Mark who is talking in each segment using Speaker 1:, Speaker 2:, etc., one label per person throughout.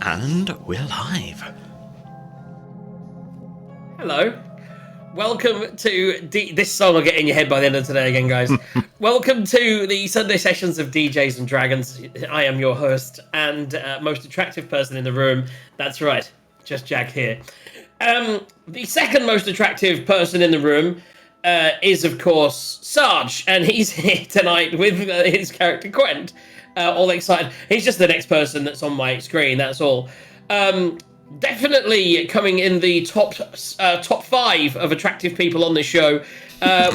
Speaker 1: And we're live.
Speaker 2: Hello. Welcome to this song will get in your head by the end of today again, guys. Welcome to the Sunday sessions of DJs and Dragons. I am your host and most attractive person in the room. That's right, just Jack here. The second most attractive person in the room is, of course, Sarge, and he's here tonight with his character Quent. All excited. He's just the next person that's on my screen, that's all. Definitely coming in the top 5 of attractive people on this show.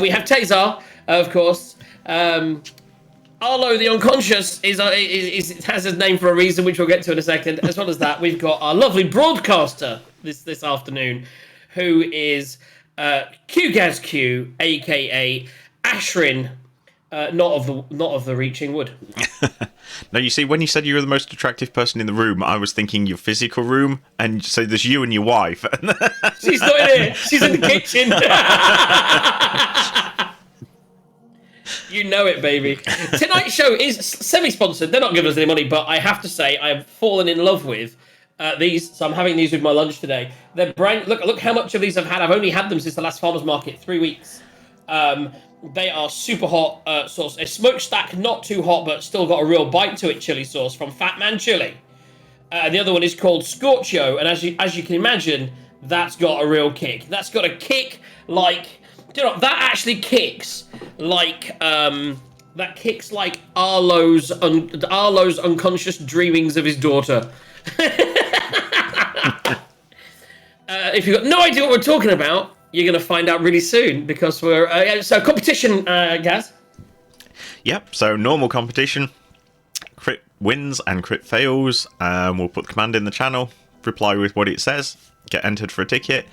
Speaker 2: We have Tazar, of course. Arlo the Unconscious has his name for a reason, which we'll get to in a second. As well as that, we've got our lovely broadcaster this afternoon, who is QGazQ, aka Ashrin. Not of the reaching wood.
Speaker 1: Now, you see, when you said you were the most attractive person in the room, I was thinking your physical room, and so there's you and your wife.
Speaker 2: She's not in here. She's in the kitchen. You know it, baby. Tonight's show is semi-sponsored. They're not giving us any money, but I have to say I've fallen in love with these. So I'm having these with my lunch today. They're brand. Look how much of these I've had. I've only had them since the last farmers market, 3 weeks. They are super hot sauce. A smokestack, not too hot, but still got a real bite to it. Chili sauce from Fat Man Chili. The other one is called Scorcho, and as you can imagine, that's got a real kick. That's got a kick like, that actually kicks like Arlo's unconscious dreamings of his daughter. If you've got no idea what we're talking about, you're going to find out really soon, because we're... so competition, Gaz?
Speaker 1: Yep, so normal competition. Crit wins and crit fails. We'll put the command in the channel, reply with what it says, get entered for a ticket.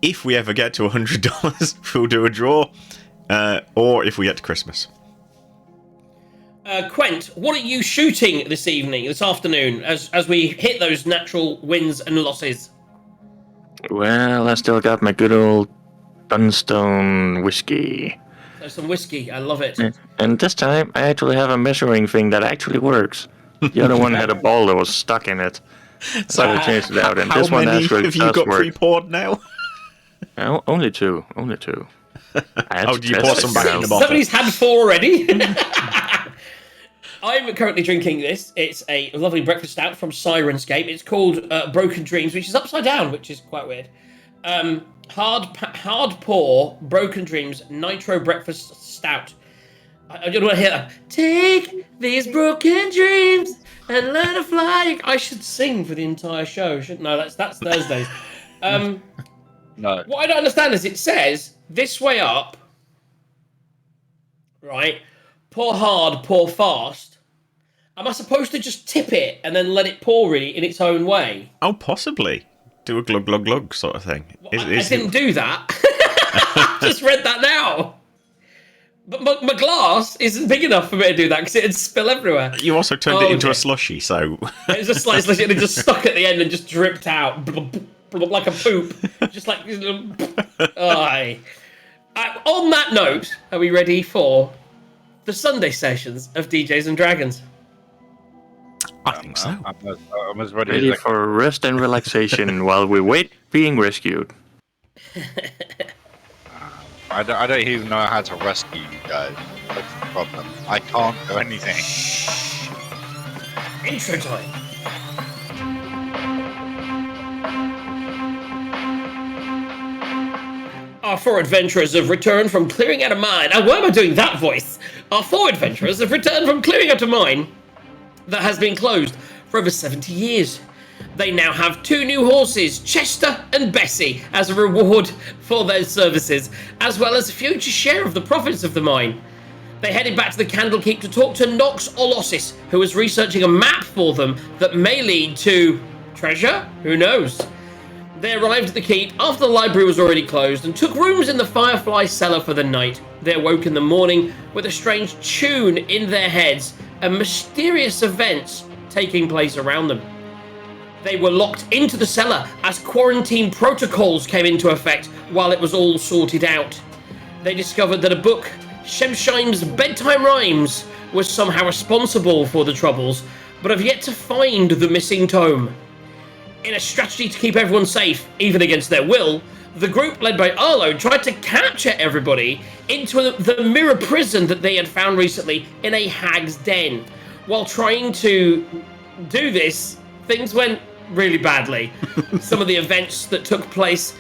Speaker 1: If we ever get to $100, we'll do a draw. Or if we get to Christmas.
Speaker 2: Quent, what are you shooting this afternoon, as we hit those natural wins and losses?
Speaker 3: Well, I still got my good old Dunstone whiskey.
Speaker 2: There's some whiskey, I love it.
Speaker 3: And this time, I actually have a measuring thing that actually works. The other one had a ball that was stuck in it. So I changed it out, and this one actually
Speaker 1: have you got
Speaker 3: work.
Speaker 1: pre-poured now?
Speaker 3: No, only two.
Speaker 1: Oh, do you pour some back in the bottle?
Speaker 2: Somebody's had 4 already. I'm currently drinking this. It's a lovely breakfast stout from Sirenscape. It's called Broken Dreams, which is upside down, which is quite weird. Hard pour Broken Dreams Nitro Breakfast Stout. I don't want to hear that. Take these broken dreams and let it fly. I should sing for the entire show, shouldn't I? That's Thursdays.
Speaker 4: No.
Speaker 2: What I don't understand is it says this way up, right? Pour hard, pour fast. Am I supposed to just tip it and then let it pour really in its own way?
Speaker 1: Oh, possibly. Do a glug, glug, glug sort of thing.
Speaker 2: Well, I didn't do that. Just read that now. But my glass isn't big enough for me to do that because it'd spill everywhere.
Speaker 1: You also turned it into a slushy, so...
Speaker 2: It was a slight slushy and it just stuck at the end and just dripped out. Like a poop. Just like... Aye. On that note, are we ready for the Sunday sessions of DJs and Dragons?
Speaker 1: I think so.
Speaker 4: I'm as ready
Speaker 3: Ready
Speaker 4: as
Speaker 3: for rest and relaxation while we wait being rescued.
Speaker 4: I don't even know how to rescue you guys. That's the problem. I can't do anything.
Speaker 2: Intro time. Our 4 adventurers have returned from clearing out a mine. And why am I doing that voice? Our 4 adventurers have returned from clearing out a mine that has been closed for over 70 years. They now have 2 new horses, Chester and Bessie, as a reward for their services, as well as a future share of the profits of the mine. They headed back to the Candlekeep to talk to Nox Olossis, who is researching a map for them that may lead to treasure? Who knows? They arrived at the keep after the library was already closed and took rooms in the Firefly cellar for the night. They awoke in the morning with a strange tune in their heads and mysterious events taking place around them. They were locked into the cellar as quarantine protocols came into effect while it was all sorted out. They discovered that a book, Shemshime's Bedtime Rhymes, was somehow responsible for the troubles, but have yet to find the missing tome. In a strategy to keep everyone safe, even against their will, the group led by Arlo tried to capture everybody into the mirror prison that they had found recently in a hag's den. While trying to do this, things went really badly. Some of the events that took place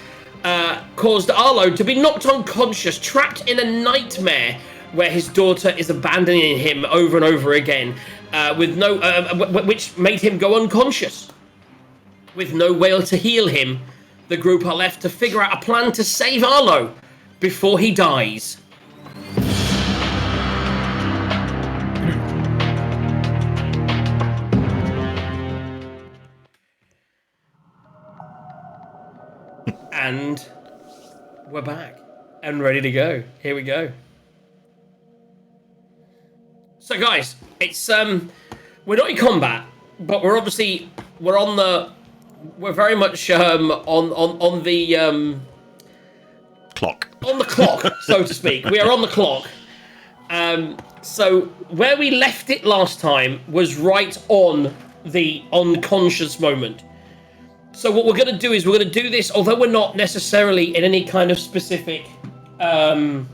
Speaker 2: caused Arlo to be knocked unconscious, trapped in a nightmare where his daughter is abandoning him over and over again, which made him go unconscious. With no way to heal him, the group are left to figure out a plan to save Arlo before he dies. And we're back and ready to go. Here we go. So guys, it's we're not in combat, but we're very much on the
Speaker 1: Clock.
Speaker 2: on the clock, so to speak. We are on the clock. So where we left it last time was right on the unconscious moment. So what we're going to do is we're going to do this, although we're not necessarily in any kind of specific turn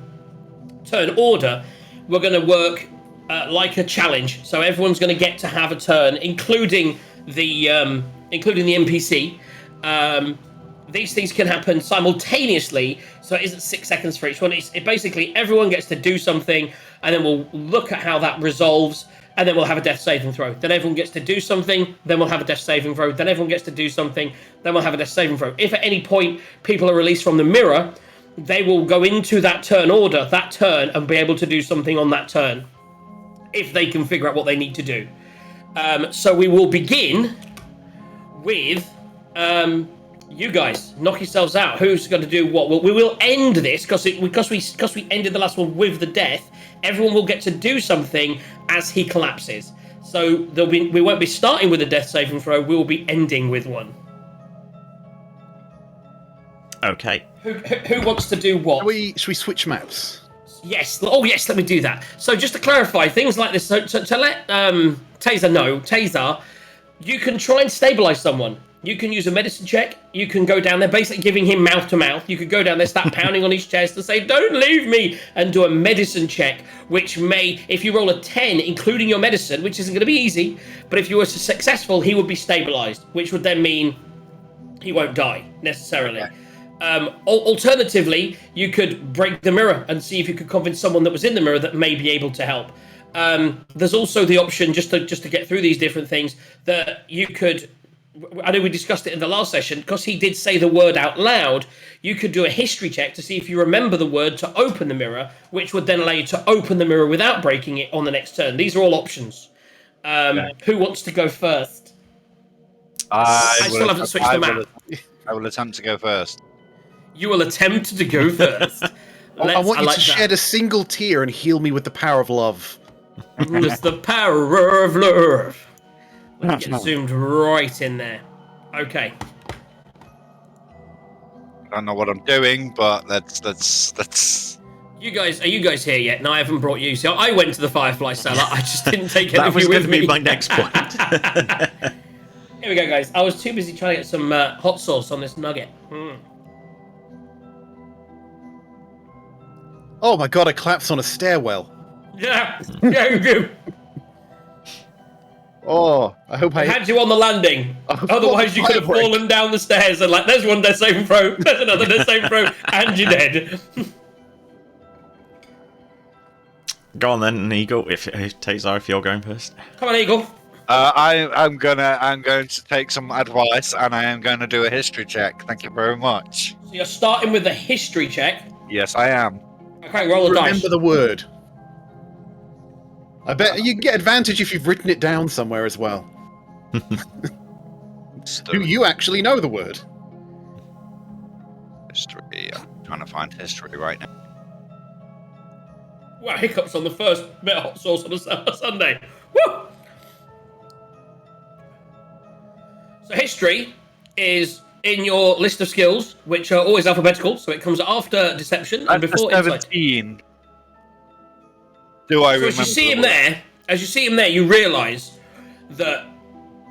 Speaker 2: order, we're going to work like a challenge. So everyone's going to get to have a turn, including the NPC. These things can happen simultaneously, so it isn't 6 seconds for each one. It basically everyone gets to do something, and then we'll look at how that resolves, and then we'll have a death saving throw. Then everyone gets to do something, then we'll have a death saving throw. Then everyone gets to do something, then we'll have a death saving throw. If at any point people are released from the mirror, they will go into that turn order, that turn, and be able to do something on that turn, if they can figure out what they need to do. So we will begin with you guys. Knock yourselves out. Who's going to do what? Well, we will end this because we ended the last one with the death. Everyone will get to do something as he collapses. So we won't be starting with a death saving throw. We will be ending with one.
Speaker 1: Okay.
Speaker 2: Who wants to do what?
Speaker 5: Should we switch maps?
Speaker 2: Yes. Oh, yes. Let me do that. So just to clarify things like this. So to let Taser know, Taser, you can try and stabilize someone. You can use a medicine check. You can go down there, basically giving him mouth to mouth. You could go down there, start pounding on his chest and say, "Don't leave me," and do a medicine check, which may, if you roll a 10, including your medicine, which isn't going to be easy, but if you were successful, he would be stabilized, which would then mean he won't die necessarily. Alternatively, you could break the mirror and see if you could convince someone that was in the mirror that may be able to help. There's also the option, just to get through these different things, that you could, I know we discussed it in the last session, because he did say the word out loud, you could do a history check to see if you remember the word to open the mirror, which would then allow you to open the mirror without breaking it on the next turn. These are all options. Who wants to go first? I still haven't switched the map.
Speaker 4: I will attempt to go first.
Speaker 2: You will attempt to go first.
Speaker 5: I want you to shed a single tear and heal me with the power of love.
Speaker 2: It's the power of love. Let's get zoomed right in there. Okay.
Speaker 4: I don't know what I'm doing, but let's.
Speaker 2: You guys, are you guys here yet? No, I haven't brought you. So I went to the Firefly cellar. I just didn't take any of you with me.
Speaker 1: That was going to be my next point.
Speaker 2: Here we go, guys. I was too busy trying to get some hot sauce on this nugget.
Speaker 5: Oh my god, I collapsed on a stairwell.
Speaker 2: Yeah, you do.
Speaker 5: Oh, I hope I
Speaker 2: had you on the landing. Otherwise, you could have fallen down the stairs and there's one death saving throw, there's another death saving throw, and you're dead.
Speaker 1: Go on then, Eagle. If Taser, if you're going first.
Speaker 2: Come on, Eagle.
Speaker 4: I'm going to take some advice, and I am going to do a history check. Thank you very much.
Speaker 2: So you're starting with the history check.
Speaker 4: Yes, I am.
Speaker 2: Okay, roll the dice.
Speaker 5: Remember the word. I bet you can get advantage if you've written it down somewhere as well. Do you actually know the word?
Speaker 4: History. I'm trying to find history right now.
Speaker 2: Wow, hiccups on the first bit of hot sauce on a Sunday. Woo! So history is in your list of skills, which are always alphabetical, so it comes after deception and before
Speaker 4: 17.
Speaker 2: insight.
Speaker 4: Do I
Speaker 2: so
Speaker 4: remember?
Speaker 2: as you see him there, you realise that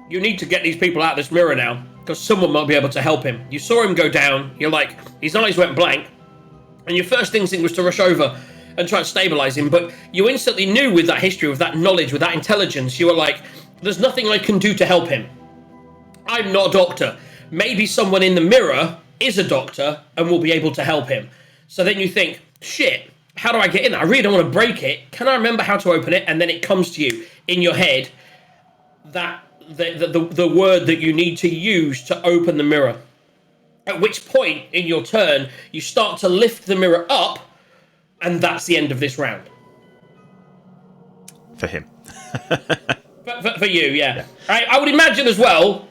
Speaker 2: you need to get these people out of this mirror now. because someone might be able to help him. You saw him go down. You're like, his eyes went blank, and your first instinct was to rush over and try and stabilize him. But you instantly knew, with that history, with that knowledge, with that intelligence, you were like, there's nothing I can do to help him. I'm not a doctor. Maybe someone in the mirror is a doctor and will be able to help him. So then you think, shit, how do I get in there? I really don't want to break it. Can I remember how to open it? And then it comes to you in your head that the word that you need to use to open the mirror. At which point, in your turn, you start to lift the mirror up, and that's the end of this round.
Speaker 1: For him.
Speaker 2: For you, yeah. I would imagine as well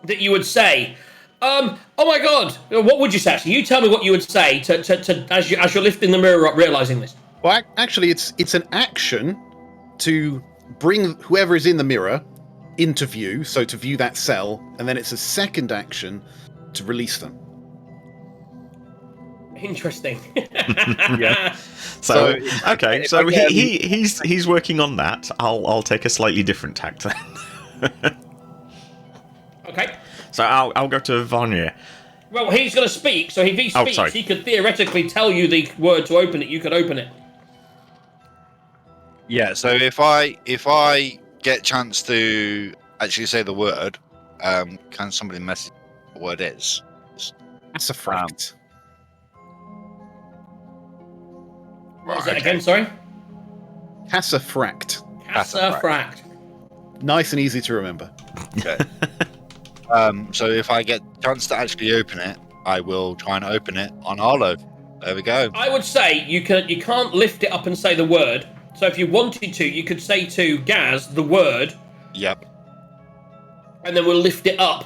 Speaker 2: that you would say, oh my god, what would you say? Actually, you tell me what you would say to as you're lifting the mirror up, realizing this.
Speaker 5: Well, actually, it's an action to bring whoever is in the mirror into view, so to view that cell, and then it's a second action to release them.
Speaker 2: Interesting.
Speaker 5: Yeah.
Speaker 1: So okay, so he's working on that. I'll take a slightly different tact then.
Speaker 2: Okay.
Speaker 1: So I'll go to Vanya.
Speaker 2: Well, he's going to speak, so if he speaks, he could theoretically tell you the word to open it. You could open it.
Speaker 4: Yeah. So if I get a chance to actually say the word, can somebody message what the word is?
Speaker 5: That's a fract.
Speaker 2: What was that again? Sorry.
Speaker 5: Cassafract.
Speaker 2: Cassafract.
Speaker 5: Nice and easy to remember.
Speaker 4: Okay. So if I get a chance to actually open it, I will try and open it on Arlo. There we go.
Speaker 2: I would say you can't lift it up and say the word. So if you wanted to, you could say to Gaz the word.
Speaker 4: Yep.
Speaker 2: And then we'll lift it up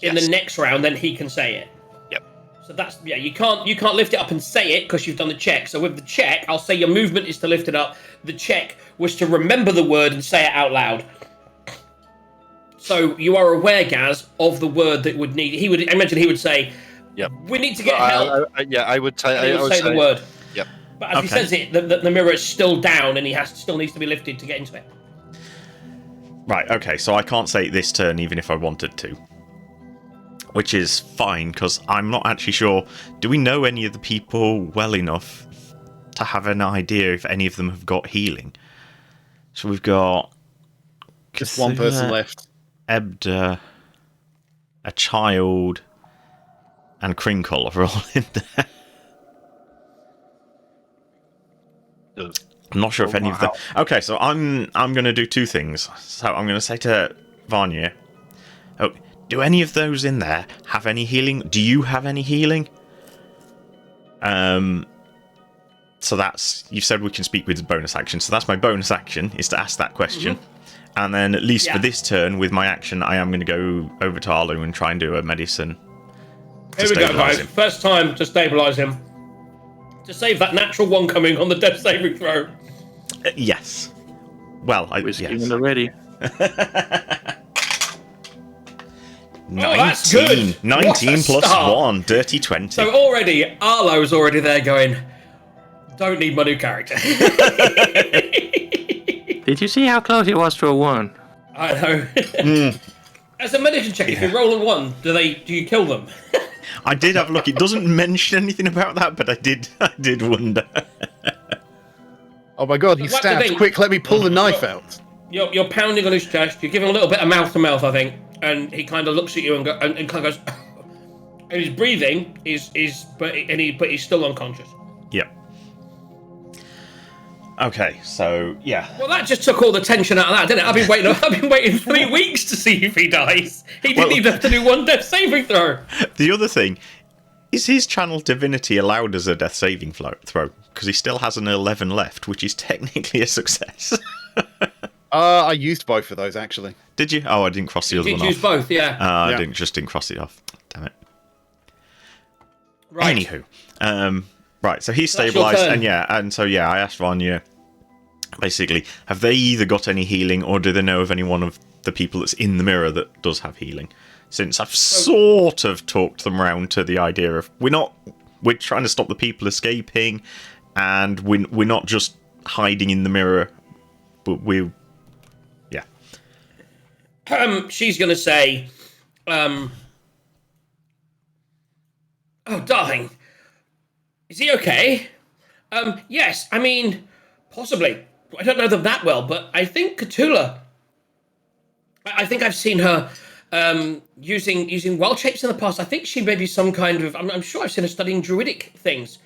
Speaker 2: in the next round. Then he can say it.
Speaker 4: Yep.
Speaker 2: So that's you can't lift it up and say it because you've done the check. So with the check, I'll say your movement is to lift it up. The check was to remember the word and say it out loud. So you are aware, Gaz, of the word that would need. I imagine he would say,
Speaker 4: "Yep,
Speaker 2: we need to get help."
Speaker 4: I would say.
Speaker 2: I would say the word.
Speaker 4: Yep.
Speaker 2: But as he says it, the mirror is still down, and he still needs to be lifted to get into it.
Speaker 1: Right. Okay. So I can't say it this turn, even if I wanted to, which is fine because I'm not actually sure. Do we know any of the people well enough to have an idea if any of them have got healing? So we've got
Speaker 5: just one person left.
Speaker 1: Ebda, a child, and Crinkle are all in there. I'm not sure if any of them. Okay, so I'm going to do two things. So I'm going to say to Vanya, "Oh, do any of those in there have any healing? Do you have any healing?" So that's, you said we can speak with bonus action. So that's my bonus action, is to ask that question. Mm-hmm. And then, at least for this turn, with my action, I am going to go over to Arlo and try and do a medicine.
Speaker 2: Here we go, guys. First time to stabilise him. To save that natural one coming on the death saving throw.
Speaker 1: Yes. Well, yes.
Speaker 3: Even already.
Speaker 1: 19. 19 plus 1. Dirty 20.
Speaker 2: So already, Arlo's already there going, don't need my new character.
Speaker 3: Did you see how close it was to a 1?
Speaker 2: I know. As a medicine check, if you roll a 1, do you kill them?
Speaker 1: I did have a look. It doesn't mention anything about that, but I did wonder.
Speaker 5: Oh my god, he stabs. Quick, let me pull the knife out.
Speaker 2: You're pounding on his chest. You're giving a little bit of mouth to mouth, I think, and he kind of looks at you and kind of goes, and his breathing but he's still unconscious.
Speaker 1: Yep. Okay, so yeah.
Speaker 2: Well, that just took all the tension out of that, didn't it? I've been waiting 3 weeks to see if he dies. He didn't even have to do one death saving throw.
Speaker 1: The other thing is, his channel divinity allowed as a death saving throw because he still has an 11 left, which is technically a success.
Speaker 5: I used both of those actually.
Speaker 1: Did you? Oh, I didn't cross the other one off.
Speaker 2: You used both, yeah.
Speaker 1: I didn't cross it off. Damn it.
Speaker 2: Right.
Speaker 1: Anywho, right, so he's stabilised, and I asked Vanya, basically, have they either got any healing, or do they know of any one of the people that's in the mirror that does have healing? Since I've sort of talked them round to the idea of we're trying to stop the people escaping, and we're not just hiding in the mirror, but
Speaker 2: she's going to say, Oh, darling. Is he okay? Yes, I mean, possibly. I don't know them that well, but I think Cthulhu. I think I've seen her using wild shapes in the past. I think she may be some kind of. I'm sure I've seen her studying druidic things.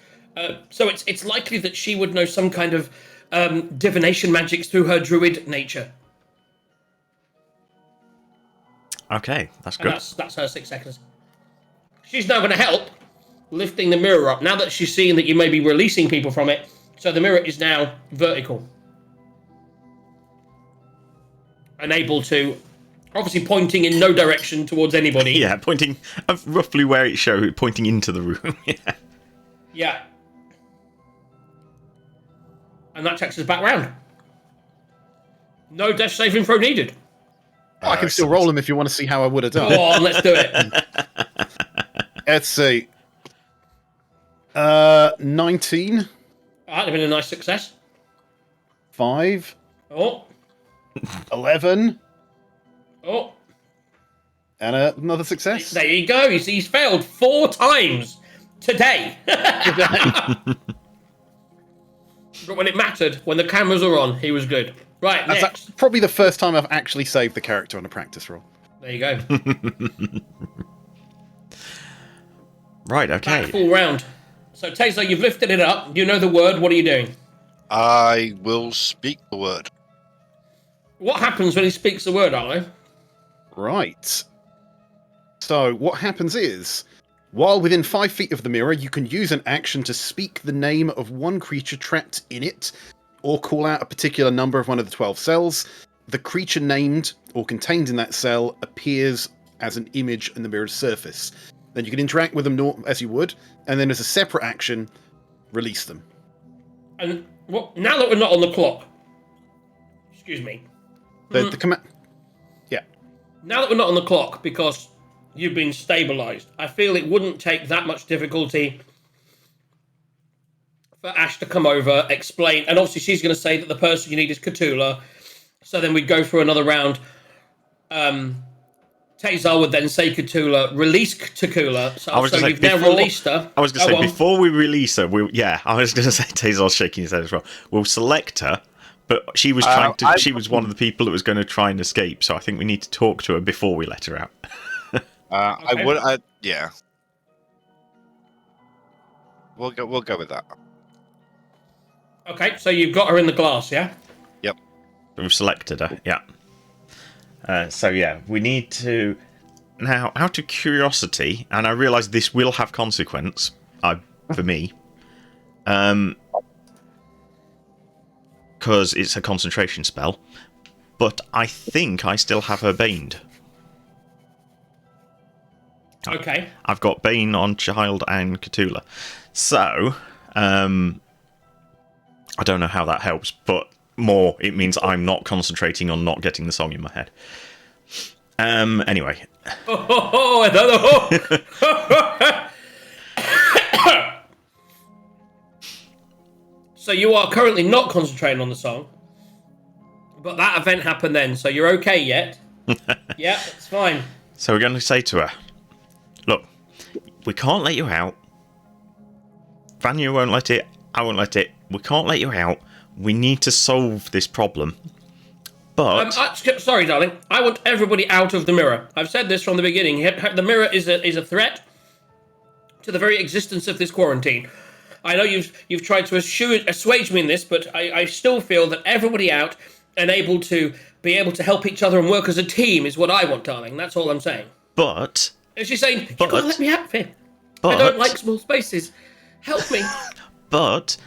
Speaker 2: So it's likely that she would know some kind of divination magics through her druid nature.
Speaker 1: Okay, that's
Speaker 2: And
Speaker 1: good.
Speaker 2: that's her 6 seconds. She's now going to help lifting the mirror up now that she's seeing that you may be releasing people from it. So the mirror is now vertical. And able to, obviously pointing in no direction towards anybody.
Speaker 1: Yeah, pointing roughly where it showed, pointing into the room. Yeah.
Speaker 2: Yeah. And that takes us back round. No death saving throw needed.
Speaker 5: I can still roll them if you want to see how I would have done.
Speaker 2: Go on, let's do it.
Speaker 5: Let's see. 19,
Speaker 2: That'd have been a nice success.
Speaker 5: 5,
Speaker 2: Oh,
Speaker 5: 11,
Speaker 2: oh.
Speaker 5: and another success.
Speaker 2: There you go. He's failed 4 times today. But when it mattered, when the cameras are on, he was good. Right,
Speaker 5: That's
Speaker 2: next.
Speaker 5: probably the first time I've actually saved the character on a practice roll.
Speaker 2: There you go.
Speaker 1: Right, okay.
Speaker 2: Back full round. So, Taser, you've lifted it up. You know the word. What are you doing?
Speaker 4: I will speak the word.
Speaker 2: What happens when he speaks the word, Arlo?
Speaker 5: Right. So what happens is, while within 5 feet of the mirror, you can use an action to speak the name of one creature trapped in it, or call out a particular number of one of the 12 cells. The creature named or contained in that cell appears as an image in the mirror's surface. Then you can interact with them as you would, and then as a separate action, release them.
Speaker 2: And now that we're not on the clock, excuse me.
Speaker 5: The command. Yeah.
Speaker 2: Now that we're not on the clock, because you've been stabilized, I feel it wouldn't take that much difficulty for Ash to come over, explain, and obviously she's going to say that the person you need is Cthulhu. So then we'd go through another round. Tazar would then say Cthulhu, release Cthulhu. So you've now released her.
Speaker 1: I was going to say, before we release her, I was going to say, Tazar's shaking his head as well. We'll select her, but she was she was one of the people that was going to try and escape, so I think we need to talk to her before we let her out.
Speaker 4: Okay. Yeah. We'll go with that.
Speaker 2: Okay, so you've got her in the glass, yeah?
Speaker 4: Yep.
Speaker 1: We've selected her, yeah. So yeah, we need to now, out of curiosity, and I realise this will have consequence for me, because it's a concentration spell. But I think I still have her baned.
Speaker 2: Okay.
Speaker 1: I've got Bane on Child and Cthulhu. So, I don't know how that helps, but more, it means I'm not concentrating on not getting the song in my head. Anyway.
Speaker 2: So you are currently not concentrating on the song, but that event happened then, so you're okay yet? Yeah, it's fine.
Speaker 1: So we're going to say to her, look, we can't let you out. Vanya won't let it. I won't let it. We can't let you out. We need to solve this problem. But
Speaker 2: sorry, darling. I want everybody out of the mirror. I've said this from the beginning. The mirror is a threat to the very existence of this quarantine. I know you've tried to assuage me in this, but I still feel that everybody out and be able to help each other and work as a team is what I want, darling. That's all I'm saying.
Speaker 1: But
Speaker 2: and she's saying, you can't let me out of here. I don't like small spaces. Help me.
Speaker 1: But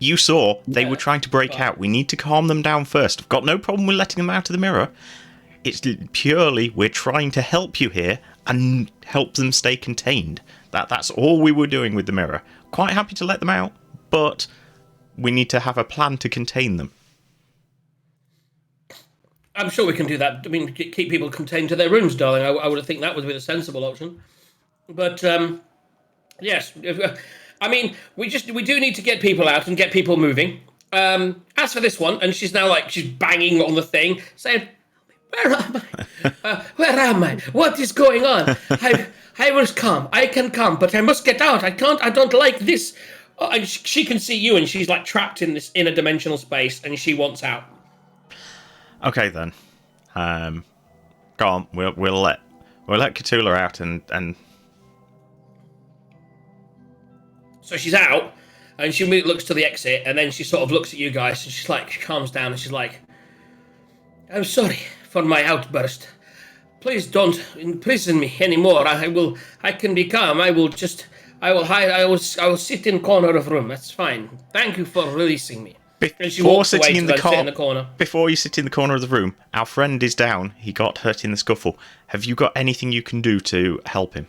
Speaker 1: you saw they were trying to break out. We need to calm them down first. I've got no problem with letting them out of the mirror. It's purely we're trying to help you here and help them stay contained. That's all we were doing with the mirror. Quite happy to let them out, but we need to have a plan to contain them.
Speaker 2: I'm sure we can do that. I mean, keep people contained to their rooms, darling. I would think that would be the sensible option. But, yes. I mean, we do need to get people out and get people moving. As for this one, and she's now she's banging on the thing, saying, "Where am I? Where am I? What is going on? I will come. I can come, but I must get out. I can't. I don't like this. And she can see you, and she's like trapped in this interdimensional space, and she wants out.
Speaker 1: Okay then. Go on. We'll let Cthulhu out and.
Speaker 2: So she's out, and she looks to the exit, and then she sort of looks at you guys, and she's like, she calms down, and she's like, I'm sorry for my outburst. Please don't imprison me anymore. I can be calm. I will hide. I will sit in corner of room. That's fine. Thank you for releasing me.
Speaker 1: Before sitting in the
Speaker 2: corner.
Speaker 1: Before you sit in the corner of the room, our friend is down. He got hurt in the scuffle. Have you got anything you can do to help him?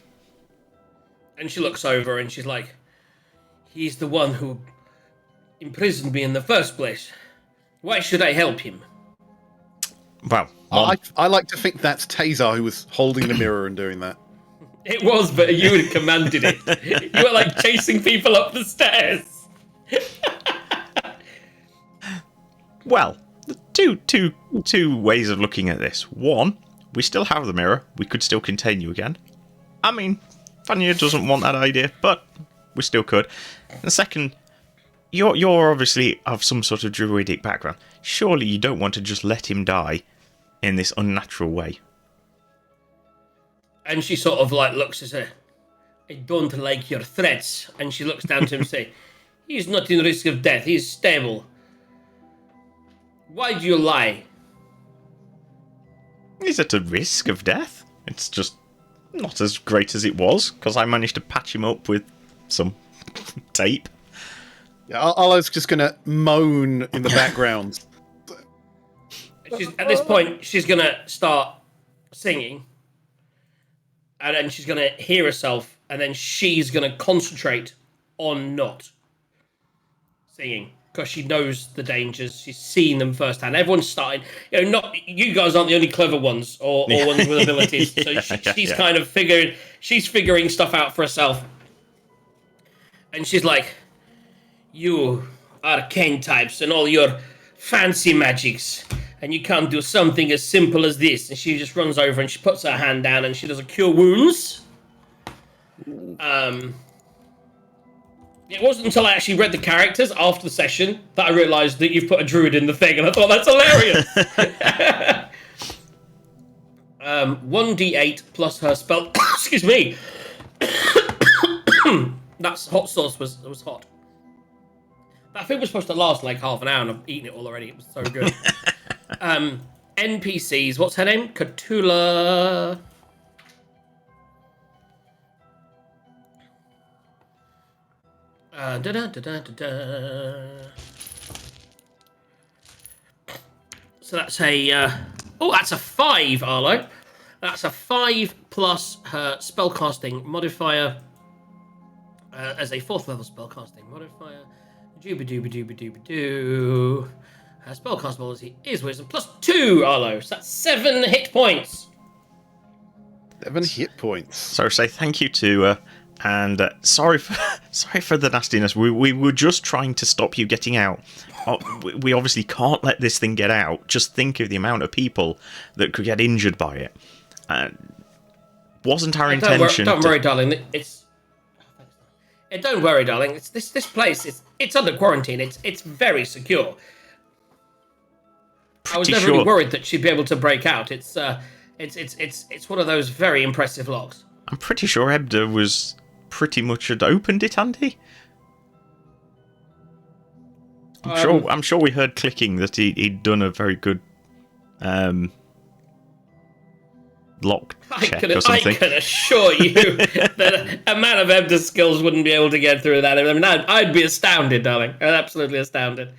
Speaker 2: And she looks over and she's like, he's the one who imprisoned me in the first place. Why should I help him?
Speaker 1: Well,
Speaker 5: I like to think that's Tazar who was holding the mirror and doing that.
Speaker 2: It was, but you had commanded it. You were like chasing people up the stairs.
Speaker 1: Well, two ways of looking at this. One, we still have the mirror. We could still continue again. I mean, Vanya doesn't want that idea, but we still could. And second, you're obviously of some sort of druidic background. Surely you don't want to just let him die in this unnatural way.
Speaker 2: And she sort of like looks at her. I don't like your threats. And she looks down to him and say, he's not in risk of death. He's stable. Why do you lie?
Speaker 1: He's at a risk of death. It's just not as great as it was, because I managed to patch him up with some tape.
Speaker 5: Yeah, Arlo's just going to moan in the background.
Speaker 2: At this point, she's going to start singing. And then she's going to hear herself. And then she's going to concentrate on not singing. Because she knows the dangers. She's seen them firsthand. Everyone's starting. You guys aren't the only clever ones or ones with abilities. So she's kind of figuring stuff out for herself. And she's like, you arcane types and all your fancy magics. And you can't do something as simple as this. And she just runs over and she puts her hand down and she does a cure wounds. It wasn't until I actually read the characters after the session that I realised that you've put a druid in the thing, and I thought that's hilarious. 1d8 plus her spell. Excuse me. That's hot sauce was hot. That thing was supposed to last like half an hour, and I've eaten it all already. It was so good. NPCs. What's her name? Cthulhu. So that's a that's a 5, Arlo. That's a 5 plus her spellcasting modifier as a 4th level spellcasting modifier. Dooba-dooba-dooba-dooba-doo. Her spellcast ability is wisdom plus 2, Arlo. So that's 7 hit points.
Speaker 5: 7 hit points.
Speaker 1: So say thank you to and sorry for the nastiness. We were just trying to stop you getting out. We obviously can't let this thing get out. Just think of the amount of people that could get injured by it. Wasn't our intention.
Speaker 2: Don't worry, darling. Don't worry, darling. It's this place. It's under quarantine. It's very secure. I was never really worried that she'd be able to break out. It's one of those very impressive locks.
Speaker 1: I'm pretty sure Ebda was pretty much had opened it, hadn't he? I'm sure we heard clicking that he'd done a very good lock check or something.
Speaker 2: I can assure you that a man of Ebda's skills wouldn't be able to get through that. I mean, I'd be astounded, darling. Absolutely astounded.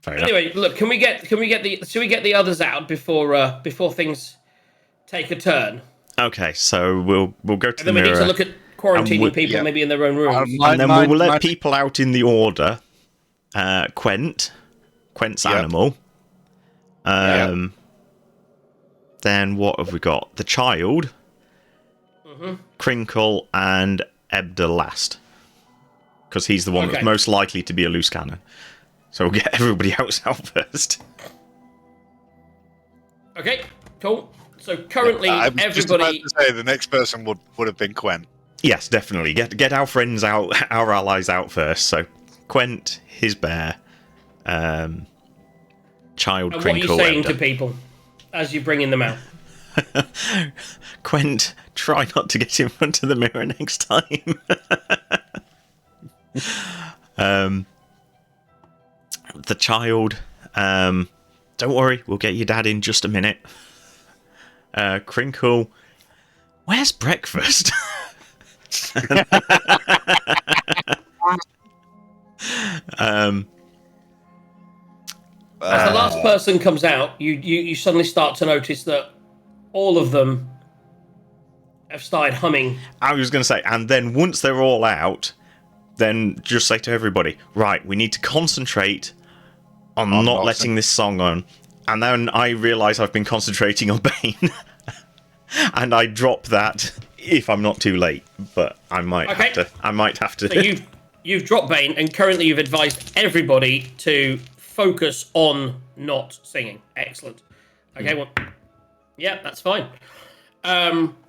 Speaker 2: Anyway, look, should we get the others out before things take a turn?
Speaker 1: Okay, so we'll go to the mirror.
Speaker 2: And then we need to look at quarantining people maybe in their own rooms.
Speaker 1: And then we'll let people out in the order. Quent's animal. Then what have we got? The child, Crinkle, and Ebda last. Because he's the one that's most likely to be a loose cannon. So we'll get everybody else out first.
Speaker 2: Okay, cool. So currently,
Speaker 4: I was just about
Speaker 2: everybody.
Speaker 4: to say the next person would have been Quen.
Speaker 1: Yes, definitely. Get our friends out, our allies out first. So, Quent, his bear, Child
Speaker 2: And what are
Speaker 1: Crinkle.
Speaker 2: you saying
Speaker 1: Ebda.
Speaker 2: to people as you're bringing them out?
Speaker 1: Quent, try not to get in front of the mirror next time. The child, don't worry, we'll get your dad in just a minute. Crinkle, where's breakfast?
Speaker 2: As the last person comes out, you suddenly start to notice that all of them have started humming.
Speaker 1: I was going to say, and then once they're all out, then just say to everybody, right, we need to concentrate on not letting this song on. And then I realise I've been concentrating on Bane. And I drop that if I'm not too late, but I might have to.
Speaker 2: So you've dropped Bane, and currently you've advised everybody to focus on not singing. Excellent. Okay, well, yeah, that's fine.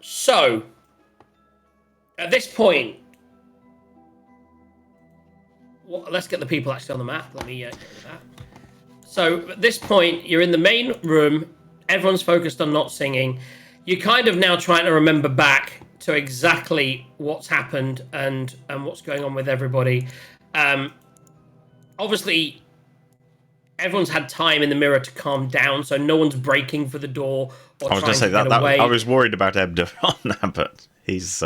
Speaker 2: So at this point, let's get the people actually on the map. Let me get rid of that. So at this point, you're in the main room. Everyone's focused on not singing. You're kind of now trying to remember back to exactly what's happened and what's going on with everybody. Obviously, everyone's had time in the mirror to calm down, so no one's breaking for the door or
Speaker 1: I was
Speaker 2: trying
Speaker 1: going to say
Speaker 2: get away.
Speaker 1: I was worried about Ebda on that, but he's.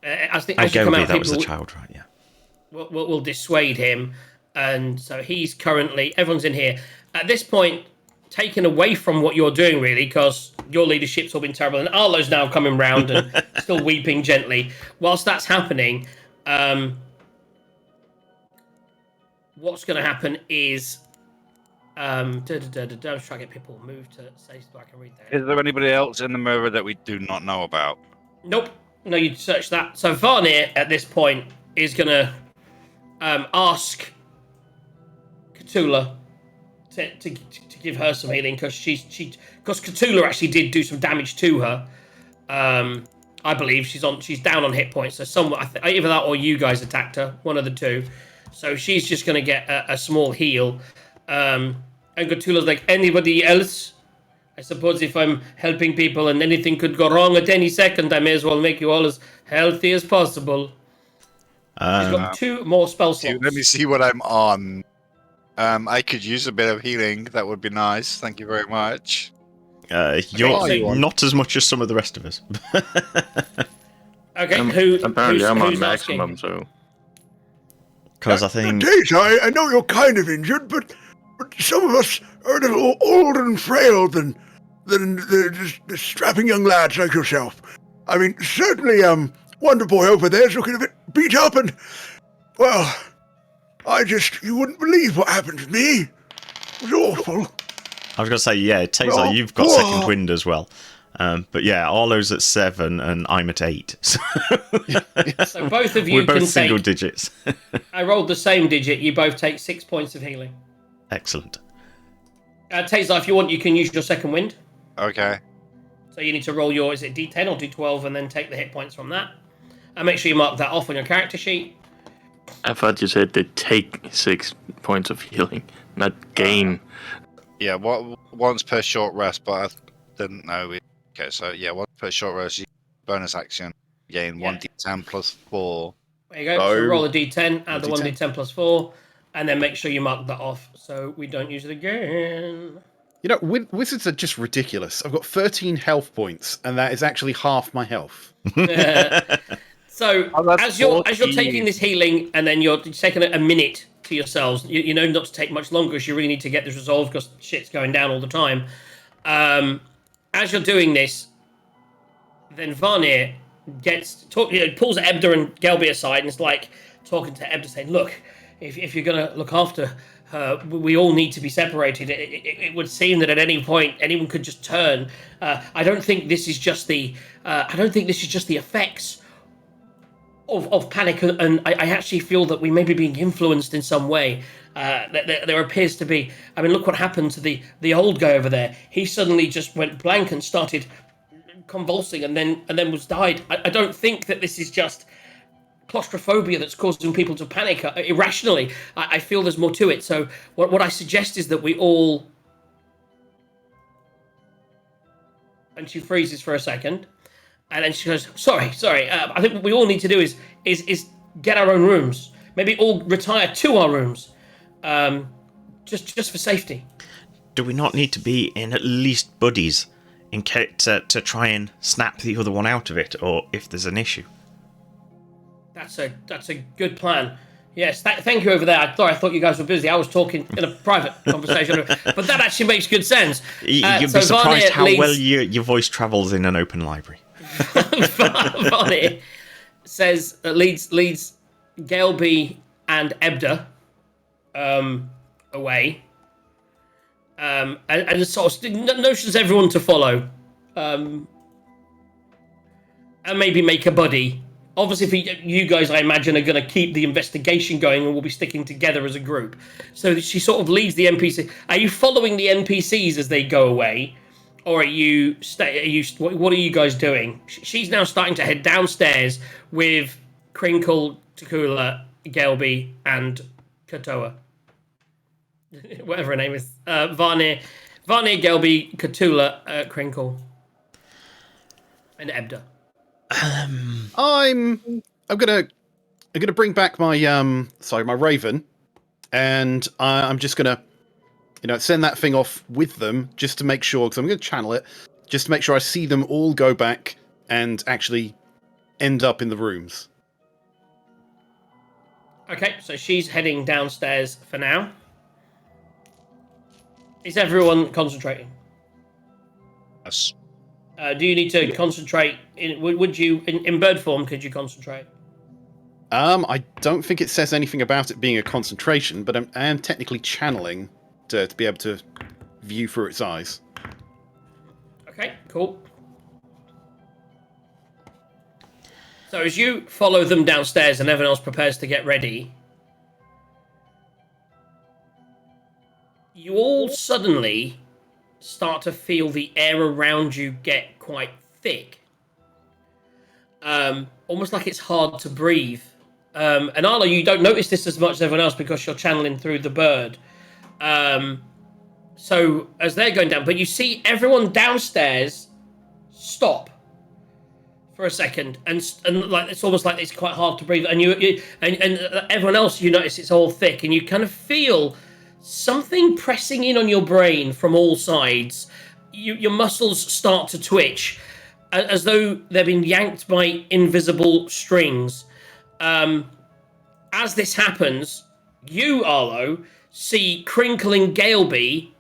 Speaker 2: As you come out,
Speaker 1: that was the child, right? Yeah.
Speaker 2: Will dissuade him, and so he's currently. Everyone's in here at this point, taken away from what you're doing, really, because your leadership's all been terrible, and Arlo's now coming round and still weeping gently. Whilst that's happening, what's going to happen is. I'm trying to get people moved to say so I can read that.
Speaker 4: Is there anybody else in the mirror that we do not know about?
Speaker 2: Nope. No, you search that. So Varnir at this point is going to ask Cthulhu to give her some healing because because Cthulhu actually did do some damage to her. I believe she's down on hit points. So either that or you guys attacked her, one of the two. So she's just going to get a small heal. And Cthulhu's like, anybody else? I suppose if I'm helping people and anything could go wrong at any second, I may as well make you all as healthy as possible. She's got 2 more spell slots.
Speaker 4: Let me see what I'm on. I could use a bit of healing. That would be nice. Thank you very much.
Speaker 1: You're not as much as some of the rest of us.
Speaker 2: Okay,
Speaker 3: apparently I'm on
Speaker 2: who's
Speaker 3: maximum,
Speaker 2: asking?
Speaker 3: so.
Speaker 1: Because I think.
Speaker 6: I know you're kind of injured, but some of us are a little older and frail than the strapping young lads like yourself. I mean, certainly, Wonder Boy over there is looking a bit beat up, and, well, you wouldn't believe what happened to me. It was awful.
Speaker 1: I was going to say, yeah, Taser, you've got second wind as well. But yeah, Arlo's at 7 and I'm at 8. So,
Speaker 2: so both of you
Speaker 1: we're both
Speaker 2: can
Speaker 1: single
Speaker 2: take,
Speaker 1: digits.
Speaker 2: I rolled the same digit. You both take 6 points of healing.
Speaker 1: Excellent.
Speaker 2: Taser, if you want, you can use your second wind.
Speaker 4: Okay.
Speaker 2: So you need to roll your, is it D10 or D12, and then take the hit points from that. And make sure you mark that off on your character sheet.
Speaker 3: I thought you said they take 6 points of healing, not gain.
Speaker 4: Yeah, once per short rest, but I didn't know. Okay, so yeah, once per short rest, you bonus action, gain 1d10 plus 4.
Speaker 2: There you go. So roll a D10, add the
Speaker 1: 1d10.
Speaker 2: 1d10 plus 4, and then make sure you mark that off so we don't use it again.
Speaker 5: You know, wizards are just ridiculous. I've got 13 health points, and that is actually half my health.
Speaker 2: So as you're taking this healing, and then you're taking a minute to yourselves, you know not to take much longer because you really need to get this resolved because shit's going down all the time. As you're doing this, then Varnir pulls Ebda and Gelby aside and is like talking to Ebda, saying, "Look, if you're going to look after her, we all need to be separated. It would seem that at any point anyone could just turn. I don't think this is just the effects of panic, and I actually feel that we may be being influenced in some way. There appears to be. I mean, look what happened to the old guy over there. He suddenly just went blank and started convulsing, and then was died. I don't think that this is just claustrophobia that's causing people to panic irrationally. I feel there's more to it. So what I suggest is that we all. And she freezes for a second, and then she goes, "Sorry. I think what we all need to do is get our own rooms. Maybe all retire to our rooms, just for safety."
Speaker 1: Do we not need to be in at least buddies in case to try and snap the other one out of it, or if there's an issue?
Speaker 2: That's a good plan. Yes, thank you over there. I thought you guys were busy. I was talking in a private conversation, but that actually makes good sense.
Speaker 1: You'd be surprised how well your voice travels in an open library.
Speaker 2: Varney leads Galeby and Ebda away, and sort of notions everyone to follow, and maybe make a buddy. Obviously, you guys, I imagine, are going to keep the investigation going and we'll be sticking together as a group. So she sort of leads the NPC. Are you following the NPCs as they go away? Or what are you guys doing? She's now starting to head downstairs with Crinkle, Takula, Galeby, and Katoa. Whatever her name is. Varnir, Galeby, Katula, Crinkle, and Ebda.
Speaker 5: I'm gonna bring back my my raven, and I'm just gonna send that thing off with them just to make sure, because I'm gonna channel it just to make sure I see them all go back and actually end up in the rooms.
Speaker 2: Okay, so she's heading downstairs for now. Is everyone concentrating?
Speaker 4: Yes.
Speaker 2: Do you need to concentrate? Would you, in bird form, could you concentrate?
Speaker 5: I don't think it says anything about it being a concentration, but I am technically channeling to be able to view through its eyes.
Speaker 2: Okay, cool. So as you follow them downstairs and everyone else prepares to get ready, you all suddenly start to feel the air around you get quite thick. Almost like it's hard to breathe. And Arlo, you don't notice this as much as everyone else because you're channeling through the bird. So as they're going down, but you see everyone downstairs stop for a second, and like it's almost like it's quite hard to breathe. And and everyone else, you notice it's all thick, and you kind of feel something pressing in on your brain from all sides. Your muscles start to twitch, as though they've been yanked by invisible strings. As this happens, you, Arlo, see Crinkle and Galeby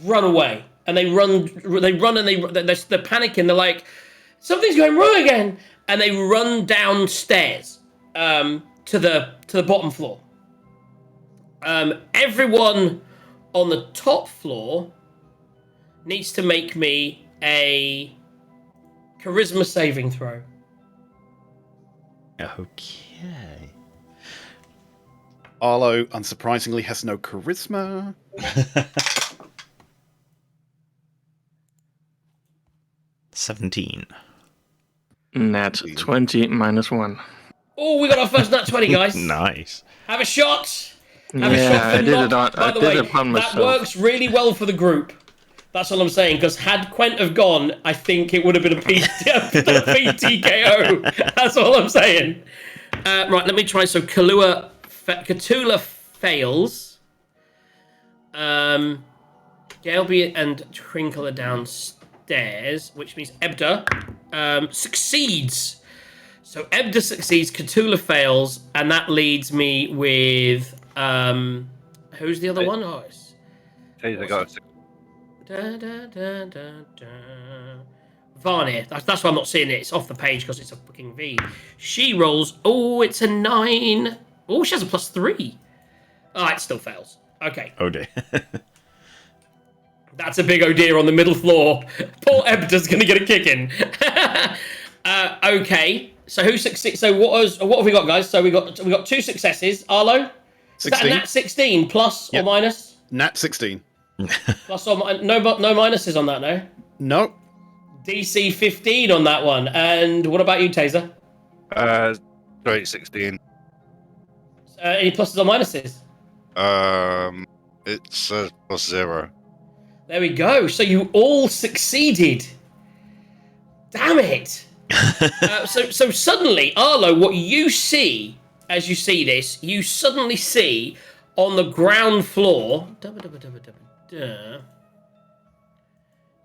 Speaker 2: run away, and they're panicking. They're like, something's going wrong again, and they run downstairs to the bottom floor. Everyone on the top floor needs to make me a charisma saving throw.
Speaker 1: Okay.
Speaker 5: Arlo, unsurprisingly, has no charisma.
Speaker 1: 17.
Speaker 3: Nat 20 -1.
Speaker 2: Oh, we got our first nat 20, guys.
Speaker 1: Nice.
Speaker 2: Have a shot.
Speaker 3: I did it on.
Speaker 2: By the
Speaker 3: I did
Speaker 2: way,
Speaker 3: it upon myself.
Speaker 2: that works really well for the group. That's all I'm saying. Because had Quent have gone, I think it would have been a PTKO. That's all I'm saying. Right, let me try. So Katula fails. Galeby and Crinkle are downstairs, which means Ebda succeeds. So Ebda succeeds, Katula fails, and that leads me with who's the other one? Oh, it's Varnir. That's why I'm not seeing it. It's off the page because it's a fucking V. She rolls. Oh, it's a 9. Oh, she has a +3. Oh, it still fails. Okay.
Speaker 1: Oh dear.
Speaker 2: That's a big oh dear on the middle floor. Poor Ebda's gonna get a kick in. Okay. So who succeeds? So what have we got, guys? So we got 2 successes. Arlo? Is that a
Speaker 5: 16.
Speaker 2: nat 16 plus or
Speaker 5: Yep.
Speaker 2: minus?
Speaker 5: Nat 16.
Speaker 2: Plus or no minuses on that, no?
Speaker 5: No.
Speaker 2: DC 15 on that one. And what about you, Taser?
Speaker 4: Straight 16.
Speaker 2: Any pluses or minuses?
Speaker 4: It's +0.
Speaker 2: There we go. So you all succeeded. Damn it. So suddenly, Arlo, what you see as you see this, you suddenly see on the ground floor.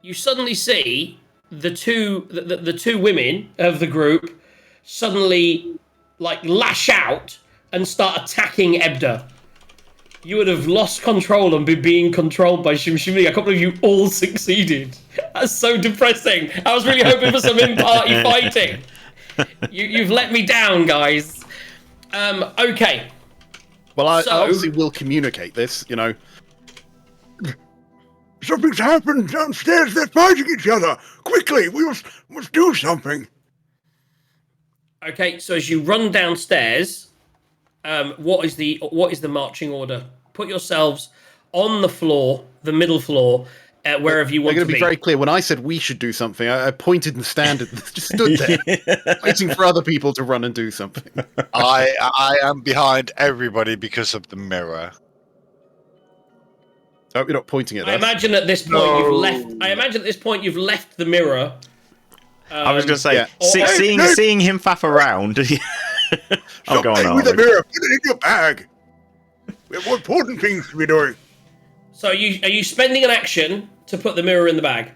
Speaker 2: You suddenly see the two women of the group suddenly like lash out and start attacking Ebda. You would have lost control and be being controlled by Shemshime. I can't believe you all succeeded. That's so depressing. I was really hoping for some in-party fighting. You've let me down, guys. Okay.
Speaker 5: Well, I
Speaker 2: So-
Speaker 5: obviously will communicate this,
Speaker 6: Something's happened downstairs. They're fighting each other. Quickly, we must do something.
Speaker 2: Okay, so as you run downstairs, what is the marching order? Put yourselves on the floor, the middle floor, wherever you
Speaker 5: I'm
Speaker 2: want
Speaker 5: going
Speaker 2: to
Speaker 5: to be very clear. When I said we should do something, I pointed and just stood there, waiting for other people to run and do something.
Speaker 4: I am behind everybody because of the mirror.
Speaker 5: I hope you're not pointing at
Speaker 2: I
Speaker 5: us.
Speaker 2: imagine at this point you've left. I imagine at this point you've left the mirror.
Speaker 1: I was going to say,
Speaker 5: yeah.
Speaker 1: seeing him faff around. Oh, go on,
Speaker 6: Something with the
Speaker 1: Arlo.
Speaker 6: mirror. Put it in your bag. We have more important things to be doing.
Speaker 2: So are you spending an action to put the mirror in the bag?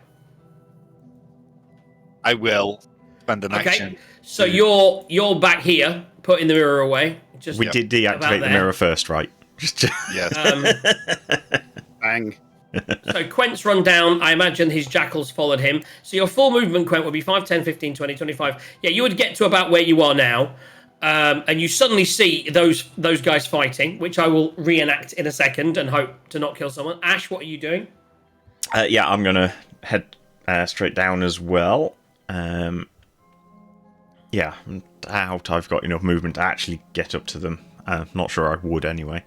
Speaker 4: I will spend an
Speaker 2: Okay.
Speaker 4: action.
Speaker 2: So you're back here, putting the mirror away. Just
Speaker 1: We did
Speaker 2: about
Speaker 1: deactivate the
Speaker 2: there.
Speaker 1: mirror first, right? Just
Speaker 4: Yes.
Speaker 5: Bang.
Speaker 2: So Quent's run down. I imagine his jackals followed him. So your full movement, Quent, would be 5, 10, 15, 20, 25. Yeah, you would get to about where you are now. And you suddenly see those guys fighting, which I will reenact in a second and hope to not kill someone. Ash, what are you doing?
Speaker 1: yeah, I'm going to head straight down as well. Yeah, I doubt I've got enough movement to actually get up to them. Not sure I would anyway.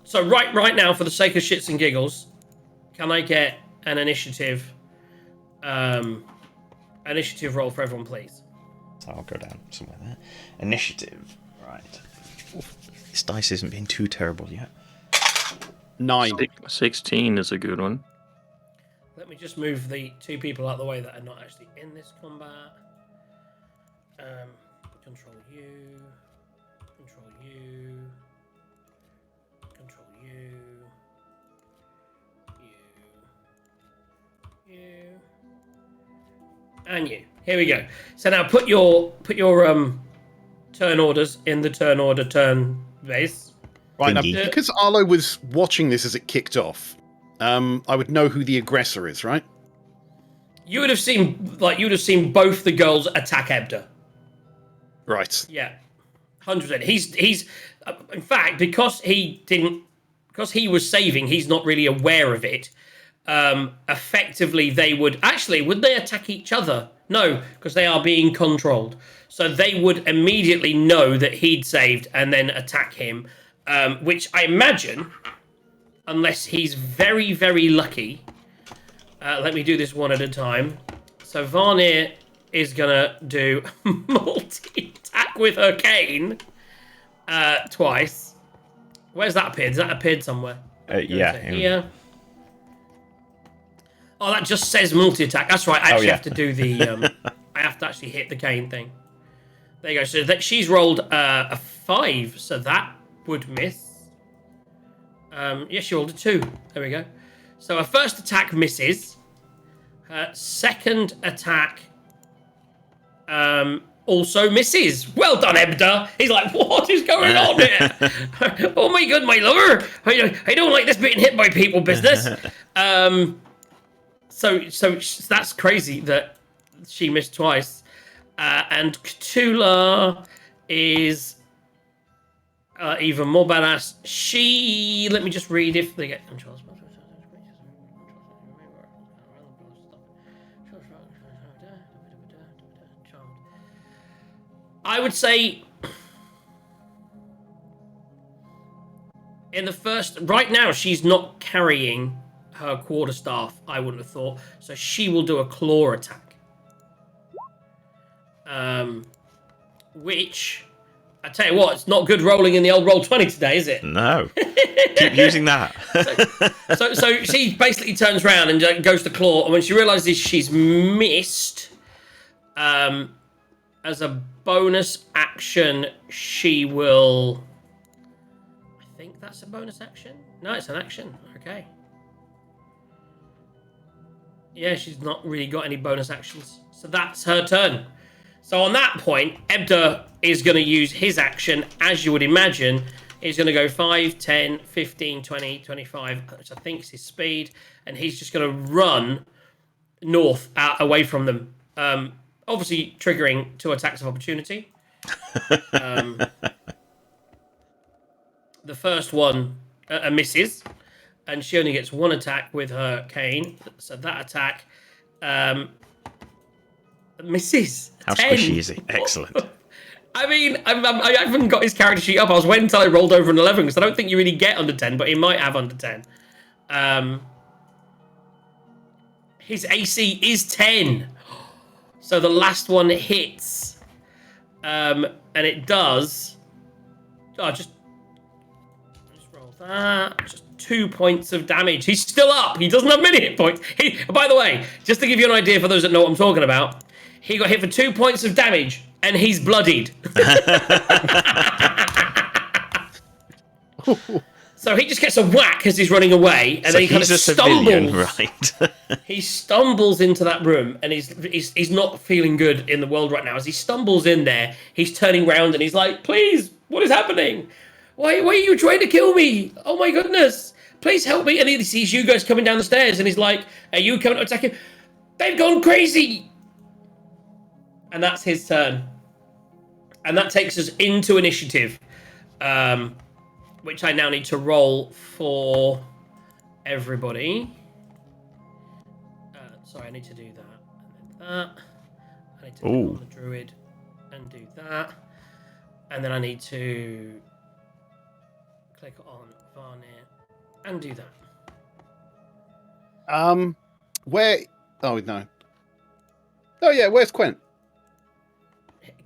Speaker 2: So right now, for the sake of shits and giggles, can I get an initiative roll for everyone, please?
Speaker 1: So I'll go down somewhere there. Initiative. Right. This dice isn't being too terrible yet.
Speaker 5: 9.
Speaker 3: 16 is a good one.
Speaker 2: Let me just move the two people out of the way that are not actually in this combat. Control you. Control you. Control you. You. And you. Here we go. So now put your turn orders in the turn order turn base.
Speaker 5: Right, now,
Speaker 1: Thingy.
Speaker 5: because Arlo was watching this as it kicked off, I would know who the aggressor is, right?
Speaker 2: You would have seen both the girls attack Ebda.
Speaker 5: Right.
Speaker 2: Yeah, 100%. He's in fact, because he was saving, he's not really aware of it. Effectively, would they attack each other? No, because they are being controlled. So they would immediately know that he'd saved and then attack him, which I imagine, unless he's very, very lucky. Let me do this one at a time. So Varnir is gonna do multi-attack with her cane twice. Where's that appeared? Has that appeared somewhere?
Speaker 1: Yeah.
Speaker 2: Here. Oh, that just says multi-attack. That's right. I actually
Speaker 1: yeah.
Speaker 2: have to do the. I have to actually hit the cane thing. There you go. So she's rolled a 5, so that would miss. Yes, she rolled a 2. There we go. So her first attack misses. Her second attack also misses. Well done, Ebda. He's like, what is going on here? Oh my god, my lover. I don't like this being hit by people business. So that's crazy that she missed twice. And Cthulhu is even more badass. Let me just read if they get control. I would say In the first, right now, she's not carrying her quarterstaff, I wouldn't have thought. So she will do a claw attack. Which, I tell you what, it's not good rolling in the old Roll20 today, is it?
Speaker 1: No. Keep using that.
Speaker 2: So she basically turns around and goes to claw, and when she realizes she's missed, as a bonus action, she will... I think that's a bonus action? No, it's an action. Okay. Yeah, she's not really got any bonus actions. So that's her turn. So on that point, Ebda is going to use his action, as you would imagine. He's going to go 5, 10, 15, 20, 25, which I think is his speed. And he's just going to run north, away from them. Obviously triggering 2 attacks of opportunity. The first one misses. And she only gets 1 attack with her cane. So that attack misses.
Speaker 1: How
Speaker 2: 10.
Speaker 1: squishy is he? Excellent.
Speaker 2: I mean, I haven't got his character sheet up. I was waiting until I rolled over an 11 because I don't think you really get under 10, but he might have under 10. His AC is 10. So the last one hits. And it does... Oh, just roll that. Just 2 points of damage. He's still up. He doesn't have many hit points. By the way, just to give you an idea for those that know what I'm talking about, he got hit for 2 points of damage, and he's bloodied. So he just gets a whack as he's running away, and then he kind of stumbles.
Speaker 1: Right?
Speaker 2: He stumbles into that room, and he's not feeling good in the world right now. As he stumbles in there, he's turning around, and he's like, "Please, what is happening? Why are you trying to kill me? Oh my goodness! Please help me!" And he sees you guys coming down the stairs, and he's like, "Are you coming to attack him? They've gone crazy!" And that's his turn. And that takes us into initiative, which I now need to roll for everybody. Sorry, I need to do that. And then that. I need to click on the druid and do that. And then I need to click on Varnir and do that.
Speaker 5: Where... Oh, no. Oh, yeah, where's Quent?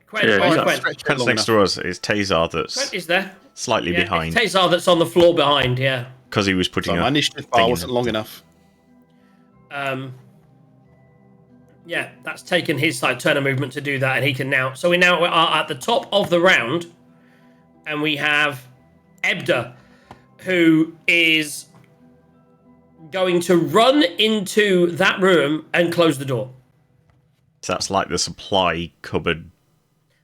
Speaker 1: Quent's next to us. It's Tazar that's
Speaker 2: Quent is there.
Speaker 1: Slightly behind.
Speaker 2: It's Tazar that's on the floor behind, yeah.
Speaker 1: Because he was putting
Speaker 5: my initiative bar wasn't long enough.
Speaker 2: Yeah, that's taken his turn of movement to do that, and he can now... So we now are at the top of the round, and we have Ebda, who is going to run into that room and close the door.
Speaker 1: So that's like the supply cupboard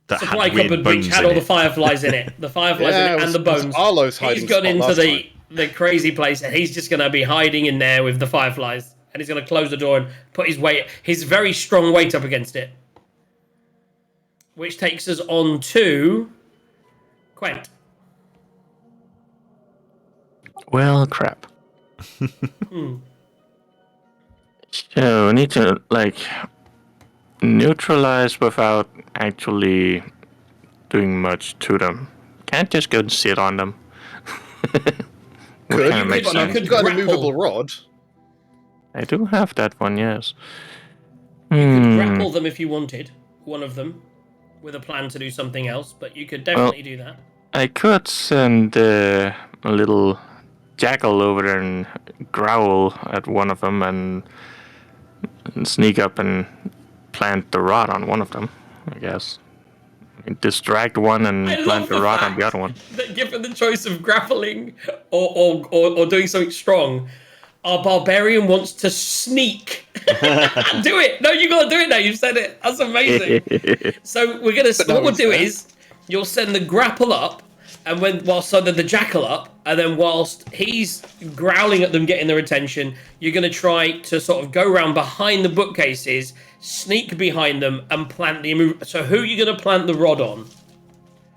Speaker 1: that
Speaker 2: supply
Speaker 1: had weird
Speaker 2: cupboard
Speaker 1: bones
Speaker 2: which had
Speaker 1: in
Speaker 2: all
Speaker 1: it.
Speaker 2: the fireflies in it. The fireflies in it and the bones.
Speaker 5: Arlo's hiding
Speaker 2: He's gone
Speaker 5: spot
Speaker 2: into
Speaker 5: last
Speaker 2: the crazy place, and he's just going to be hiding in there with the fireflies. And he's going to close the door and put his very strong weight up against it. Which takes us on to Quent.
Speaker 3: Well, crap. So we need to, neutralize without actually doing much to them. Can't just go and sit on them.
Speaker 5: Could.
Speaker 3: Kind of makes sense.
Speaker 5: You've got an immovable rod.
Speaker 3: I do have that one, yes.
Speaker 2: You could grapple them if you wanted, one of them, with a plan to do something else, but you could definitely do that.
Speaker 3: I could send a little jackal over there and growl at one of them and sneak up and plant the rod on one of them, I guess. Distract one and plant the rod on the other one.
Speaker 2: That given the choice of grappling or doing something strong, our barbarian wants to sneak. Do it! No, you gotta do it now. You've said it. That's amazing. So we're gonna. What we'll do is you'll send the grapple up, and whilst the jackal up, and then whilst he's growling at them, getting their attention, you're gonna try to sort of go around behind the bookcases, sneak behind them, and plant the. So who are you gonna plant the rod on?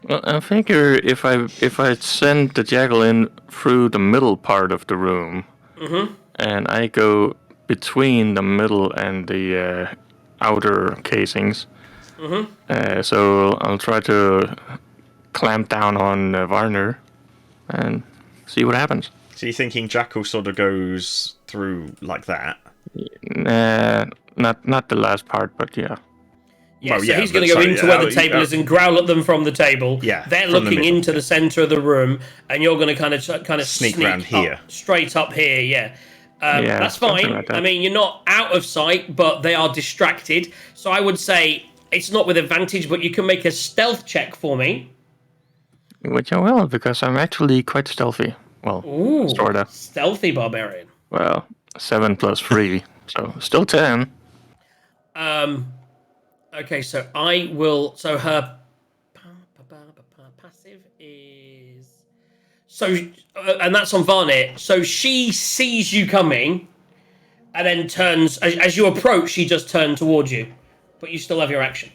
Speaker 3: Well, I figure if I send the jackal in through the middle part of the room. Mm-hmm. And I go between the middle and the outer casings. Mm-hmm. So I'll try to clamp down on Varner and see what happens.
Speaker 1: So you're thinking Jackal sort of goes through like that?
Speaker 3: Not the last part, but yeah.
Speaker 2: Yeah,
Speaker 1: Well,
Speaker 2: so
Speaker 1: yeah,
Speaker 2: he's going
Speaker 1: but
Speaker 2: to go
Speaker 1: sorry,
Speaker 2: into where the table is and growl at them from the table.
Speaker 1: Yeah,
Speaker 2: they're
Speaker 1: from the
Speaker 2: looking
Speaker 1: middle,
Speaker 2: into the center of the room, and you're going to kind of
Speaker 1: Sneak around
Speaker 2: up,
Speaker 1: here.
Speaker 2: straight up here. Yeah,
Speaker 3: Yeah,
Speaker 2: that's
Speaker 3: something
Speaker 2: fine.
Speaker 3: like that.
Speaker 2: I mean, you're not out of sight, but they are distracted. So I would say it's not with advantage, but you can make a stealth check for me.
Speaker 3: Which I will, because I'm actually quite stealthy. Well,
Speaker 2: Ooh,
Speaker 3: sorta.
Speaker 2: stealthy barbarian.
Speaker 3: Well, 7 plus 3, so still 10.
Speaker 2: Okay, so I will. So her passive is so, and that's on Varnit. So she sees you coming, and then turns as you approach. She just turned towards you, but you still have your action.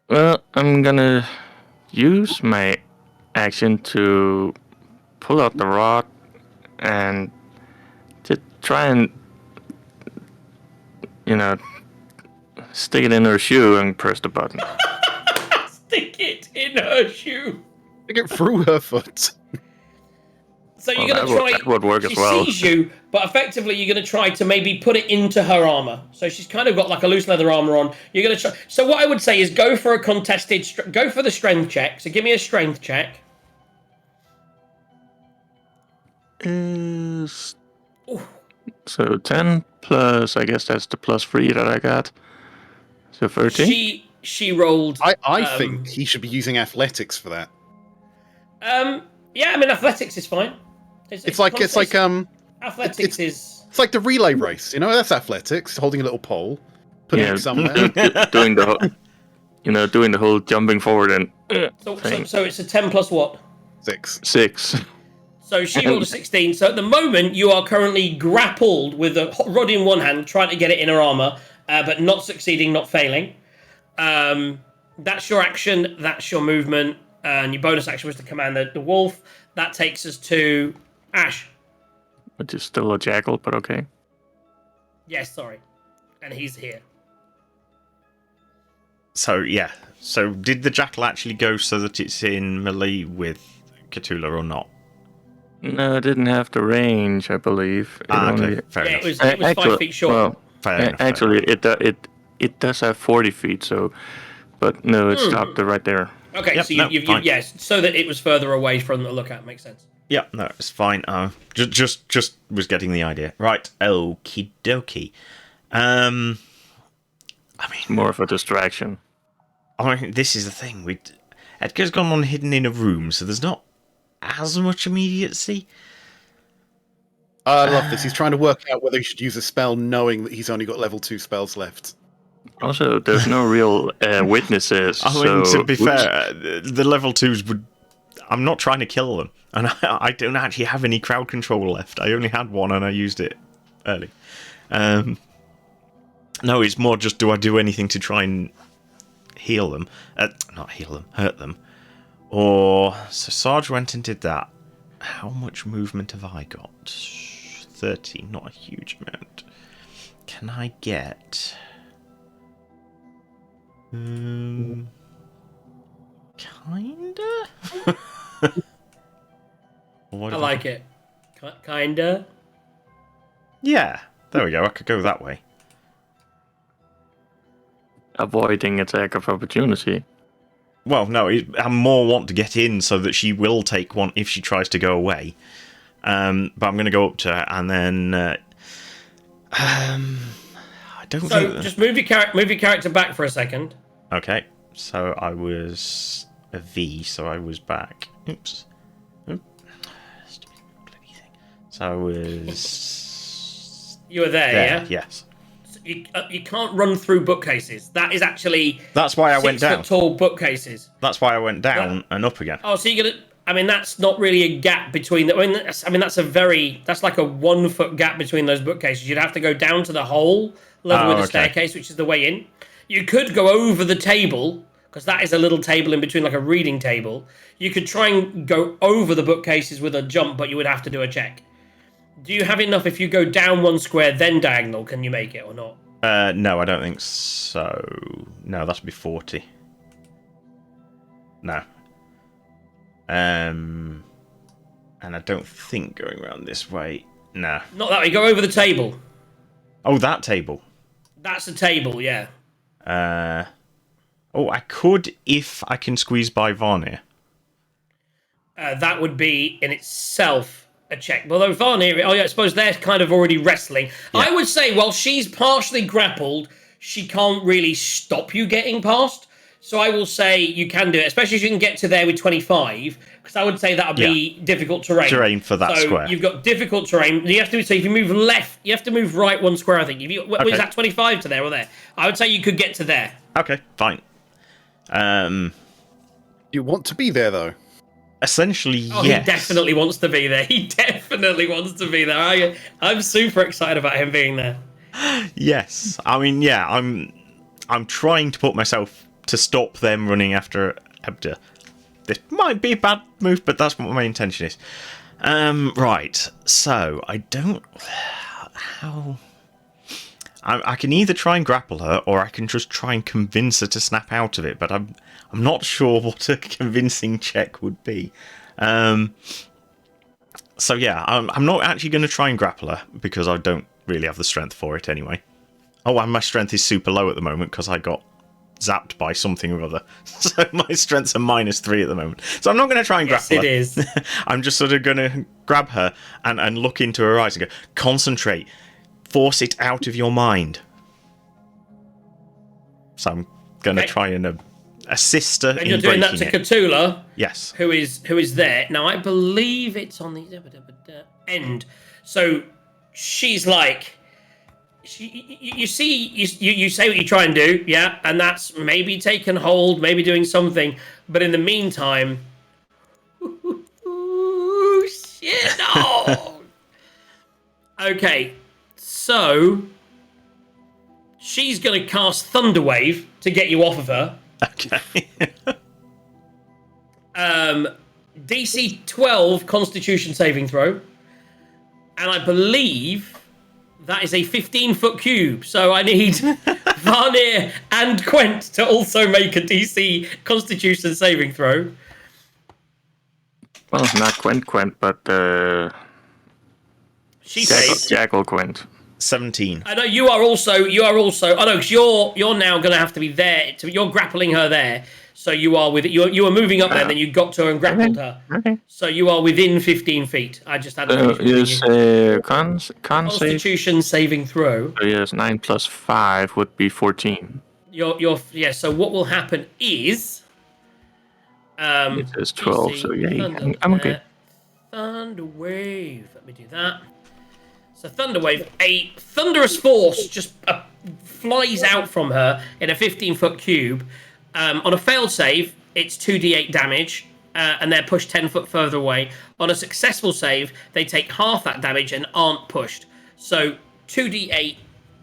Speaker 3: Well, I'm gonna use my action to pull out the rod and to try and, stick it in her shoe and press the button.
Speaker 2: Stick it in her shoe.
Speaker 5: Stick it through her foot.
Speaker 2: So you're
Speaker 3: Well,
Speaker 2: gonna try.
Speaker 3: that would work
Speaker 2: she
Speaker 3: as well.
Speaker 2: sees you, but effectively you're gonna try to maybe put it into her armor. So she's kind of got like a loose leather armor on. You're gonna try. So what I would say is go for a contested. Go for the strength check. So give me a strength check.
Speaker 3: Is so 10 plus, I guess that's the plus 3 that I got. So 13.
Speaker 2: She rolled.
Speaker 5: I think he should be using athletics for that.
Speaker 2: Yeah, I mean athletics is fine.
Speaker 5: It's like
Speaker 2: athletics is.
Speaker 5: It's like the relay race, you know. That's athletics. Holding a little pole, putting it somewhere.
Speaker 3: doing the whole jumping forward and thing.
Speaker 2: So it's a 10 plus what?
Speaker 3: 6.
Speaker 2: So she rolled a 16. So at the moment, you are currently grappled with a rod in one hand, trying to get it in her armor, but not succeeding, not failing. That's your action. That's your movement. And your bonus action was to command the wolf. That takes us to Ash.
Speaker 3: Which is still a jackal, but okay.
Speaker 2: Yes, sorry. And he's here.
Speaker 1: So, yeah. So, did the Jackal actually go so that it's in melee with Cthulhu or not?
Speaker 3: No, it didn't have the range, I believe.
Speaker 1: Okay, fair
Speaker 2: Yeah,
Speaker 1: enough.
Speaker 2: it was 5 feet short.
Speaker 3: Well,
Speaker 1: Fair enough, fair
Speaker 3: actually, it does have 40 feet, so... But no, it stopped right there.
Speaker 2: Okay,
Speaker 1: Yep,
Speaker 2: so
Speaker 1: no,
Speaker 2: you've
Speaker 1: fine.
Speaker 2: yes, so that it was further away from the lookout. Makes sense.
Speaker 1: Yeah, no, it's fine. Just was getting the idea. Right, okie dokie. I mean,
Speaker 3: More of a distraction.
Speaker 1: this is the thing. Edgar's gone on hidden in a room, so there's not as much immediacy.
Speaker 5: I love this. He's trying to work out whether he should use a spell, knowing that he's only got level 2 spells left.
Speaker 3: Also, there's no real witnesses.
Speaker 1: I mean,
Speaker 3: so
Speaker 1: to be fair, the level 2s would... I'm not trying to kill them. And I don't actually have any crowd control left. I only had one and I used it early. No, it's more just do I do anything to try and heal them? Not heal them, hurt them. Or... So Sarge went and did that. How much movement have I got? 30, not a huge amount. Can I get... kinda?
Speaker 2: I like it. Kinda.
Speaker 1: Yeah, there we go. I could go that way.
Speaker 3: avoiding attack of opportunity.
Speaker 1: Well, no, I more want to get in so that she will take one if she tries to go away. But I'm going to go up to her and then... I don't
Speaker 2: So
Speaker 1: know.
Speaker 2: just move your character back for a second.
Speaker 1: Okay, so I was a V, so I was back. Oops. Oop. Stupid bloody thing. So I was...
Speaker 2: You were there, yeah?
Speaker 1: Yes.
Speaker 2: So you can't run through bookcases. That is actually
Speaker 1: That's why I went down.
Speaker 2: 6 foot tall bookcases.
Speaker 1: That's why I went down and up again.
Speaker 2: Oh, so you're gonna... I mean, that's not really a gap between... that's like a 1 foot gap between those bookcases. You'd have to go down to the whole level with the staircase, which is the way in. You could go over the table, because that is a little table in between, like a reading table. You could try and go over the bookcases with a jump, but you would have to do a check. Do you have enough if you go down 1 square, then diagonal? Can you make it or not?
Speaker 1: No, I don't think so. No, that's be 40. No. And I don't think going around this way. Nah.
Speaker 2: Not that way. Go over the table.
Speaker 1: Oh, that table.
Speaker 2: That's the table, yeah.
Speaker 1: Oh, I could if I can squeeze by Varnir.
Speaker 2: That would be in itself a check. Although Varnir, oh yeah, I suppose they're kind of already wrestling.
Speaker 1: Yeah.
Speaker 2: I would say while she's partially grappled, she can't really stop you getting past. So I will say you can do it, especially if you can get to there with 25, because I would say that would be difficult terrain.
Speaker 1: Terrain for that
Speaker 2: so
Speaker 1: square.
Speaker 2: You've got difficult terrain. You have to so if you move left, you have to move right one square. I think. If you was that 25 to there or there? I would say you could get to there.
Speaker 1: Okay, fine.
Speaker 5: You want to be there, though?
Speaker 1: Essentially,
Speaker 2: Oh,
Speaker 1: yes.
Speaker 2: he definitely wants to be there. He definitely wants to be there. I'm super excited about him being there.
Speaker 1: Yes. I mean, yeah, I'm trying to put myself to stop them running after Ebda. This might be a bad move, but that's what my intention is. Right. So, I don't... How... I can either try and grapple her, or I can just try and convince her to snap out of it, but I'm not sure what a convincing check would be. So yeah, I'm not actually going to try and grapple her, because I don't really have the strength for it anyway. Oh, and my strength is super low at the moment, because I got zapped by something or other. So my strength's a -3 at the moment. So I'm not going to try and grapple her.
Speaker 2: Yes, it is.
Speaker 1: I'm just sort of going to grab her and look into her eyes and go, concentrate. Force it out of your mind. So I'm going to try and assist her
Speaker 2: And
Speaker 1: in
Speaker 2: you're doing that
Speaker 1: breaking
Speaker 2: to
Speaker 1: it.
Speaker 2: Cthulhu,
Speaker 1: Yes.
Speaker 2: who is there. Now, I believe it's on the end. So she's like... You say what you try and do, yeah? And that's maybe taking hold, maybe doing something. But in the meantime... Ooh, shit, no! Okay. So, she's going to cast Thunderwave to get you off of her.
Speaker 1: Okay.
Speaker 2: DC 12 Constitution saving throw. And I believe that is a 15-foot cube. So I need Varnir and Quent to also make a DC Constitution saving throw.
Speaker 3: Well, not Quent, but
Speaker 2: She saves.
Speaker 3: Jackal Quent.
Speaker 1: 17.
Speaker 2: I know you are also. Oh no, because you're now going to have to be there. You're grappling her there, so you are with you are moving up there. Then you got to her and grappled her.
Speaker 3: Okay.
Speaker 2: So you are within 15 feet. I just had to
Speaker 3: Is con save?
Speaker 2: Constitution saving throw.
Speaker 3: So yes, 9 plus 5 would be 14.
Speaker 2: Yeah. So what will happen is.
Speaker 3: It is 12, so yeah, I'm okay.
Speaker 2: Thunder wave. Let me do that. So Thunderwave, a thunderous force just flies out from her in a 15-foot cube. On a failed save, it's 2d8 damage, and they're pushed 10 foot further away. On a successful save, they take half that damage and aren't pushed. So 2d8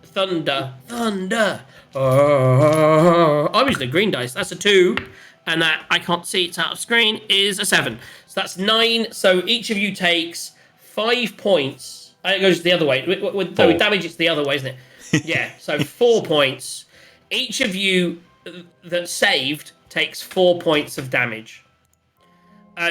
Speaker 2: thunder. I'm using a green dice. That's a 2, and that I can't see. It's out of screen. Is a 7. So that's 9. So each of you takes 5 points. It goes the other way. With damage, it's the other way, isn't it? Yeah, so 4 points. Each of you that saved takes 4 points of damage.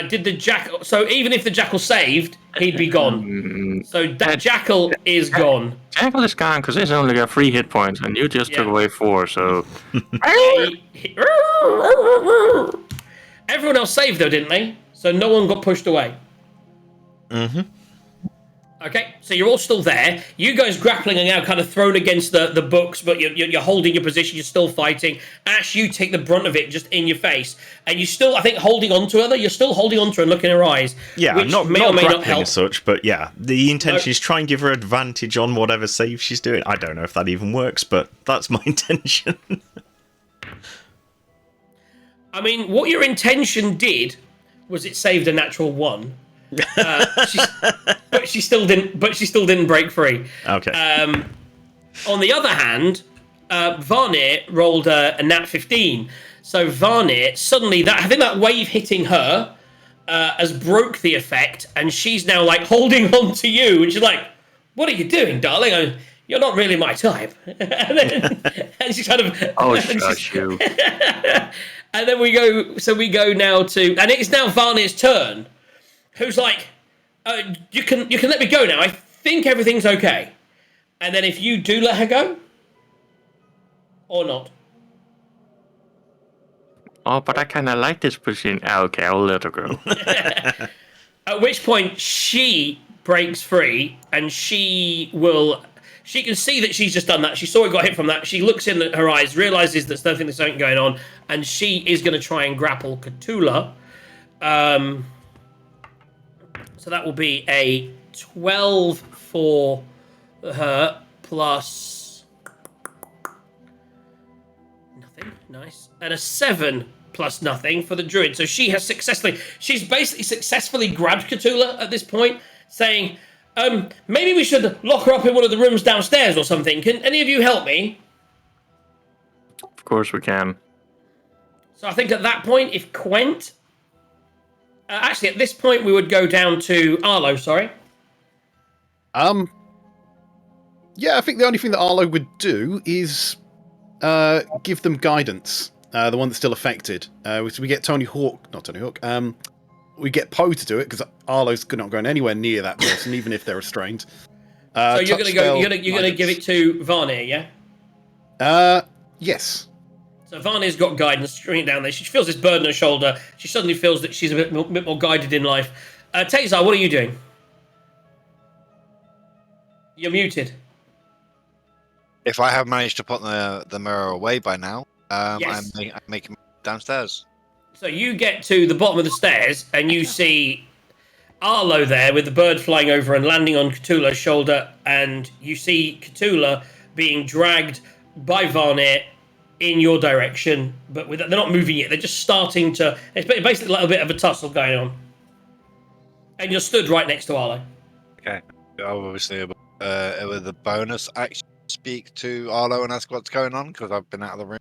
Speaker 2: Did the jackal... So even if the jackal saved, he'd be gone. So that jackal is gone.
Speaker 3: Jackal is gone because he's only got 3 hit points, and you just took away 4, so...
Speaker 2: Everyone else saved, though, didn't they? So no one got pushed away.
Speaker 1: Mm-hmm.
Speaker 2: Okay, so you're all still there. You guys grappling are now kind of thrown against the books, but you're holding your position. You're still fighting. Ash, you take the brunt of it just in your face. And you're still, I think, holding on to her. You're still holding on to her and looking in her eyes.
Speaker 1: Yeah,
Speaker 2: which
Speaker 1: not
Speaker 2: may or may not
Speaker 1: grappling
Speaker 2: help.
Speaker 1: as such, but yeah, the intention is try and give her advantage on whatever save she's doing. I don't know if that even works, but that's my intention.
Speaker 2: I mean, what your intention did was it saved a natural 1. But she still didn't break free.
Speaker 1: Okay.
Speaker 2: On the other hand, Varnir rolled a nat 15. So Varnir suddenly I think that wave hitting her has broke the effect, and she's now like holding on to you, and she's like, "What are you doing, darling? You're not really my type." and she kind of
Speaker 3: Oh, shush you.
Speaker 2: And then we go now to, and it's now Varnir's turn, who's like, you can let me go now. I think everything's okay. And then if you do let her go, or not.
Speaker 3: Oh, but I kind of like this machine. Okay, I'll let her go.
Speaker 2: At which point she breaks free, and she can see that she's just done that. She saw it got hit from that. She looks in at her eyes, realizes that there's something going on, and she is going to try and grapple Cthulhu. So that will be a 12 for her plus nothing. Nice. And a 7 plus nothing for the druid. So she's basically successfully grabbed Cthulhu at this point, saying, maybe we should lock her up in one of the rooms downstairs or something. Can any of you help me?
Speaker 3: Of course we can.
Speaker 2: So I think at that point, if Quent... actually, at this point, we would go down to Arlo, sorry.
Speaker 5: Yeah, I think the only thing that Arlo would do is give them guidance. The one that's still affected. So we get we get Poe to do it because Arlo's not going anywhere near that person, even if they're restrained.
Speaker 2: So you're gonna give it to Varnir, yeah?
Speaker 5: Yes.
Speaker 2: So Varnir's got guidance straight down there. She feels this burden on her shoulder. She suddenly feels that she's a bit more guided in life. Tazar, what are you doing? You're muted.
Speaker 4: If I have managed to put the mirror away by now,
Speaker 2: Yes.
Speaker 4: I'm making downstairs.
Speaker 2: So you get to the bottom of the stairs and you see Arlo there with the bird flying over and landing on Cthulhu's shoulder, and you see Cthulhu being dragged by Varnir in your direction, but they're not moving yet. They're just starting to... It's basically a little bit of a tussle going on. And you're stood right next to Arlo.
Speaker 4: Okay. Obviously, with the bonus action, speak to Arlo and ask what's going on, because I've been out of the room.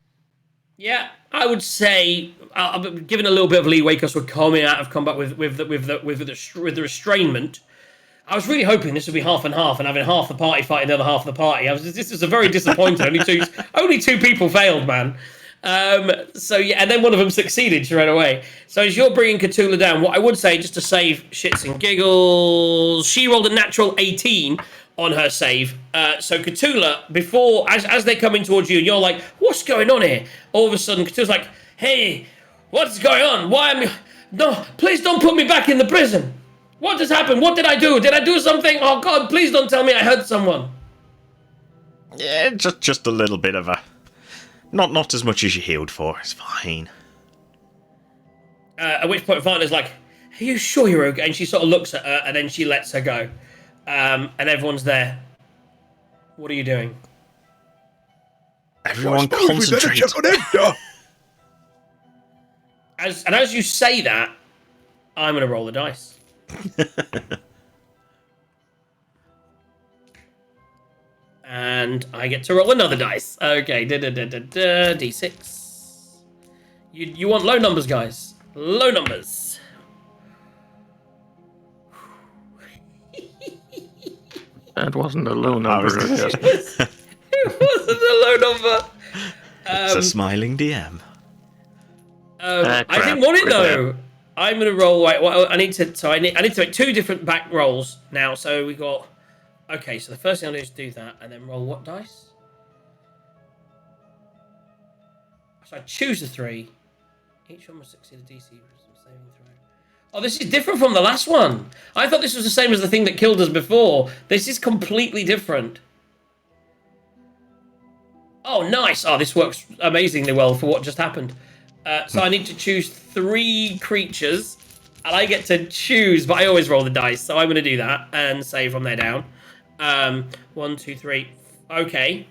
Speaker 2: Yeah, I would say I'm giving a little bit of leeway because we're coming out of combat with the restrainment. I was really hoping this would be half and half, and having half the party fighting the other half of the party. This is a very disappointing. only two people failed, man. So yeah, and then one of them succeeded straight away. So as you're bringing Cthulhu down, what I would say, just to save shits and giggles, she rolled a natural 18 on her save. So Cthulhu, before, as they're coming towards you, and you're like, what's going on here? All of a sudden, Cthulhu's like, hey, what's going on? Why am I... No, please don't put me back in the prison. What has happened? What did I do? Did I do something? Oh God, please don't tell me I hurt someone.
Speaker 1: Yeah, just a little bit of a... Not as much as you healed for. It's fine.
Speaker 2: At which point Varna's like, are you sure you're okay? And she sort of looks at her, and then she lets her go. And everyone's there. What are you doing?
Speaker 1: Everyone
Speaker 6: I suppose we better
Speaker 1: concentrate.
Speaker 6: check on Edgar.
Speaker 2: As you say that, I'm going to roll the dice. And I get to roll another dice. Okay, D6. You want low numbers, guys. Low numbers.
Speaker 3: That wasn't a low number.
Speaker 2: It wasn't a low number.
Speaker 1: It's a smiling DM.
Speaker 2: I didn't want it though. I'm gonna roll. Right, well, I need to make two different back rolls now. So we got. Okay, so the first thing I'll do is do that, and then roll what dice? So I choose the 3. Each one must succeed a DC saving throw. Oh, this is different from the last one. I thought this was the same as the thing that killed us before. This is completely different. Oh, nice. Oh, this works amazingly well for what just happened. So I need to choose 3 creatures, and I get to choose, but I always roll the dice, so I'm going to do that and save from there down. 1, 2, 3. Okay.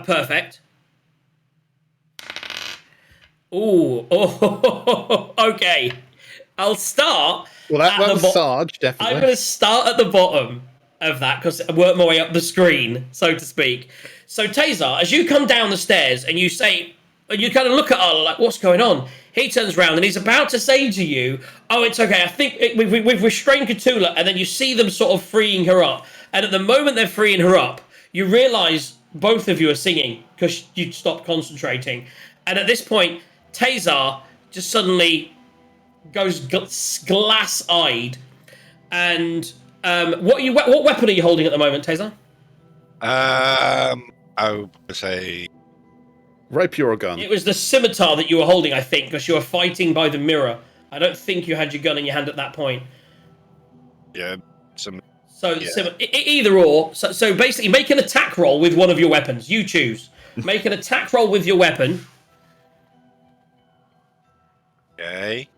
Speaker 2: Perfect. Ooh. Oh, okay. I'll start.
Speaker 5: Well, that was Sarge, definitely.
Speaker 2: I'm going to start at the bottom of that because I work my way up the screen, so to speak. So, Tazar, as you come down the stairs and you say, and you kind of look at Arlo like, what's going on? He turns around and he's about to say to you, oh, it's okay. I think we've restrained Cthulhu, and then you see them sort of freeing her up. And at the moment they're freeing her up, you realise both of you are singing because you stopped concentrating. And at this point, Tazar just suddenly goes glass-eyed. And what weapon are you holding at the moment, Tazar?
Speaker 4: I would say
Speaker 5: Rapier or gun?
Speaker 2: It was the scimitar that you were holding, I think, because you were fighting by the mirror. I don't think you had your gun in your hand at that point.
Speaker 4: yeah, some.
Speaker 2: So
Speaker 4: Yeah.
Speaker 2: either or. So basically, make an attack roll with one of your weapons. You choose. Make an attack roll with your weapon.
Speaker 4: Okay.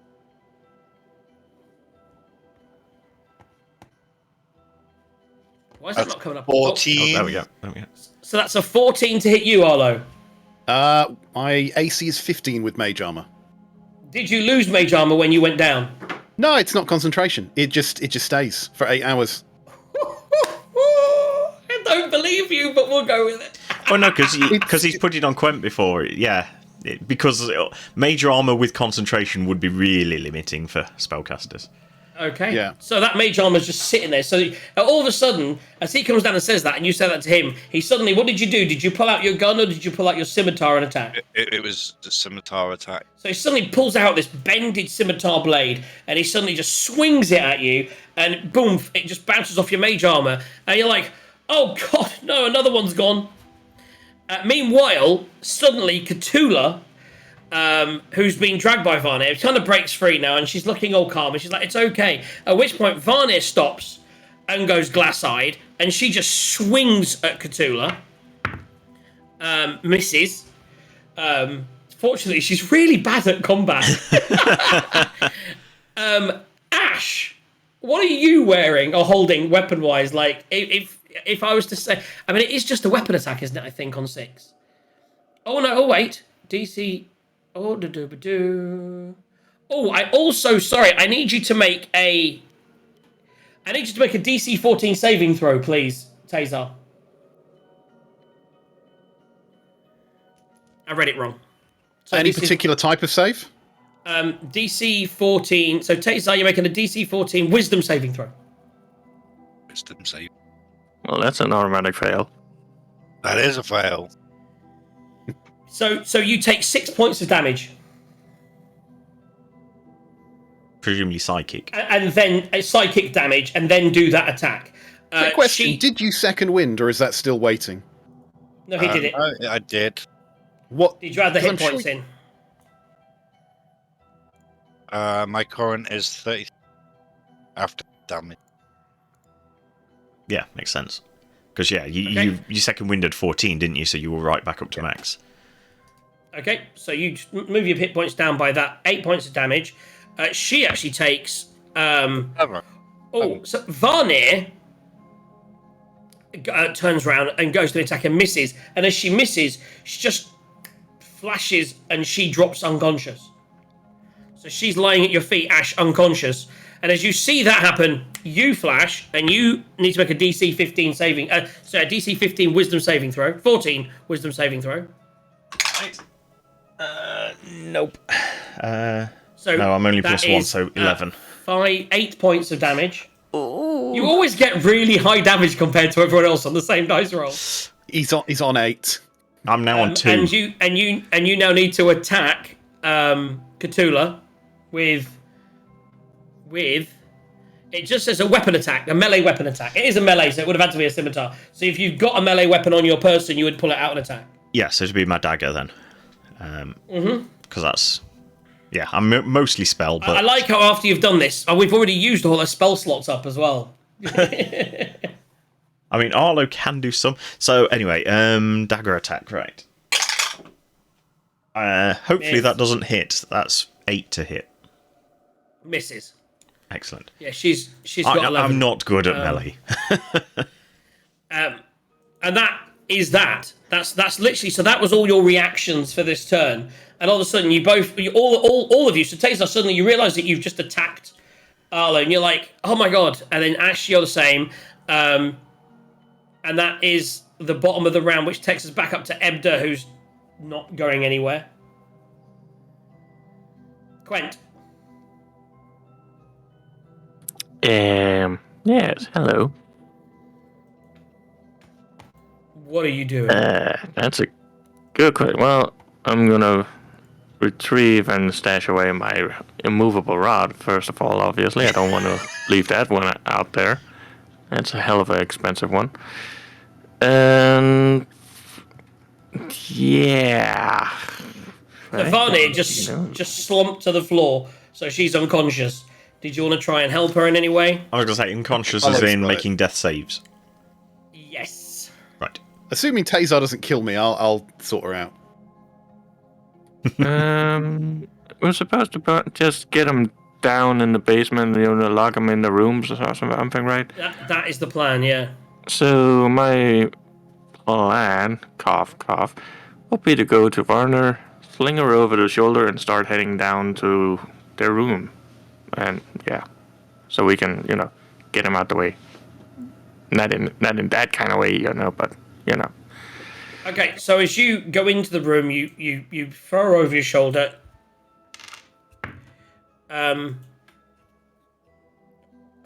Speaker 2: Why is that
Speaker 4: That's
Speaker 2: not coming up?
Speaker 4: 14.
Speaker 1: Oh, there we go. There we go.
Speaker 2: So that's a 14 to hit you, Arlo.
Speaker 5: My AC is 15 with mage armor.
Speaker 2: Did you lose mage armor when you went down?
Speaker 5: No, it's not concentration. It just stays for 8 hours.
Speaker 2: I don't believe you, but we'll go with it.
Speaker 1: Oh no, because he's put it on Quent before. Yeah, because major armor with concentration would be really limiting for spellcasters.
Speaker 2: Okay.
Speaker 5: Yeah.
Speaker 2: So that mage armor's just sitting there. So all of a sudden, as he comes down and says that, and you say that to him, he suddenly, what did you do? Did you pull out your gun or did you pull out your scimitar and attack?
Speaker 4: It was the scimitar attack.
Speaker 2: So he suddenly pulls out this bended scimitar blade, and he suddenly just swings it at you, and boom, it just bounces off your mage armor, and you're like, oh god, no, another one's gone. Meanwhile, suddenly Cthulhu, who's been dragged by Varnir, kind of breaks free now, and she's looking all calm, and she's like, it's okay. At which point, Varnir stops and goes glass-eyed, and she just swings at Cthulhu. Misses. Fortunately, she's really bad at combat. Ash, what are you wearing or holding weapon-wise? Like, if I was to say... I mean, it is just a weapon attack, isn't it, I think, on 6? Oh, no, oh, wait. DC... Oh, Oh, I also... Sorry, I need you to make a... DC 14 saving throw, please, Tazar. I read it wrong. So
Speaker 5: Any particular type of save?
Speaker 2: DC 14... So, Tazar, you're making a DC 14 wisdom saving throw.
Speaker 4: Wisdom save.
Speaker 3: Well, that's an automatic fail.
Speaker 4: That is a fail.
Speaker 2: So you take 6 points of damage.
Speaker 1: Presumably psychic.
Speaker 2: And then psychic damage, and then do that attack.
Speaker 5: Quick question, did you second wind, or is that still waiting?
Speaker 2: No, he did it.
Speaker 4: I did.
Speaker 5: What?
Speaker 2: Did you add the hit
Speaker 5: I'm sure
Speaker 2: points in?
Speaker 4: My current is 30 after damage.
Speaker 1: Yeah, makes sense. Because yeah,
Speaker 2: Okay.
Speaker 1: you second winded 14, didn't you? So you were right back up to max.
Speaker 2: Okay, so you just move your hit points down by that 8 points of damage. She actually takes...
Speaker 4: Ever.
Speaker 2: So Varnir turns around and goes to attack and misses. And as she misses, she just flashes and she drops unconscious. So she's lying at your feet, Ash, unconscious. And as you see that happen, you flash, and you need to make a DC 15 saving... a DC 15 wisdom saving throw. 14 wisdom saving throw.
Speaker 1: Nope.
Speaker 2: So
Speaker 1: No, I'm only
Speaker 2: that
Speaker 1: plus 1,
Speaker 2: is,
Speaker 1: so 11.
Speaker 2: 8 points of damage. You always get really high damage compared to everyone else on the same dice roll.
Speaker 5: He's on 8.
Speaker 1: I'm now on 2.
Speaker 2: And you now need to attack Cthulhu with it just says a weapon attack, a melee weapon attack. It is a melee, so it would have had to be a scimitar. So if you've got a melee weapon on your person, you would pull it out and attack.
Speaker 1: Yeah, so it'd be my dagger then. Because that's... Yeah, I'm mostly spell, but...
Speaker 2: I like how after you've done this, we've already used all the spell slots up as well.
Speaker 1: I mean, Arlo can do some. So anyway, dagger attack, right. Hopefully
Speaker 2: Miss.
Speaker 1: that doesn't hit. That's 8 to hit.
Speaker 2: Misses.
Speaker 1: Excellent.
Speaker 2: Yeah, she's got 11.
Speaker 1: I'm not good at melee.
Speaker 2: And that is that. That's literally, so that was all your reactions for this turn. And all of a sudden, all of you, so Tazar, suddenly you realise that you've just attacked Arlo, and you're like, oh my god. And then Ash, you're the same. And that is the bottom of the round, which takes us back up to Ebda, who's not going anywhere. Quent.
Speaker 3: Yes, hello.
Speaker 2: What are you doing?
Speaker 3: That's a good question. Well, I'm gonna retrieve and stash away my immovable rod. First of all, obviously, I don't want to leave that one out there. That's a hell of an expensive one. And yeah.
Speaker 2: So Varney just slumped to the floor, so she's unconscious. Did you want to try and help her in any way?
Speaker 1: I was going to say unconscious
Speaker 5: I'll
Speaker 1: as in
Speaker 5: explain it.
Speaker 1: making death saves.
Speaker 2: Yes.
Speaker 1: Right.
Speaker 5: Assuming Tazar doesn't kill me, I'll sort her out.
Speaker 3: We're supposed to just get him down in the basement, lock him in the rooms or something, right?
Speaker 2: That is the plan, yeah.
Speaker 3: So my plan, cough, cough, would be to go to Varner, fling her over the shoulder, and start heading down to their room. And yeah, so we can, get him out the way. Not in that kind of way, but
Speaker 2: Okay, so as you go into the room, you throw her over your shoulder. And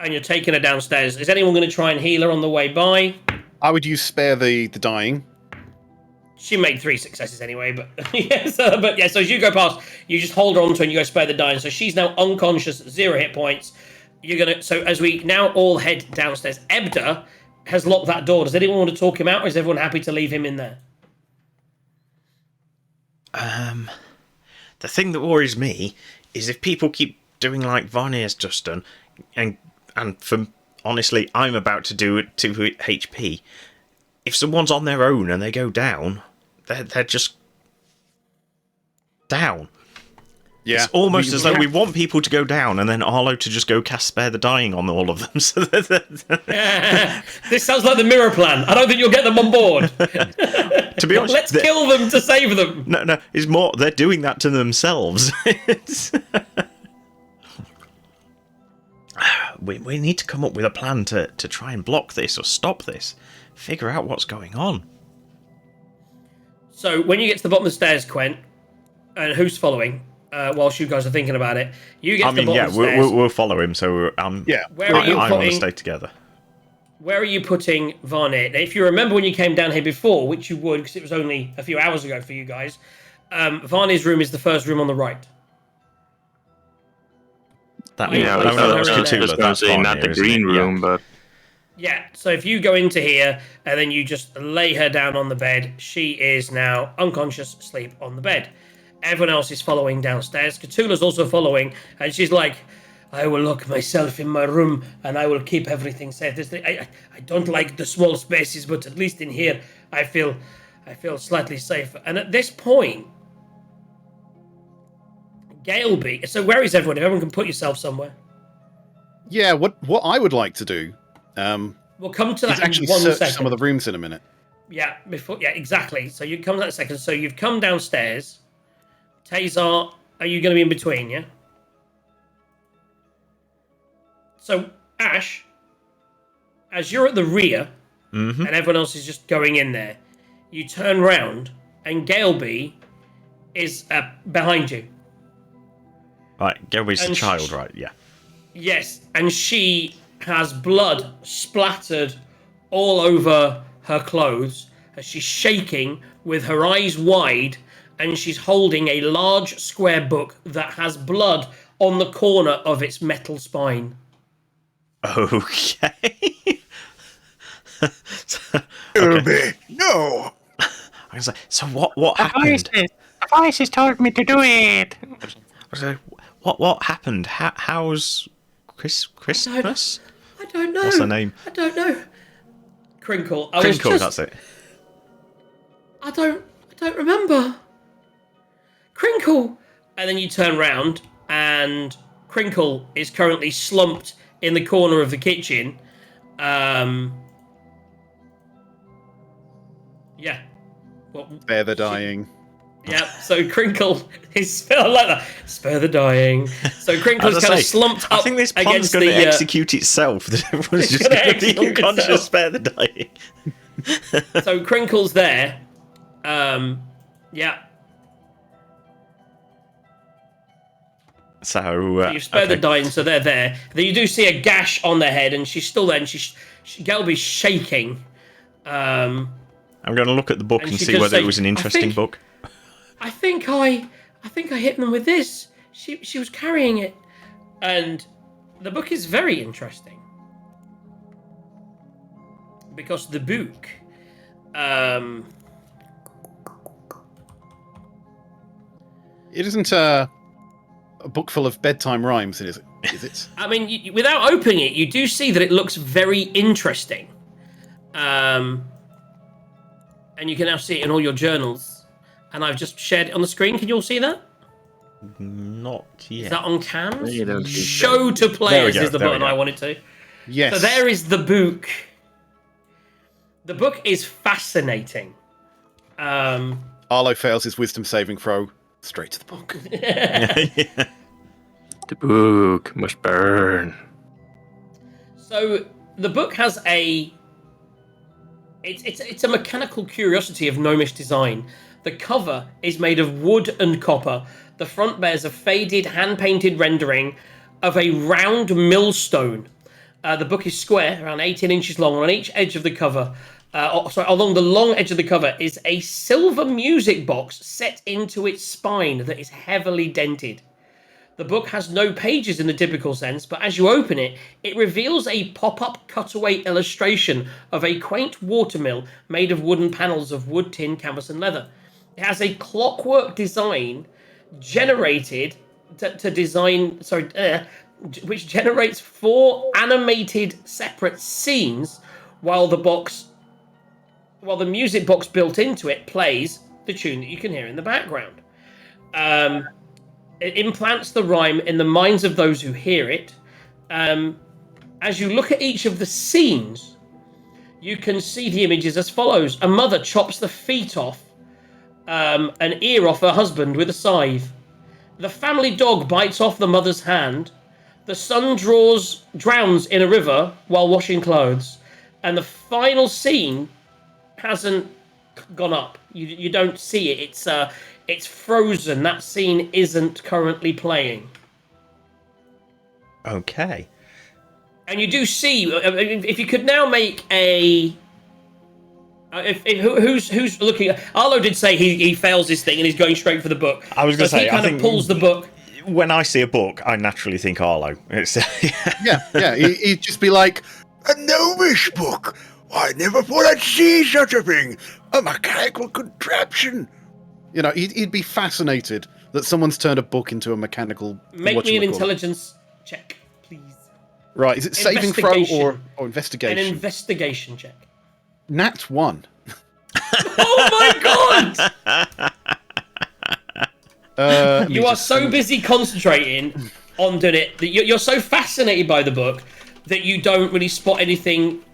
Speaker 2: you're taking her downstairs. Is anyone going to try and heal her on the way by?
Speaker 5: I would use spare the dying.
Speaker 2: She made 3 successes anyway, but yes, so as you go past, you just hold her onto her and you go spare the dying. So she's now unconscious, 0 hit points. So as we now all head downstairs, Ebda has locked that door. Does anyone want to talk him out, or is everyone happy to leave him in there?
Speaker 1: The thing that worries me is if people keep doing like Varney's just done, and for honestly, I'm about to do it to HP. If someone's on their own and they go down, they're just down.
Speaker 5: Yeah.
Speaker 1: It's almost as though we want people to go down and then Arlo to just go cast Spare the Dying on all of them. So
Speaker 2: This sounds like the mirror plan. I don't think you'll get them on board.
Speaker 1: To be honest,
Speaker 2: let's kill them to save them.
Speaker 1: No, it's more they're doing that to themselves. We need to come up with a plan to try and block this or stop this. Figure out what's going on.
Speaker 2: So when you get to the bottom of the stairs, Quent, and who's following? Whilst you guys are thinking about it, you get to the bottom of the stairs.
Speaker 1: We'll follow him. So
Speaker 2: Where are you
Speaker 1: I want to
Speaker 2: putting-
Speaker 1: stay together.
Speaker 2: Where are you putting Varney? Now, if you remember when you came down here before, which you would, because it was only a few hours ago for you guys, Varney's room is the first room on the right.
Speaker 1: That
Speaker 2: Yeah,
Speaker 1: was
Speaker 2: just
Speaker 1: Cthulhu. That's
Speaker 3: say not
Speaker 1: Varney,
Speaker 3: the
Speaker 1: isn't
Speaker 3: green
Speaker 1: it? Yeah.
Speaker 3: room, but
Speaker 2: Yeah, so if you go into here and then you just lay her down on the bed, she is now unconscious, asleep on the bed. Everyone else is following downstairs. Cthulhu's also following, and she's like, I will lock myself in my room and I will keep everything safe. I don't like the small spaces, but at least in here I feel slightly safer. And at this point, Galeby. So where is everyone? If everyone can put yourself somewhere.
Speaker 5: Yeah, what I would like to do
Speaker 2: We'll come to
Speaker 5: is
Speaker 2: that
Speaker 5: actually
Speaker 2: in 1
Speaker 5: search
Speaker 2: second.
Speaker 5: some of the rooms in a minute.
Speaker 2: Yeah, exactly. So you come to that in a second. So you've come downstairs. Tazar, are you going to be in between, yeah? So, Ash, as you're at the rear, and everyone else is just going in there, you turn round, and Galeby is behind you.
Speaker 1: Right, Gary's the
Speaker 2: And
Speaker 1: child, right? Yeah.
Speaker 2: Yes, and she has blood splattered all over her clothes as she's shaking with her eyes wide, and she's holding a large square book that has blood on the corner of its metal spine.
Speaker 1: Okay.
Speaker 6: Gilby, no.
Speaker 1: I was like, so what happened?
Speaker 3: The voices told me to do it.
Speaker 1: I was like, what happened? How's Christmas?
Speaker 2: I don't know.
Speaker 1: What's her name?
Speaker 2: I don't know. Crinkle.
Speaker 1: Crinkle, that's it.
Speaker 2: I don't remember. Crinkle. And then you turn round, and Crinkle is currently slumped in the corner of the kitchen. Yeah.
Speaker 5: Spare the dying.
Speaker 2: Yeah, so Crinkle is I like that. Spare the dying. So Crinkle's
Speaker 1: As I
Speaker 2: kind of
Speaker 1: say,
Speaker 2: slumped up
Speaker 1: I think this plan's
Speaker 2: against
Speaker 1: going to
Speaker 2: the
Speaker 1: execute itself. That everyone's
Speaker 2: It's
Speaker 1: just
Speaker 2: gonna
Speaker 1: going to be
Speaker 2: execute
Speaker 1: unconscious.
Speaker 2: itself.
Speaker 1: Spare the dying.
Speaker 2: So Crinkle's there. Yeah.
Speaker 1: So
Speaker 2: You spare the
Speaker 1: okay.
Speaker 2: dying, so they're there. Then you do see a gash on their head, and she's still there, and Gelby's shaking.
Speaker 1: I'm going to look at the book
Speaker 2: And
Speaker 1: and
Speaker 2: she
Speaker 1: see
Speaker 2: just
Speaker 1: whether
Speaker 2: say,
Speaker 1: it was an
Speaker 2: "I
Speaker 1: interesting
Speaker 2: think-
Speaker 1: book.
Speaker 2: I think I hit them with this. She was carrying it, and the book is very interesting because the book,
Speaker 5: It isn't a book full of bedtime rhymes, is it? Is it?
Speaker 2: I mean, without opening it, you do see that it looks very interesting, and you can now see it in all your journals. And I've just shared it on the screen. Can you all see that?
Speaker 1: Not yet.
Speaker 2: Is that on cams?
Speaker 3: You don't see
Speaker 2: Show to players
Speaker 1: go,
Speaker 2: is the
Speaker 1: there we
Speaker 2: button
Speaker 1: go.
Speaker 2: I wanted to.
Speaker 5: Yes.
Speaker 2: So there is the book. The book is fascinating.
Speaker 5: Arlo fails his wisdom saving throw. Straight to the book.
Speaker 3: The book must burn.
Speaker 2: So the book has it's a mechanical curiosity of gnomish design. The cover is made of wood and copper. The front bears a faded, hand-painted rendering of a round millstone. The book is square, around 18 inches long. On each edge of the cover, along the long edge of the cover, is a silver music box set into its spine that is heavily dented. The book has no pages in the typical sense, but as you open it, it reveals a pop-up cutaway illustration of a quaint watermill made of wooden panels of wood, tin, canvas, and leather. It has a clockwork design generated which generates 4 animated separate scenes while the music box built into it plays the tune that you can hear in the background. It implants the rhyme in the minds of those who hear it. As you look at each of the scenes, you can see the images as follows. A mother chops the feet off an ear off her husband with a scythe. The family dog bites off the mother's hand. The son drowns in a river while washing clothes. And the final scene hasn't gone up. You don't see it. It's frozen. That scene isn't currently playing.
Speaker 1: Okay.
Speaker 2: And you do see, if you could now make a... who's looking? Arlo did say he fails this thing and he's going straight for the book.
Speaker 1: I was going to say,
Speaker 2: he kind of pulls the book.
Speaker 1: When I see a book, I naturally think Arlo. It's
Speaker 5: Yeah. He'd just be like,
Speaker 6: A gnomish book? I never thought I'd see such a thing. A mechanical contraption.
Speaker 5: you know, he'd be fascinated that someone's turned a book into a mechanical.
Speaker 2: Make me an
Speaker 5: whatchamacallit.
Speaker 2: intelligence check, please.
Speaker 5: Right, is it saving throw
Speaker 2: Investigation.
Speaker 5: or investigation?
Speaker 2: An investigation check.
Speaker 5: Nat 1.
Speaker 2: Oh my god! You are
Speaker 5: just
Speaker 2: so busy concentrating on doing it that you're so fascinated by the book that you don't really spot anything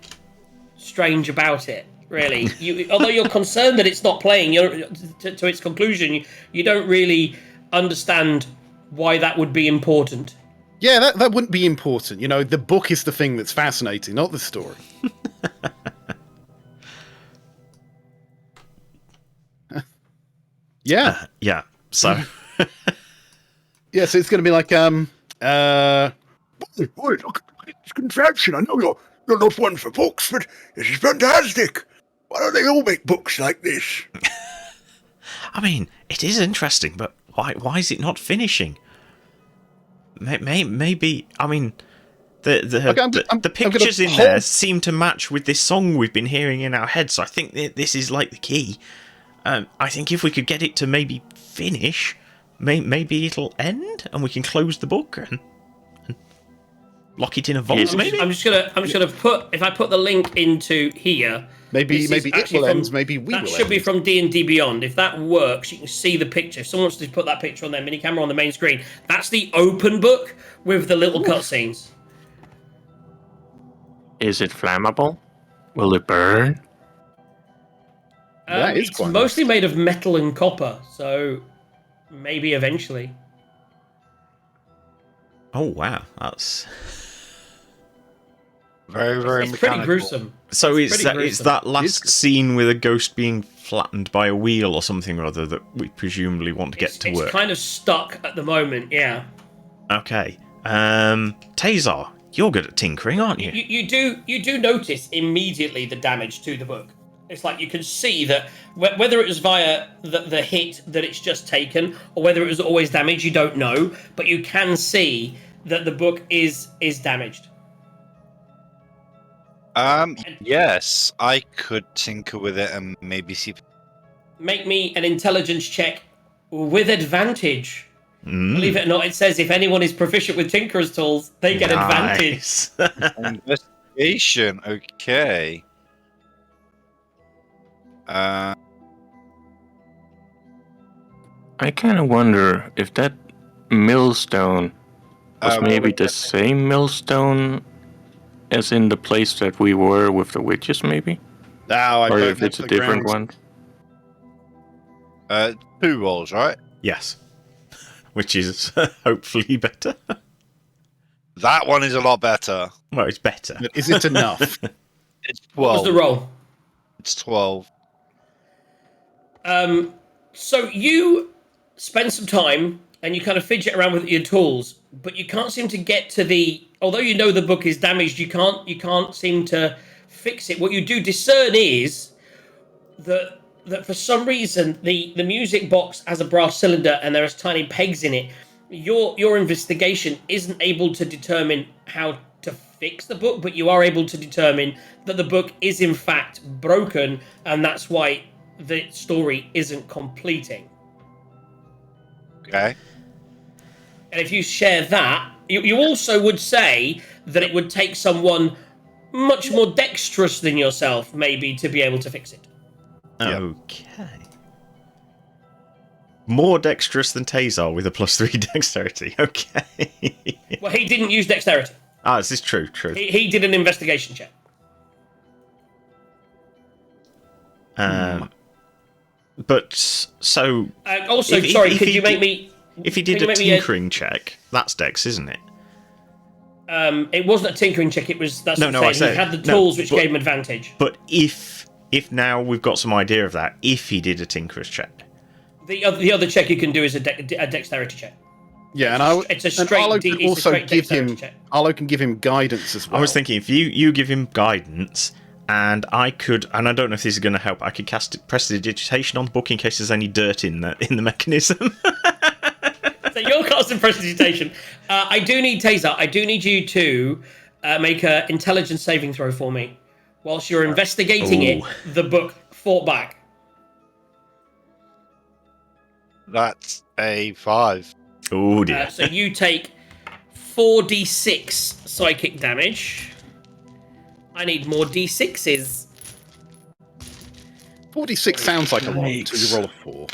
Speaker 2: strange about it. Really, although you're concerned that it's not playing, to its conclusion, you don't really understand why that would be important.
Speaker 5: Yeah, that wouldn't be important. You know, the book is the thing that's fascinating, not the story. Yeah.
Speaker 1: yeah. So
Speaker 5: Yeah, so it's going to be like,
Speaker 6: Boy, look at this contraption. I know you're not one for books, but this is fantastic. Why don't they all make books like this?
Speaker 1: I mean, it is interesting, but why is it not finishing? Maybe I mean the pictures in there seem to match with this song we've been hearing in our heads. So I think this is like the key. I think if we could get it to maybe finish, maybe it'll end and we can close the book and lock it in a vault. Maybe
Speaker 2: I'm just gonna put, if I put the link into here.
Speaker 5: maybe
Speaker 2: this is
Speaker 5: it
Speaker 2: actually
Speaker 5: will
Speaker 2: from-
Speaker 5: end, maybe we will
Speaker 2: That should be
Speaker 5: end.
Speaker 2: from D&D Beyond. If that works, you can see the picture. If someone wants to put that picture on their mini camera on the main screen, that's the open book with the little cutscenes.
Speaker 3: Is it flammable? Will it burn?
Speaker 5: That is
Speaker 2: It's
Speaker 5: quite
Speaker 2: mostly made of metal and copper, so maybe eventually.
Speaker 1: Oh wow, that's
Speaker 4: Very, very
Speaker 2: It's pretty
Speaker 4: mechanical.
Speaker 2: gruesome.
Speaker 1: so. It's
Speaker 2: pretty gruesome.
Speaker 1: that last scene with a ghost being flattened by a wheel or something or other that we presumably want to get to
Speaker 2: It's
Speaker 1: work.
Speaker 2: kind of stuck at the moment, yeah.
Speaker 1: Okay, Tazar, you're good at tinkering, aren't you?
Speaker 2: You do notice immediately the damage to the book. It's like you can see that whether it was via the hit that it's just taken, or whether it was always damaged, you don't know. But you can see that the book is damaged.
Speaker 4: Yes, I could tinker with it and maybe see.
Speaker 2: Make me an intelligence check with advantage.
Speaker 1: Mm.
Speaker 2: Believe it or not, it says if anyone is proficient with Tinker's tools, they get advantage.
Speaker 1: Nice.
Speaker 4: Investigation, okay.
Speaker 3: I kind of wonder if that millstone was maybe the same millstone as in the place that we were with the witches, maybe?
Speaker 5: Now I
Speaker 3: Or
Speaker 5: don't
Speaker 3: if it's a
Speaker 5: make the
Speaker 3: different
Speaker 5: grounds.
Speaker 3: one.
Speaker 4: 2 rolls, right?
Speaker 1: Yes. Which is hopefully better.
Speaker 4: That one is a lot better.
Speaker 1: Well, it's better.
Speaker 5: But is it enough?
Speaker 4: It's 12.
Speaker 2: What was the roll?
Speaker 4: It's 12.
Speaker 2: So you spend some time and you kind of fidget around with your tools, but you can't seem to get to the. Although you know the book is damaged, you can't seem to fix it. What you do discern is that for some reason the music box has a brass cylinder and there's tiny pegs in it. Your investigation isn't able to determine how to fix the book, but you are able to determine that the book is in fact broken, and that's why the story isn't completing.
Speaker 4: Okay.
Speaker 2: And if you share that, you also would say that it would take someone much more dexterous than yourself, maybe, to be able to fix it.
Speaker 4: Yep.
Speaker 1: Okay. More dexterous than Tazar with a +3 dexterity. Okay.
Speaker 2: Well, he didn't use dexterity.
Speaker 1: Ah, this is true. True.
Speaker 2: He did an investigation check.
Speaker 1: But so
Speaker 2: Also,
Speaker 1: If-
Speaker 2: sorry,
Speaker 1: if
Speaker 2: could
Speaker 1: he
Speaker 2: you make
Speaker 1: did-
Speaker 2: me...
Speaker 1: if he did
Speaker 2: Can you
Speaker 1: a
Speaker 2: make me
Speaker 1: tinkering check, that's dex, isn't it?
Speaker 2: It wasn't a tinkering check, it was... That's
Speaker 1: No,
Speaker 2: the
Speaker 1: no,
Speaker 2: thing.
Speaker 1: I said-
Speaker 2: He had the
Speaker 1: no,
Speaker 2: tools which
Speaker 1: but-
Speaker 2: gave him advantage.
Speaker 1: But if now we've got some idea of that, if he did a tinkerer's check,
Speaker 2: The other check you can do is a dexterity check.
Speaker 5: Yeah, and
Speaker 2: It's a
Speaker 5: and
Speaker 2: straight
Speaker 5: Arlo
Speaker 2: D-
Speaker 5: can
Speaker 2: it's a
Speaker 5: also
Speaker 2: straight
Speaker 5: give
Speaker 2: dexterity
Speaker 5: him
Speaker 2: check.
Speaker 5: Arlo can give him guidance as well.
Speaker 1: I was thinking if you give him guidance, and I could, and I don't know if this is going to help, I could cast prestidigitation on the book in case there's any dirt in the mechanism.
Speaker 2: So you're casting prestidigitation. I do need Taser. I do need you to make an intelligence saving throw for me. Whilst you're investigating it,
Speaker 1: Ooh.
Speaker 2: the book fought back.
Speaker 4: That's a 5.
Speaker 1: Oh dear.
Speaker 2: So you take 4d6 psychic damage. I need more d6s.
Speaker 5: 46 sounds like a lot until you roll a 4.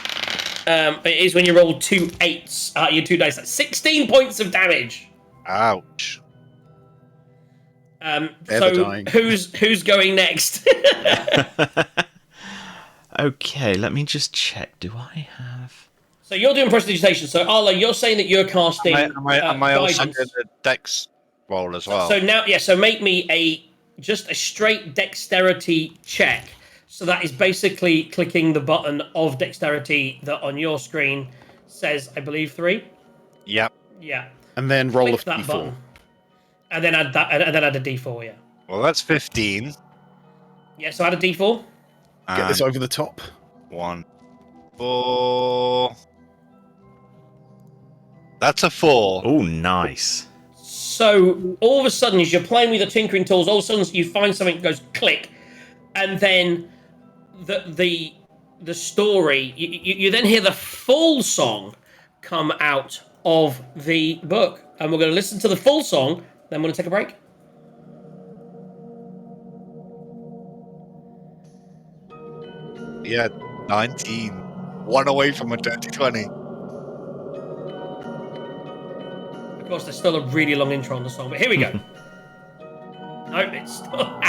Speaker 2: It is when you roll 2 8s. Your 2 dice. That's 16 points of damage.
Speaker 4: Ouch.
Speaker 5: Ever
Speaker 2: So
Speaker 5: dying.
Speaker 2: who's going next?
Speaker 1: Okay, let me just check. Do I have?
Speaker 2: So you're doing prestidigitation. So Arlo, you're saying that you're casting
Speaker 4: Am I also
Speaker 2: guidance.
Speaker 4: doing the dex roll as well?
Speaker 2: So now, yeah. So make me just a straight dexterity check. So that is basically clicking the button of dexterity that on your screen says, I believe, 3.
Speaker 4: Yep.
Speaker 2: Yeah.
Speaker 5: And then roll
Speaker 2: Click
Speaker 5: a
Speaker 2: that
Speaker 5: d4.
Speaker 2: button, and then add that, and then add a d4. Yeah.
Speaker 4: Well, that's 15.
Speaker 2: Yeah. So add a d4.
Speaker 5: Get this over the top.
Speaker 4: 1, 4. That's a 4.
Speaker 1: Oh, nice.
Speaker 2: So all of a sudden, as you're playing with your tinkering tools, all of a sudden you find something that goes click, and then the story. You then hear the full song come out of the book, and we're going to listen to the full song. Then we're going to take a break.
Speaker 4: Yeah, 19. 1 away from a dirty 20.
Speaker 2: Of course, there's still a really long intro on the song, but here we go. No, it's still.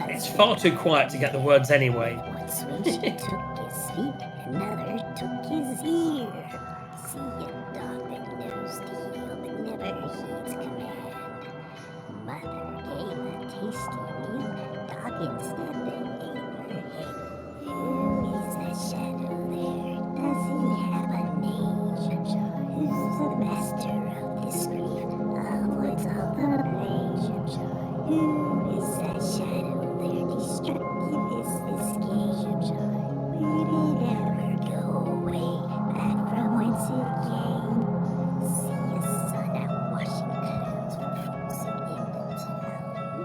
Speaker 2: It's far too quiet to get the words anyway.
Speaker 7: One swing she took his feet, another dragons have been overhead. Who is that shadow there? Does he have a name? Who's the master of this grief? Avoids all the pain. Who is that shadow there? Destructive is this game. Will it ever go away? Back from whence it came? See a sun out washing clouds from frozen into town.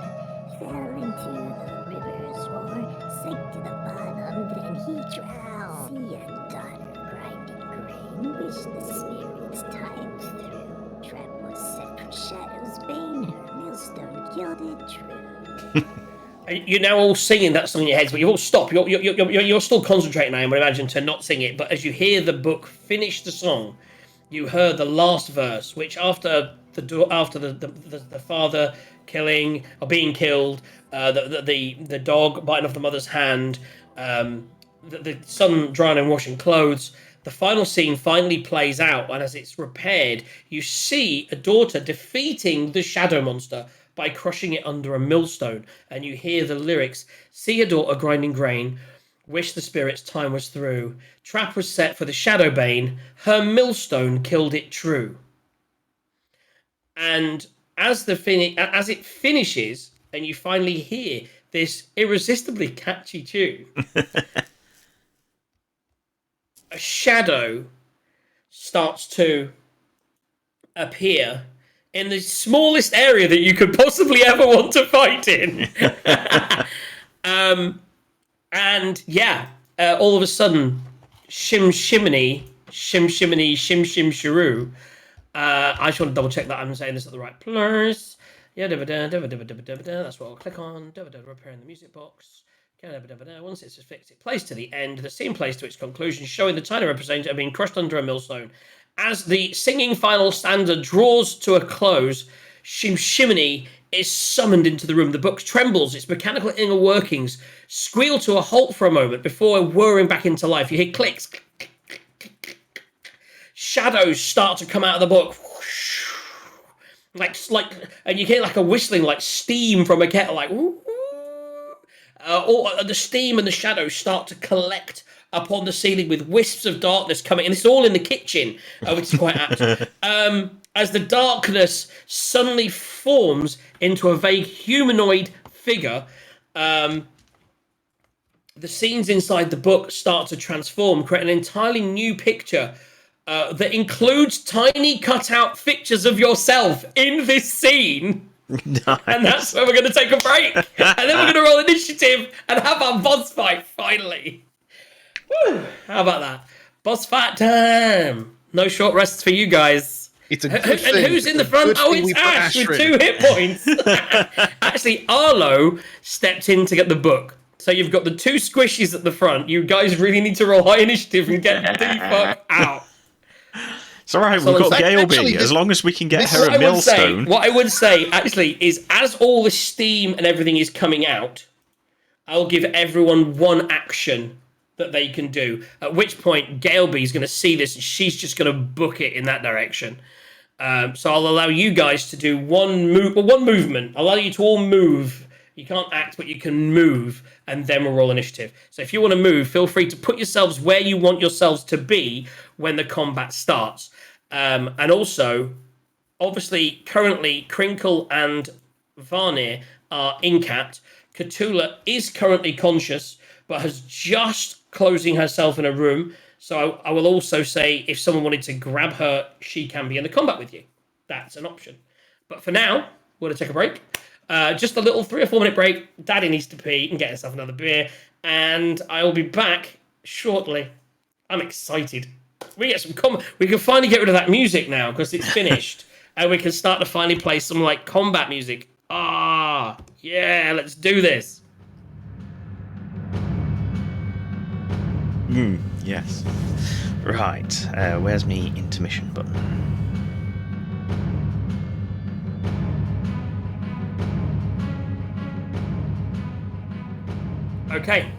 Speaker 7: Fell into the river's roar, sank to the bottom, then he drowned. See a daughter grinding grain, wish the spirit's time was through. Trap was set for Shadow's bane, her millstone gilded true.
Speaker 2: You're now all singing that song in your heads, but you've all stopped. You're still concentrating, I would imagine, to not sing it. But as you hear the book finish the song, you heard the last verse, which after the father killing or being killed, the dog biting off the mother's hand, the son drying and washing clothes. The final scene finally plays out, and as it's repaired, you see a daughter defeating the shadow monster by crushing it under a millstone, and you hear the lyrics: "See a daughter grinding grain, wish the spirit's time was through. Trap was set for the shadow bane, her millstone killed it true." And as it finishes, and you finally hear this irresistibly catchy tune, a shadow starts to appear in the smallest area that you could possibly ever want to fight in. And yeah, all of a sudden, Shemshime, Shim Shiru. I just want to double check that I'm saying this at the right place. Yeah, that's what I'll click on. Repairing the music box. Once it's fixed, it plays to the end. The scene plays to its conclusion, showing the tiny representative being crushed under a millstone. As the singing final stanza draws to a close, Shimshimini is summoned into the room. The book trembles, its mechanical inner workings squeal to a halt for a moment before whirring back into life. You hear clicks. Shadows start to come out of the book. Like, and you hear like a whistling, like steam from a kettle, like or the steam and the shadows start to collect upon the ceiling with wisps of darkness coming, and it's all in the kitchen, which is quite apt. As the darkness suddenly forms into a vague humanoid figure, the scenes inside the book start to transform, create an entirely new picture that includes tiny cutout pictures of yourself in this scene.
Speaker 1: Nice.
Speaker 2: And that's where we're going to take a break. And then we're going to roll initiative and have our boss fight, finally. Woo! How about that? Boss fight time. No short rests for you guys.
Speaker 5: It's a good
Speaker 2: And
Speaker 5: thing.
Speaker 2: who's in the
Speaker 5: It's a
Speaker 2: front?
Speaker 5: good
Speaker 2: Oh,
Speaker 5: thing
Speaker 2: it's
Speaker 5: we put
Speaker 2: Ash with
Speaker 5: Asher in.
Speaker 2: 2 hit points. Actually, Arlo stepped in to get the book. So you've got the 2 squishies at the front. You guys really need to roll high initiative and get the fuck out.
Speaker 1: It's all right.
Speaker 2: So
Speaker 1: We've got
Speaker 5: actually,
Speaker 1: Galeby. As long as we can get her
Speaker 2: What
Speaker 1: a
Speaker 2: I would
Speaker 1: millstone.
Speaker 2: say, what I would say actually is, as all the steam and everything is coming out, I'll give everyone 1 action that they can do. At which point, Galeby is going to see this and she's just going to book it in that direction. So I'll allow you guys to do 1 movement. I'll allow you to all move. You can't act, but you can move, and then we'll roll initiative. So if you want to move, feel free to put yourselves where you want yourselves to be when the combat starts. And also, obviously, currently, Crinkle and Varnir are incapped. Cthulhu is currently conscious, but has just closing herself in a room. So I will also say, if someone wanted to grab her, she can be in the combat with you. That's an option. But for now, we're going to take a break. Just a little 3 or 4 minute break. Daddy needs to pee and get himself another beer. And I will be back shortly. I'm excited. We get some we can finally get rid of that music now because it's finished. And we can start to finally play some like combat music. Ah, yeah, let's do this.
Speaker 1: Yes. Right. Where's me intermission button?
Speaker 2: Okay.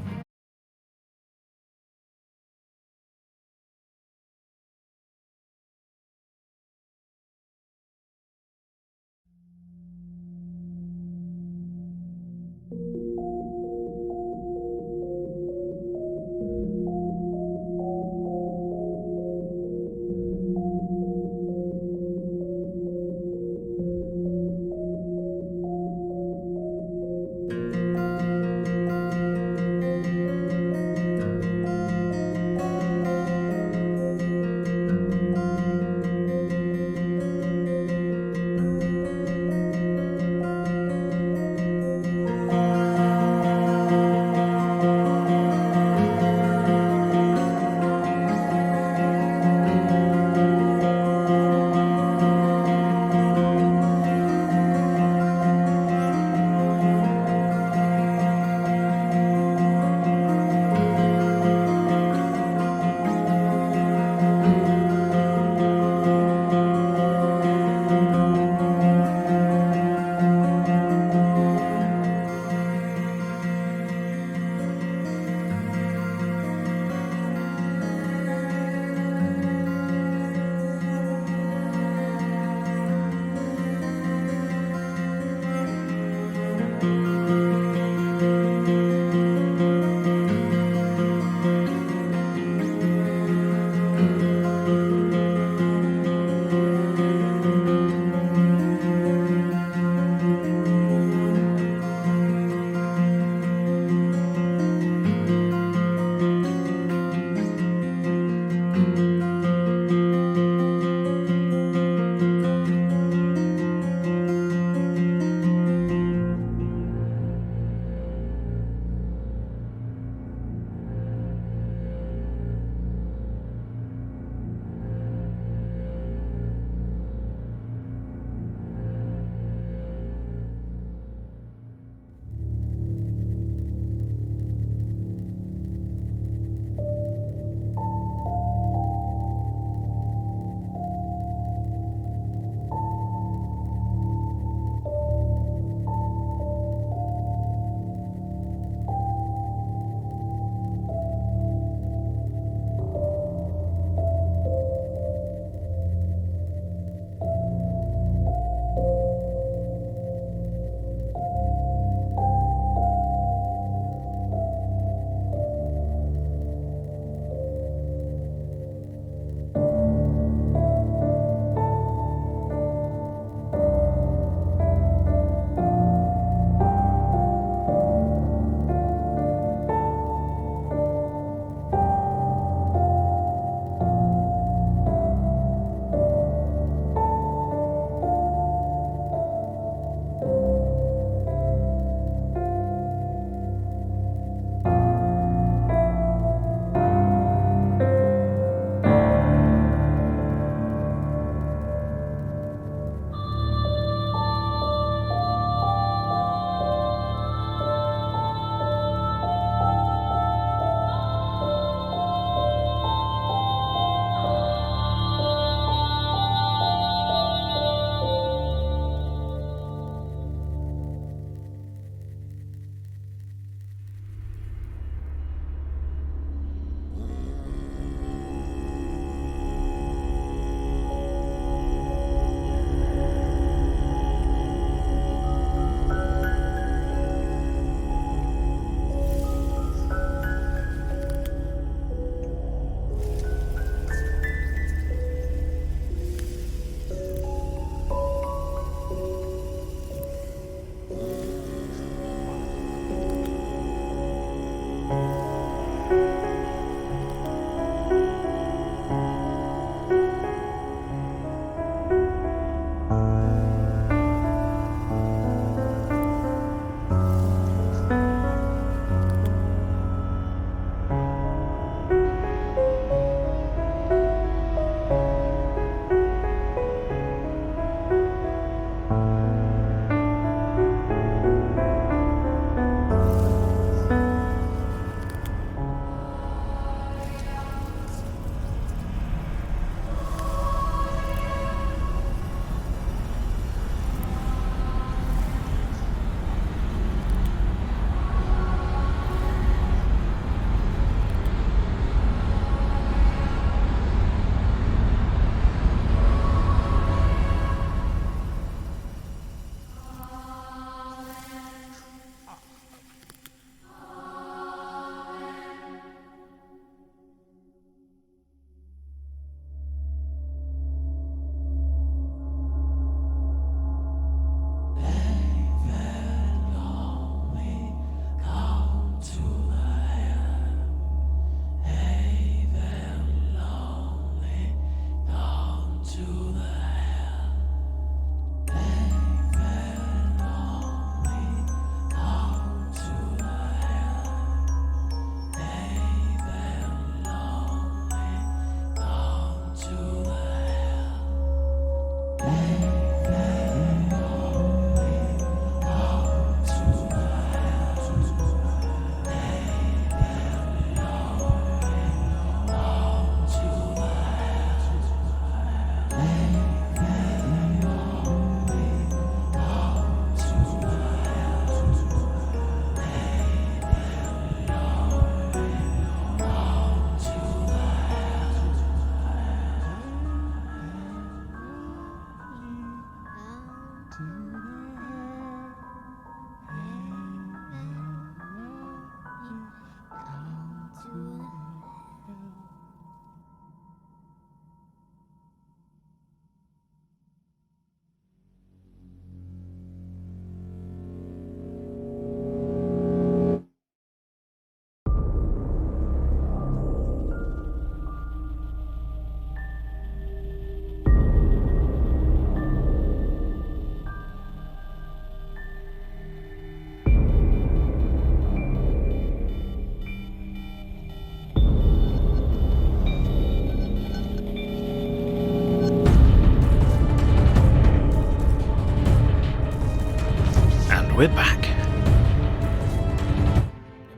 Speaker 1: we're back.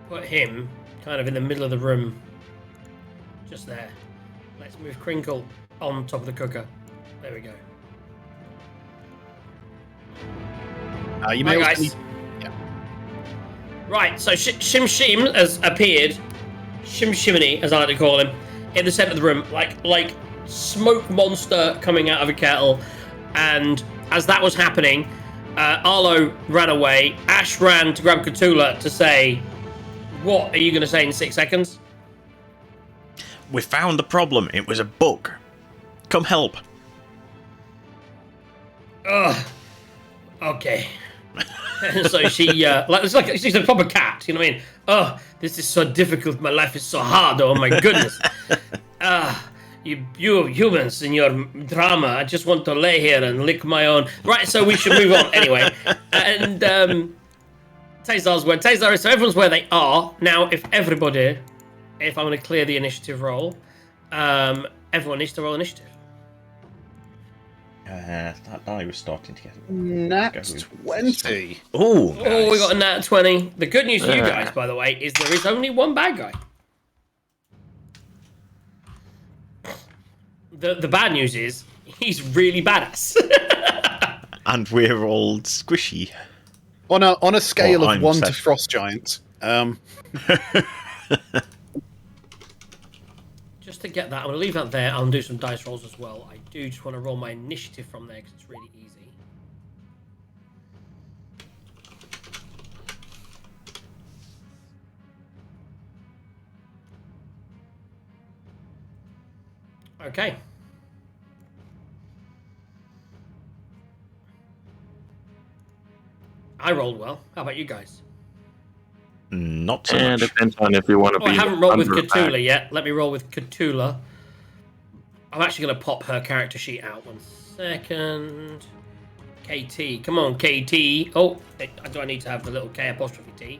Speaker 2: Put him kind of in the middle of the room. Just there. Let's move Crinkle on top of the cooker. There we go.
Speaker 5: You may
Speaker 2: Right,
Speaker 5: also
Speaker 2: guys.
Speaker 5: need-
Speaker 2: Right, so Shemshime has appeared. Shemshimini, as I like to call him, in the center of the room, like smoke monster coming out of a kettle. And as that was happening, Arlo ran away. Ash ran to grab Cthulhu to say, "What are you going to say in 6 seconds?"
Speaker 1: We found the problem. It was a bug. Come help.
Speaker 2: Ugh. Okay. So she, it's like she's a proper cat. You know what I mean? Oh, this is so difficult. My life is so hard. Oh my goodness. You humans and your drama. I just want to lay here and lick my own. Right. So we should move on anyway. And Tazar's where Tazar is. So everyone's where they are now. If I'm going to clear the initiative roll, everyone needs to roll initiative.
Speaker 1: That die was starting to get...
Speaker 5: Nat 20.
Speaker 1: Oh,
Speaker 2: Oh, we got a nat 20. The good news for you guys, by the way, is there is only one bad guy. The bad news is he's really badass.
Speaker 1: And we're all squishy.
Speaker 5: On a scale
Speaker 1: Well,
Speaker 5: of
Speaker 1: I'm
Speaker 5: 1 to
Speaker 1: set.
Speaker 5: Frost Giant,
Speaker 2: Just to get that, I'm going to leave that there. I'll do some dice rolls as well. I do just want to roll my initiative from there because it's really easy. Okay. I rolled well. How about you guys?
Speaker 1: Not so
Speaker 3: Yeah,
Speaker 1: much.
Speaker 3: depends on if you want to
Speaker 2: Oh,
Speaker 3: be.
Speaker 2: I haven't rolled with
Speaker 3: under attack.
Speaker 2: Cthulhu yet. Let me roll with Cthulhu. I'm actually going to pop her character sheet out. 1 second. KT. Come on, KT. Oh, do I need to have the little K apostrophe T?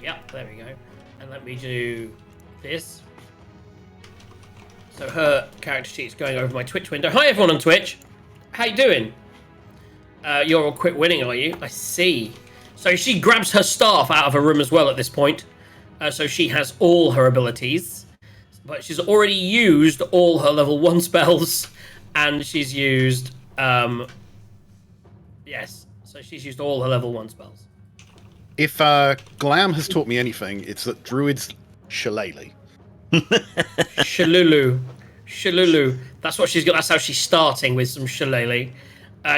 Speaker 2: Yep, there we go. And let me do this. So her character sheet's going over my Twitch window. Hi, everyone on Twitch. How you doing? You're all quit winning, are you? I see. So she grabs her staff out of her room as well at this point. So she has all her abilities. But she's already used all her level 1 spells. And she's used... yes. So she's used all her level 1 spells.
Speaker 5: if Glam has taught me anything, it's that druids shillelagh.
Speaker 2: Shillelagh. Shillelagh. That's what she's got. That's how she's starting with some shillelagh.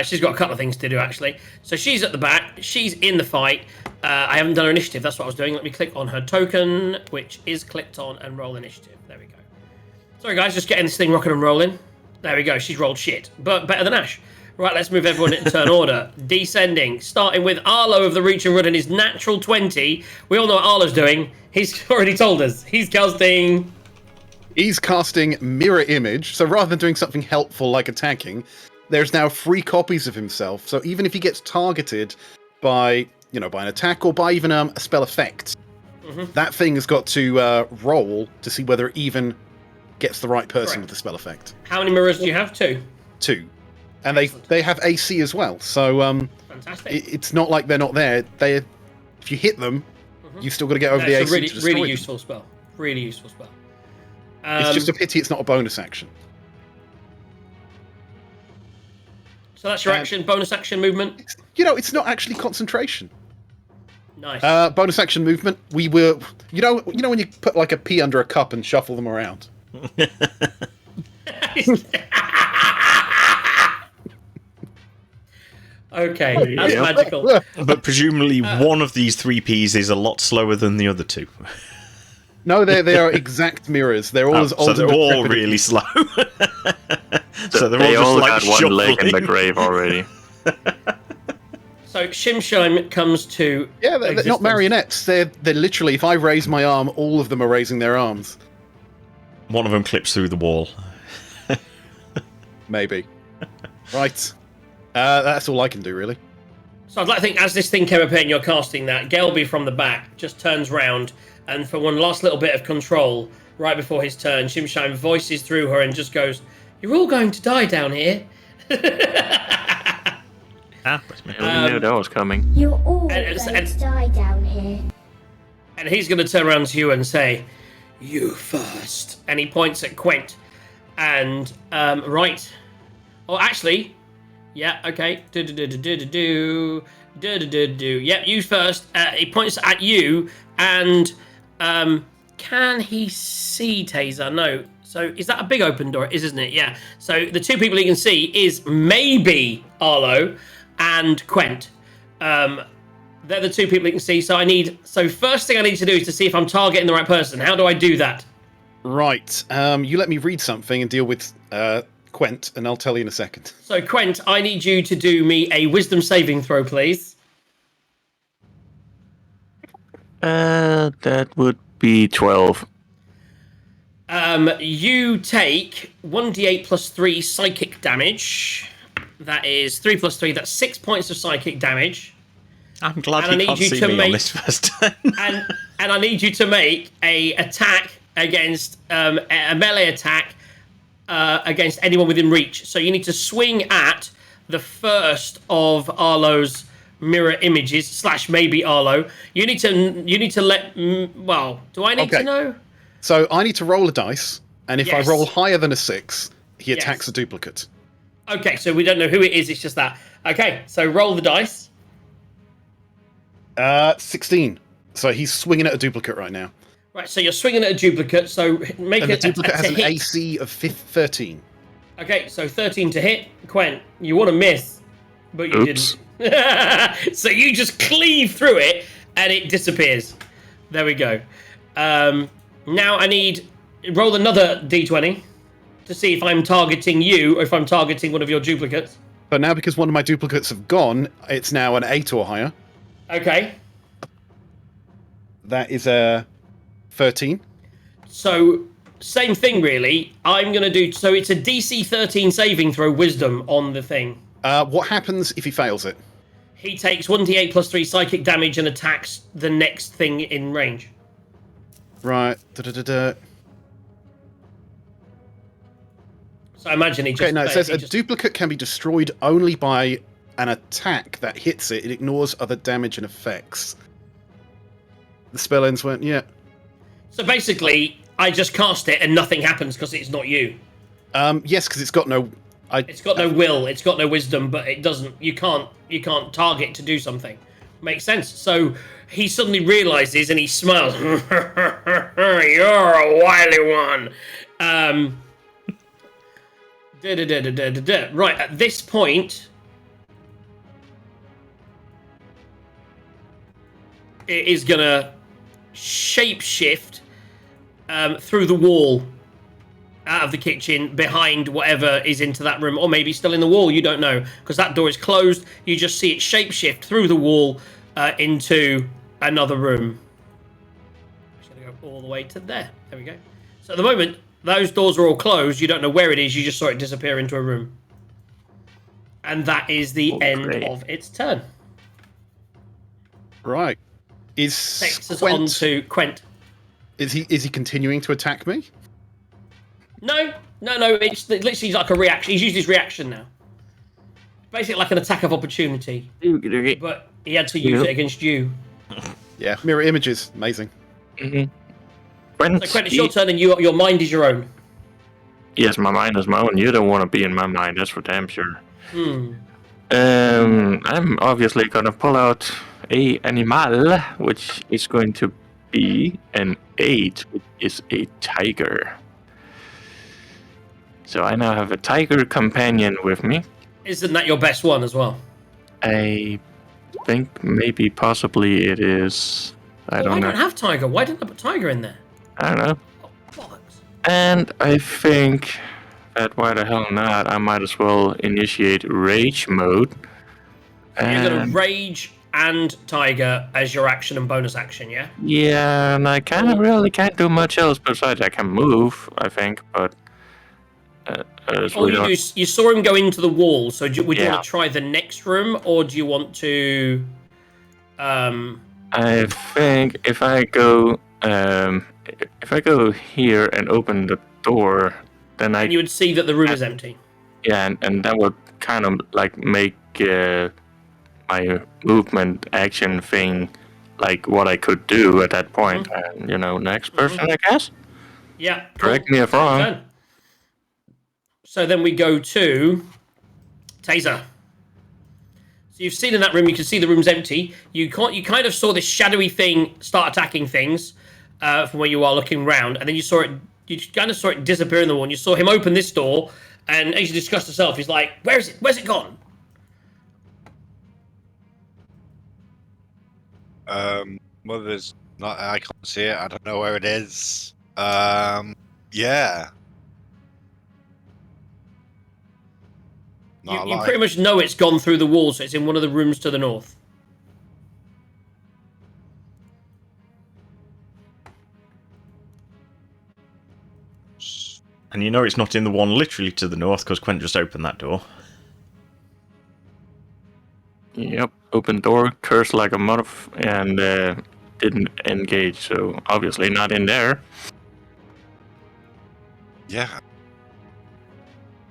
Speaker 2: She's got a couple of things to do, actually. So she's at the back. She's in the fight. I haven't done her initiative. That's what I was doing. Let me click on her token, which is clicked on, and roll initiative. There we go. Sorry, guys. Just getting this thing rocking and rolling. There we go. She's rolled shit, but better than Ash. Right, let's move everyone in turn order. Descending, starting with Arlo of the Reach and Run and his natural 20. We all know what Arlo's doing. He's already told us. He's casting...
Speaker 5: He's casting Mirror Image, so rather than doing something helpful like attacking, there's now 3 copies of himself. So even if he gets targeted by, by an attack or by even a spell effect, that thing has got to roll to see whether it even gets the right person with the spell effect.
Speaker 2: How many mirrors do you have? 2.
Speaker 5: 2. And they have AC as well, so
Speaker 2: Fantastic.
Speaker 5: it's not like they're not there. If you hit them, you still got to get over the
Speaker 2: That's
Speaker 5: AC
Speaker 2: a really,
Speaker 5: to destroy
Speaker 2: really
Speaker 5: them.
Speaker 2: useful spell. Really useful spell.
Speaker 5: It's just a pity it's not a bonus action.
Speaker 2: So that's your action, bonus action movement.
Speaker 5: It's not actually concentration.
Speaker 2: Nice.
Speaker 5: Bonus action movement. We were, when you put like a pea under a cup and shuffle them around.
Speaker 2: Okay, that's
Speaker 3: Yeah.
Speaker 2: magical.
Speaker 1: But presumably one of these 3 Ps is a lot slower than the other 2.
Speaker 5: No, they are exact mirrors. They're all as
Speaker 1: So
Speaker 5: old and
Speaker 1: they're all
Speaker 5: decrepit.
Speaker 1: really slow. So they're
Speaker 3: They
Speaker 1: all
Speaker 3: all
Speaker 1: just like
Speaker 3: got one leg in the
Speaker 1: shuffling.
Speaker 3: grave already.
Speaker 2: So Shemshime comes to
Speaker 5: Yeah, they're not
Speaker 2: existence.
Speaker 5: marionettes. They're literally. If I raise my arm, all of them are raising their arms.
Speaker 1: One of them clips through the wall.
Speaker 5: Maybe. Right. That's all I can do, really.
Speaker 2: So I'd like to think as this thing came up and you're casting that, Gelby from the back just turns round and for one last little bit of control, right before his turn, Shemshime voices through her and just goes, "You're all going to die down here."
Speaker 1: Bless me.
Speaker 3: I knew that was coming.
Speaker 7: You're all
Speaker 2: And-
Speaker 7: going
Speaker 2: and-
Speaker 7: to die down here.
Speaker 2: And he's going to turn around to you and say, "You first." And he points at Quent. And, right. Oh, actually, yeah, okay. Yep, you first. He points at you, and, can he see Taser? No. So, is that a big open door? It is, isn't it? Yeah. So, the two people he can see is maybe Arlo and Quent. They're the two people you can see. So first thing I need to do is to see if I'm targeting the right person. How do I do that?
Speaker 5: Right. You let me read something and deal with Quent, and I'll tell you in a second.
Speaker 2: So Quent, I need you to do me a wisdom saving throw, please.
Speaker 3: That would be 12.
Speaker 2: You take 1d8 plus 3 psychic damage. That is 3 plus 3. That's 6 points of psychic damage.
Speaker 1: I'm glad
Speaker 2: And I
Speaker 1: he
Speaker 2: need
Speaker 1: can't
Speaker 2: you
Speaker 1: see
Speaker 2: to
Speaker 1: me on
Speaker 2: make-
Speaker 1: this first turn.
Speaker 2: And I need you to make a attack against a melee attack against anyone within reach. So you need to swing at the first of Arlo's mirror images / maybe Arlo. You need to let. Well, do I need
Speaker 5: Okay.
Speaker 2: to know?
Speaker 5: So I need to roll a dice, and if
Speaker 2: Yes.
Speaker 5: I roll higher than a 6, he
Speaker 2: Yes.
Speaker 5: attacks a duplicate.
Speaker 2: Okay, so we don't know who it is. It's just that. Okay, so roll the dice.
Speaker 5: 16. So he's swinging at a duplicate right now.
Speaker 2: Right, so you're swinging at a duplicate. So make
Speaker 5: And the
Speaker 2: it
Speaker 5: duplicate has
Speaker 2: to
Speaker 5: an
Speaker 2: hit.
Speaker 5: AC of 13.
Speaker 2: Okay, so 13 to hit. Quent, you want to miss, but you
Speaker 3: Oops.
Speaker 2: didn't. So you just cleave through it, and it disappears. There we go. Now I need... Roll another d20 to see if I'm targeting you or if I'm targeting one of your duplicates.
Speaker 5: But now because one of my duplicates have gone, it's now an 8 or higher.
Speaker 2: Okay.
Speaker 5: That is a 13.
Speaker 2: So, same thing, really. I'm going to do... So it's a DC 13 saving throw wisdom on the thing.
Speaker 5: What happens if he fails it?
Speaker 2: He takes 1d8 plus 3 psychic damage and attacks the next thing in range.
Speaker 5: Right. Da-da-da-da.
Speaker 2: So I imagine he just...
Speaker 5: Okay, no, it says
Speaker 2: he
Speaker 5: a
Speaker 2: just-
Speaker 5: duplicate can be destroyed only by an attack that hits it. It ignores other damage and effects. The spell ends when... Yeah.
Speaker 2: So basically, I just cast it and nothing happens because it's not you.
Speaker 5: Yes, because it's got no...
Speaker 2: It's got no will, it's got no wisdom, but it doesn't... You can't target to do something. Makes sense. So he suddenly realizes and he smiles. You're a wily one. Right, at this point... It is gonna shapeshift through the wall out of the kitchen behind whatever is into that room, or maybe still in the wall, you don't know, because that door is closed. You just see it shapeshift through the wall into another room. It's gonna go all the way to there. There we go. So at the moment, those doors are all closed. You don't know where it is. You just saw it disappear into a room. And that is the end
Speaker 3: great.
Speaker 2: of its turn.
Speaker 5: Right.
Speaker 2: Takes us on to Quent.
Speaker 5: Is he continuing to attack me?
Speaker 2: No. It's literally like a reaction. He's used his reaction now. Basically, like an attack of opportunity, but he had to use it against you.
Speaker 5: Yeah. Mirror images. Amazing.
Speaker 3: Mm-hmm.
Speaker 2: So, Quent, it's your turn, and your mind is your own.
Speaker 3: Yes, my mind is my own. You don't want to be in my mind, that's for damn sure. I'm obviously gonna pull out a animal, which is going to be an 8, which is a tiger. So I now have a tiger companion with me.
Speaker 2: Isn't that your best one as well?
Speaker 3: I think maybe possibly it is. I
Speaker 2: Well,
Speaker 3: don't know.
Speaker 2: don't have tiger. Why didn't I put tiger in there?
Speaker 3: I don't know.
Speaker 2: Oh, bollocks.
Speaker 3: And I think that why the hell not? I might as well initiate rage mode.
Speaker 2: You're gonna
Speaker 3: And-
Speaker 2: rage and tiger as your action and bonus action, yeah?
Speaker 3: Yeah, and I kind of really can't do much else besides I can move, I think, but as
Speaker 2: All
Speaker 3: we
Speaker 2: you
Speaker 3: don't...
Speaker 2: do is you saw him go into the wall. So would you
Speaker 3: Yeah.
Speaker 2: want to try the next room, or do you want to?
Speaker 3: I think if I go here and open the door, then
Speaker 2: And you would see that the room is empty.
Speaker 3: yeah, and that would kind of like make my movement action thing, like what I could do at that point. And, next person, I guess?
Speaker 2: Yeah.
Speaker 3: Correct me if wrong.
Speaker 2: Turn. So then we go to Taser. So you've seen in that room, you can see the room's empty. You kind of saw this shadowy thing start attacking things from where you are looking round, and then you kind of saw it disappear in the wall, and you saw him open this door, and as you discussed yourself, he's like, where's it gone?
Speaker 4: Well, there's not. I can't see it. I don't know where it is. Yeah.
Speaker 2: You pretty much know it's gone through the wall, so it's in one of the rooms to the north.
Speaker 1: And you know it's not in the one literally to the north because Quent just opened that door.
Speaker 3: Yep, open door, cursed like a mother, and didn't engage, so obviously not in there.
Speaker 4: Yeah.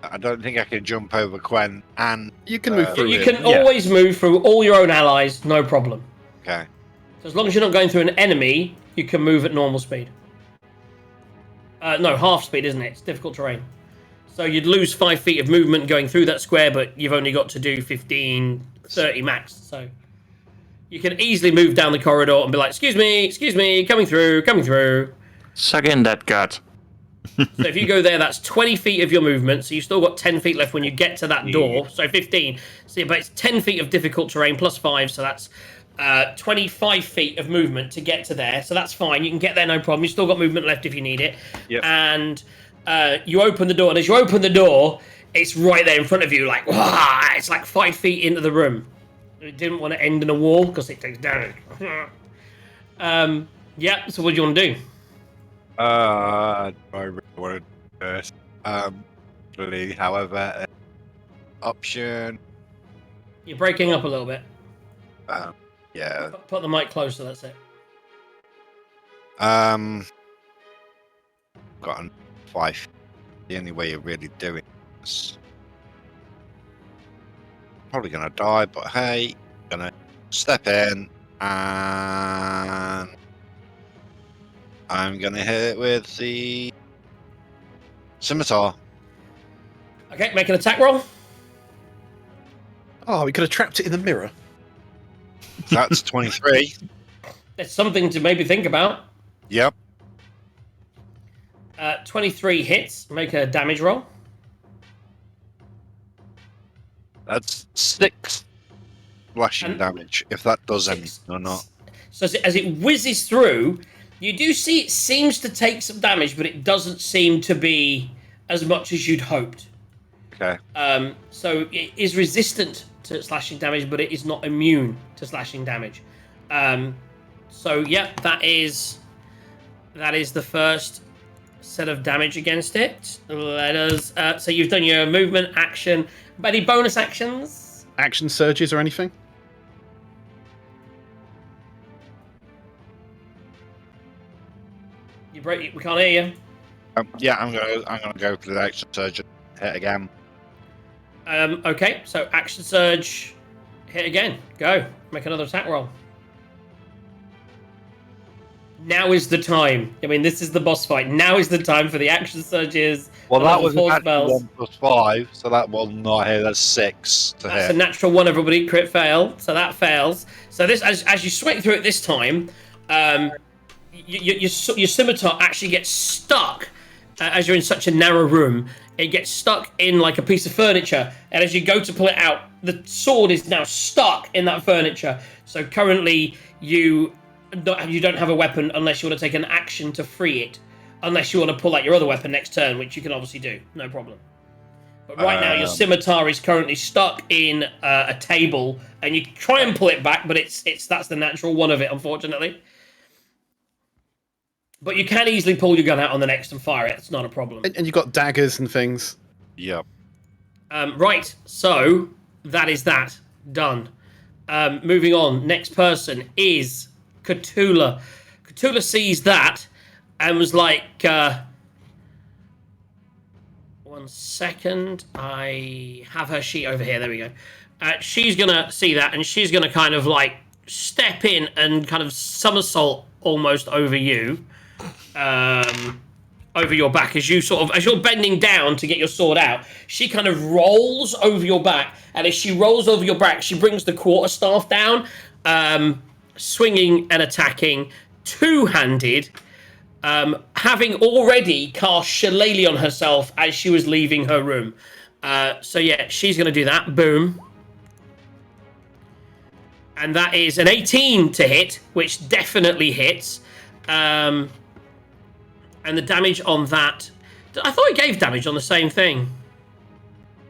Speaker 4: I don't think I can jump over Quen and...
Speaker 5: You can move through
Speaker 2: You
Speaker 5: him.
Speaker 2: can always move through all your own allies, no problem.
Speaker 4: Okay.
Speaker 2: So as long as you're not going through an enemy, you can move at normal speed. No, half speed, isn't it? It's difficult terrain. So you'd lose 5 feet of movement going through that square, but you've only got to do 15, 30 max. So you can easily move down the corridor and be like, excuse me, coming through.
Speaker 3: Suck in that gut.
Speaker 2: So if you go there, that's 20 feet of your movement. So you've still got 10 feet left when you get to that door. So 15. So, but it's 10 feet of difficult terrain plus 5. So that's 25 feet of movement to get to there. So that's fine. You can get there, no problem. You've still got movement left if you need it.
Speaker 4: Yep.
Speaker 2: And you open the door. And as you open the door, it's right there in front of you. Like, wow, it's like 5 feet into the room. It didn't want to end in a wall because it takes damage. Yeah, so what do you want to do?
Speaker 4: I really want to do this. Really, however, option.
Speaker 2: You're breaking up a little bit.
Speaker 4: Yeah.
Speaker 2: Put the mic closer, that's it.
Speaker 4: Got a 5. The only way you're really doing this. Probably gonna die, but hey, gonna step in and I'm gonna hit it with the scimitar.
Speaker 2: Okay, make an attack roll.
Speaker 5: Oh, we could have trapped it in the mirror.
Speaker 4: That's 23.
Speaker 2: That's something to maybe think about.
Speaker 4: Yep.
Speaker 2: 23 hits. Make a damage roll.
Speaker 4: That's 6 slashing
Speaker 2: And
Speaker 4: damage, if that does
Speaker 2: 6.
Speaker 4: anything or not.
Speaker 2: So as it whizzes through, you do see it seems to take some damage, but it doesn't seem to be as much as you'd hoped.
Speaker 4: Okay.
Speaker 2: So it is resistant to slashing damage, but it is not immune to slashing damage. So yeah, that is the first set of damage against it. Let us. So you've done your movement action. Any bonus actions?
Speaker 5: Action surges or anything?
Speaker 2: We can't hear you.
Speaker 4: Yeah, I'm gonna go for the action surge and hit again.
Speaker 2: Okay, so action surge, hit again. Go. Make another attack roll. Now is the time. I mean, this is the boss fight. Now is the time for the action surges.
Speaker 4: Well,
Speaker 2: the
Speaker 4: that
Speaker 2: level
Speaker 4: was
Speaker 2: 4
Speaker 4: actually 1 plus 5, so that will not hit. That's 6 to
Speaker 2: That's
Speaker 4: hit.
Speaker 2: a natural one, everybody. Crit fail. So that fails. So this, as you sweat through it this time, your scimitar actually gets stuck. As you're in such a narrow room, it gets stuck in like a piece of furniture. And as you go to pull it out, the sword is now stuck in that furniture. So currently, you don't have a weapon unless you want to take an action to free it. Unless you want to pull out your other weapon next turn, which you can obviously do, no problem. But right now, your scimitar is currently stuck in a table, and you try and pull it back, but that's the natural one of it, unfortunately. But you can easily pull your gun out on the next and fire it. It's not a problem.
Speaker 5: And you've got daggers and things.
Speaker 4: Yep.
Speaker 2: Right, so that is that. Done. Moving on. Next person is Cthulhu. Cthulhu sees that and was like, well, 1 second. I have her sheet over here. There we go. She's gonna see that, and she's gonna kind of like step in and kind of somersault almost over you, over your back as you're bending down to get your sword out. She kind of rolls over your back, and as she rolls over your back, she brings the quarterstaff down, swinging and attacking two-handed. Having already cast Shillelagh on herself as she was leaving her room. So yeah, she's going to do that. Boom. And that is an 18 to hit, which definitely hits. And the damage on that... I thought it gave damage on the same thing.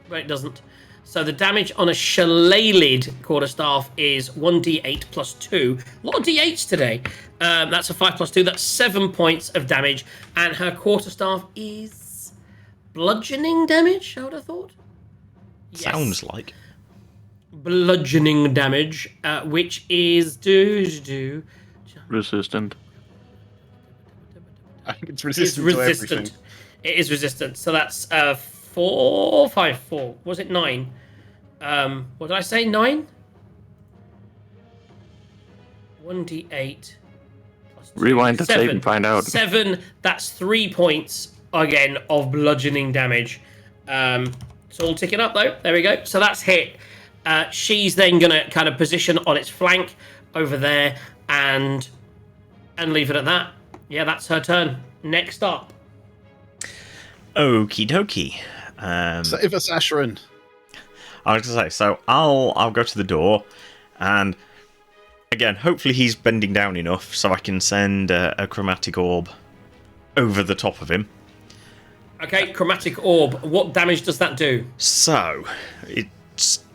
Speaker 2: But it doesn't. So the damage on a Shillelagh quarterstaff is 1d8 plus 2. A lot of d8s today. That's a 5 plus 2. That's 7 points of damage. And her quarterstaff is bludgeoning damage, I would have thought. Yes.
Speaker 1: Sounds like.
Speaker 2: Bludgeoning damage, which is...
Speaker 3: Resistant.
Speaker 5: I think it's resistant to everything.
Speaker 2: It is resistant. So that's 4, 5, 4. Was it 9? What did I say? 9? 1d8.
Speaker 3: Rewind the tape and find out.
Speaker 2: 7. That's 3 points again of bludgeoning damage. It's all ticking up though. There we go. So that's hit. She's then gonna kind of position on its flank over there and leave it at that. Yeah, that's her turn. Next up.
Speaker 1: Okie dokie.
Speaker 5: Save us, Asheron.
Speaker 1: I was gonna say, so I'll go to the door, and again, hopefully he's bending down enough so I can send a chromatic orb over the top of him.
Speaker 2: Okay, chromatic orb. What damage does that do?
Speaker 1: So it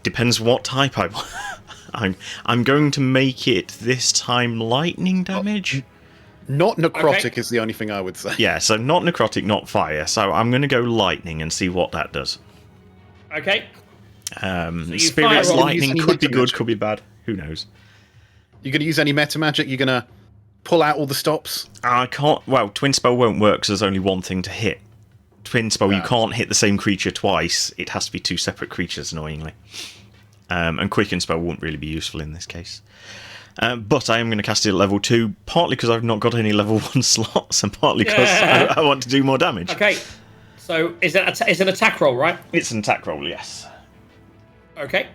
Speaker 1: depends what type I want. I'm going to make it this time lightning damage.
Speaker 5: Not necrotic
Speaker 2: Okay.
Speaker 5: is the only thing I would say.
Speaker 1: Yeah, so not necrotic, not fire. So I'm going to go lightning and see what that does.
Speaker 2: Okay. you
Speaker 1: Spirit's
Speaker 2: fire on-
Speaker 1: lightning
Speaker 5: Use
Speaker 1: could be
Speaker 5: any
Speaker 1: good,
Speaker 5: magic.
Speaker 1: could be bad. Who knows?
Speaker 5: You're going to use any meta magic? You're going to pull out all the stops?
Speaker 1: I can't. Well, twin spell won't work because there's only one thing to hit. Twin spell, you
Speaker 5: Ah.
Speaker 1: can't hit the same creature twice. It has to be two separate creatures, annoyingly. And quicken spell won't really be useful in this case. But I am going to cast it at level 2, partly because I've not got any level 1 slots, and partly because I want to do more damage.
Speaker 2: Okay. So is it it's an attack roll, right?
Speaker 1: It's an attack roll, yes.
Speaker 2: Okay.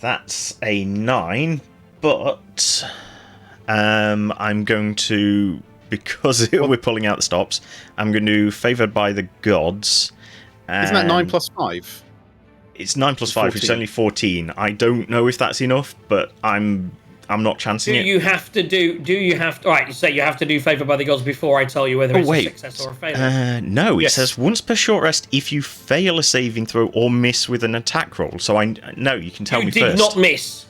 Speaker 1: That's a 9, but I'm going to, because we're pulling out the stops, I'm going to favoured by the gods.
Speaker 5: Isn't that 9
Speaker 1: and
Speaker 5: plus 5?
Speaker 1: It's 9 plus 5, which is
Speaker 5: 14.
Speaker 1: only 14. I don't know if that's enough, but I'm not chancing
Speaker 2: Do
Speaker 1: it.
Speaker 2: you have to... Right, you say you have to do favour by the gods before I tell you whether it's a success or a failure.
Speaker 1: No, it
Speaker 5: Yes.
Speaker 1: says once per short rest if you fail a saving throw or miss with an attack roll. So no, you can tell
Speaker 2: You
Speaker 1: me
Speaker 2: did
Speaker 1: first.
Speaker 2: not miss.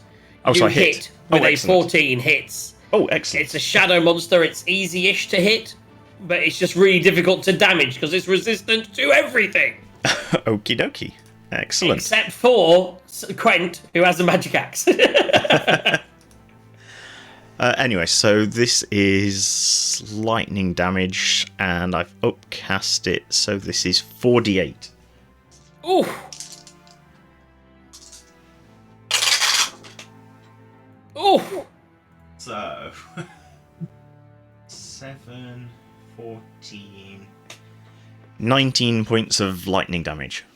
Speaker 1: Oh,
Speaker 2: You
Speaker 1: so I hit.
Speaker 2: with
Speaker 1: Oh,
Speaker 2: a
Speaker 1: excellent.
Speaker 2: 14 hits.
Speaker 1: Oh, excellent.
Speaker 2: It's a shadow monster. It's easy-ish to hit, but it's just really difficult to damage because it's resistant to everything.
Speaker 1: Okie dokie. Excellent.
Speaker 2: Except for Quent, who has a magic axe.
Speaker 1: Anyway, so this is lightning damage, and I've upcast it, so this is 4d8.
Speaker 2: Ooh. Ooh.
Speaker 1: So, 7, 14, 19 points of lightning damage.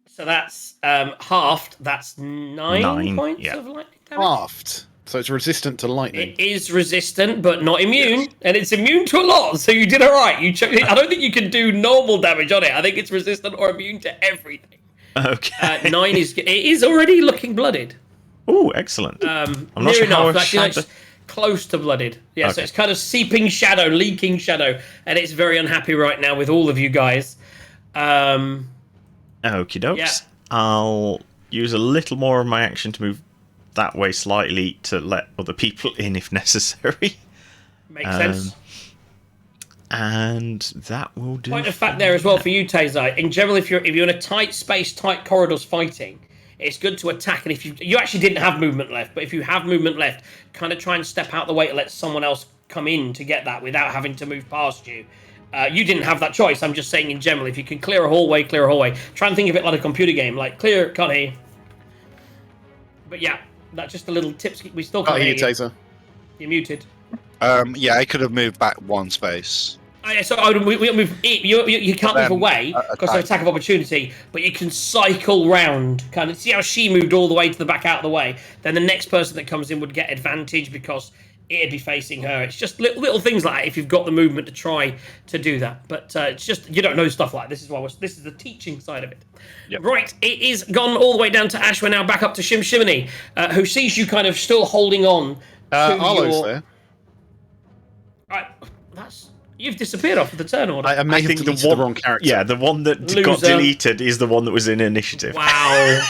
Speaker 2: So that's halved. That's 9 points
Speaker 1: yeah.
Speaker 2: of lightning damage.
Speaker 5: Halved. So it's resistant to lightning.
Speaker 2: It is resistant, but not immune, and it's immune to a lot. So you did all right. I don't think you can do normal damage on it. I think it's resistant or immune to everything.
Speaker 1: Okay.
Speaker 2: 9 is it is already looking blooded.
Speaker 1: Oh, excellent.
Speaker 2: I'm
Speaker 1: not
Speaker 2: near
Speaker 1: sure how
Speaker 2: enough.
Speaker 1: a
Speaker 2: Actually,
Speaker 1: shadow-
Speaker 2: it's close to blooded. Yeah, so
Speaker 1: Okay.
Speaker 2: it's kind of seeping shadow, leaking shadow, and it's very unhappy right now with all of you guys.
Speaker 1: Okie dokes.
Speaker 2: Yeah.
Speaker 1: I'll use a little more of my action to move that way slightly to let other people in if necessary.
Speaker 2: Makes sense.
Speaker 1: And that will do.
Speaker 2: Point of fact there as well for you, Taser. In general, if you're in a tight space, tight corridors fighting, it's good to attack. And if you actually didn't have movement left, but if you have movement left, kind of try and step out the way to let someone else come in to get that without having to move past you. You didn't have that choice. I'm just saying in general, if you can clear a hallway, clear a hallway. Try and think of it like a computer game, like clear, can't hear you. But yeah, that's just a little tips. We still can't hear you.
Speaker 5: Taser.
Speaker 2: You're muted.
Speaker 4: Yeah, I could have moved back one space.
Speaker 2: So you can't move away because of attack of opportunity, but you can cycle round. Kind of see how she moved all the way to the back out of the way. Then the next person that comes in would get advantage because it'd be facing her. It's just little things like that if you've got the movement to try to do that. But it's just you don't know stuff like this. This is the teaching side of it.
Speaker 5: Yep.
Speaker 2: Right, it is gone all the way down to Ash. We're now back up to Shemshime, who sees you kind of still holding on.
Speaker 5: Arlo's there.
Speaker 2: Right, you've disappeared off of the turn order.
Speaker 5: I may have deleted the wrong character.
Speaker 1: Yeah, the one that got deleted is the one that was in initiative.
Speaker 2: Wow.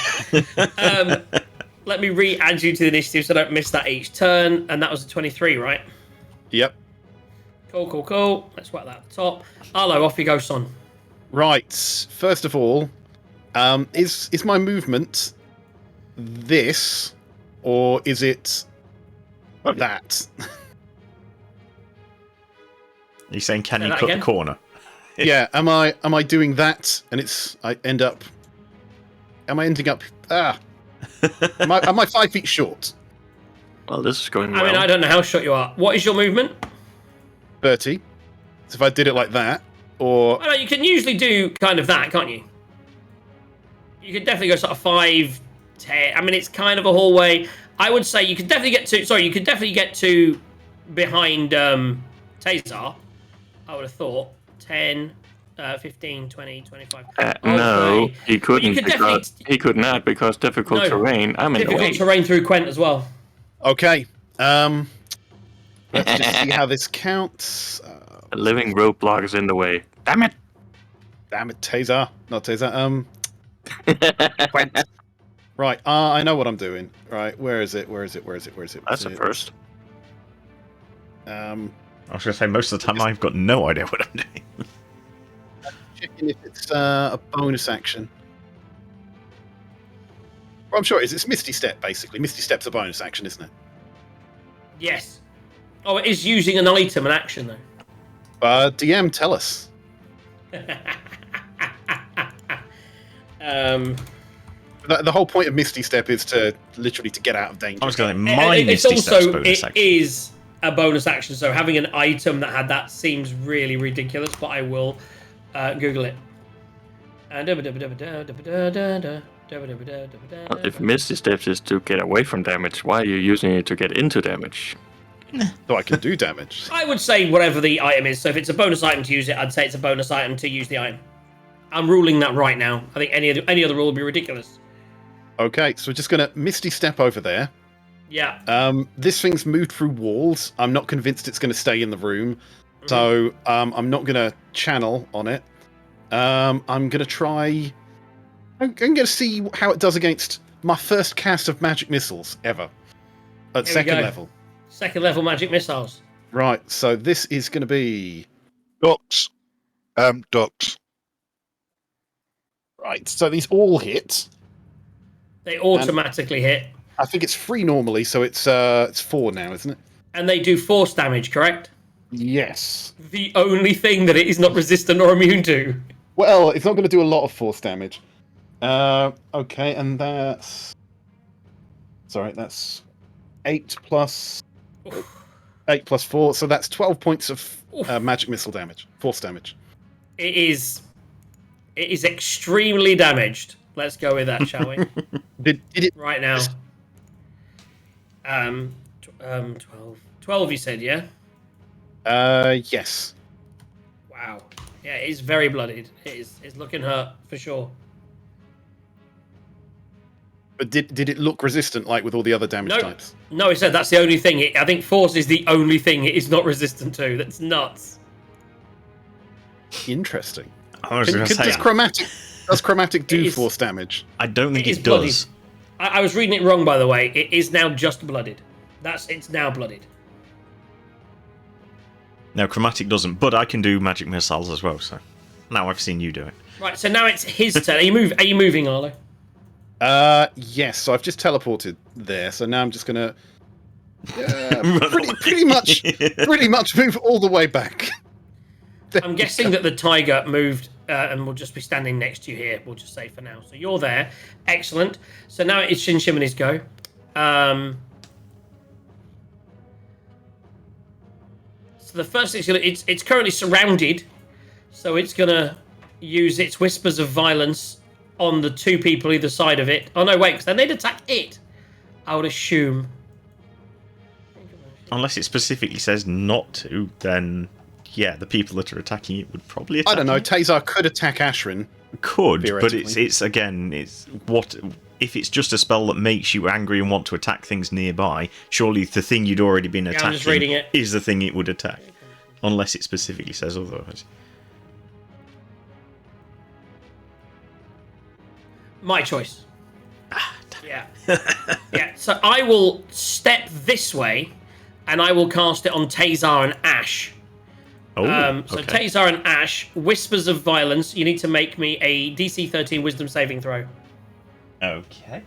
Speaker 2: Let me re-add you to the initiative so I don't miss that each turn. And that was a 23, right?
Speaker 5: Yep.
Speaker 2: Cool. Let's whack that at the top. Arlo, off you go, son.
Speaker 5: Right. First of all, is my movement this, or is it that?
Speaker 1: Are you saying can
Speaker 2: Say
Speaker 1: you
Speaker 2: that
Speaker 1: cut
Speaker 2: again?
Speaker 1: the corner?
Speaker 5: Yeah. Am I doing that? And I end up. Am I ending up? Am I 5 feet short?
Speaker 3: Well, this is going well.
Speaker 2: I mean, I don't know how short you are. What is your movement?
Speaker 5: 30. So if I did it like that, or
Speaker 2: Well, you can usually do kind of that, can't you? You could definitely go sort of 5, 10. I mean, it's kind of a hallway. I would say you could definitely get to. Sorry, you could definitely get to behind Tazar. I would have thought 10, 15, 20, 25.
Speaker 3: No, he couldn't
Speaker 2: could
Speaker 3: because he could not because difficult terrain. I'm in the way.
Speaker 2: Difficult terrain through Quent as well.
Speaker 5: okay. Let's just see how this counts.
Speaker 3: A living roadblock is in the way. Damn it!
Speaker 5: Damn it, Taser. Not Taser. Quent. Right, I know what I'm doing. Right, where is it?
Speaker 3: That's the first.
Speaker 1: I was going to say, most of the time I've got no idea what I'm doing.
Speaker 5: Checking if it's a bonus action. Well, I'm sure it is. It's Misty Step, basically. Misty Step's a bonus action, isn't it?
Speaker 2: Yes. Oh, it is using an item, an action, though.
Speaker 5: DM, tell us. The whole point of Misty Step is to literally to get out of danger.
Speaker 1: I was going to say, my Misty Step's bonus action.
Speaker 2: It is a bonus action, so having an item that had that seems really ridiculous, but I will Google it.
Speaker 3: If Misty Steps is to get away from damage, why are you using it to get into damage?
Speaker 5: So I can do damage.
Speaker 2: I would say whatever the item is. So if it's a bonus item to use it, I'd say it's a bonus item to use the item. I'm ruling that right now. I think any other rule would be ridiculous.
Speaker 5: Okay, so we're just going to Misty Step over there.
Speaker 2: Yeah.
Speaker 5: This thing's moved through walls. I'm not convinced it's going to stay in the room. So I'm not going to channel on it. I'm going to try... I'm going to see how it does against my first cast of magic missiles ever. At second level.
Speaker 2: Second level magic missiles.
Speaker 5: Right, so this is going to be...
Speaker 4: Ducks. Ducks.
Speaker 5: Right, so these all hit.
Speaker 2: They automatically hit.
Speaker 5: I think it's 3 normally, so it's 4 now, isn't it?
Speaker 2: And they do force damage, correct?
Speaker 5: Yes.
Speaker 2: The only thing that it is not resistant or immune to.
Speaker 5: Well, it's not going to do a lot of force damage. Okay, and that's... Sorry, that's 8 plus 4, so that's 12 points of magic missile damage, force damage.
Speaker 2: It is extremely damaged. Let's go with that, shall we?
Speaker 5: Did it
Speaker 2: right now? 12 you said, yeah?
Speaker 5: Yes.
Speaker 2: Wow. Yeah, it is very bloodied. It's looking hurt for sure.
Speaker 5: But did it look resistant like with all the other damage types?
Speaker 2: No, it said that's the only thing. I think force is the only thing it is not resistant to. That's nuts.
Speaker 5: Interesting.
Speaker 1: I was going to say,
Speaker 5: does chromatic do force damage?
Speaker 1: I don't think it
Speaker 2: bloodied.
Speaker 1: does.
Speaker 2: I was reading it wrong, by the way. It is now just bloodied. It's now bloodied.
Speaker 1: No, chromatic doesn't, but I can do magic missiles as well. So now I've seen you do it.
Speaker 2: Right. So now it's his turn. Are you moving, Arlo?
Speaker 5: Yes. So I've just teleported there. So now I'm just gonna pretty much move all the way back.
Speaker 2: I'm guessing that the tiger moved and will just be standing next to you here. We'll just say for now. So you're there. Excellent. So now it's Shemshime and his go. So the first thing it's currently surrounded. So it's gonna use its whispers of violence on the two people either side of it. Oh no, wait, because then they'd attack it. I would assume.
Speaker 1: Unless it specifically says not to, then yeah, the people that are attacking it would probably attack
Speaker 5: I don't know.
Speaker 1: it.
Speaker 5: Tazar could attack Ashrin.
Speaker 1: Could, but
Speaker 5: theoretically.
Speaker 1: it's what if it's just a spell that makes you angry and want to attack things nearby? Surely the thing you'd already been
Speaker 2: I'm
Speaker 1: attacking
Speaker 2: just reading it.
Speaker 1: is the thing it would attack, unless it specifically says otherwise.
Speaker 2: My choice. Yeah. Yeah. So I will step this way, and I will cast it on Tazar and Ash.
Speaker 1: Oh,
Speaker 2: So
Speaker 1: okay.
Speaker 2: Tazar and Ash, Whispers of Violence. You need to make me a DC 13 Wisdom saving throw.
Speaker 1: Okay.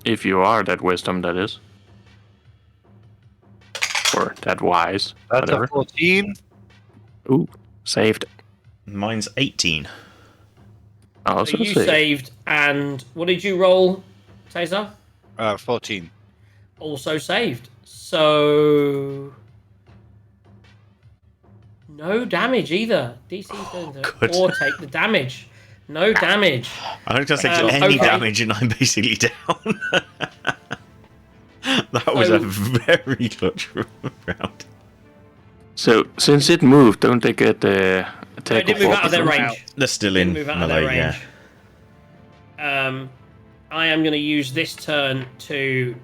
Speaker 3: If you are that wisdom, that is. Or that wise.
Speaker 4: That's
Speaker 3: whatever.
Speaker 4: a 14.
Speaker 3: Ooh, saved.
Speaker 1: Mine's 18.
Speaker 3: Also
Speaker 2: So you
Speaker 3: saved.
Speaker 2: saved, and what did you roll, Tazar?
Speaker 4: 14.
Speaker 2: Also saved. So no damage either. DC 13
Speaker 1: good.
Speaker 2: or take the damage. No damage.
Speaker 1: I was going to say
Speaker 2: Oh,
Speaker 1: any
Speaker 2: okay.
Speaker 1: damage, and I'm basically down. That was
Speaker 2: So-
Speaker 1: a very clutch round.
Speaker 3: So, since it moved, don't they get
Speaker 2: No,
Speaker 3: attack
Speaker 2: it didn't move out of their
Speaker 3: opportunity?
Speaker 2: range.
Speaker 1: They're still in
Speaker 2: Move out of their
Speaker 1: melee, yeah.
Speaker 2: range. I am going to use this turn to.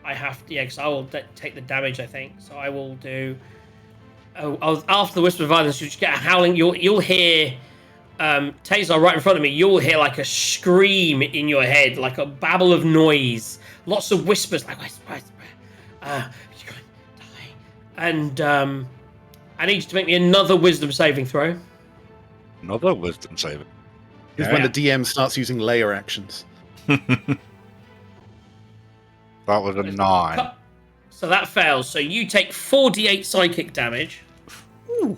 Speaker 2: I have to, yeah, because I will take the damage. I think so. I will do. After the Whisper of Violence, you just get a howling. You'll hear Tazar right in front of me. You'll hear like a scream in your head, like a babble of noise, lots of whispers, like whisper. You're going to die. And I need you to make me another Wisdom saving throw.
Speaker 4: Another wisdom saving.
Speaker 5: Is when the DM starts using layer actions.
Speaker 4: That was a 9.
Speaker 2: So that fails. So you take 4d8 psychic damage.
Speaker 1: Ooh.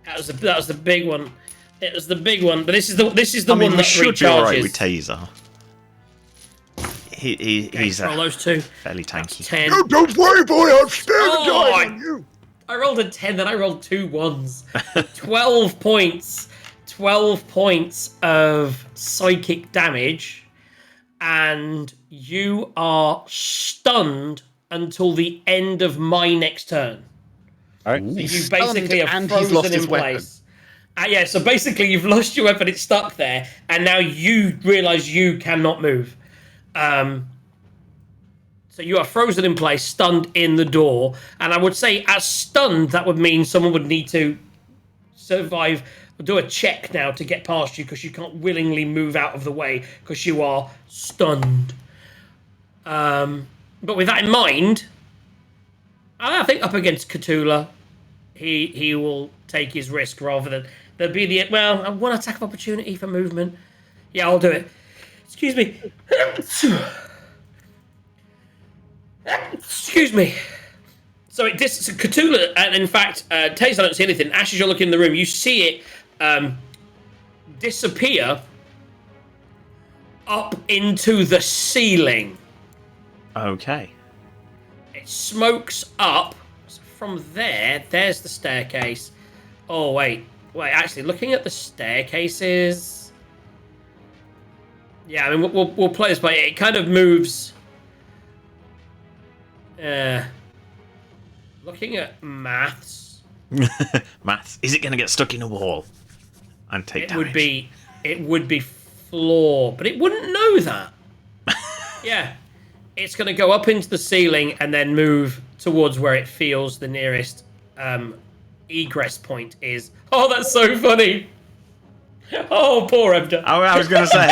Speaker 2: That was the big one. It was the big one. But this is the
Speaker 1: I mean,
Speaker 2: one
Speaker 1: we
Speaker 2: that
Speaker 1: should be alright
Speaker 2: recharges.
Speaker 1: with Taser. He's
Speaker 2: Roll those two.
Speaker 1: fairly tanky.
Speaker 2: 10.
Speaker 6: No, don't worry, boy. I'll spare
Speaker 2: Oh,
Speaker 6: the die
Speaker 2: I-
Speaker 6: on you.
Speaker 2: I rolled a 10, then I rolled 2 ones. 12 points. 12 points of psychic damage. And you are stunned until the end of my next turn.
Speaker 4: Alright.
Speaker 2: You
Speaker 5: He's
Speaker 2: basically
Speaker 5: stunned
Speaker 2: are
Speaker 5: and he's
Speaker 2: frozen
Speaker 5: lost
Speaker 2: in
Speaker 5: his weapon.
Speaker 2: place. Yeah, so basically you've lost your weapon, it's stuck there, and now you realise you cannot move. So you are frozen in place, stunned in the door, and I would say as stunned, that would mean someone would need to survive, do a check now to get past you, because you can't willingly move out of the way, because you are stunned. But with that in mind, I think up against Cthulhu, he will take his risk rather than there'll be the one attack of opportunity for movement. Yeah, I'll do it. Excuse me. Excuse me. So Cthulhu, and in fact, Taze, I don't see anything. Ash, as you're looking in the room, you see it disappear up into the ceiling.
Speaker 1: Okay.
Speaker 2: It smokes up. So from there's the staircase. Oh, wait, actually, looking at the staircases... Yeah, I mean, we'll play this, but it kind of moves... looking at maths...
Speaker 1: Maths. Is it going to get stuck in a wall? And take damage?
Speaker 2: It would be floor, but it wouldn't know that. Yeah. It's going to go up into the ceiling and then move towards where it feels the nearest egress point is. Oh, that's so funny. Oh, poor Ebda.
Speaker 1: I was going to say,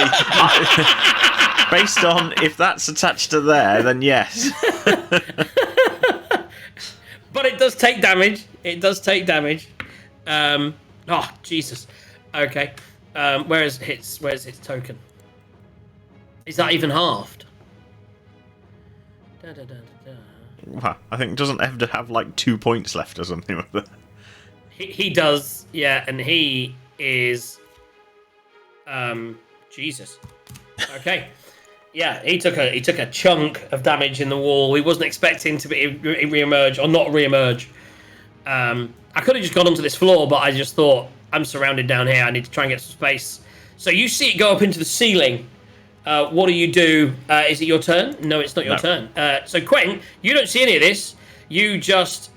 Speaker 1: based on if that's attached to there, then yes.
Speaker 2: But it does take damage. It does take damage. Oh, Jesus. Okay. Where's its token? Is that even halved?
Speaker 1: Well, I think doesn't Evda have like 2 points left or something like that?
Speaker 2: He does, yeah, and he is Jesus. Okay. Yeah, he took a chunk of damage in the wall. He wasn't expecting to be re-emerge or not re-emerge. I could have just gone onto this floor, but I just thought, I'm surrounded down here. I need to try and get some space. So you see it go up into the ceiling. What do you do? Is it your turn? No, it's not your turn. So Quentin, you don't see any of this. You just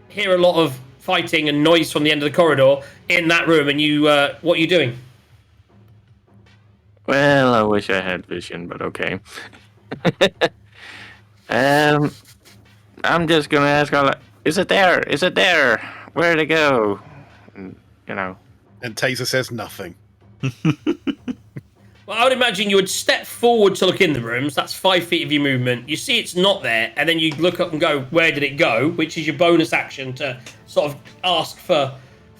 Speaker 2: hear a lot of fighting and noise from the end of the corridor in that room, and you, what are you doing?
Speaker 3: Well, I wish I had vision, but okay. I'm just gonna ask all. Is it there? Is it there? Where'd it go? And, you know.
Speaker 5: And Taser says nothing.
Speaker 2: Well, I would imagine you would step forward to look in the rooms. That's 5 feet of your movement. You see it's not there, and then you look up and go, where did it go? Which is your bonus action to sort of ask for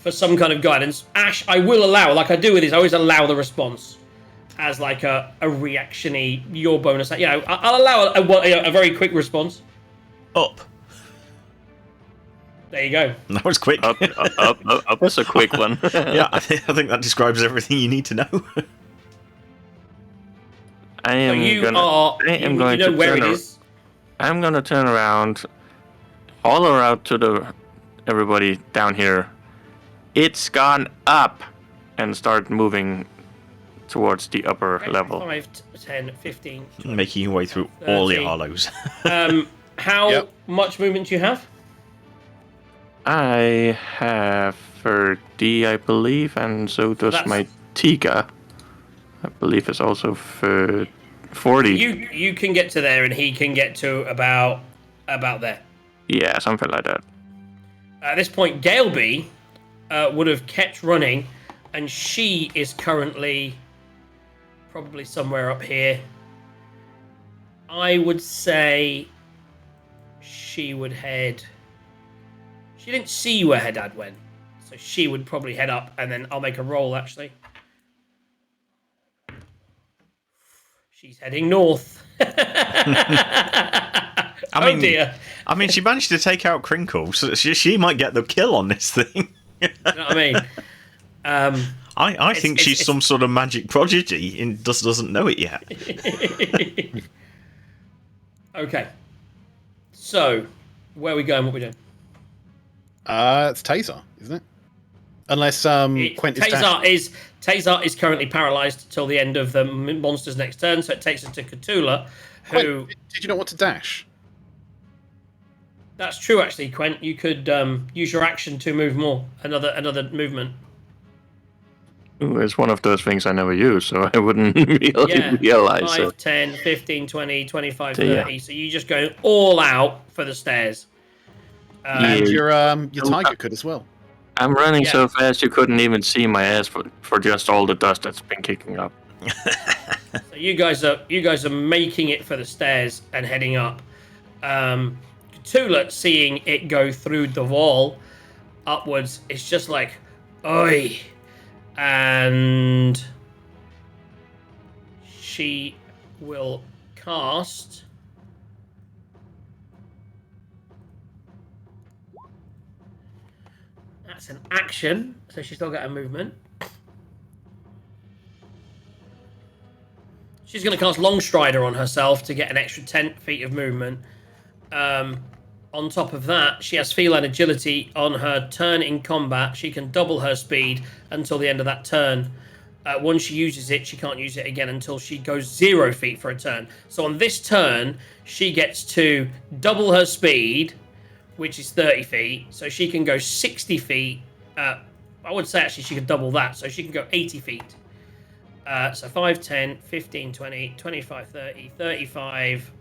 Speaker 2: some kind of guidance. Ash, I will allow, like I do with these, I always allow the response as like a reaction-y, your bonus. You know, I'll allow a very quick response.
Speaker 1: Up.
Speaker 2: There you go.
Speaker 1: That was quick.
Speaker 3: Up. That's a quick one.
Speaker 1: Yeah, I think that describes everything you need to know.
Speaker 3: I am going to
Speaker 2: where it is.
Speaker 3: I'm going to turn around, holler out to everybody down here. It's gone up, and start moving towards the upper level.
Speaker 2: 5, 10, 15. 20,
Speaker 1: Making your way through
Speaker 2: 30.
Speaker 1: all the hollows.
Speaker 2: How much movement do you have?
Speaker 3: I have 30, I believe, and so does my Tiga. I believe it's also for 40.
Speaker 2: You can get to there, and he can get to about there.
Speaker 3: Yeah, something like that.
Speaker 2: At this point, Galeby would have kept running, and she is currently probably somewhere up here. I would say she would head... She didn't see where her dad went, so she would probably head up, and then I'll make a roll, actually. She's heading north. Oh dear.
Speaker 1: I mean, she managed to take out Crinkle, so she might get the kill on this thing.
Speaker 2: You know what I mean?
Speaker 1: I think she's some sort of magic prodigy and just doesn't know it yet.
Speaker 2: Okay. So, where are we going? What are we doing?
Speaker 5: It's Taser, isn't it? Unless
Speaker 2: Taser is currently paralyzed till the end of the monster's next turn, so it takes us to Cthulhu, who...
Speaker 5: Did you not want to dash?
Speaker 2: That's true, actually, Quent. You could use your action to move more. Another movement.
Speaker 3: Ooh, it's one of those things I never use, so I wouldn't really realize
Speaker 2: 5,
Speaker 3: it.
Speaker 2: 10, 15, 20, 25, 30. So you just go all out for the stairs.
Speaker 5: And your tiger could as well.
Speaker 3: I'm running so fast you couldn't even see my ass for just all the dust that's been kicking up.
Speaker 2: So you guys are making it for the stairs and heading up. Cthulhu, seeing it go through the wall upwards, it's just like, oi. And she will cast... That's an action, so she's still got a movement. She's going to cast Long Strider on herself to get an extra 10 feet of movement. On top of that, she has feline agility on her turn in combat. She can double her speed until the end of that turn. Once she uses it, she can't use it again until she goes 0 feet for a turn. So on this turn, she gets to double her speed, which is 30 feet. So she can go 60 feet. I would say actually she could double that. So she can go 80 feet. So 5, 10, 15, 20, 25, 30, 35,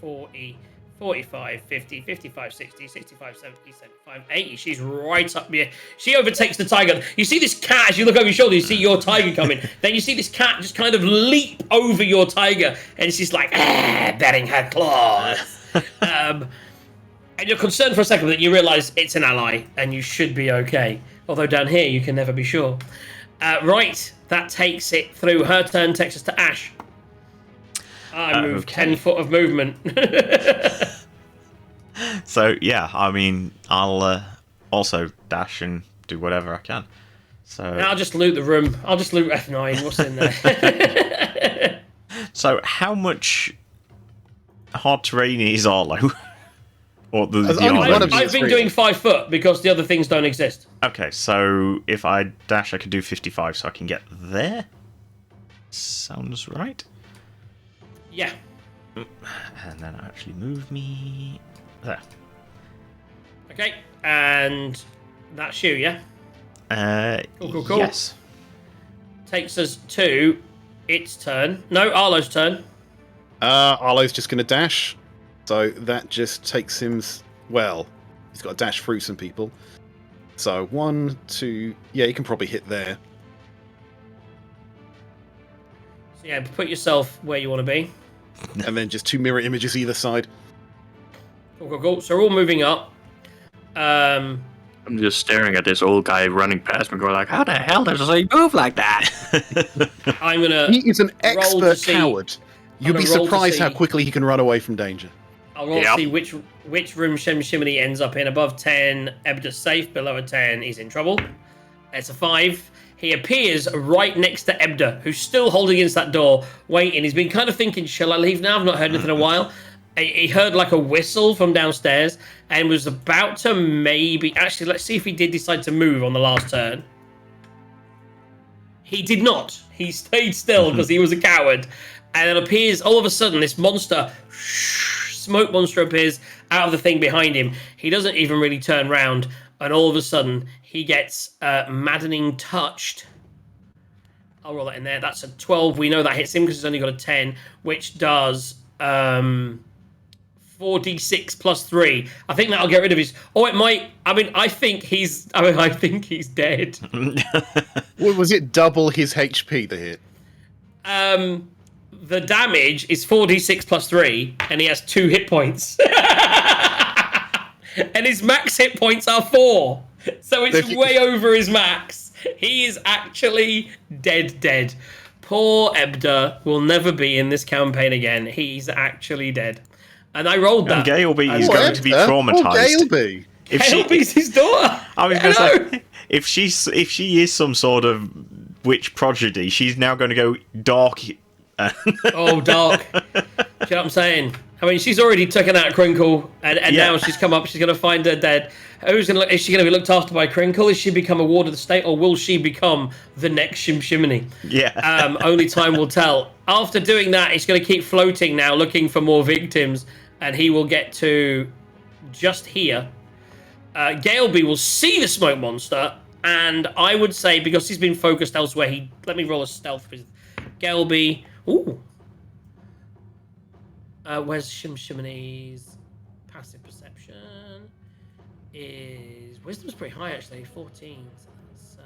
Speaker 2: 40, 45, 50, 55, 60, 65, 70, 75, 80. She's right up here. She overtakes the tiger. You see this cat, as you look over your shoulder, you see your tiger coming. Then you see this cat just kind of leap over your tiger. And she's like, betting her claws. And you're concerned for a second, but you realise it's an ally, and you should be okay. Although down here, you can never be sure. Right, that takes it through. Her turn takes us to Ash. I moved 10 foot of movement.
Speaker 1: So yeah, I mean, I'll also dash and do whatever I can. So
Speaker 2: I'll just loot the room. I'll just loot F9. What's in there?
Speaker 1: So how much hard terrain is Arlo? Or the
Speaker 5: As only
Speaker 1: Arlo?
Speaker 5: one of you-
Speaker 2: I've been
Speaker 5: real.
Speaker 2: doing 5 foot because the other things don't exist.
Speaker 1: Okay, so if I dash, I can do 55, so I can get there. Sounds right.
Speaker 2: Yeah.
Speaker 1: And then actually move me there.
Speaker 2: Okay. And that's you, yeah? Cool.
Speaker 1: Yes.
Speaker 2: Takes us to its turn. No, Arlo's turn.
Speaker 5: Arlo's just going to dash. So that just takes him... Well, he's got to dash through some people. So 1, 2... Yeah, you can probably hit there.
Speaker 2: So yeah, put yourself where you want to be.
Speaker 5: And then just 2 mirror images either side.
Speaker 2: Cool. So we're all moving up.
Speaker 3: I'm just staring at this old guy running past me, going like, "How the hell does he move like that?"
Speaker 2: I'm gonna.
Speaker 5: He is an
Speaker 2: roll to
Speaker 5: expert
Speaker 2: see-
Speaker 5: coward. You'll be
Speaker 2: gonna roll to
Speaker 5: surprised how
Speaker 2: see-
Speaker 5: quickly he can run away from danger.
Speaker 2: I'll roll to
Speaker 3: Yep.
Speaker 2: see which room Shemshime ends up in. Above 10, Ebda's safe. Below a 10, he's in trouble. It's a 5. He appears right next to Ebda, who's still holding against that door, waiting. He's been kind of thinking, shall I leave now? I've not heard anything in a while. He heard like a whistle from downstairs and was about to maybe... Actually, let's see if he did decide to move on the last turn. He did not. He stayed still because he was a coward. And it appears, all of a sudden, this monster, smoke monster appears out of the thing behind him. He doesn't even really turn round. And all of a sudden, he gets maddening touched. I'll roll that in there. That's a 12. We know that hits him because he's only got a 10, which does 4d6 plus 3. I think that'll get rid of his... Oh, it might... I think he's dead.
Speaker 5: Was it double his HP, the hit?
Speaker 2: The damage is 4d6 plus 3, and he has 2 hit points. And his max hit points are 4. So it's way over his max. He is actually dead. Poor Ebda will never be in this campaign again. He's actually dead. And I rolled that.
Speaker 1: And Galeby is
Speaker 5: Poor
Speaker 1: going to be
Speaker 5: Ebda.
Speaker 1: traumatized.
Speaker 5: Poor Galeby.
Speaker 2: Galby's his daughter.
Speaker 1: I was going to say, if she is some sort of witch prodigy, she's now going to go dark.
Speaker 2: Oh, dark. Do you know what I'm saying? I mean, she's already taken out Crinkle, and now she's come up. She's going to find her dead. Is she going to be looked after by Crinkle? Is she become a ward of the state, or will she become the next Shemshime?
Speaker 1: Yeah.
Speaker 2: Only time will tell. After doing that, he's going to keep floating now, looking for more victims, and he will get to just here. Galeby will see the smoke monster, and I would say, because he's been focused elsewhere, let me roll a stealth with Galeby. Ooh. Where's Shemshime's passive perception? Wisdom's pretty high actually, 14. So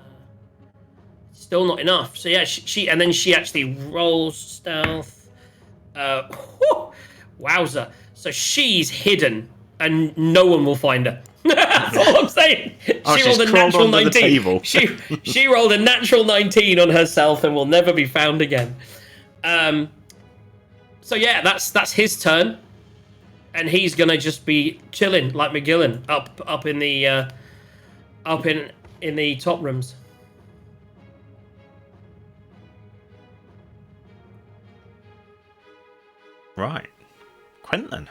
Speaker 2: that's still not enough. So yeah, she actually rolls stealth. Wowza! So she's hidden, and no one will find her. That's all I'm saying.
Speaker 1: Oh,
Speaker 2: She
Speaker 1: she's
Speaker 2: rolled a
Speaker 1: crawled
Speaker 2: natural
Speaker 1: under the
Speaker 2: 19.
Speaker 1: table.
Speaker 2: She rolled a natural 19 on herself and will never be found again. So yeah, that's his turn, and he's gonna just be chilling like McGillen up in the in the top rooms.
Speaker 1: Right. Quentin.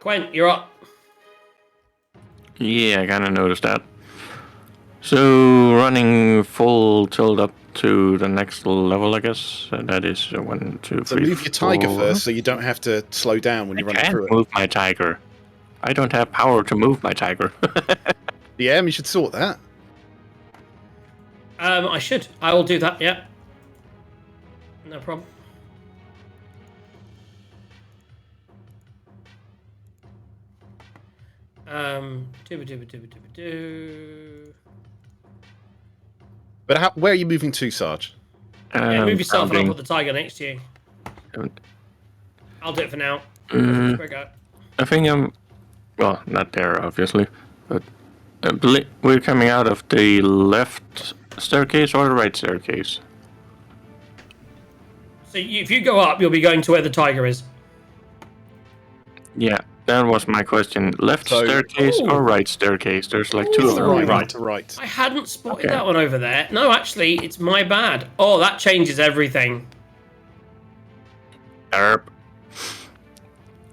Speaker 2: Quent, you're up.
Speaker 3: Yeah, I kind of noticed that. So running full tilt up to the next level, I guess. That is 1, 2, 3,
Speaker 5: So move your tiger
Speaker 3: 4.
Speaker 5: first, so you don't have to slow down when you run
Speaker 3: Can't
Speaker 5: through it.
Speaker 3: move my tiger. I don't have power to move my tiger.
Speaker 5: Yeah, you should sort that.
Speaker 2: I should. I will do that. Yeah. No problem. Do.
Speaker 5: But where are you moving to, Sarge?
Speaker 2: Yeah, move yourself and I'll
Speaker 3: Rounding.
Speaker 2: put the tiger next to you.
Speaker 3: Um,
Speaker 2: I'll do it for now.
Speaker 3: Mm.
Speaker 2: There we go.
Speaker 3: I think I'm, well, not there, obviously, but we're coming out of the left staircase or the right staircase.
Speaker 2: So if you go up, you'll be going to where the tiger is.
Speaker 3: Yeah, that was my question. Left
Speaker 5: So-
Speaker 3: staircase or right staircase? There's like two
Speaker 5: It's
Speaker 3: of
Speaker 5: the
Speaker 3: them.
Speaker 5: right,
Speaker 1: Right.
Speaker 5: to right.
Speaker 2: I hadn't spotted
Speaker 3: Okay.
Speaker 2: that one over there. No, actually, it's my bad. Oh, that changes everything.
Speaker 3: Derp.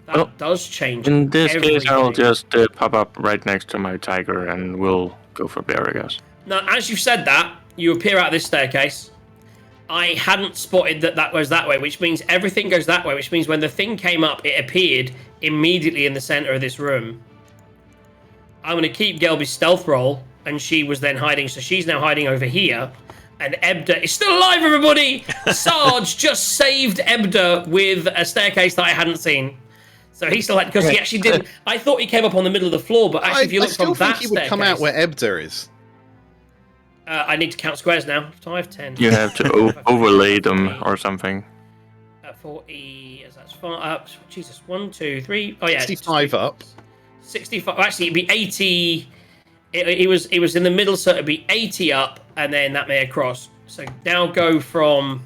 Speaker 2: That
Speaker 3: Well,
Speaker 2: does change
Speaker 3: In this case, I'll
Speaker 2: everything.
Speaker 3: just pop up right next to my tiger and we'll go for bear, I guess.
Speaker 2: Now, as you said that, you appear out of this staircase. I hadn't spotted that that goes that way, which means everything goes that way, which means when the thing came up, it appeared immediately in the center of this room. I'm going to keep Gelby's stealth roll, and she was then hiding, so she's now hiding over here. And Ebda is still alive, everybody! Sarge just saved Ebda with a staircase that I hadn't seen. So he's still like, because he actually didn't. I thought he came up on the middle of the floor, but actually, if you
Speaker 5: I
Speaker 2: look
Speaker 5: still
Speaker 2: from
Speaker 5: think
Speaker 2: that
Speaker 5: he would come out
Speaker 2: staircase-
Speaker 5: where Ebda is.
Speaker 2: I need to count squares now. 5, 10.
Speaker 3: You have to overlay them or something.
Speaker 2: 40, that's far. Jesus, 1, 2, 3. Oh yeah,
Speaker 5: 65 up.
Speaker 2: 65. Actually, it'd be 80. It was in the middle, so it'd be 80 up, and then that may across. So now go from.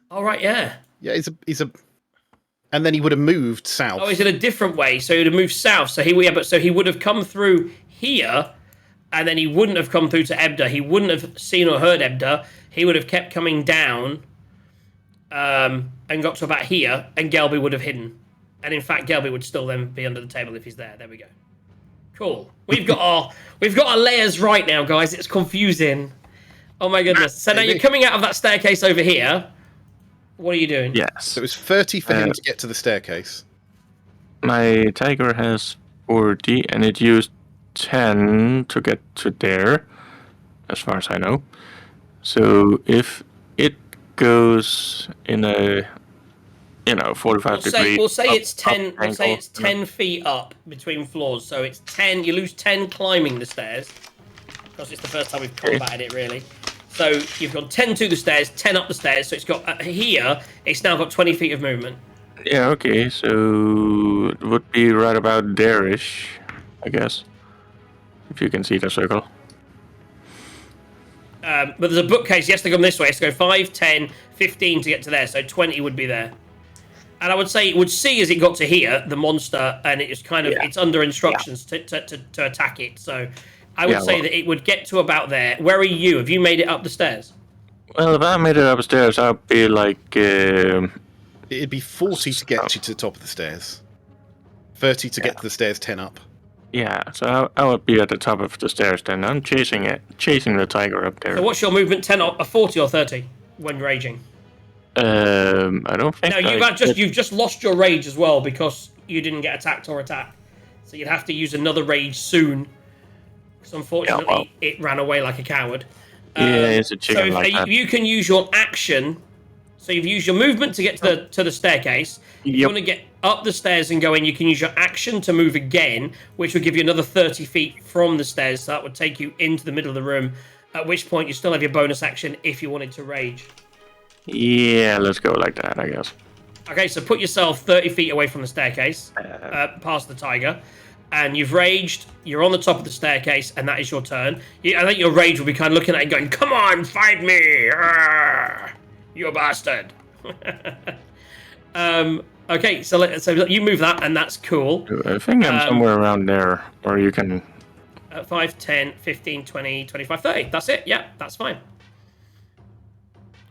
Speaker 2: All right, yeah.
Speaker 5: Yeah, he's a. And then he would have moved south.
Speaker 2: Oh, is it a different way? So he would have moved south. So he would have come through here, and then he wouldn't have come through to Ebda. He wouldn't have seen or heard Ebda. He would have kept coming down, and got to about here, and Gelby would have hidden. And in fact, Gelby would still then be under the table if he's there. There we go. Cool. We've got our layers right now, guys. It's confusing. Oh my goodness. So now you're coming out of that staircase over here. What are you doing?
Speaker 3: Yes.
Speaker 5: So it was 30 for him to get to the staircase.
Speaker 3: My tiger has 40 and it used 10 to get to there, as far as I know. So if it goes in a 45 degree.
Speaker 2: We'll say it's 10.
Speaker 3: up
Speaker 2: We'll say
Speaker 3: angle.
Speaker 2: it's 10 feet up between floors. So it's 10. You lose 10 climbing the stairs because it's the first time we've combated it really. So you've gone 10 to the stairs, 10 up the stairs. So it's got here. It's now got 20 feet of movement.
Speaker 3: Yeah, okay, so it would be right about there-ish, I guess. If you can see the circle.
Speaker 2: But there's a bookcase. He has to come this way. He has to go 5, 10, 15 to get to there. So 20 would be there. And I would say it would see as it got to here, the monster, and it's kind of it's under instructions to attack it. So I would say that it would get to about there. Where are you? Have you made it up the stairs?
Speaker 3: Well, if I made it upstairs, I'd be like...
Speaker 5: It'd be 40 to get you to the top of the stairs. 30 to get to the stairs, 10 up.
Speaker 3: Yeah, so I would be at the top of the stairs then. I'm chasing the tiger up there.
Speaker 2: So what's your movement? 10 up, 40 or 30 when raging?
Speaker 3: I don't think.
Speaker 2: No, you've just lost your rage as well because you didn't get attacked or attacked. So you'd have to use another rage soon. Because unfortunately, it ran away like a coward.
Speaker 3: It's a chicken
Speaker 2: so
Speaker 3: like that.
Speaker 2: you can use your action. So you've used your movement to get to the staircase. If you want to get up the stairs and go in, you can use your action to move again, which will give you another 30 feet from the stairs. So that would take you into the middle of the room. At which point you still have your bonus action if you wanted to rage.
Speaker 3: Yeah, let's go like that, I guess.
Speaker 2: Okay, so put yourself 30 feet away from the staircase, past the tiger, and you've raged. You're on the top of the staircase, and that is your turn. I think your rage will be kind of looking at it and going, "Come on, fight me! Arrgh, you bastard!" Okay, so you move that, and that's cool.
Speaker 3: I think I'm somewhere around there, or you can...
Speaker 2: 5, 10, 15, 20, 25, 30. That's it. Yeah, that's fine.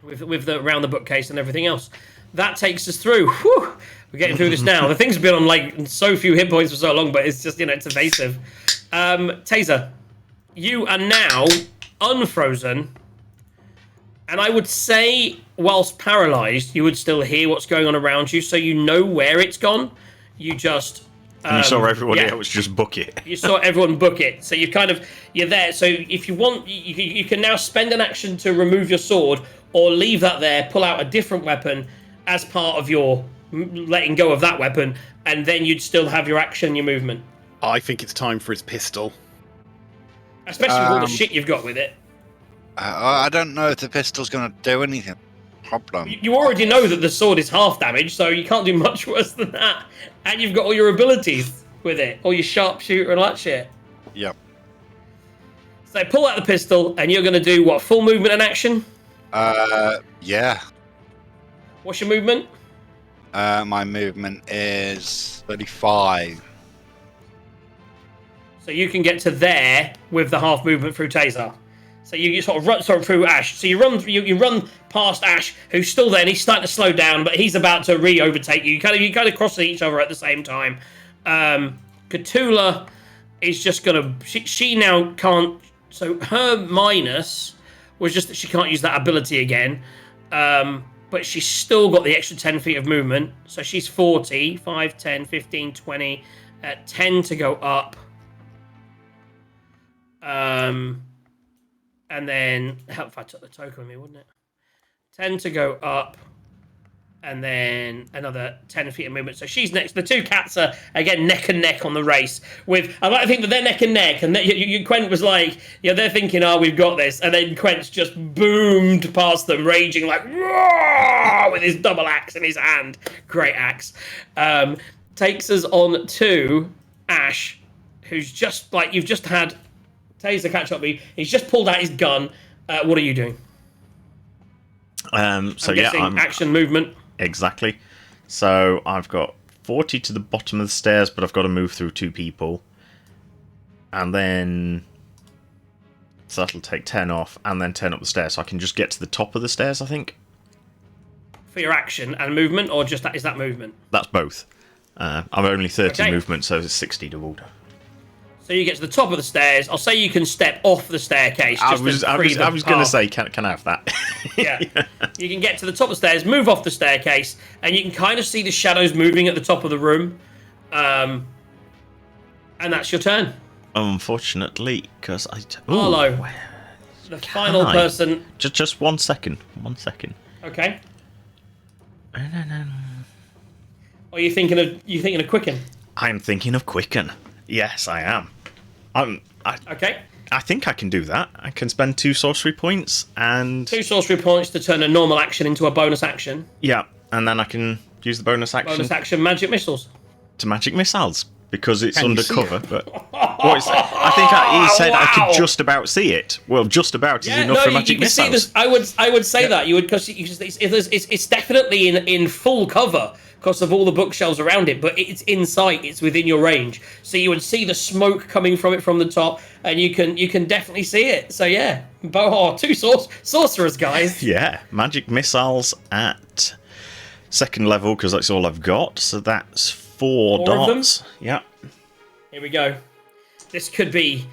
Speaker 2: With the around the bookcase and everything else. That takes us through. Whew, we're getting through this now. The thing's been on like so few hit points for so long, but it's just, it's evasive. Taser, you are now unfrozen. And I would say, whilst paralyzed, you would still hear what's going on around you, so you know where it's gone. You just...
Speaker 1: And you saw everybody else just book it.
Speaker 2: You saw everyone book it. So you're there. So if you want, you can now spend an action to remove your sword or leave that there, pull out a different weapon as part of your letting go of that weapon, and then you'd still have your action, your movement.
Speaker 5: I think it's time for his pistol.
Speaker 2: Especially with all the shit you've got with it.
Speaker 4: I don't know if the pistol's going to do anything. Problem.
Speaker 2: You already know that the sword is half damage, so you can't do much worse than that. And you've got all your abilities with it, all your sharpshooter and all that shit.
Speaker 4: Yep.
Speaker 2: So pull out the pistol, and you're going to do what? Full movement and action?
Speaker 4: Yeah.
Speaker 2: What's your movement?
Speaker 4: My movement is 35.
Speaker 2: So you can get to there with the half movement through Taser. So you sort of run through Ash. So you run past Ash, who's still there, and he's starting to slow down, but he's about to overtake you. You kind of cross each other at the same time. Cthulhu is just gonna. She now can't. So her minus was just that she can't use that ability again. But she's still got the extra 10 feet of movement. So she's 40, 5, 10, 15, 20, 10 to go up. And then, help if I took the token with me, wouldn't it? 10 to go up. And then another 10 feet of movement. So she's next. The two cats are, again, neck and neck on the race. I like to think that they're neck and neck. And Quent was like, they're thinking, we've got this. And then Quent's just boomed past them, raging like, roar, with his double axe in his hand. Great axe. Takes us on to Ash, who's just like, you've just had Taser catch up with you. He's just pulled out his gun. What are you doing?
Speaker 1: I'm
Speaker 2: action movement.
Speaker 1: Exactly. So I've got 40 to the bottom of the stairs, but I've got to move through 2 people. And then... So that'll take 10 off, and then 10 up the stairs. So I can just get to the top of the stairs, I think.
Speaker 2: For your action and movement, or just is that movement?
Speaker 1: That's both. I'm only 30 movement, so it's 60 to order.
Speaker 2: So you get to the top of the stairs. I'll say you can step off the staircase.
Speaker 1: I was going to say, can I have that?
Speaker 2: Yeah. You can get to the top of the stairs, move off the staircase, and you can kind of see the shadows moving at the top of the room. And that's your turn.
Speaker 1: Unfortunately, because
Speaker 2: Arlo, the final person.
Speaker 1: Just 1 second. 1 second.
Speaker 2: Okay. Or are you thinking of Quicken?
Speaker 1: I'm thinking of Quicken. Yes, I am.
Speaker 2: Okay.
Speaker 1: I think I can do that. I can spend 2 sorcery points and...
Speaker 2: 2 sorcery points to turn a normal action into a bonus action.
Speaker 1: Yeah, and then I can use the bonus action...
Speaker 2: Bonus action magic missiles.
Speaker 1: To magic missiles, because it's undercover, but... I think he said I could just about see it. Well, just about is enough for magic missiles. See this,
Speaker 2: I would say that. You would, because it's definitely in full cover, because of all the bookshelves around it, but it's in sight, it's within your range. So you would see the smoke coming from it from the top, and you can definitely see it. So yeah, 2 sorcerers, guys.
Speaker 1: Yeah, magic missiles at 2nd level, because that's all I've got. So that's 4 dots. Yeah.
Speaker 2: Here we go. This could be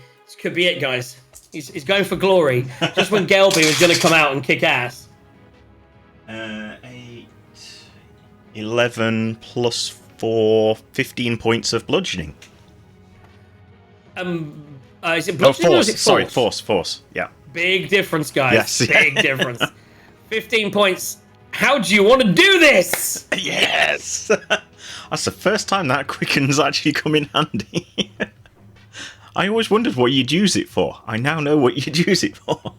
Speaker 2: it, guys. He's going for glory. Just when Gelby was going to come out and kick ass.
Speaker 1: 8, 11 plus 4, 15 points of bludgeoning.
Speaker 2: Is it bludgeoning or is it force?
Speaker 1: Sorry, force. Yeah.
Speaker 2: Big difference, guys.
Speaker 1: Yes.
Speaker 2: Big difference. 15 points. How do you want to do this?
Speaker 1: Yes. That's the first time that Quicken's actually come in handy. I always wondered what you'd use it for. I now know what you'd use it for.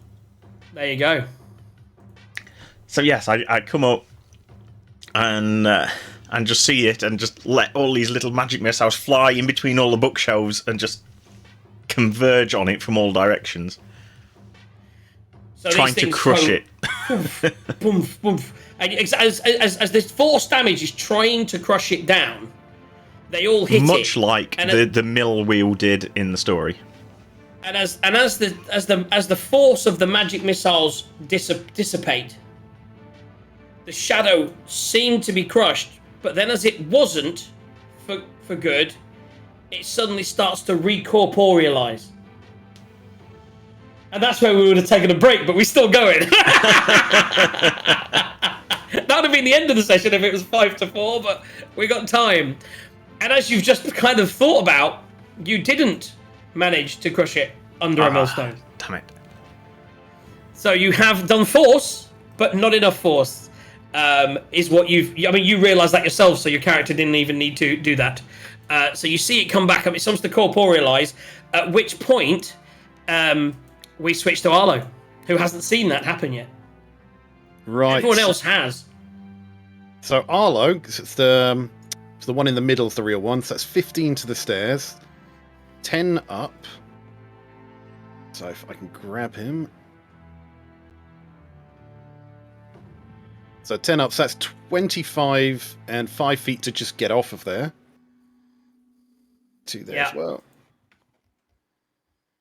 Speaker 2: There you go.
Speaker 1: So yes, I come up and just see it and just let all these little magic missiles fly in between all the bookshelves and just converge on it from all directions.
Speaker 2: So
Speaker 1: trying to crush it.
Speaker 2: Boom, boom. And as this force damage is trying to crush it down, they all hit
Speaker 1: much like the mill wheel did in the story.
Speaker 2: And as the force of the magic missiles dissipate, the shadow seemed to be crushed, but then as it wasn't for good, it suddenly starts to recorporealize. And that's where we would have taken a break, but we're still going. That would have been the end of the session if it was 5-4, but we got time. And as you've just kind of thought about, you didn't manage to crush it under a millstone.
Speaker 1: Damn it.
Speaker 2: So you have done force, but not enough force. Is what you realise that yourself, so your character didn't even need to do that. So you see it come back up, it starts to corporealise, at which point we switch to Arlo, who hasn't seen that happen yet.
Speaker 5: Right.
Speaker 2: Everyone else has.
Speaker 5: So Arlo, it's the one in the middle is the real one, so that's 15 to the stairs, 10 up. So if I can grab him. So 10 up, so that's 25 and 5 feet to just get off of there. 2 there as
Speaker 2: Yeah.
Speaker 5: well.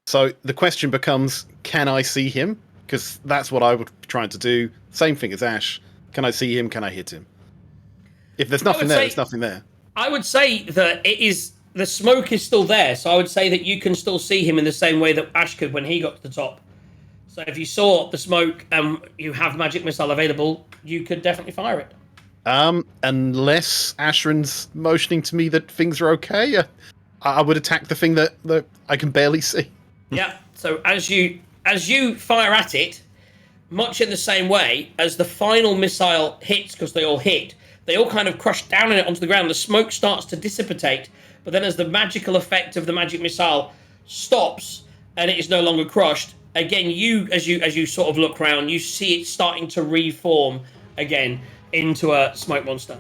Speaker 5: So the question becomes, can I see him? Because that's what I would be trying to do. Same thing as Ash. Can I see him? Can I hit him? If there's nothing there, there's nothing there.
Speaker 2: I would say that the smoke is still there, so I would say that you can still see him in the same way that Ash could when he got to the top. So if you saw the smoke and you have magic missile available, you could definitely fire it.
Speaker 5: Unless Ashran's motioning to me that things are okay, I would attack the thing that I can barely see.
Speaker 2: Yeah. So as you fire at it, much in the same way as the final missile hits, because they all hit, they all kind of crush down on it onto the ground. The smoke starts to dissipate, but then as the magical effect of the magic missile stops and it is no longer crushed, again, as you sort of look around, you see it starting to reform again into a smoke monster.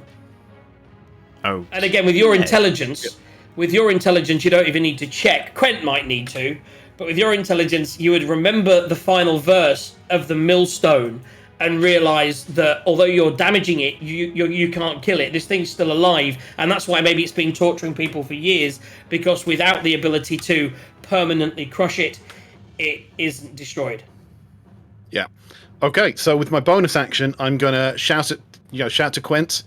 Speaker 1: Oh.
Speaker 2: And again, with your intelligence, you don't even need to check. Quent might need to, but with your intelligence, you would remember the final verse of the millstone and realize that although you're damaging it, you can't kill it. This thing's still alive, and that's why maybe it's been torturing people for years, because without the ability to permanently crush it, it isn't destroyed.
Speaker 5: Yeah. Okay, so with my bonus action, I'm gonna shout to Quent.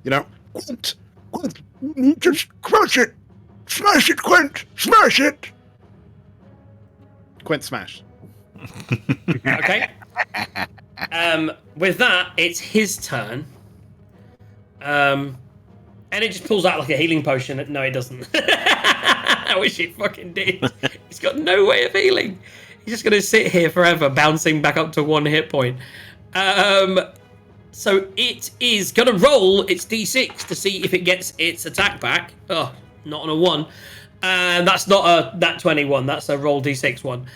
Speaker 6: Quint, just crush it! Smash it, Quint! Smash it!
Speaker 5: Quent smash.
Speaker 2: Okay. With that, it's his turn. And it just pulls out like a healing potion. No, it doesn't. I wish it fucking did. He's got no way of healing. He's just going to sit here forever, bouncing back up to 1 hit point. So it is going to roll its d6 to see if it gets its attack back. Oh, not on a 1. And that's not that 21. That's a roll d6 one.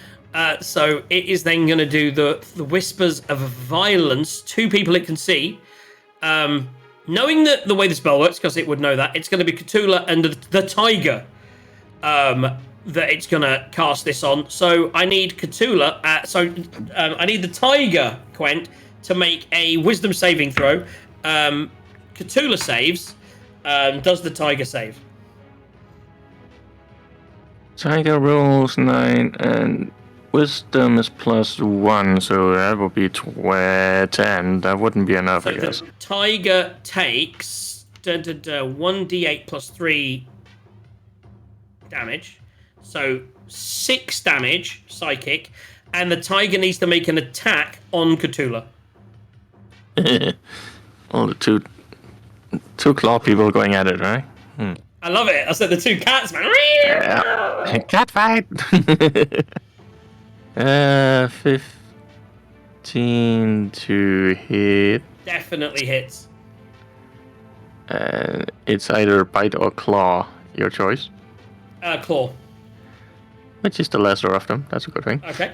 Speaker 2: So it is then going to do the Whispers of Violence. 2 people it can see. Knowing that the way the spell works, because it would know that, it's going to be Cthulhu and the Tiger that it's going to cast this on. So I need Cthulhu. I need the Tiger, Quent, to make a Wisdom saving throw. Cthulhu saves. Does the Tiger save?
Speaker 3: Tiger rolls 9 and Wisdom is +1, so that would be 10. That wouldn't be enough,
Speaker 2: So
Speaker 3: I guess.
Speaker 2: the Tiger takes 1d8 plus 3 damage. So 6 damage, psychic, and the Tiger needs to make an attack on Cthulhu.
Speaker 3: All the two claw people going at it, right?
Speaker 2: I love it. I said the 2 cats, man.
Speaker 3: Yeah. Cat fight! 15 to hit.
Speaker 2: Definitely hits.
Speaker 3: It's either bite or claw, your choice.
Speaker 2: Claw.
Speaker 3: Which is the lesser of them. That's a good thing.
Speaker 2: Okay.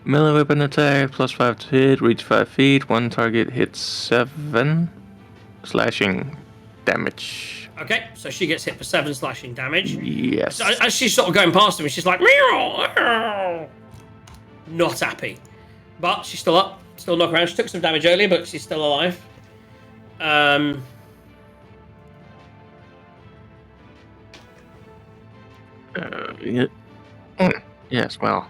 Speaker 3: Melee weapon attack, +5 to hit, reach 5 feet. One target hits 7 slashing damage.
Speaker 2: Okay, so she gets hit for 7 slashing damage.
Speaker 3: Yes.
Speaker 2: So as she's sort of going past him, she's like, meow, not happy. But she's still up, still knocked around. She took some damage earlier, but she's still alive.
Speaker 3: Yeah. Yes, well.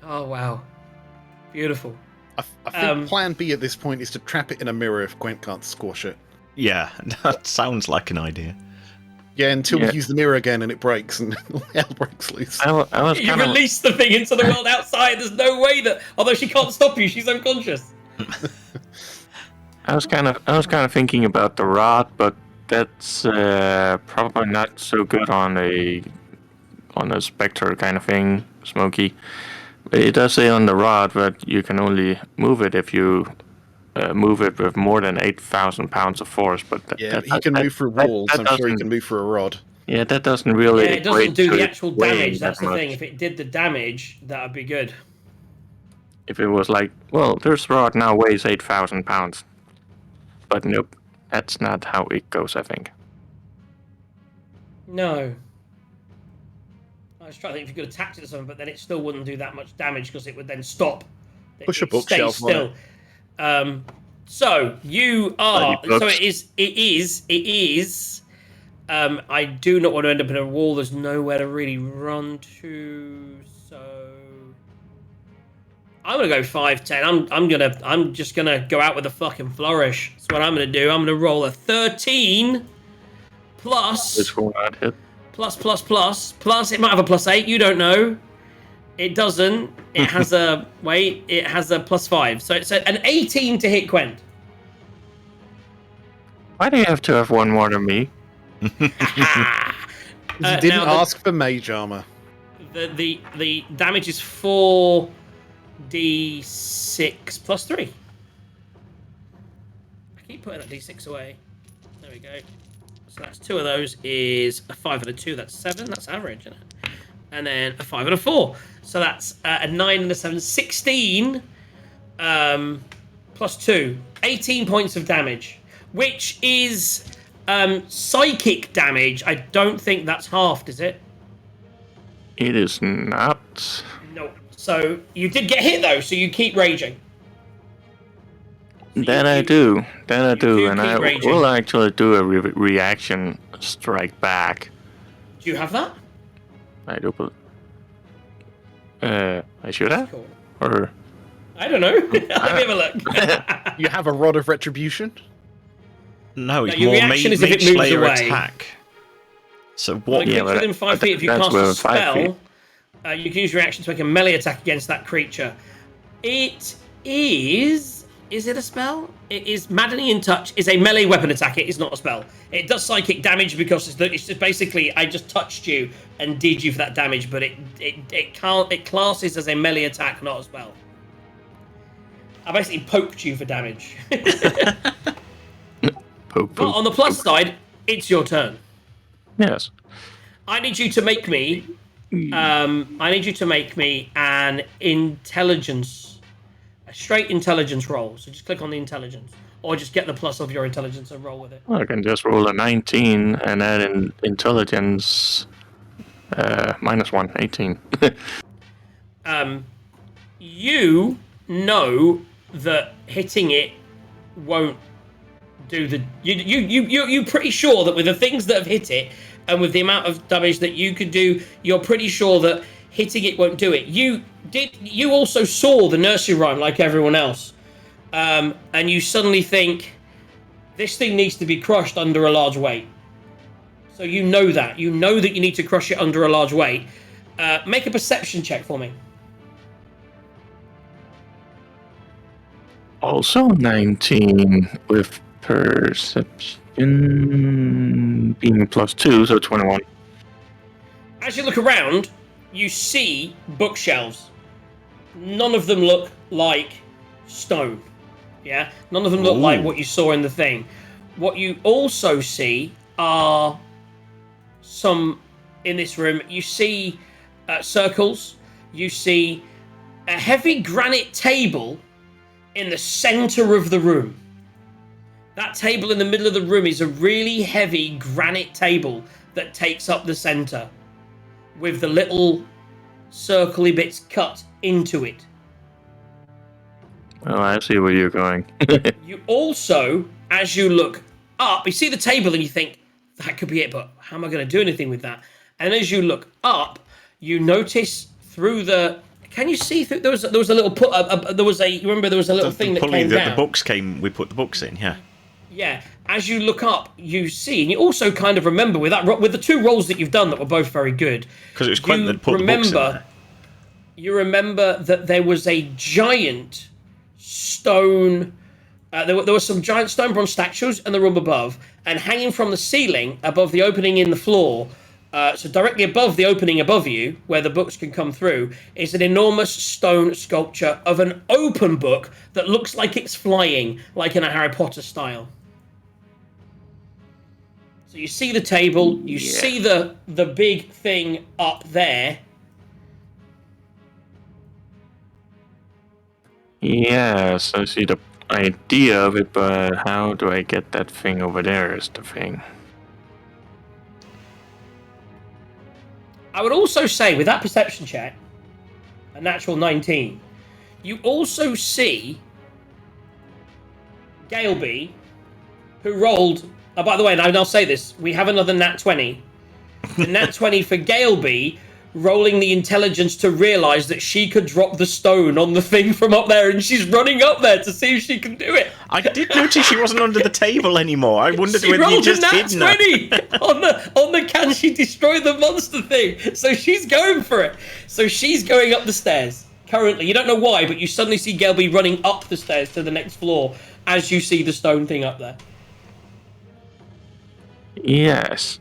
Speaker 2: Oh, wow. Beautiful.
Speaker 5: I think plan B at this point is to trap it in a mirror if Gwent can't squash it.
Speaker 1: Yeah, that sounds like an idea.
Speaker 5: Yeah, until we use the mirror again and it breaks and hell breaks loose.
Speaker 3: I was
Speaker 2: You
Speaker 3: kind of...
Speaker 2: release the thing into the world outside. There's no way that, although she can't stop you, she's unconscious.
Speaker 3: I was kind of thinking about the rod, but that's probably not so good on a specter kind of thing, smoky. It does say on the rod that you can only move it if you move it with more than 8,000 pounds of force. But
Speaker 5: he can move through walls. I'm sure he can move through a rod.
Speaker 3: Yeah, that doesn't really.
Speaker 2: Yeah, it doesn't do the actual
Speaker 3: weight
Speaker 2: damage. That's
Speaker 3: that
Speaker 2: the thing.
Speaker 3: much.
Speaker 2: If it did the damage, that would be good.
Speaker 3: If it was like, well, this rod now weighs 8,000 pounds. But nope, that's not how it goes, I think.
Speaker 2: No. I was trying to think if you could attack it or something, but then it still wouldn't do that much damage because it would then stop.
Speaker 5: Push a
Speaker 2: It stays
Speaker 5: bookshelf on
Speaker 2: still. So you are.
Speaker 3: Bloody
Speaker 2: So
Speaker 3: books.
Speaker 2: it is. I do not want to end up in a wall. There's nowhere to really run to. So I'm gonna go 5'10". I'm just gonna go out with a fucking flourish. That's what I'm gonna do. I'm gonna roll a 13 plus.
Speaker 3: This will not hit.
Speaker 2: Plus. It might have a +8. You don't know. It doesn't. It has a wait. It has a +5. So it's an 18 to hit Quent.
Speaker 3: Why do you have to have one more than me?
Speaker 5: You didn't
Speaker 2: now
Speaker 5: ask for mage armor.
Speaker 2: The damage is 4d6 plus 3. I keep putting that d6 away. There we go. So that's 2 of those is a 5 and a 2. That's 7. That's average, isn't it? And then a 5 and a 4. So that's a 9 and a 7. 16 plus 2. 18 points of damage, which is psychic damage. I don't think that's halved, is it?
Speaker 3: It is not.
Speaker 2: No. So you did get hit, though, so you keep raging.
Speaker 3: Then I do,
Speaker 2: do
Speaker 3: and I
Speaker 2: keep raging.
Speaker 3: will actually do a reaction strike back.
Speaker 2: Do you have that?
Speaker 3: I do. I should have,
Speaker 2: Cool.
Speaker 3: or
Speaker 2: I don't know. Let me have a look.
Speaker 5: You have a rod of retribution.
Speaker 1: No, it's
Speaker 2: your
Speaker 1: more
Speaker 2: reaction is if
Speaker 1: mage
Speaker 2: it moves
Speaker 1: slayer
Speaker 2: away.
Speaker 1: attack. So
Speaker 2: Well,
Speaker 1: what?
Speaker 2: it
Speaker 3: Yeah,
Speaker 2: creature
Speaker 3: but
Speaker 2: within 5 feet. If you
Speaker 3: that's
Speaker 2: cast a
Speaker 3: within 5
Speaker 2: spell, you can use your action to make a melee attack against that creature. It is. Is it a spell? It is Maddening in Touch. Is a melee weapon attack. It is not a spell. It does psychic damage because it's just basically I just touched you and did you for that damage, but it can't. It classes as a melee attack, not a spell. I basically poked you for damage.
Speaker 3: poke.
Speaker 2: But on the plus side, it's your turn.
Speaker 3: Yes.
Speaker 2: I need you to make me. I need you to make me an intelligence, a straight intelligence roll. So just click on the intelligence, or just get the plus of your intelligence and roll with it.
Speaker 3: I can just roll a 19 and add in intelligence -1, 18.
Speaker 2: You know that hitting it won't do the. You're pretty sure that with the things that have hit it, and with the amount of damage that you could do, you're pretty sure that hitting it won't do it. You also saw the nursery rhyme like everyone else, and you suddenly think this thing needs to be crushed under a large weight. So you know that you need to crush it under a large weight. Make a perception check for me.
Speaker 3: Also 19 with perception being +2, so 21.
Speaker 2: As you look around, you see bookshelves. None of them look like stone. Yeah? None of them look like what you saw in the thing. What you also see are some in this room. You see circles. You see a heavy granite table in the center of the room. That table in the middle of the room is a really heavy granite table that takes up the center with the little circly bits cut into it.
Speaker 3: Oh, I see where you're going.
Speaker 2: You also, as you look up, you see the table and you think, that could be it, but how am I going to do anything with that? And as you look up, you notice through the... Can you see through... There was a little... You remember there was a little thing that came down?
Speaker 1: The books came... We put the books in, yeah.
Speaker 2: Yeah. As you look up, you see, and you also kind of remember with the 2 rolls that you've done that were both very good.
Speaker 1: Because it was Quentin that put the books in there.
Speaker 2: You remember that there was a giant stone... there were some giant stone bronze statues in the room above, and hanging from the ceiling above the opening in the floor, so directly above the opening above you, where the books can come through, is an enormous stone sculpture of an open book that looks like it's flying, like in a Harry Potter style. So you see the table, you see the big thing up there.
Speaker 3: Yes, I see the idea of it, but how do I get that thing over there is the thing.
Speaker 2: I would also say, with that perception check, a natural 19, you also see Galeby, who rolled... Oh, by the way, and I'll say this, we have another nat 20. The nat 20 for Galeby, rolling the intelligence to realise that she could drop the stone on the thing from up there, and she's running up there to see if she can do it.
Speaker 1: I did notice she wasn't under the table anymore. I wondered whether you just hidden her.
Speaker 2: She rolled a nat 20 on the can she destroyed the monster thing, so she's going for it. So she's going up the stairs. Currently, you don't know why, but you suddenly see Galeby running up the stairs to the next floor as you see the stone thing up there.
Speaker 3: Yes.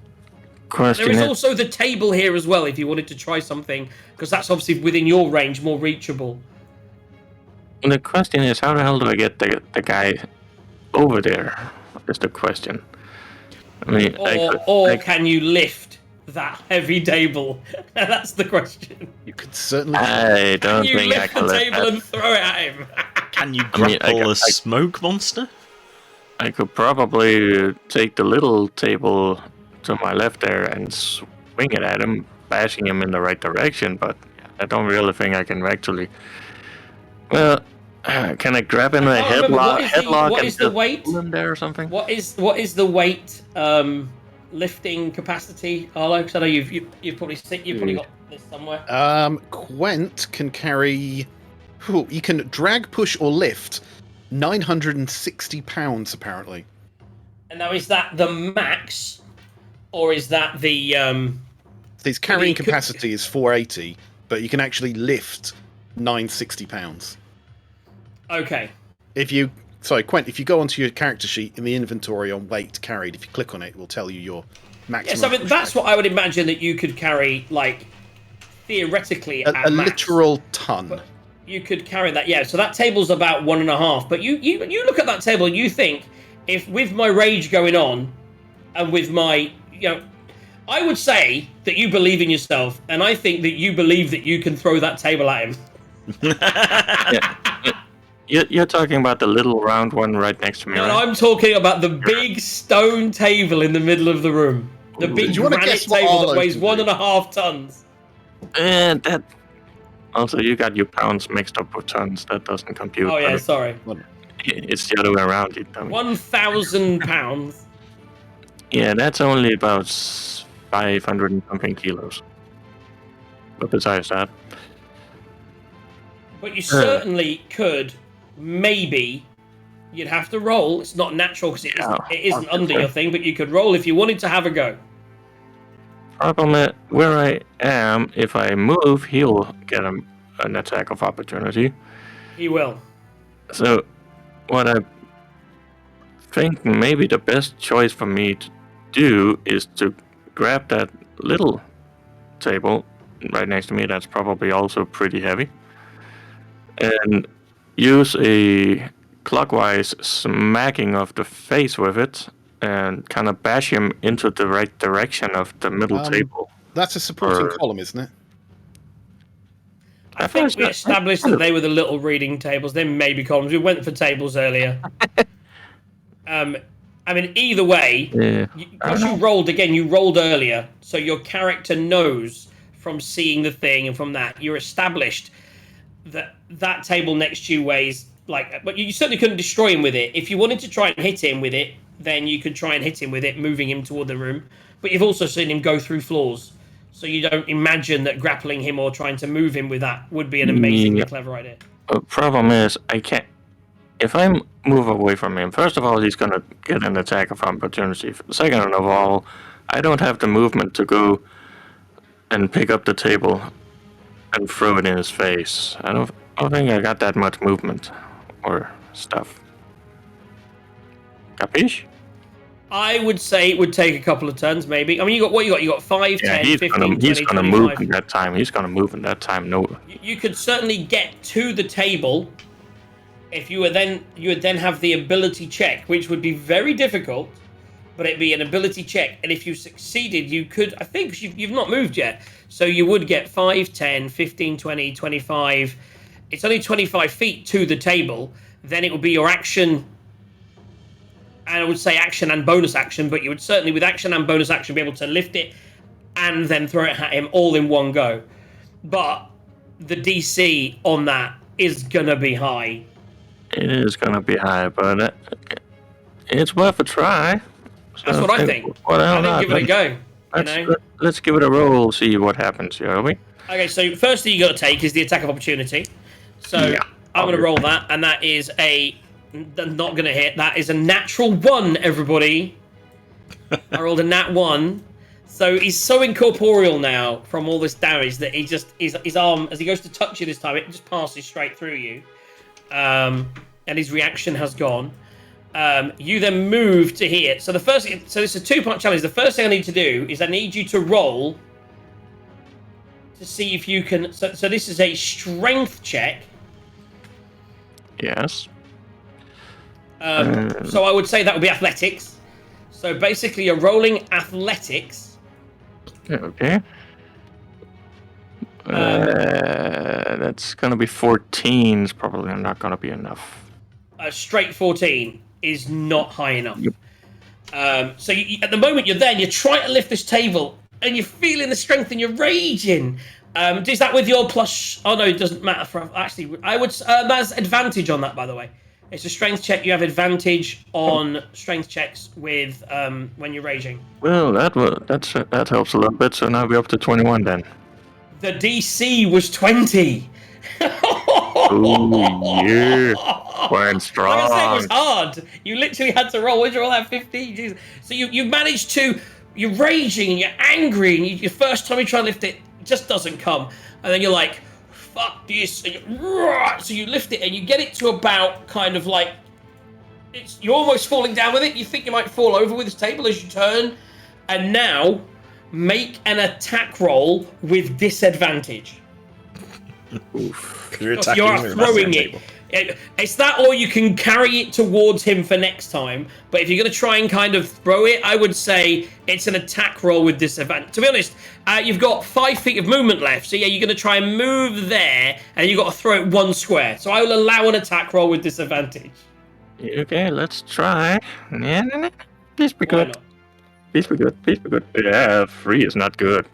Speaker 3: Question
Speaker 2: There is also the table here as well if you wanted to try something, because that's obviously within your range, more reachable.
Speaker 3: The question is, how the hell do I get the guy over there? Is the question. I mean,
Speaker 2: Can you lift that heavy table? That's the question.
Speaker 5: You could certainly.
Speaker 3: I don't
Speaker 2: Can you
Speaker 3: think I
Speaker 2: lift
Speaker 3: can
Speaker 2: the
Speaker 3: let
Speaker 2: table
Speaker 3: that.
Speaker 2: and throw it at him?
Speaker 1: Can you grapple a smoke monster?
Speaker 3: I could probably take the little table to my left there and swing it at him, bashing him in the right direction, but I don't really think I can actually. Well, can I grab him a headlock
Speaker 2: what
Speaker 3: and
Speaker 2: is the weight?
Speaker 3: pull him there or something?
Speaker 2: What is the weight lifting capacity, Arlo? Because I know you've probably got this somewhere.
Speaker 5: Quent can carry. You can drag, push, or lift 960 pounds, apparently.
Speaker 2: And now, is that the max, or is that the?
Speaker 5: His carrying capacity is 480, but you can actually lift 960 pounds.
Speaker 2: Okay.
Speaker 5: Quent, if you go onto your character sheet in the inventory on weight carried, if you click on it, it will tell you your maximum.
Speaker 2: Yes, I mean that's what I would imagine that you could carry, like theoretically,
Speaker 5: a literal ton.
Speaker 2: But you could carry that, yeah. So that table's about 1.5. But you look at that table and you think, if with my rage going on, and with my, I would say that you believe in yourself, and I think that you believe that you can throw that table at him.
Speaker 3: You're talking about the little round one right next to me,
Speaker 2: No,
Speaker 3: right?
Speaker 2: I'm talking about the big stone table in the middle of the room. The big granite table that weighs 1.5 tons.
Speaker 3: And that. Also, you got your pounds mixed up with tons. That doesn't compute.
Speaker 2: Oh yeah, sorry.
Speaker 3: It's the other way around.
Speaker 2: 1,000 pounds.
Speaker 3: Yeah, that's only about 500 and something kilos. But besides that.
Speaker 2: But you certainly could, maybe, you'd have to roll. It's not natural because it isn't under your thing, but you could roll if you wanted to have a go.
Speaker 3: Problem is, where I am, if I move, he'll get an attack of opportunity.
Speaker 2: He will.
Speaker 3: So, what I think maybe the best choice for me to do is to grab that little table right next to me, that's probably also pretty heavy, and use a clockwise smacking of the face with it and kind of bash him into the right direction of the middle table.
Speaker 5: That's a supporting column, isn't it?
Speaker 2: I think we established that they were the little reading tables. They may be columns. We went for tables earlier. I mean, either way, because you rolled again, you rolled earlier, so your character knows from seeing the thing and from that, you're established that that table next to you weighs but you certainly couldn't destroy him with it. If you wanted to try and hit him with it, then you could try and hit him with it, moving him toward the room. But you've also seen him go through floors, so you don't imagine that grappling him or trying to move him with that would be an amazingly clever idea.
Speaker 3: The problem is, I can't. If I move away from him, first of all, he's gonna get an attack of opportunity. Second of all, I don't have the movement to go and pick up the table and throw it in his face. I don't think I got that much movement or stuff. Capiche?
Speaker 2: I would say it would take a couple of turns, maybe. I mean, you got 5, 10, 15, 20,
Speaker 3: he's gonna
Speaker 2: 25.
Speaker 3: move in that time. He's gonna move in that time. No.
Speaker 2: You could certainly get to the table if you would then have the ability check, which would be very difficult, but it'd be an ability check. And if you succeeded, you could, I think you've not moved yet, so you would get 5, 10, 15, 20, 25. It's only 25 feet to the table. Then it would be your action. And I would say action and bonus action, but you would certainly, with action and bonus action, be able to lift it and then throw it at him all in one go. But the DC on that is gonna be high.
Speaker 3: It is gonna be high, but it's worth a try. So
Speaker 2: That's what I think.
Speaker 3: What the hell
Speaker 2: I think
Speaker 3: not?
Speaker 2: give it a go. You know?
Speaker 3: Let's give it a roll, see what happens, shall we?
Speaker 2: Okay, so first thing you got to take is the attack of opportunity. So
Speaker 3: Yeah,
Speaker 2: I'm going to roll that, and that is not going to hit. That is a natural 1, everybody. I rolled a nat 1. So he's so incorporeal now from all this damage that his arm, as he goes to touch you this time, it just passes straight through you. And his reaction has gone. You then move to here. So it's a 2-part challenge. The first thing I need to do is I need you to roll to see if you can. So this is a strength check.
Speaker 3: Yes.
Speaker 2: So I would say that would be athletics. So basically, you're rolling athletics.
Speaker 3: Okay. That's gonna be 14's probably not gonna be enough.
Speaker 2: A straight 14 is not high enough.
Speaker 3: Yep.
Speaker 2: So at the moment you're there and you're trying to lift this table and you're feeling the strength and you're raging. Is that with your plus? Oh no, it doesn't matter. Actually, I would. That's advantage on that, by the way. It's a strength check. You have advantage on strength checks with when you're raging.
Speaker 3: Well, that helps a little bit. So now we're up to 21 then.
Speaker 2: The DC was 20.
Speaker 3: Oh yeah, going strong.
Speaker 2: Like I said, it was hard. You literally had to roll. What did you roll at 15? Jesus. So you managed to. You're raging and you're angry, and your first time you try to lift it just doesn't come, and then you're like, "Fuck this!" And so you lift it and you get it to about kind of like you're almost falling down with it. You think you might fall over with this table as you turn, and now make an attack roll with disadvantage.
Speaker 1: Oof. You're
Speaker 2: throwing it. It's that, or you can carry it towards him for next time. But if you're going to try and kind of throw it, I would say it's an attack roll with disadvantage. To be honest, you've got 5 feet of movement left. So yeah, you're going to try and move there, and you've got to throw it 1 square. So I will allow an attack roll with disadvantage.
Speaker 3: Okay, let's try. Yeah, please be
Speaker 2: Why
Speaker 3: good.
Speaker 2: not?
Speaker 3: Please be good. Please be good. Yeah, 3 is not good.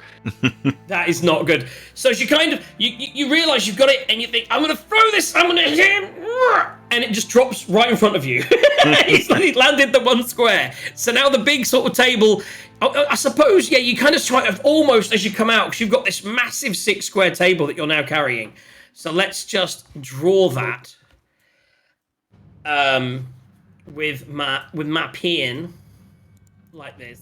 Speaker 2: That is not good. So as you kind of you realize you've got it, and you think, I'm gonna throw this, I'm gonna hit him, and it just drops right in front of you. He's landed the 1 square. So now the big sort of table, I suppose, yeah, you kind of try to almost as you come out, because you've got this massive 6 square table that you're now carrying. So let's just draw that with my pen like this.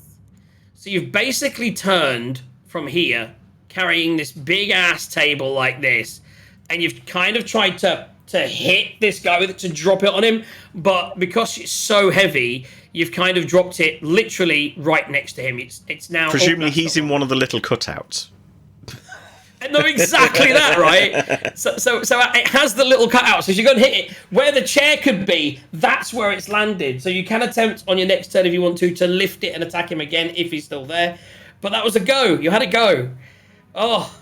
Speaker 2: So you've basically turned from here, carrying this big ass table like this, and you've kind of tried to hit this guy with it, to drop it on him, but because it's so heavy, you've kind of dropped it literally right next to him. It's now
Speaker 1: Presumably he's in one of the little cutouts.
Speaker 2: No, exactly that, right? So it has the little cutouts. So as you go and hit it, where the chair could be, that's where it's landed. So you can attempt on your next turn if you want to lift it and attack him again if he's still there. But that was a go. You had a go. Oh,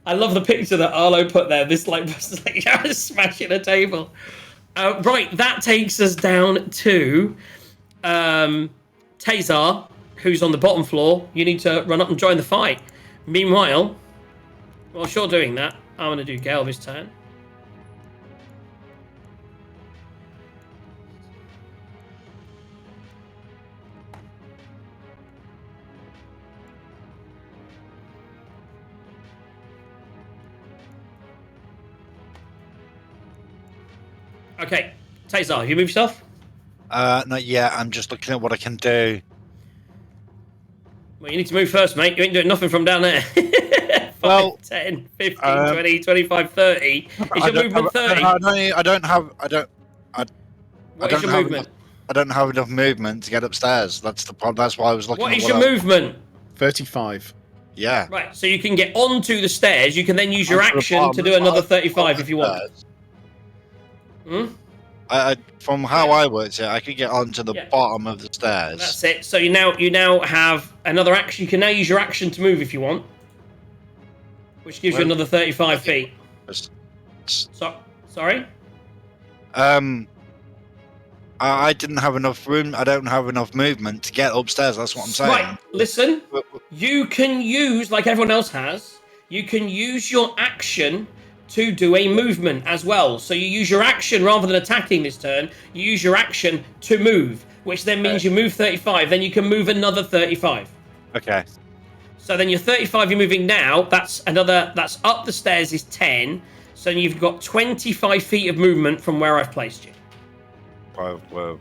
Speaker 2: I love the picture that Arlo put there. This like smashing a table. Right, that takes us down to Tazar, who's on the bottom floor. You need to run up and join the fight. Meanwhile, whilst you're doing that, I'm going to do Galva's turn. Okay, Tazar, you move yourself?
Speaker 4: Not yet. I'm just looking at what I can do.
Speaker 2: Well, you need to move first, mate. You ain't doing nothing from down there. 5,
Speaker 4: Well,
Speaker 2: 10, 15, 20, 25, 30. Is your movement 30?
Speaker 4: I don't have
Speaker 2: Movement?
Speaker 4: I don't have enough movement to get upstairs. That's the problem. That's why I was looking.
Speaker 2: What
Speaker 4: at
Speaker 2: is your movement?
Speaker 5: 35.
Speaker 4: Yeah.
Speaker 2: Right, so you can get onto the stairs. You can then use your
Speaker 4: Onto the
Speaker 2: action
Speaker 4: bottom-
Speaker 2: to do another 35
Speaker 4: bottom
Speaker 2: if you want.
Speaker 4: stairs.
Speaker 2: Hmm?
Speaker 4: From how I worked it, I could get onto the
Speaker 2: Yeah.
Speaker 4: bottom of the stairs.
Speaker 2: That's it. So you now have another action. You can now use your action to move if you want, which gives you
Speaker 4: Well,
Speaker 2: another 35 feet.
Speaker 4: It's-
Speaker 2: Sorry?
Speaker 4: I I didn't have enough room. I don't have enough movement to get upstairs. That's what I'm saying.
Speaker 2: Right, listen. You can use, like everyone else has, you can use your action to do a movement as well. So you use your action rather than attacking this turn. You use your action to move, which then means you move 35. Then you can move another 35.
Speaker 4: Okay.
Speaker 2: So then you're 35. You're moving now. That's up the stairs is 10. So you've got 25 feet of movement from where I've placed you.
Speaker 4: Well,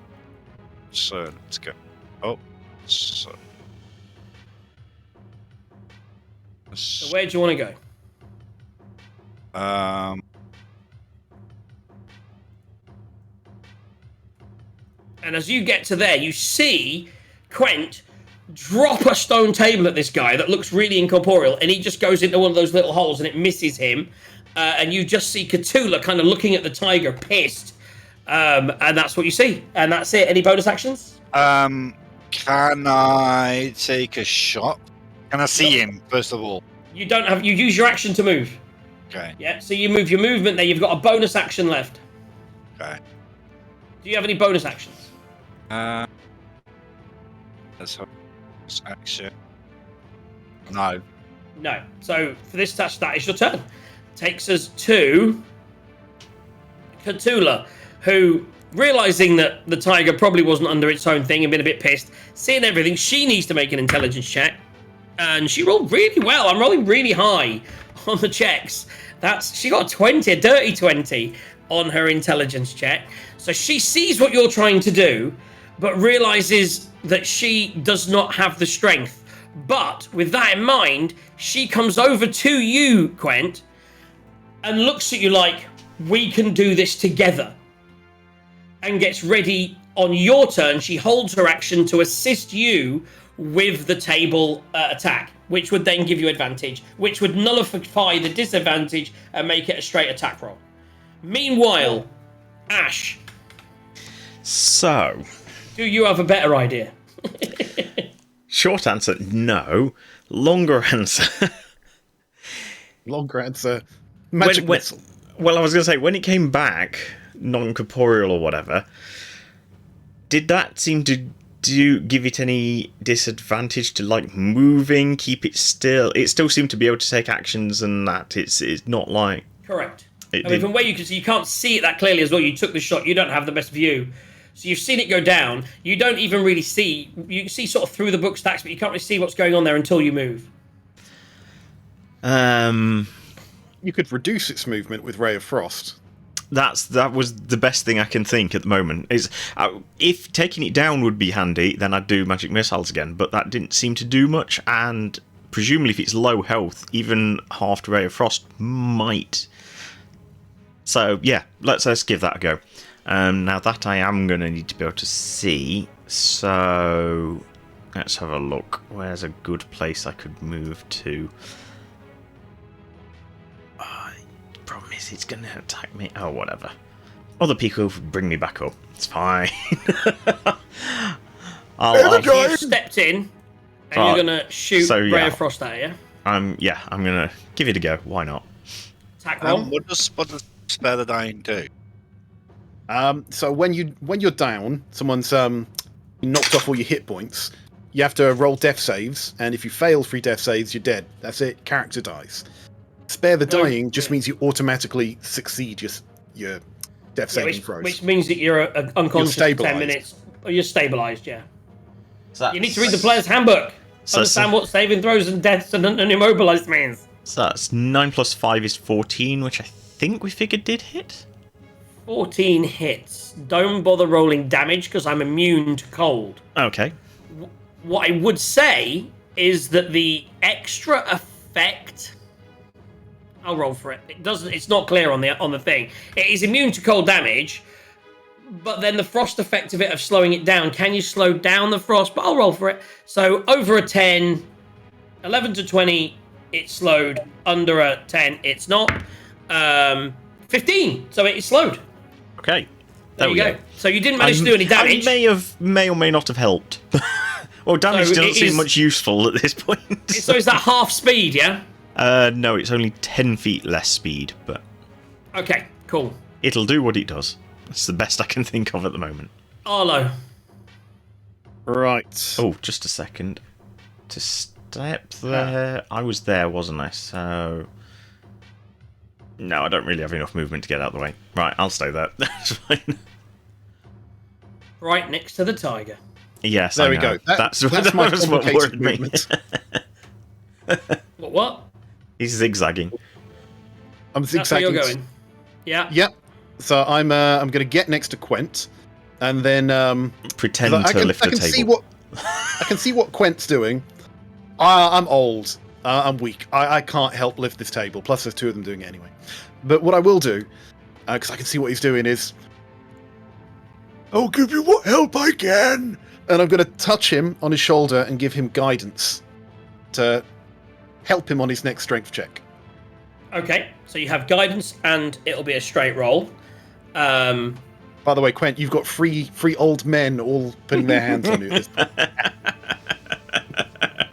Speaker 4: so let's go. Oh, so.
Speaker 2: So where do you want to go? And as you get to there, you see Quent drop a stone table at this guy that looks really incorporeal, and he just goes into one of those little holes and it misses him. And you just see Cthulhu kind of looking at the tiger, pissed. And that's what you see. And that's it. Any bonus actions?
Speaker 4: Can I take a shot? Can I see him, first of all?
Speaker 2: You don't have... You use your action to move.
Speaker 4: Okay.
Speaker 2: Yeah, so you move your movement there. You've got a bonus action left.
Speaker 4: Okay.
Speaker 2: Do you have any bonus actions?
Speaker 4: Let's have this action. No.
Speaker 2: No. So for this touch, that is your turn. Takes us to Cthulhu, who, realizing that the tiger probably wasn't under its own thing and been a bit pissed, seeing everything, she needs to make an intelligence check. And she rolled really well. I'm rolling really high on the checks. She got a 20, a dirty 20 on her intelligence check. So she sees what you're trying to do, but realizes that she does not have the strength. But with that in mind, she comes over to you, Quent, and looks at you like, we can do this together. And gets ready on your turn. She holds her action to assist you with the table attack, which would then give you advantage, which would nullify the disadvantage and make it a straight attack roll. Meanwhile, Ash.
Speaker 1: So,
Speaker 2: do you have a better idea?
Speaker 1: short answer, no. Longer answer.
Speaker 5: Longer answer, magic missile.
Speaker 1: Well, I was going to say, when it came back, non-corporeal or whatever, did that seem to give it any disadvantage to, like, moving, keep it still? It still seemed to be able to take actions and that. It's not like...
Speaker 2: Correct. From where you can see, you can't see it that clearly as well. You took the shot. You don't have the best view. So you've seen it go down. You don't even really see... You can see sort of through the book stacks, but you can't really see what's going on there until you move.
Speaker 5: You could reduce its movement with Ray of Frost.
Speaker 1: That was the best thing I can think at the moment. Is if taking it down would be handy, then I'd do magic missiles again. But that didn't seem to do much, and presumably if it's low health, even half Ray of Frost might. So yeah, let's give that a go. Now that I am going to need to be able to see, so let's have a look. Where's a good place I could move to? Problem is, it's going to attack me. Oh, whatever. Other people bring me back up. It's fine.
Speaker 2: You stepped in, and you're going to shoot Ray of Frost at you.
Speaker 1: I'm going to give it a go. Why not?
Speaker 2: Attack roll.
Speaker 4: What does Spare the Dying do?
Speaker 5: So when you're down, someone's knocked off all your hit points. You have to roll death saves, and if you fail 3 death saves, you're dead. That's it. Character dies. Spare the Dying just means you automatically succeed your death saving throws.
Speaker 2: Which means that you're unconscious for 10 minutes. Or you're stabilised, yeah.
Speaker 1: So
Speaker 2: you need to read the player's handbook. Understand what saving throws and deaths and immobilised means.
Speaker 1: So that's 9 plus 5 is 14, which I think we figured did hit.
Speaker 2: 14 hits. Don't bother rolling damage because I'm immune to cold.
Speaker 1: Okay.
Speaker 2: What I would say is that the extra effect... I'll roll for it. It's not clear on the thing. It is immune to cold damage, but then the frost effect of slowing it down. Can you slow down the frost? But I'll roll for it. So over a 10, 11 to 20, it's slowed. Under a 10, it's not. 15, so it's slowed.
Speaker 1: Okay.
Speaker 2: There you go. So you didn't manage to do any damage.
Speaker 1: I may or may not have helped. Well, damage doesn't seem much useful at this point.
Speaker 2: So is that half speed, yeah?
Speaker 1: No, it's only 10 feet less speed, but...
Speaker 2: Okay, cool.
Speaker 1: It'll do what it does. It's the best I can think of at the moment.
Speaker 2: Arlo.
Speaker 5: Right.
Speaker 1: Oh, just a second. To step there, I was there, wasn't I? So no, I don't really have enough movement to get out of the way. Right, I'll stay there. That's fine.
Speaker 2: Right next to the tiger.
Speaker 1: Yes,
Speaker 5: There
Speaker 1: I
Speaker 5: we
Speaker 1: know.
Speaker 5: go.
Speaker 1: That's
Speaker 5: my
Speaker 1: what
Speaker 5: complicated
Speaker 1: worried me.
Speaker 5: movement.
Speaker 2: What?
Speaker 1: He's zigzagging.
Speaker 5: I'm
Speaker 2: That's where
Speaker 5: zigzagging.
Speaker 2: you're going. Yeah.
Speaker 5: Yep. So I'm going to get next to Quent, and then
Speaker 1: Pretend
Speaker 5: 'cause
Speaker 1: to lift
Speaker 5: I
Speaker 1: the
Speaker 5: can
Speaker 1: table.
Speaker 5: see what I can see what Quent's doing. I'm old. I'm weak. I can't help lift this table. Plus, there's two of them doing it anyway. But what I will do, because I can see what he's doing, is
Speaker 6: I'll give you what help I can.
Speaker 5: and I'm going to touch him on his shoulder and give him guidance to help him on his next strength check.
Speaker 2: Okay. So you have guidance, and it'll be a straight roll.
Speaker 5: By the way, Quent, you've got three old men all putting their hands on you.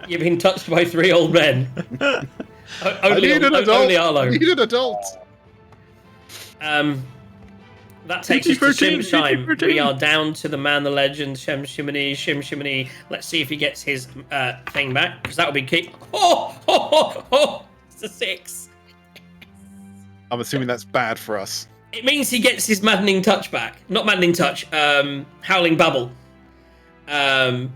Speaker 2: You've been touched by 3 old men. Only Arlo.
Speaker 5: I need an adult.
Speaker 2: That takes us to Shemshime.
Speaker 3: 13.
Speaker 2: We are down to the man, the legend, Shemshimini. Let's see if he gets his thing back, because that would be key. Oh! It's a 6.
Speaker 5: I'm assuming that's bad for us.
Speaker 2: It means he gets his maddening touch back. Not maddening touch, howling babble. That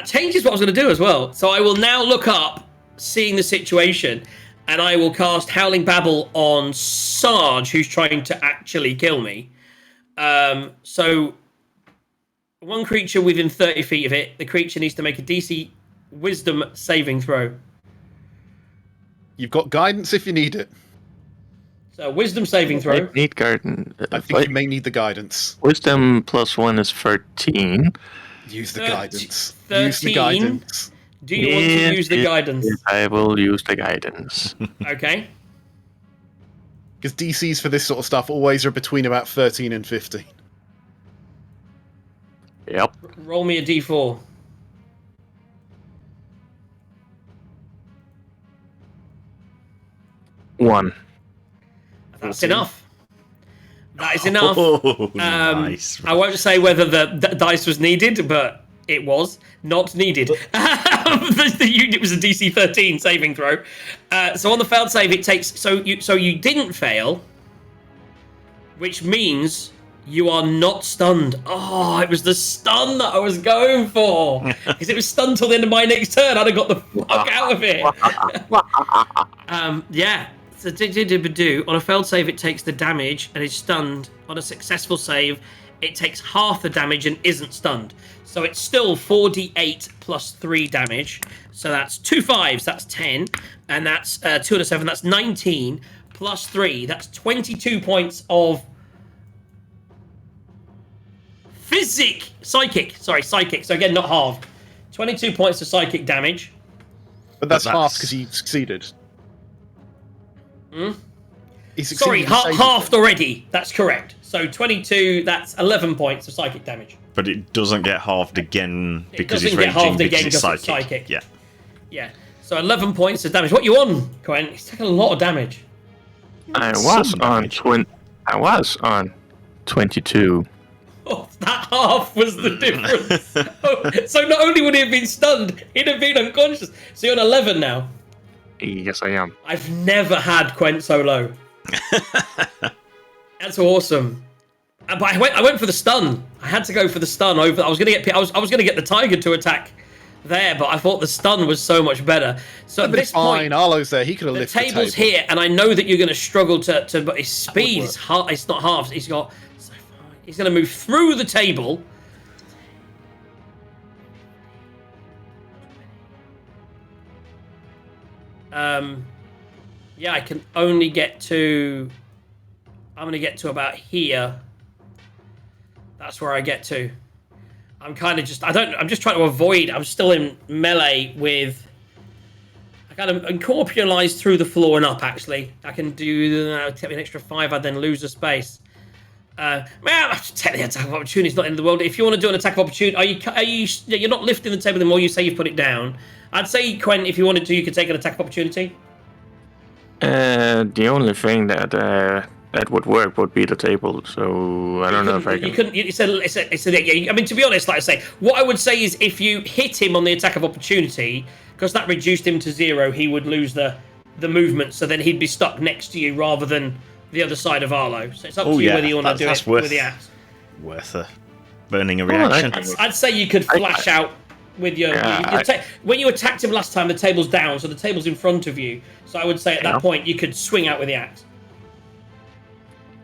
Speaker 2: changes what I was going to do as well. So I will now look up, seeing the situation, and I will cast Howling Babble on Sarge, who's trying to actually kill me. So one creature within 30 feet of it, the creature needs to make a DC Wisdom saving throw.
Speaker 5: You've got guidance if you need it.
Speaker 2: So Wisdom saving throw.
Speaker 3: Need garden.
Speaker 5: I think you may need the guidance.
Speaker 3: Wisdom plus 1 is 13.
Speaker 5: Use the
Speaker 2: 13.
Speaker 5: guidance. Use the
Speaker 2: 13.
Speaker 5: guidance.
Speaker 2: Do you want to use the guidance?
Speaker 3: Yes, I will use the guidance.
Speaker 2: Okay.
Speaker 5: Because DCs for this sort of stuff always are between about 13 and 15.
Speaker 3: Yep.
Speaker 2: Roll me a d4.
Speaker 3: One.
Speaker 2: That's
Speaker 5: 14.
Speaker 2: enough. That is enough.
Speaker 1: Oh, nice.
Speaker 2: I won't say whether the dice was needed, but it was not needed. The unit was a DC 13 saving throw. So on the failed save, it takes so you didn't fail, which means you are not stunned. Oh, it was the stun that I was going for, because it was stunned till the end of my next turn. I'd have got the fuck out of it. Yeah. So on a failed save, it takes the damage and is stunned. On a successful save, it takes half the damage and isn't stunned. So it's still 4d8 plus 3 damage. So that's 2 5s, that's 10. And that's 2 and a 7, that's 19. Plus 3, that's 22 points of psychic. So again, not half. 22 points of psychic damage.
Speaker 5: But that's half because he succeeded. He succeeded.
Speaker 2: Sorry,
Speaker 5: in saving
Speaker 2: halved
Speaker 5: it.
Speaker 2: already. That's correct. So 22, that's 11 points of psychic damage.
Speaker 1: But it doesn't get halved again because
Speaker 2: doesn't
Speaker 1: he's
Speaker 2: get
Speaker 1: raging
Speaker 2: halved again
Speaker 1: because it's
Speaker 2: because it's
Speaker 1: psychic.
Speaker 2: psychic.
Speaker 1: Yeah.
Speaker 2: Yeah. So 11 points of damage. What you on, Gwen? He's taking a lot of damage.
Speaker 3: I was on 22.
Speaker 2: Oh, that half was the difference. So not only would he have been stunned, he'd have been unconscious. So you're on 11 now.
Speaker 3: Yes, I am.
Speaker 2: I've never had Quent so low. That's awesome. But I went for the stun. I had to go for the stun over. I was gonna get the tiger to attack there, but I thought the stun was so much better. So at
Speaker 5: But
Speaker 2: this
Speaker 5: it's fine.
Speaker 2: point,
Speaker 5: Arlo's there. He could have
Speaker 2: the
Speaker 5: lifted
Speaker 2: table's
Speaker 5: the table.
Speaker 2: here, and I know that you're going to struggle to. But his speed is it's not half. He's got. He's going to move through the table. Yeah, I can only get to. I'm going to get to about here. That's where I get to. I'm kind of just. I'm just trying to avoid. I'm still in melee with. I kind of incorporalize through the floor and up. Actually, I can do. Take me an extra 5. I then lose the space. Take the attack of opportunity. It's not the end of the world. If you want to do an attack of opportunity, you're not lifting the table anymore. You say you've put it down. I'd say, Quentin, if you wanted to, you could take an attack of opportunity.
Speaker 3: The only thing that that would work would be the table. So I don't know if I can.
Speaker 2: You couldn't. It's a, I mean, to be honest, like I say, what I would say is if you hit him on the attack of opportunity, because that reduced him to 0, he would lose the movement. So then he'd be stuck next to you rather than the other side of Arlo. So it's up to you whether you want to do it with the axe.
Speaker 1: Worth burning a reaction.
Speaker 2: I'd say you could flash out with your. When you attacked him last time, the table's down, so the table's in front of you. So I would say at that point you could swing out with the axe.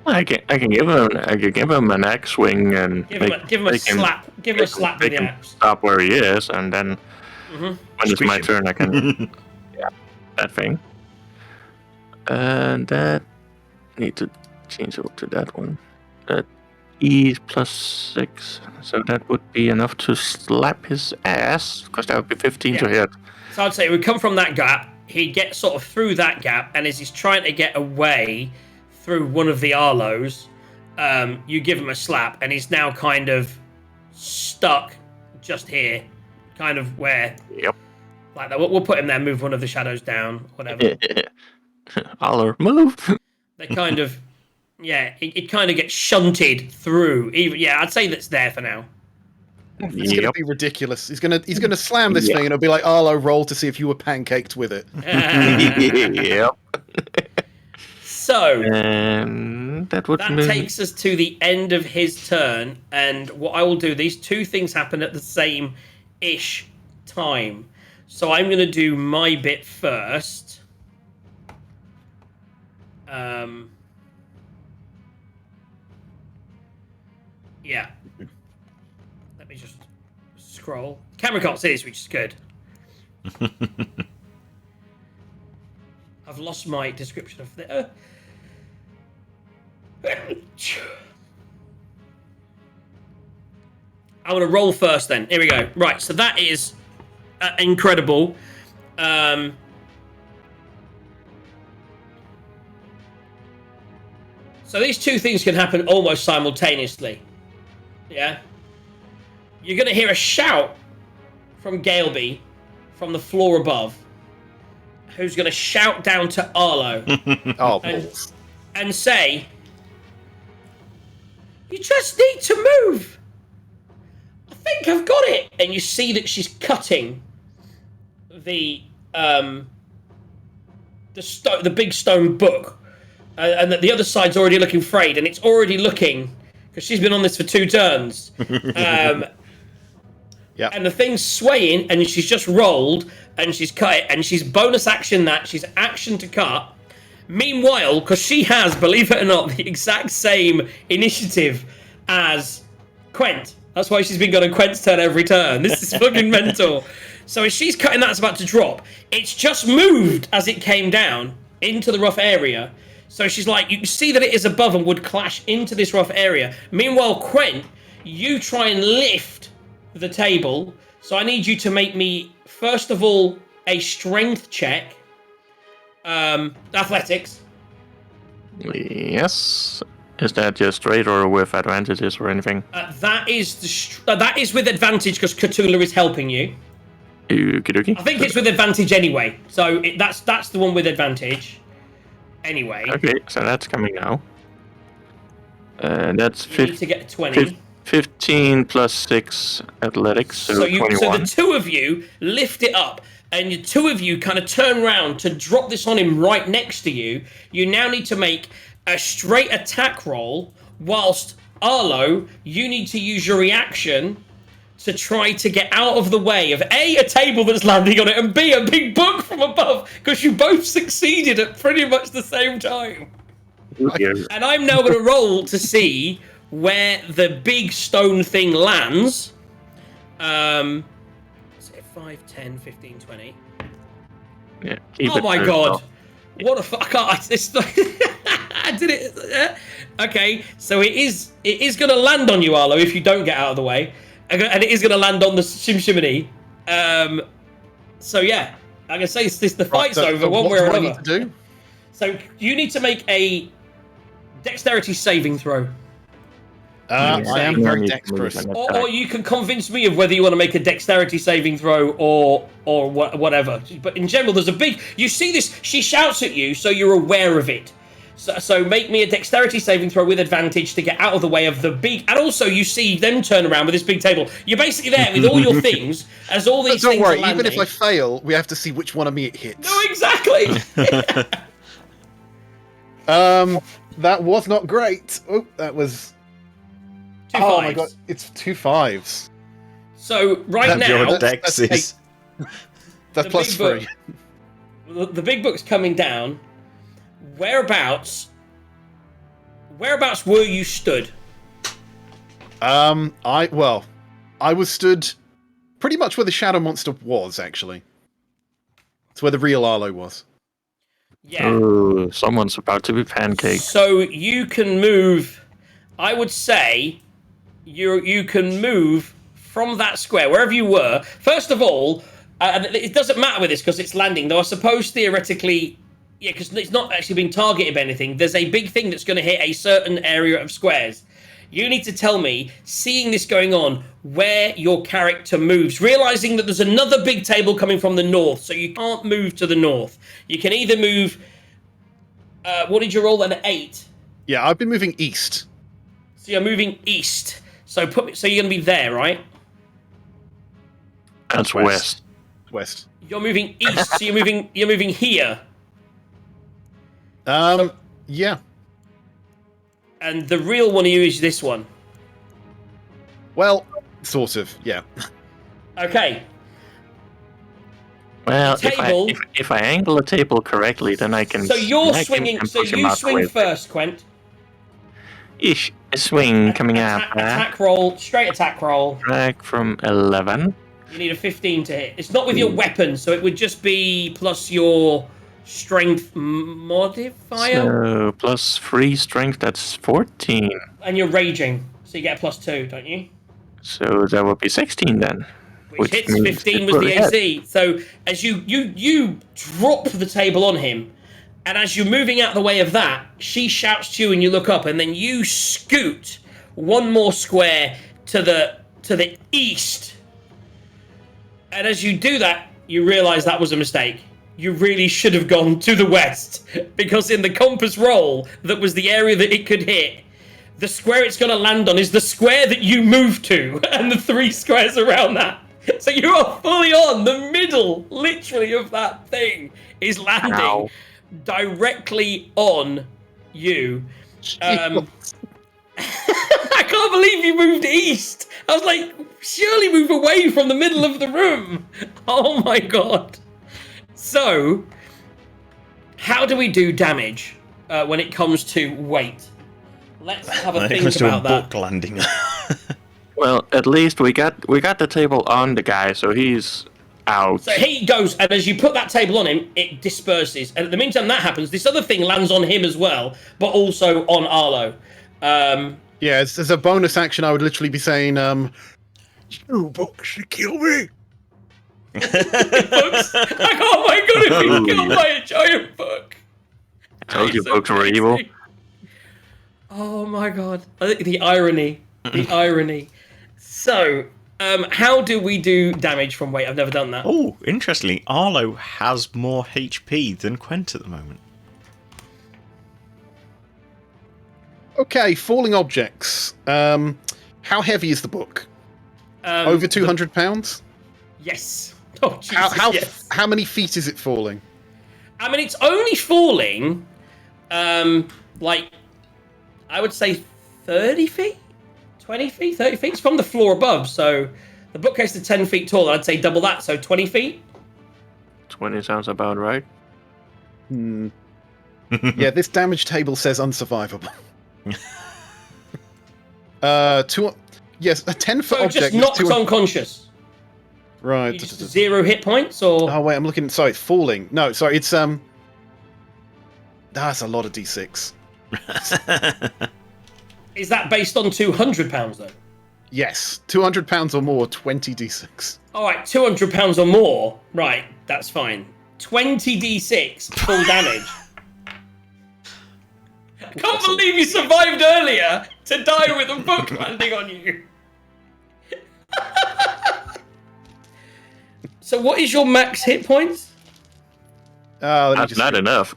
Speaker 3: I can give him an axe swing and
Speaker 2: give him a slap. Give him a slap with the axe.
Speaker 3: Stop where he is, and then when it's my turn, I can that thing. And that need to change over to that one. That E plus 6, so that would be enough to slap his ass, because that would be 15 to hit.
Speaker 2: So I'd say it would come from that gap. He'd get sort of through that gap, and as he's trying to get away through one of the Arlos, you give him a slap, and he's now kind of stuck just here, kind of where.
Speaker 3: Yep.
Speaker 2: Like that. We'll put him there. Move one of the shadows down. Whatever.
Speaker 3: Arlo, move.
Speaker 2: They kind of. Yeah, it kind of gets shunted through. I'd say that's there for now.
Speaker 5: It's going to be ridiculous. He's going to slam this thing, and it'll be like Arlo, roll to see if you were pancaked with it.
Speaker 3: Yep.
Speaker 2: So
Speaker 3: that
Speaker 2: takes us to the end of his turn, and what I will do. These two things happen at the same-ish time, so I'm going to do my bit first. Yeah. Let me just scroll. Camera can't see this, which is good. I've lost my description of the. I'm going to roll first then. Here we go. Right, so that is incredible. So these two things can happen almost simultaneously. Yeah? You're going to hear a shout from Galeby from the floor above, who's going to shout down to Arlo and say, "You just need to move. I think I've got it." And you see that she's cutting the big stone book, and that the other side's already looking frayed, and it's already looking, because she's been on this for 2 turns. And the thing's swaying, and she's just rolled, and she's cut it, and she's bonus action that. She's action to cut. Meanwhile, because she has, believe it or not, the exact same initiative as Quent. That's why she's been going on Quent's turn every turn. This is fucking mental. So as she's cutting that's about to drop, it's just moved as it came down into the rough area. So she's like, you can see that it is above and would clash into this rough area. Meanwhile, Quent, you try and lift the table. So I need you to make me, first of all, a strength check. Athletics.
Speaker 3: Yes. Is that just straight or with advantages or anything?
Speaker 2: That is with advantage because Cthulhu is helping you.
Speaker 3: Okie-dokie.
Speaker 2: I think it's with advantage anyway. So that's the one with advantage. Anyway.
Speaker 3: Okay, so that's coming now. That's
Speaker 2: you need to get 20.
Speaker 3: 15 plus 6 athletics, so 21.
Speaker 2: So the two of you lift it up, and the two of you kind of turn around to drop this on him right next to you. You now need to make a straight attack roll, whilst Arlo, you need to use your reaction to try to get out of the way of A, table that's landing on it, and B, a big book from above, because you both succeeded at pretty much the same time. And I'm now going to roll to see where the big stone thing lands. So 5, 10, 15, 20.
Speaker 3: Yeah,
Speaker 2: oh my god. What a fuck. I did it. Okay, so it is going to land on you, Arlo, if you don't get out of the way. And it is going to land on the Shemshime. So yeah, like I can say the fight's over one way or another.
Speaker 5: What do I need to do?
Speaker 2: So you need to make a dexterity saving throw.
Speaker 5: I am very dexterous.
Speaker 2: Or you can convince me of whether you want to make a dexterity saving throw or whatever. But in general, there's a big... You see this, she shouts at you, so you're aware of it. So make me a dexterity saving throw with advantage to get out of the way of the big... And also, you see them turn around with this big table. You're basically there with all your things, as all these
Speaker 5: Don't
Speaker 2: things
Speaker 5: worry,
Speaker 2: are landing.
Speaker 5: even if I fail, we have to see which one of me it hits.
Speaker 2: No, exactly!
Speaker 5: That was not great. Oh, that was...
Speaker 2: Two
Speaker 5: Oh
Speaker 2: fives.
Speaker 5: my god, it's 2 5s.
Speaker 2: So, right
Speaker 1: Your
Speaker 2: now,
Speaker 1: dex
Speaker 5: that's
Speaker 1: is...
Speaker 5: That's
Speaker 2: The
Speaker 5: plus
Speaker 2: big
Speaker 5: 3.
Speaker 2: the big book's coming down. Whereabouts were you stood?
Speaker 5: I was stood pretty much where the shadow monster was, actually. It's where the real Arlo was.
Speaker 2: Yeah.
Speaker 3: Ooh, someone's about to be pancaked.
Speaker 2: So you can move. I would say you can move from that square wherever you were. First of all, it doesn't matter with this because it's landing. Though I suppose theoretically, yeah, because it's not actually being targeted by anything. There's a big thing that's going to hit a certain area of squares. You need to tell me, seeing this going on, where your character moves, realizing that there's another big table coming from the north, so you can't move to the north. You can either move. What did you roll? An 8.
Speaker 5: Yeah, I've been moving east.
Speaker 2: So you're moving east. So you're going to be there, right?
Speaker 3: That's west.
Speaker 5: West.
Speaker 2: You're moving east. So you're moving here.
Speaker 5: Yeah.
Speaker 2: And the real one of you is this one.
Speaker 5: Well, sort of, yeah.
Speaker 2: Okay.
Speaker 3: Well,
Speaker 2: Table.
Speaker 3: if I angle the table correctly, then I can.
Speaker 2: So you're
Speaker 3: I can
Speaker 2: swinging. So
Speaker 3: push him
Speaker 2: you
Speaker 3: out the
Speaker 2: swing
Speaker 3: way.
Speaker 2: first, Quent.
Speaker 3: Ish, a swing coming out.
Speaker 2: Attack roll. Straight attack roll.
Speaker 3: Track from 11.
Speaker 2: You need a 15 to hit. It's not with your weapon, so it would just be plus your strength modifier.
Speaker 3: So plus 3 strength, that's 14.
Speaker 2: And you're raging, so you get a plus 2, don't you?
Speaker 3: So that would be 16 then.
Speaker 2: Which hits.
Speaker 3: means
Speaker 2: 15
Speaker 3: it
Speaker 2: was
Speaker 3: will
Speaker 2: the
Speaker 3: hit.
Speaker 2: AC. So as you drop the table on him, and as you're moving out the way of that, she shouts to you, and you look up, and then you scoot one more square to the east. And as you do that, you realise that was a mistake. You really should have gone to the west, because in the compass roll, that was the area that it could hit. The square it's going to land on is the square that you moved to, and the 3 squares around that. So you are fully on the middle, literally, of that thing is landing
Speaker 3: Ow.
Speaker 2: directly on you. I can't believe you moved east. I was like, surely move away from the middle of the room. Oh my god. So, how do we do damage when it comes to weight? Let's have a
Speaker 1: When it
Speaker 2: think
Speaker 1: comes to a
Speaker 2: about that.
Speaker 1: book landing.
Speaker 3: Well, at least we got the table on the guy, so he's out.
Speaker 2: So he goes, and as you put that table on him, it disperses. And at the meantime that happens, this other thing lands on him as well, but also on Arlo.
Speaker 5: Yeah, as a bonus action, I would literally be saying,
Speaker 6: 2 books to kill me.
Speaker 2: Books. Like, oh my god, if he's killed by a giant book.
Speaker 3: I told you
Speaker 2: So
Speaker 3: books were
Speaker 2: crazy.
Speaker 3: evil.
Speaker 2: Oh my god. The irony. The irony. So, how do we do damage from weight? I've never done that.
Speaker 1: Oh, interestingly, Arlo has more HP than Quent at the moment.
Speaker 5: okay, falling objects. How heavy is the book? Over 200 pounds?
Speaker 2: Yes. Oh, Jesus, yes.
Speaker 5: How many feet is it falling?
Speaker 2: I mean, it's only falling, like, I would say 30 feet? 20 feet? 30 feet? It's from the floor above, so the bookcase is 10 feet tall. I'd say double that, so 20 feet?
Speaker 3: 20 sounds about right.
Speaker 5: Yeah, this damage table says unsurvivable. Yes, a 10-foot
Speaker 2: So
Speaker 5: object.
Speaker 2: just
Speaker 5: with
Speaker 2: knocked
Speaker 5: 200
Speaker 2: unconscious.
Speaker 5: Right.
Speaker 2: You just 0 hit points, or?
Speaker 5: Oh wait, I'm looking. Sorry, falling. No, sorry, it's That's a lot of d6.
Speaker 2: Is that based on 200 pounds, though?
Speaker 5: Yes, 200 pounds or more, 20 d6.
Speaker 2: All right, 200 pounds or more. Right, that's fine. 20 d6 full damage. I can't believe you survived earlier to die with a book landing on you. So what is your max hit points?
Speaker 5: Let me
Speaker 3: That's
Speaker 5: just
Speaker 3: not enough.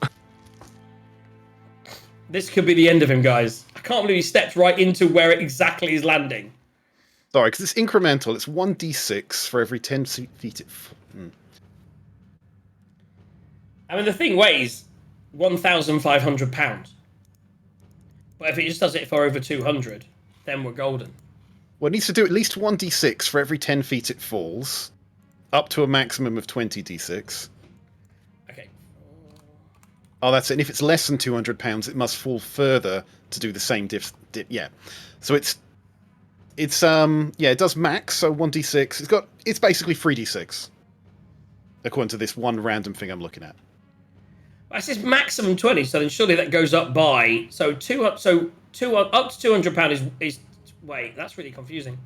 Speaker 2: This could be the end of him, guys. I can't believe he stepped right into where it exactly is landing.
Speaker 5: Sorry, because it's incremental. It's 1d6 for every 10 feet it...
Speaker 2: I mean, the thing weighs 1,500 pounds. But if it just does it for over 200, then we're golden.
Speaker 5: Well, it needs to do at least 1d6 for every 10 feet it falls, up to a maximum of 20d6.
Speaker 2: Okay.
Speaker 5: Oh, that's it. And if it's less than 200 pounds, it must fall further to do the same yeah. So it does max, so 1d6. It's basically 3d6. According to this one random thing I'm looking at.
Speaker 2: It says maximum 20, so then surely that goes up by... up to 200 pounds is... Wait, that's really confusing.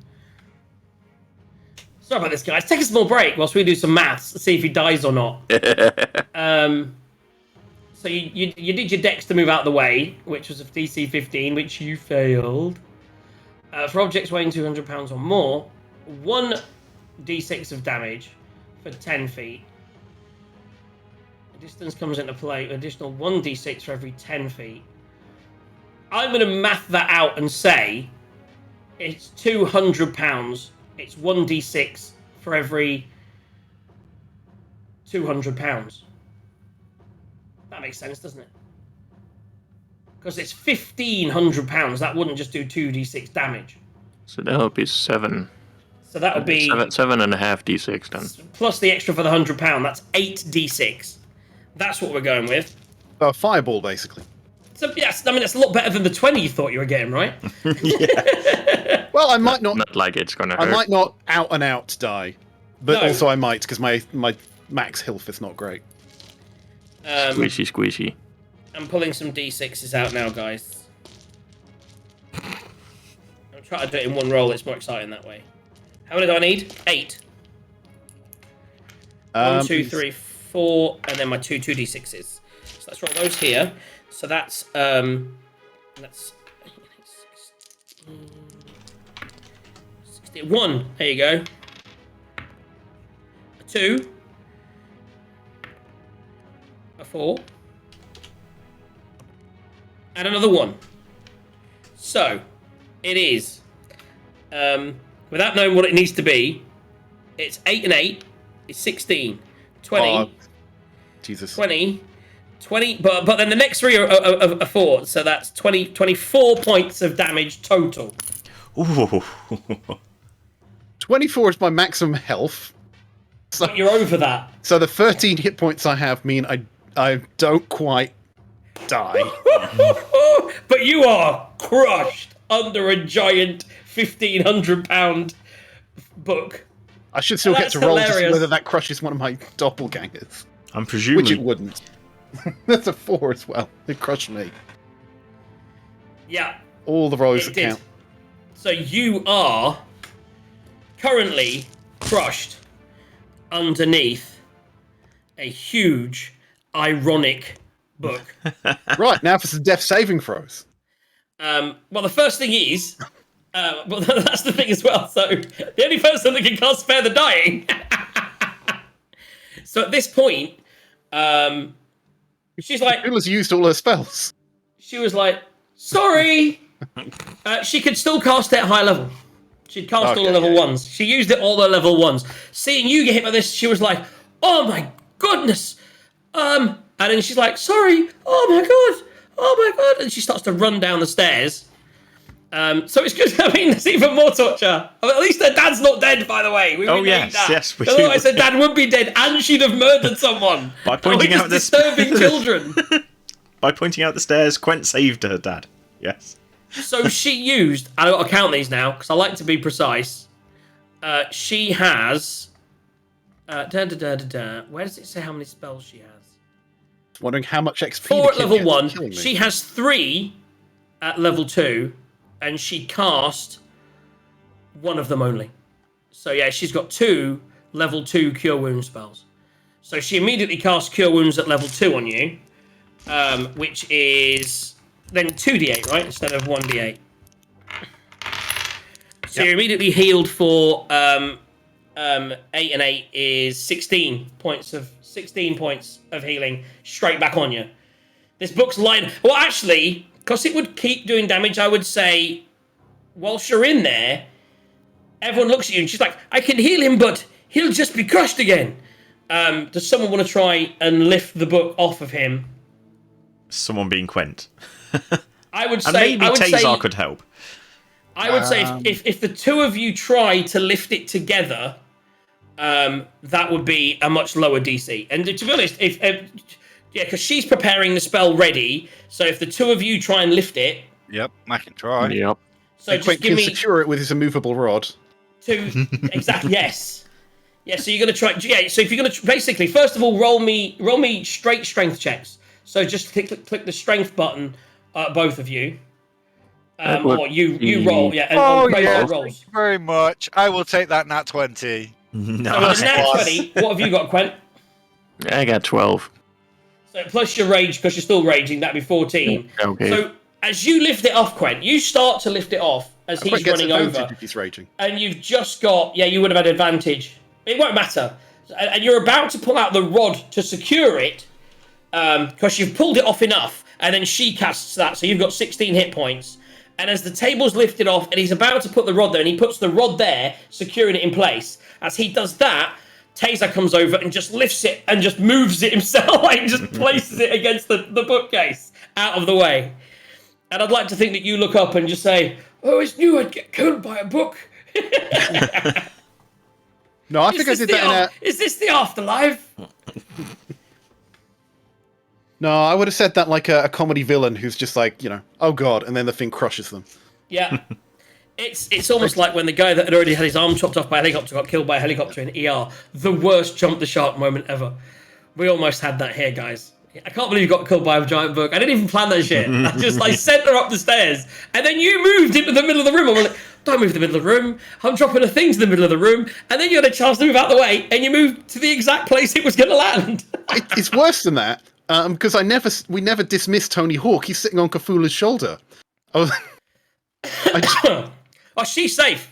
Speaker 2: Sorry about this, guys. Take a small break whilst we do some maths to see if he dies or not. So you did your dex to move out the way, which was a DC 15, which you failed. For objects weighing 200 pounds or more, 1d6 of damage for 10 feet. The distance comes into play, additional 1d6 for every 10 feet. I'm going to math that out and say it's 200 pounds. It's 1d6 for every 200 pounds. That makes sense, doesn't it? Because it's 1,500 pounds. That wouldn't just do 2d6 damage.
Speaker 3: So that would be 7.
Speaker 2: So that would be
Speaker 3: 7.5 d6 then.
Speaker 2: plus the extra for the £100. That's 8d6. That's what we're going with.
Speaker 5: A fireball, basically.
Speaker 2: So yes, I mean it's a lot better than the 20 you thought you were getting, right?
Speaker 5: Well, I might not.
Speaker 3: Not like it's gonna hurt.
Speaker 5: I might not out die, but
Speaker 2: No.
Speaker 5: also I might because my max health is not great.
Speaker 3: Squishy.
Speaker 2: I'm pulling some d6s out now, guys. I'm trying to do it in one roll. It's more exciting that way. How many do I need? 8. 1, 2, 3, 4, and then my 2d6s. So let's roll those here. So that's 61. There you go. A 2. A 4. And another 1. So it is, without knowing what it needs to be, it's 8 and 8 is 16. 20.
Speaker 5: Oh, Jesus.
Speaker 2: 20, but then the next 3 are 4, so that's 24 points of damage total.
Speaker 1: Ooh.
Speaker 5: 24 is my maximum health. So,
Speaker 2: But you're over that.
Speaker 5: so the 13 hit points I have mean I don't quite die.
Speaker 2: But you are crushed under a giant 1,500-pound book.
Speaker 5: I should still
Speaker 2: Oh,
Speaker 5: get to
Speaker 2: that's
Speaker 5: roll to see
Speaker 2: hilarious.
Speaker 5: whether that crushes one of my doppelgangers.
Speaker 1: I'm presuming.
Speaker 5: Which it wouldn't. That's a 4 as well. It crushed me.
Speaker 2: Yeah,
Speaker 5: All the rolls
Speaker 2: it
Speaker 5: that
Speaker 2: did.
Speaker 5: count.
Speaker 2: So you are currently crushed underneath a huge, ironic book.
Speaker 5: Right, now for some death saving throws.
Speaker 2: Well, the first thing is, well, that's the thing as well. So the only person that can cast Spare the Dying. So at this point, she's like,
Speaker 5: Ula's used all her spells.
Speaker 2: she was like, sorry. She could still cast it at high level. She'd cast all the
Speaker 5: Okay,
Speaker 2: level
Speaker 5: yeah.
Speaker 2: ones. She used it all the level ones. Seeing you get hit by this, she was like, oh my goodness. And then she's like, sorry. Oh my god. And she starts to run down the stairs. So it's good. I mean, there's even more torture. I mean, at least her dad's not dead, by the way. We
Speaker 1: Oh,
Speaker 2: renamed
Speaker 1: yes,
Speaker 2: that.
Speaker 1: yes, we
Speaker 2: Otherwise,
Speaker 1: do.
Speaker 2: her dad would be dead, and she'd have murdered someone.
Speaker 1: By pointing
Speaker 2: We're
Speaker 1: out
Speaker 2: just
Speaker 1: this-
Speaker 2: disturbing children.
Speaker 1: By pointing out the stairs, Quent saved her dad. Yes.
Speaker 2: So she used, I've got to count these now because I like to be precise. She has. Where does it say how many spells she has?
Speaker 5: Wondering how much XP
Speaker 2: 4
Speaker 5: the
Speaker 2: at
Speaker 5: kid
Speaker 2: level
Speaker 5: gets
Speaker 2: 1.
Speaker 5: for killing me.
Speaker 2: She has 3 at level 2, and she cast 1 of them only. So yeah, she's got 2 level 2 Cure Wounds spells. So she immediately casts Cure Wounds at level 2 on you, which is then 2d8, right, instead of 1d8. So you're immediately healed for 8 and 8 is 16 points of healing straight back on you. This book's lying. Well, actually, because it would keep doing damage, I would say, whilst you're in there, everyone looks at you and she's like, I can heal him, but he'll just be crushed again. Does someone want to try and lift the book off of him?
Speaker 1: Someone being Quent.
Speaker 2: I would say...
Speaker 1: And maybe Tazar could help.
Speaker 2: I would say if the two of you try to lift it together, that would be a much lower DC. And to be honest, because she's preparing the spell ready, so if the two of you try and lift it...
Speaker 4: Yep, I can try.
Speaker 3: Yep.
Speaker 2: So
Speaker 5: And
Speaker 2: just
Speaker 5: Quint
Speaker 2: give
Speaker 5: can
Speaker 2: me
Speaker 5: secure it with his immovable rod.
Speaker 2: two... Exactly, yes. Yeah, so you're going to try... Yeah, so if you're going to... Basically, first of all, roll me straight strength checks. So just click the strength button, both of you. Or you roll, yeah, and
Speaker 4: yes,
Speaker 2: rolls.
Speaker 4: thank you very much. I will take that nat 20.
Speaker 2: So with
Speaker 1: Nice.
Speaker 2: a nat 20, what have you got, Quent?
Speaker 3: I got 12.
Speaker 2: So plus your rage, because you're still raging, that'd be 14.
Speaker 3: Okay.
Speaker 2: So as you lift it off, Quent, you start to lift it off as
Speaker 5: Quint
Speaker 2: he's
Speaker 5: gets
Speaker 2: running
Speaker 5: advantage
Speaker 2: over.
Speaker 5: if he's raging.
Speaker 2: And you've just got... Yeah, you would have had advantage. It won't matter. And you're about to pull out the rod to secure it, because you've pulled it off enough, and then she casts that, so you've got 16 hit points. And as the table's lifted off, and he's about to put the rod there, and he puts the rod there, securing it in place. As he does that, Taser comes over and just lifts it and just moves it himself, like just places it against the bookcase, out of the way. And I'd like to think that you look up and just say, "Oh, I always knew I'd get killed by a book."
Speaker 5: No, I think I did that in a...
Speaker 2: Is this the afterlife?
Speaker 5: No, I would have said that like a comedy villain who's just like, oh god, and then the thing crushes them.
Speaker 2: Yeah. It's almost like when the guy that had already had his arm chopped off by a helicopter got killed by a helicopter in ER. The worst jump the shark moment ever. We almost had that here, guys. I can't believe you got killed by a giant book. I didn't even plan that shit. I sent her up the stairs, and then you moved into the middle of the room. I'm like, don't move to the middle of the room. I'm dropping a thing to the middle of the room, and then you had a chance to move out the way, and you moved to the exact place it was going to land.
Speaker 5: It's worse than that, because we never dismissed Tony Hawk. He's sitting on Cthulhu's shoulder. Oh,
Speaker 2: Oh, she's safe.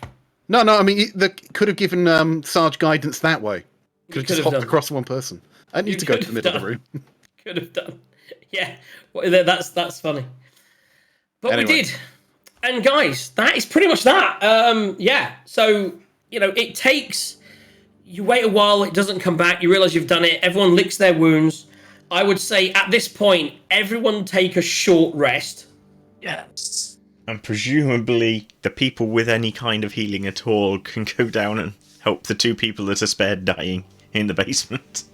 Speaker 5: No, I mean, could have given Sarge guidance that way. Could have just hopped
Speaker 2: done.
Speaker 5: across one person. I need to go to the middle of the room.
Speaker 2: Could have done. Yeah, well, that's funny. But
Speaker 5: Anyway.
Speaker 2: we did. And guys, that is pretty much that. Yeah, so, it takes... You wait a while, it doesn't come back, you realise you've done it, everyone licks their wounds. I would say, at this point, everyone take a short rest.
Speaker 1: Yes. And presumably, the people with any kind of healing at all can go down and help the two people that are spared dying in the basement.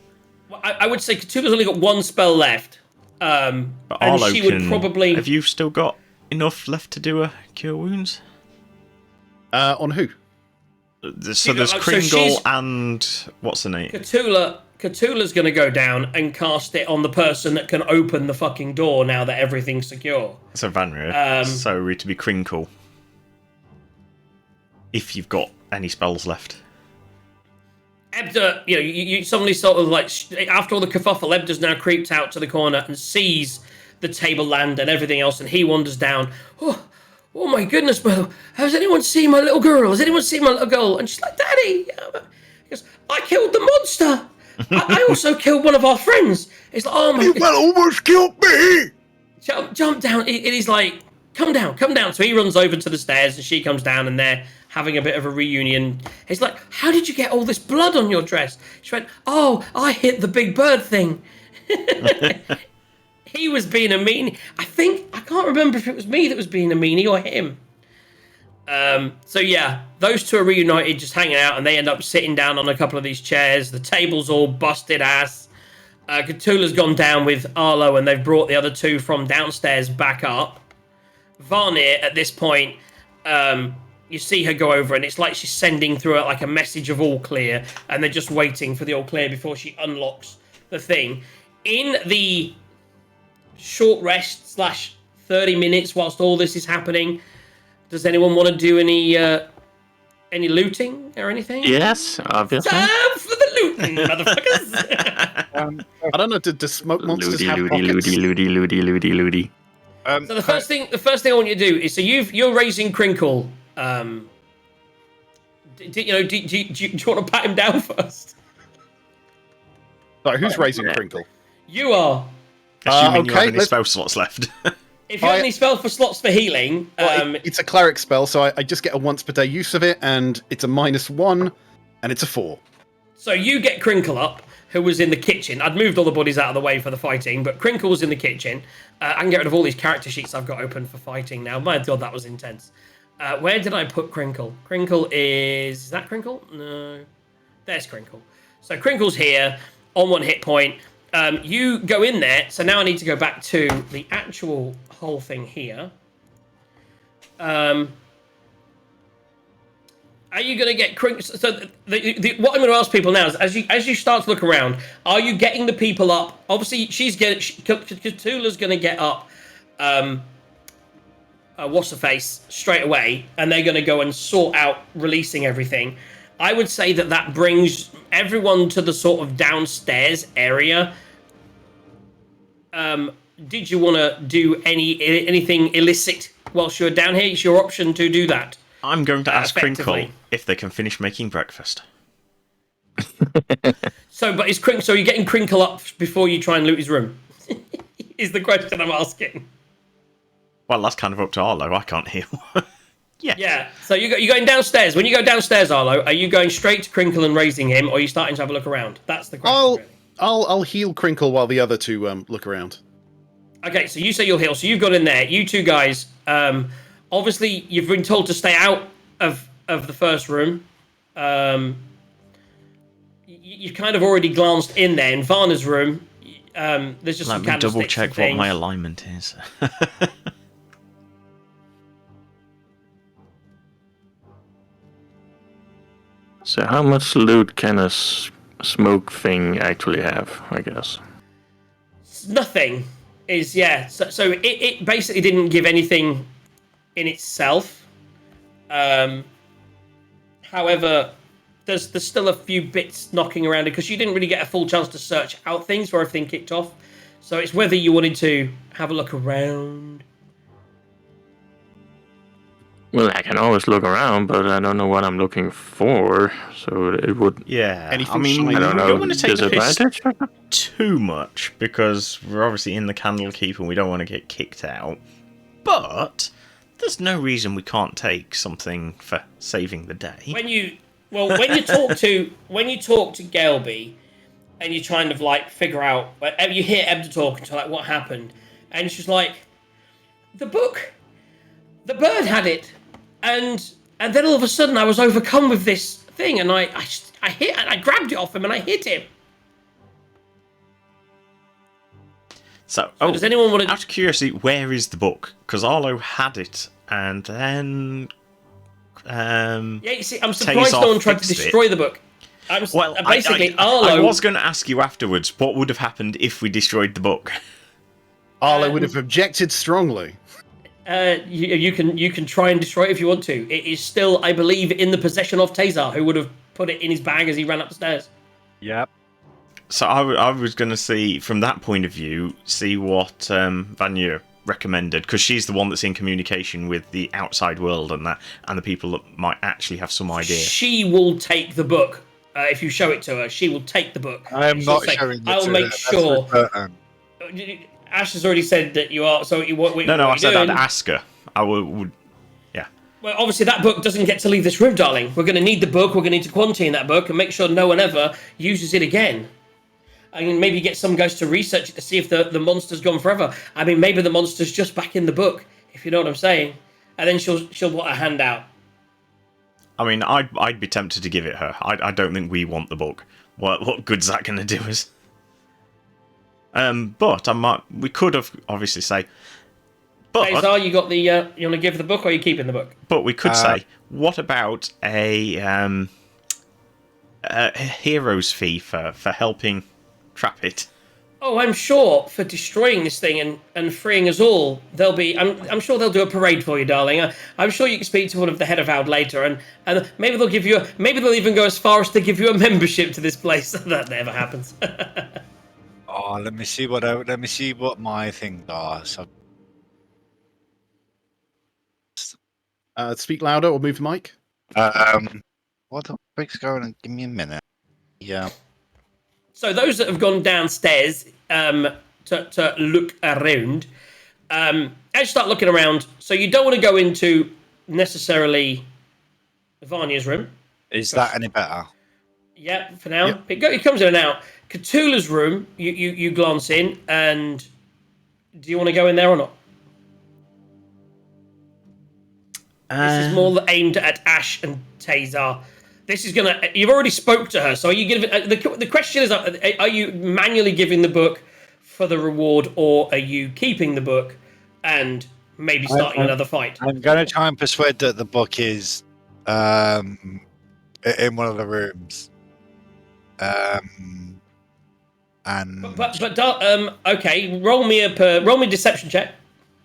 Speaker 2: Well, I would say Cthulhu's only got one spell left.
Speaker 1: But
Speaker 2: and
Speaker 1: Arlo
Speaker 2: she would probably...
Speaker 1: Have you still got enough left to do a Cure Wounds?
Speaker 5: On who?
Speaker 1: So there's
Speaker 2: so
Speaker 1: Kringle
Speaker 2: she's-
Speaker 1: and... What's the name?
Speaker 2: Cthulhu's going to go down and cast it on the person that can open the fucking door now that everything's secure.
Speaker 1: So Vanrir. So we're to be Crinkle. If you've got any spells left.
Speaker 2: Ebda, you suddenly sort of like, after all the kerfuffle, Ebda's now creeped out to the corner and sees the table land and everything else, and he wanders down. Oh my goodness, Mother, has anyone seen my little girl? Has anyone seen my little girl? And she's like, Daddy! He goes, I killed the monster! I also killed one of our friends. It's like, oh my
Speaker 6: You
Speaker 2: god.
Speaker 6: well almost killed me!
Speaker 2: Jump down. He's like, come down. So he runs over to the stairs and she comes down and they're having a bit of a reunion. He's like, how did you get all this blood on your dress? She went, oh, I hit the big bird thing. He was being a meanie. I can't remember if it was me that was being a meanie or him. So yeah, those two are reunited, just hanging out, and they end up sitting down on a couple of these chairs. The table's all busted ass. Cthulhu's gone down with Arlo, and they've brought the other two from downstairs back up. Varnir, at this point, you see her go over, and it's like she's sending through it like a message of all clear, and they're just waiting for the all clear before she unlocks the thing. In the short rest / 30 minutes whilst all this is happening, does anyone want to do any looting or anything?
Speaker 3: Yes, obviously.
Speaker 2: Time for the looting, motherfuckers!
Speaker 5: I don't know, do smoke monsters
Speaker 3: Loody,
Speaker 5: have
Speaker 3: loody,
Speaker 5: pockets?
Speaker 3: loody.
Speaker 2: So the first thing I want you to do is, so you're raising Crinkle. Do you want to pat him down first?
Speaker 5: Sorry, who's raising Crinkle?
Speaker 2: You are.
Speaker 1: Assuming you have
Speaker 5: okay,
Speaker 1: any spell slots left.
Speaker 2: If you have any spell for slots for healing,
Speaker 5: it's a cleric spell, so I just get a once per day use of it, and it's a -1, and it's a 4.
Speaker 2: so you get Crinkle up, who was in the kitchen. I'd moved all the bodies out of the way for the fighting, but Crinkle was in the kitchen. I can get rid of all these character sheets I've got open for fighting now. My God, that was intense. Where did I put Crinkle? Crinkle is that Crinkle? No. There's Crinkle. So Crinkle's here on 1 hit point. You go in there. So now I need to go back to the actual whole thing here. Are you going to get Crinkle? So what I'm going to ask people now is, as you start to look around, are you getting the people up? Obviously, Cthulhu's going to get up. What's the face straight away, and they're going to go and sort out releasing everything. I would say that brings everyone to the sort of downstairs area. Did you want to do anything illicit whilst you're down here? It's your option to do that.
Speaker 1: I'm going to ask Crinkle if they can finish making breakfast.
Speaker 2: So you're getting Crinkle up before you try and loot his room? Is the question I'm asking.
Speaker 1: Well, that's kind of up to Arlo. I can't heal. Yeah.
Speaker 2: Yeah. So you're going downstairs. When you go downstairs, Arlo, are you going straight to Crinkle and raising him, or are you starting to have a look around? That's the question. Really.
Speaker 5: I'll heal Crinkle while the other two look around.
Speaker 2: Okay, so you say you'll heal. So you've got in there. You two guys. Obviously, you've been told to stay out of the first room. You've kind of already glanced in there. In Varna's room, there's just some candlesticks.
Speaker 1: Let me double check what my alignment is.
Speaker 3: So how much loot can a smoke thing actually have, I guess?
Speaker 2: Nothing is, yeah. So it basically didn't give anything in itself. However, there's still a few bits knocking around it because you didn't really get a full chance to search out things where everything kicked off. So it's whether you wanted to have a look around.
Speaker 3: Well, I can always look around, but I don't know what I'm looking for, so it would...
Speaker 1: Yeah,
Speaker 5: Anything
Speaker 1: I mean,
Speaker 5: shiny?
Speaker 1: we
Speaker 3: I don't know,
Speaker 1: don't want to take the piss
Speaker 3: disadvantage?
Speaker 1: too much, because we're obviously in the Candlekeep and we don't want to get kicked out. But there's no reason we can't take something for saving the day.
Speaker 2: When you talk to Galeby, and you kind of like figure out, you hear Ebda talking to like what happened, and she's like, the book, the bird had it, and then all of a sudden I was overcome with this thing, and I grabbed it off him and I hit him.
Speaker 1: So
Speaker 2: does anyone want to?
Speaker 1: Out of curiosity, where is the book? Because Arlo had it, and then
Speaker 2: Yeah, you see, I'm surprised no one tried to destroy the book.
Speaker 1: Well,
Speaker 2: basically,
Speaker 1: I
Speaker 2: Arlo.
Speaker 1: was going to ask you afterwards what would have happened if we destroyed the book.
Speaker 5: Arlo would have objected strongly.
Speaker 2: You can try and destroy it if you want to. It is still, I believe, in the possession of Tazar, who would have put it in his bag as he ran up the stairs.
Speaker 4: Yep.
Speaker 1: So I was going to see, from that point of view, see what Vanya recommended, because she's the one that's in communication with the outside world and the people that might actually have some idea.
Speaker 2: She will take the book. If you show it to her, she will take the book.
Speaker 4: I am not
Speaker 2: say,
Speaker 4: showing it
Speaker 2: I'll
Speaker 4: to
Speaker 2: make
Speaker 4: her.
Speaker 2: sure. Ash has already said that you are. So
Speaker 1: No, I said I'd ask her. I would. Yeah.
Speaker 2: Well, obviously that book doesn't get to leave this room, darling. We're going to need the book. We're going to need to quarantine that book and make sure no one ever uses it again. I mean, maybe get some guys to research it to see if the monster's gone forever. I mean, maybe the monster's just back in the book, if you know what I'm saying. And then she'll want a hand out.
Speaker 1: I mean, I'd be tempted to give it her. I don't think we want the book. What good's that going to do us? But we could have obviously say. But
Speaker 2: Azar, you got the. You want to give the book, or are you keeping the book?
Speaker 1: But we could say, what about a hero's fee for helping trap it?
Speaker 2: Oh, I'm sure for destroying this thing and freeing us all, there'll be. I'm sure they'll do a parade for you, darling. I'm sure you can speak to one of the head of Oud later, and maybe they'll give you. Maybe they'll even go as far as to give you a membership to this place. That never happens.
Speaker 4: Oh, let me see what my things are. So,
Speaker 5: Speak louder or move the mic.
Speaker 4: what the frick's going on? Give me a minute. Yeah.
Speaker 2: So those that have gone downstairs to look around, As you start looking around, so you don't want to go into necessarily Vanya's room.
Speaker 4: Is that any better?
Speaker 2: Yeah, for now.
Speaker 5: Yep.
Speaker 2: It comes in and out. Cthulhu's room, you glance in, and do you want to go in there or not? This is more aimed at Ash and Tazar. This is gonna. You've already spoke to her, so are you giving? The question is: are you manually giving the book for the reward, or are you keeping the book and maybe starting another fight?
Speaker 4: I'm going to try and persuade that the book is in one of the rooms. And
Speaker 2: Okay. Roll me a deception check.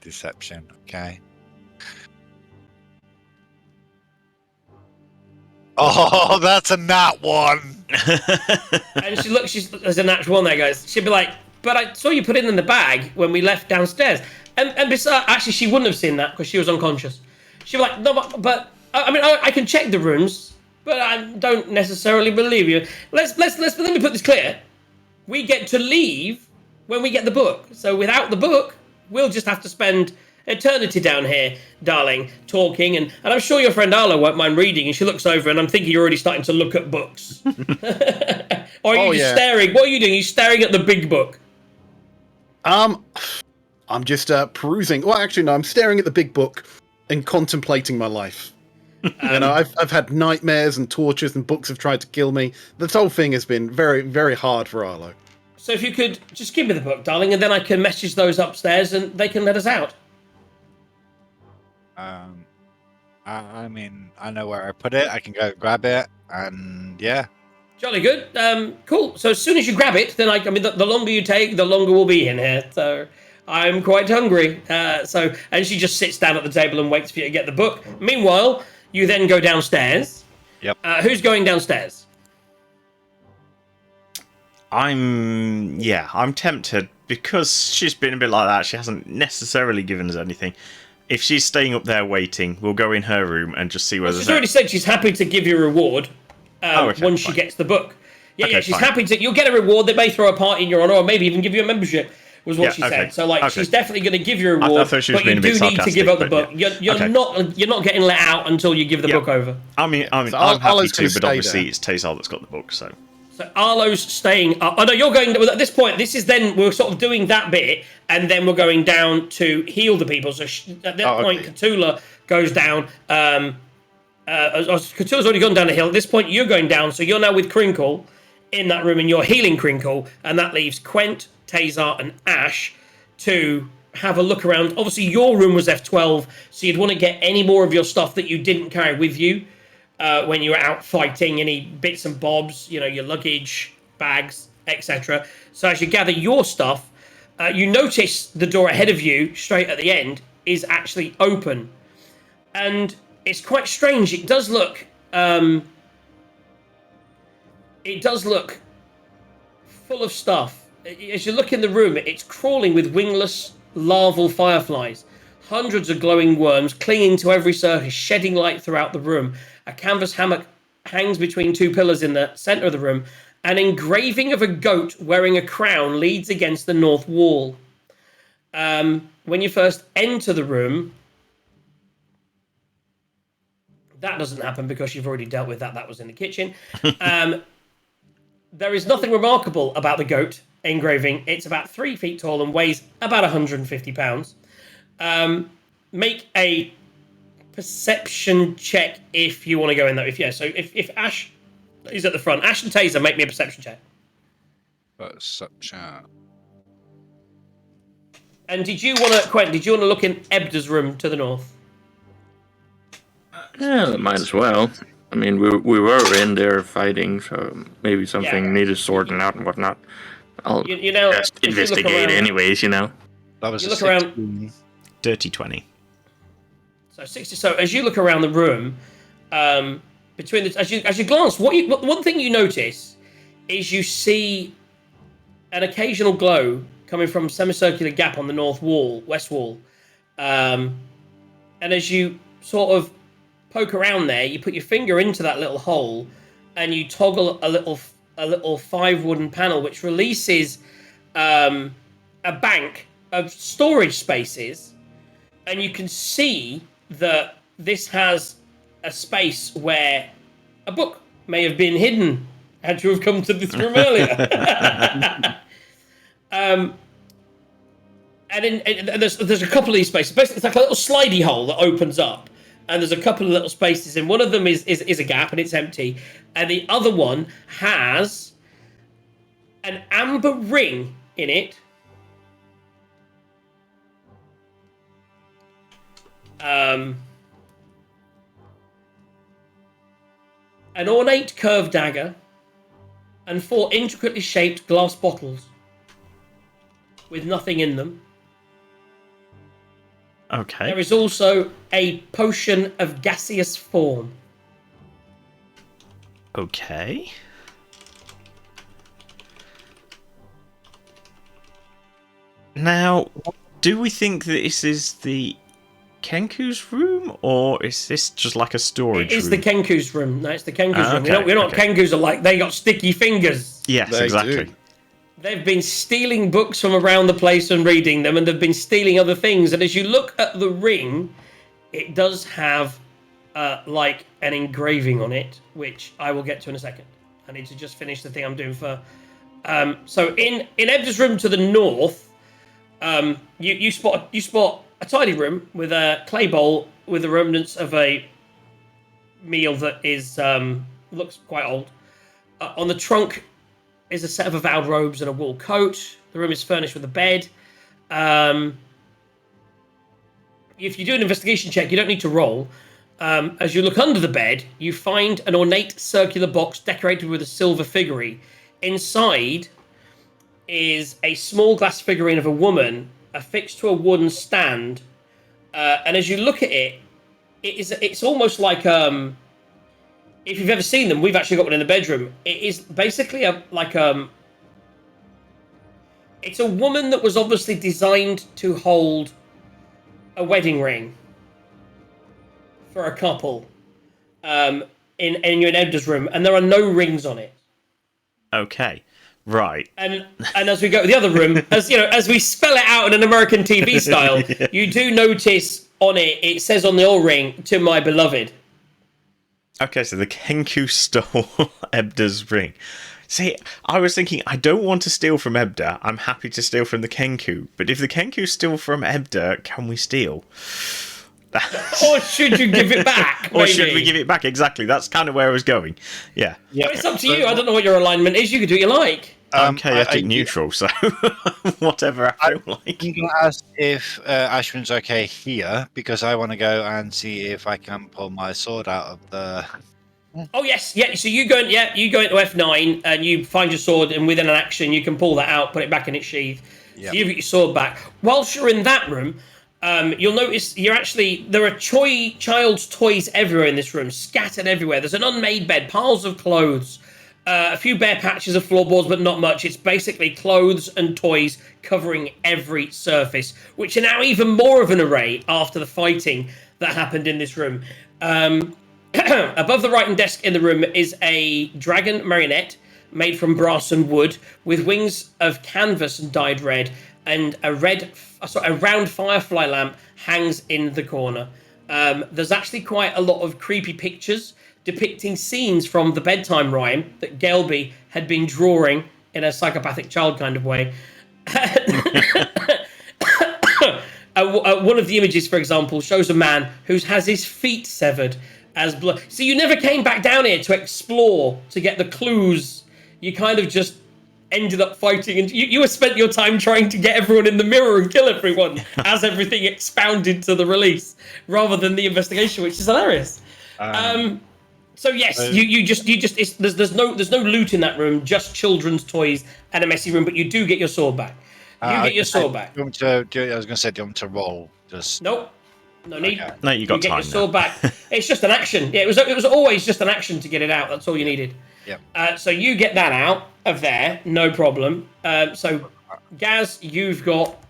Speaker 4: deception. Okay. Oh, that's a nat one.
Speaker 2: And she looks. There's a natural one there, guys. She'd be like, "But I saw you put it in the bag when we left downstairs." And besides, actually, she wouldn't have seen that because she was unconscious. She'd be like, "No, but I mean, I can check the rooms, but I don't necessarily believe you." Let me put this clear. We get to leave when we get the book. So without the book, we'll just have to spend eternity down here, darling, talking, and I'm sure your friend Arlo won't mind reading. And she looks over, and I'm thinking you're already starting to look at books. Or are you just staring? What are you doing? Are you staring at the big book?
Speaker 5: I'm just perusing. Well, actually, no. I'm staring at the big book and contemplating my life. I've had nightmares and tortures, and books have tried to kill me. This whole thing has been very, very hard for Arlo.
Speaker 2: So if you could just give me the book, darling, and then I can message those upstairs, and they can let us out.
Speaker 4: I mean, I know where I put it. I can go grab it, and yeah.
Speaker 2: Jolly good. Cool. So as soon as you grab it, then I mean, the longer you take, the longer we'll be in here. So I'm quite hungry. And she just sits down at the table and waits for you to get the book. Meanwhile, you then go downstairs.
Speaker 4: Yep.
Speaker 2: Who's going downstairs?
Speaker 1: I'm tempted because she's been a bit like that. She hasn't necessarily given us anything. If she's staying up there waiting, we'll go in her room and just see whether.
Speaker 2: She's already said she's happy to give you a reward once she gets the book. Yeah, she's happy to. You'll get a reward. They may throw a party in your honor, or maybe even give you a membership. Was what she said. So she's definitely going to give you a reward, but you do need to give up the book. You're not getting let out until you give the book over.
Speaker 1: I mean, I'm happy to, but obviously it's Tazal that's got the book, so.
Speaker 2: So Arlo's staying up. Oh no, you're going at this point. This is then we're sort of doing that bit, and then we're going down to heal the people. So at that point, Cthulhu goes down. Cthulhu's already gone down the hill. At this point, you're going down. So you're now with Crinkle in that room, and you're healing Crinkle, and that leaves Quent, Tazar, and Ash to have a look around. Obviously, your room was F12, so you'd want to get any more of your stuff that you didn't carry with you. When you were out fighting, any bits and bobs, your luggage, bags, etc. So as you gather your stuff, you notice the door ahead of you, straight at the end, is actually open. And it's quite strange. It does look full of stuff. As you look in the room, it's crawling with wingless larval fireflies. Hundreds of glowing worms clinging to every surface, shedding light throughout the room. A canvas hammock hangs between two pillars in the center of the room. An engraving of a goat wearing a crown leads against the north wall. When you first enter the room, that doesn't happen because you've already dealt with that. That was in the kitchen. There is nothing remarkable about the goat engraving. It's about 3 feet tall and weighs about 150 pounds. Make a perception check if you want to go in there. If Ash is at the front, Ash and Taser, make me a perception check.
Speaker 4: Perception.
Speaker 2: And did you want to look in Ebda's room to the north?
Speaker 3: Yeah, might as well. I mean, we were in there fighting, so maybe something needed sorting out and whatnot. I'll just investigate anyways,
Speaker 4: That was
Speaker 2: you look around.
Speaker 1: Dirty 20.
Speaker 2: So 60. So as you look around the room, as you glance, one thing you notice is you see an occasional glow coming from a semicircular gap on the west wall, and as you sort of poke around there, you put your finger into that little hole, and you toggle a little 5 wooden panel, which releases a bank of storage spaces, and you can see that this has a space where a book may have been hidden had you have come to this room earlier. And there's a couple of these spaces. Basically, it's like a little slidey hole that opens up, and there's a couple of little spaces, and one of them is a gap, and it's empty, and the other one has an amber ring in it. An ornate curved dagger, and 4 intricately shaped glass bottles with nothing in them.
Speaker 1: Okay.
Speaker 2: There is also a potion of gaseous form.
Speaker 1: Okay. Now, do we think that this is the Kenku's room, or is this just like a storage
Speaker 2: It is
Speaker 1: room?
Speaker 2: the Kenku's room. No, it's the Kenku's room.
Speaker 1: Okay,
Speaker 2: You know what
Speaker 1: okay.
Speaker 2: Kenkus are like? They got sticky fingers.
Speaker 1: Yes,
Speaker 5: They
Speaker 1: exactly.
Speaker 5: do.
Speaker 2: They've been stealing books from around the place and reading them, and they've been stealing other things. And as you look at the ring, it does have like an engraving on it, which I will get to in a second. I need to just finish the thing I'm doing for. So in Ebda's room to the north, you spot a tidy room with a clay bowl with the remnants of a meal that is looks quite old. On the trunk is a set of avowed robes and a wool coat. The room is furnished with a bed. If you do an investigation check, you don't need to roll. As you look under the bed, you find an ornate circular box decorated with a silver figurine. Inside is a small glass figurine of a woman affixed to a wooden stand. And as you look at it, it's almost like if you've ever seen them, we've actually got one in the bedroom. It is basically it's a woman that was obviously designed to hold a wedding ring for a couple in your Edda's room, and there are no rings on it.
Speaker 1: Okay. Right.
Speaker 2: And as we go to the other room, as we spell it out in an American TV style, you do notice on it says on the oil ring, "To my beloved."
Speaker 1: Okay, so the Kenku stole Ebda's ring. See, I was thinking, I don't want to steal from Ebda. I'm happy to steal from the Kenku. But if the Kenku steal from Ebda, can we steal?
Speaker 2: Or should you give it back?
Speaker 1: Or should
Speaker 2: maybe?
Speaker 1: we give it back? Exactly. That's kind of where I was going. Yeah.
Speaker 2: Well, it's up to you. I don't know what your alignment is. You can do what you like.
Speaker 1: Chaotic neutral, so whatever I feel like.
Speaker 4: I'm going to ask if Ashwin's okay here, because I want to go and see if I can pull my sword out of the...
Speaker 2: Oh yes, yeah. So you go into F9 and you find your sword, and within an action you can pull that out, put it back in its sheath.
Speaker 4: Yep.
Speaker 2: So you've got your sword back. Whilst you're in that room, you'll notice there are child's toys everywhere in this room, scattered everywhere. There's an unmade bed, piles of clothes, a few bare patches of floorboards, but not much. It's basically clothes and toys covering every surface, which are now even more of an array after the fighting that happened in this room. Above the writing desk in the room is a dragon marionette made from brass and wood with wings of canvas dyed red, and a round firefly lamp hangs in the corner. There's actually quite a lot of creepy pictures depicting scenes from the bedtime rhyme that Gelby had been drawing in a psychopathic child kind of way. One of the images, for example, shows a man who has his feet severed as blood. So you never came back down here to explore, to get the clues. You kind of just ended up fighting, and you spent your time trying to get everyone in the mirror and kill everyone as everything expounded to the release, rather than the investigation, which is hilarious. So yes, there's no loot in that room, just children's toys and a messy room, but you do get your sword back. Get your sword back.
Speaker 4: I was going to say, do you want to roll? Just
Speaker 2: Nope. No need.
Speaker 4: Okay.
Speaker 1: No, you got
Speaker 2: get
Speaker 1: time
Speaker 2: your sword
Speaker 1: now.
Speaker 2: back. It's just an action. Yeah, it was always just an action to get it out. That's all you needed.
Speaker 4: Yeah.
Speaker 2: So you get that out of there, no problem. So Gaz, you've got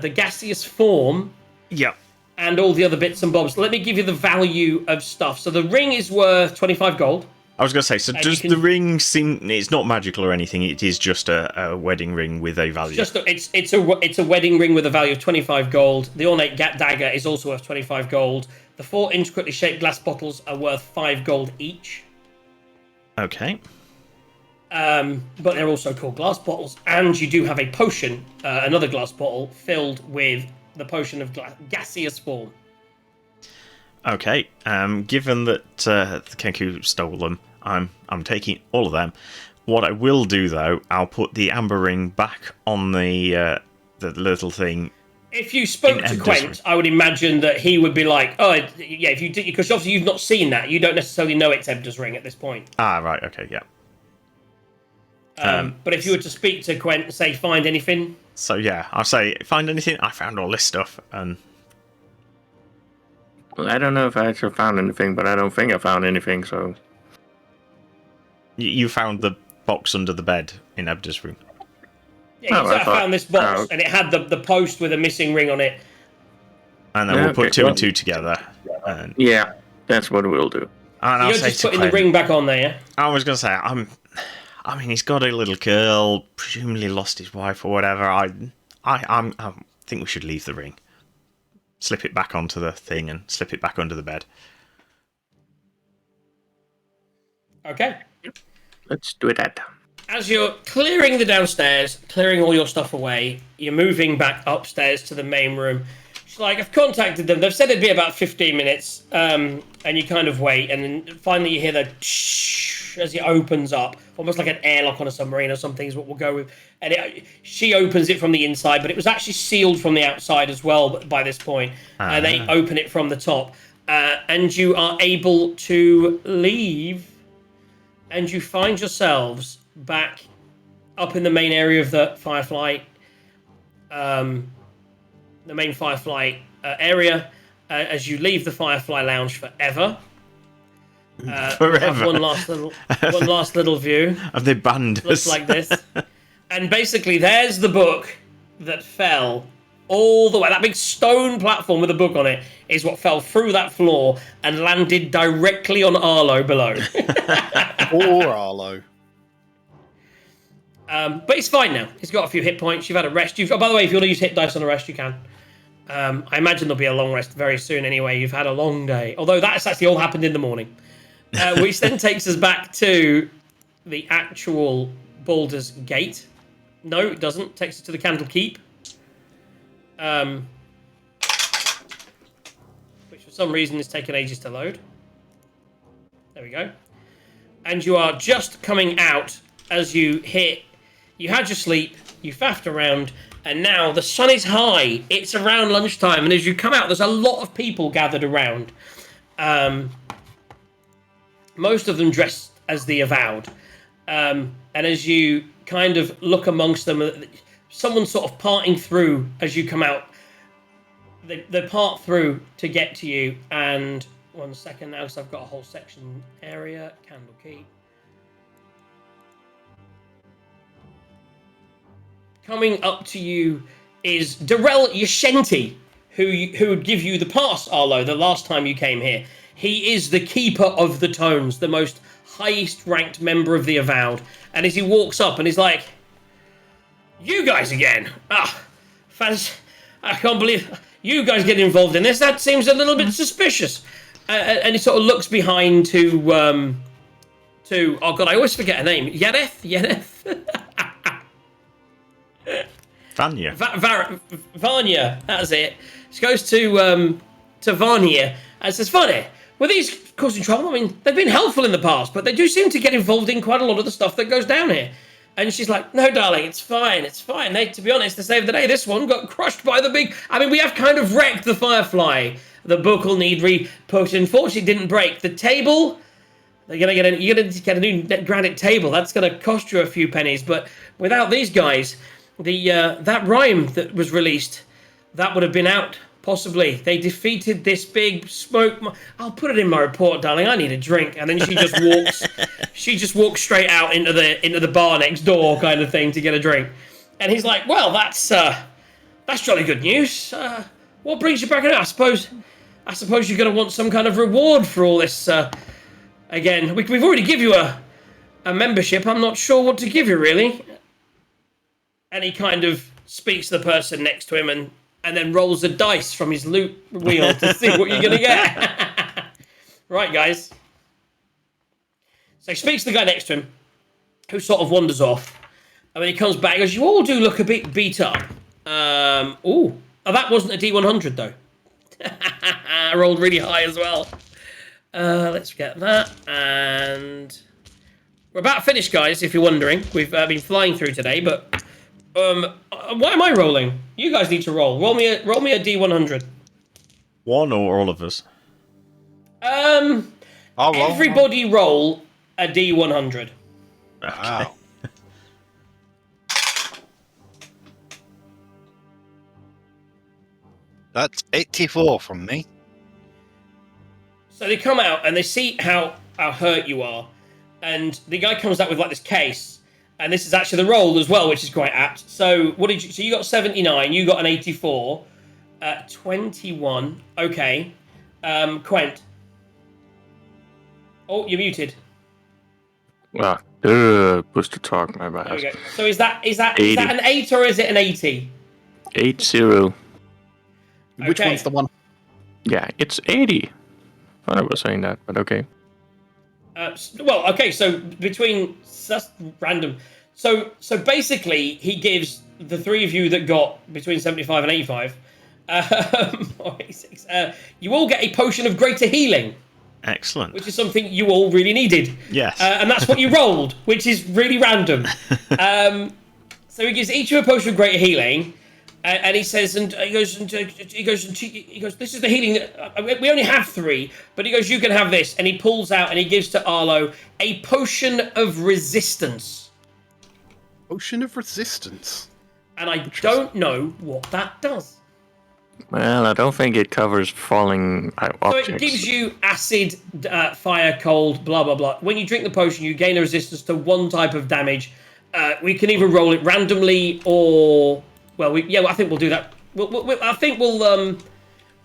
Speaker 2: the gaseous form
Speaker 1: Yep.
Speaker 2: and all the other bits and bobs. Let me give you the value of stuff. So the ring is worth 25 gold.
Speaker 1: I was going to say, so
Speaker 2: And
Speaker 1: does the ring seem... It's not magical or anything, it is just a wedding ring with a value.
Speaker 2: It's a wedding ring with a value of 25 gold. The ornate dagger is also worth 25 gold. The 4 intricately shaped glass bottles are worth 5 gold each.
Speaker 1: Okay.
Speaker 2: But they're also called glass bottles. And you do have a potion, another glass bottle, filled with the potion of gaseous form.
Speaker 1: Okay, given that the Kenku stole them, I'm taking all of them. What I will do, though, I'll put the amber ring back on the little thing.
Speaker 2: If you spoke to Quent, I would imagine that he would be like, "Oh, yeah." If you did, because obviously you've not seen that, you don't necessarily know it's Ebda's ring at this point.
Speaker 1: Ah, right. Okay, yeah.
Speaker 2: But if you were to speak to Quent and say, "Find anything,"
Speaker 1: so yeah, I'll say, "Find anything?" I found all this stuff, and.
Speaker 3: Well, I don't know if I actually found anything, but I don't think I found anything, so...
Speaker 1: You found the box under the bed in Ebda's room?
Speaker 2: Yeah, I found this box, and it had the post with a missing ring on it.
Speaker 1: And then we'll put 2 and 2 together. And...
Speaker 3: Yeah, that's what we'll do.
Speaker 1: And
Speaker 2: You're just putting the ring back on there, yeah?
Speaker 1: I was going to say, I mean, he's got a little girl, presumably lost his wife or whatever. I think we should leave the ring. Slip it back onto the thing and slip it back under the bed.
Speaker 2: Okay.
Speaker 3: Let's do that.
Speaker 2: As you're clearing the downstairs, clearing all your stuff away, you're moving back upstairs to the main room. She's like, I've contacted them. They've said it'd be about 15 minutes. And you kind of wait. And then finally you hear the shh as it opens up. Almost like an airlock on a submarine or something is what we'll go with. And she opens it from the inside, but it was actually sealed from the outside as well by this point. They open it from the top. And you are able to leave. And you find yourselves back up in the main area of the Firefly. The main Firefly area. As you leave the Firefly Lounge forever.
Speaker 1: Forever.
Speaker 2: One last little view.
Speaker 1: Have they banned us?
Speaker 2: Looks like this. And basically, there's the book that fell all the way. That big stone platform with a book on it is what fell through that floor and landed directly on Arlo below.
Speaker 5: Or Arlo.
Speaker 2: But he's fine now. He's got a few hit points. You've had a rest. Oh, by the way, if you want to use hit dice on a rest, you can. I imagine there'll be a long rest very soon anyway. You've had a long day. Although that's actually all happened in the morning. Which then takes us back to the actual Baldur's Gate. No, it doesn't. It takes us to the Candlekeep. Which for some reason is taking ages to load. There we go. And you are just coming out as you hit... You had your sleep, you faffed around, and now the sun is high. It's around lunchtime, and as you come out, there's a lot of people gathered around. Most of them dressed as the Avowed. And as you kind of look amongst them, someone's sort of parting through as you come out. They part through to get to you, and 1 second now, because I've got a whole section area, Candlekeep. Coming up to you is Darrell Yashenti, who would give you the pass, Arlo, the last time you came here. He is the Keeper of the Tones, the most highest ranked member of the Avowed. And as he walks up and he's like, you guys again? Fans, I can't believe you guys get involved in this. That seems a little bit suspicious. And he sort of looks behind to oh God, I always forget her name. Yeneth?
Speaker 1: Vanya.
Speaker 2: Vanya, that's it. She goes to Vanya and says, Vanya, were these causing trouble? I mean, they've been helpful in the past, but they do seem to get involved in quite a lot of the stuff that goes down here. And she's like, no, darling, it's fine. To be honest, to save the day, this one got crushed by the big... I mean, we have kind of wrecked the Firefly. The book will need re-put. Unfortunately, it didn't break. The table... You're gonna get a new granite table. That's gonna cost you a few pennies. But without these guys, that rhyme that was released, that would have been out possibly. They defeated this big smoke. I'll put it in my report, darling. I need a drink. And then she just walks. She just walks straight out into the bar next door, kind of thing, to get a drink. And he's like, "Well, that's jolly good news. What brings you back in? I suppose you're gonna want some kind of reward for all this." Again, we've already give you a membership. I'm not sure what to give you, really. And he kind of speaks to the person next to him and then rolls a dice from his loot wheel to see what you're going to get. Right, guys. So he speaks to the guy next to him, who sort of wanders off. And when he comes back, he goes, you all do look a bit beat up. Oh, that wasn't a D100, though. I rolled really high as well. Let's get that. And we're about finished, guys, if you're wondering. We've been flying through today, but why am I rolling? You guys need to roll. Roll me a D100.
Speaker 1: One or all of us?
Speaker 2: Everybody roll a D100.
Speaker 4: Wow. That's 84 from me.
Speaker 2: So they come out and they see how hurt you are, and the guy comes out with like this case, and this is actually the roll as well, which is quite apt. So what did you? So you got 79, you got an 84, 21. Okay, Quent. Oh, you're muted.
Speaker 3: Well, push to talk, my bad.
Speaker 2: There we go. So is that
Speaker 3: 80.
Speaker 2: an 8 or is it an 80?
Speaker 3: 80.
Speaker 5: Which
Speaker 2: Okay.
Speaker 5: one's the one?
Speaker 3: Yeah, it's 80. I was saying that, but okay.
Speaker 2: Well, okay. So between that's random. So basically, he gives the three of you that got between 75 and 85. Or 86, you all get a potion of greater healing.
Speaker 1: Excellent.
Speaker 2: Which is something you all really needed.
Speaker 1: Yes.
Speaker 2: And that's what you rolled, which is really random. So he gives each of you a potion of greater healing, and he says, and he goes, this is the healing. We only have 3, but he goes, you can have this, and he pulls out and he gives to Arlo a potion of resistance.
Speaker 5: Potion of resistance.
Speaker 2: And I don't know what that does.
Speaker 3: Well, I don't think it covers falling objects.
Speaker 2: So it gives you acid, fire, cold, blah, blah, blah. When you drink the potion, you gain a resistance to one type of damage. We can either roll it randomly or... Well, I think we'll do that. I think we'll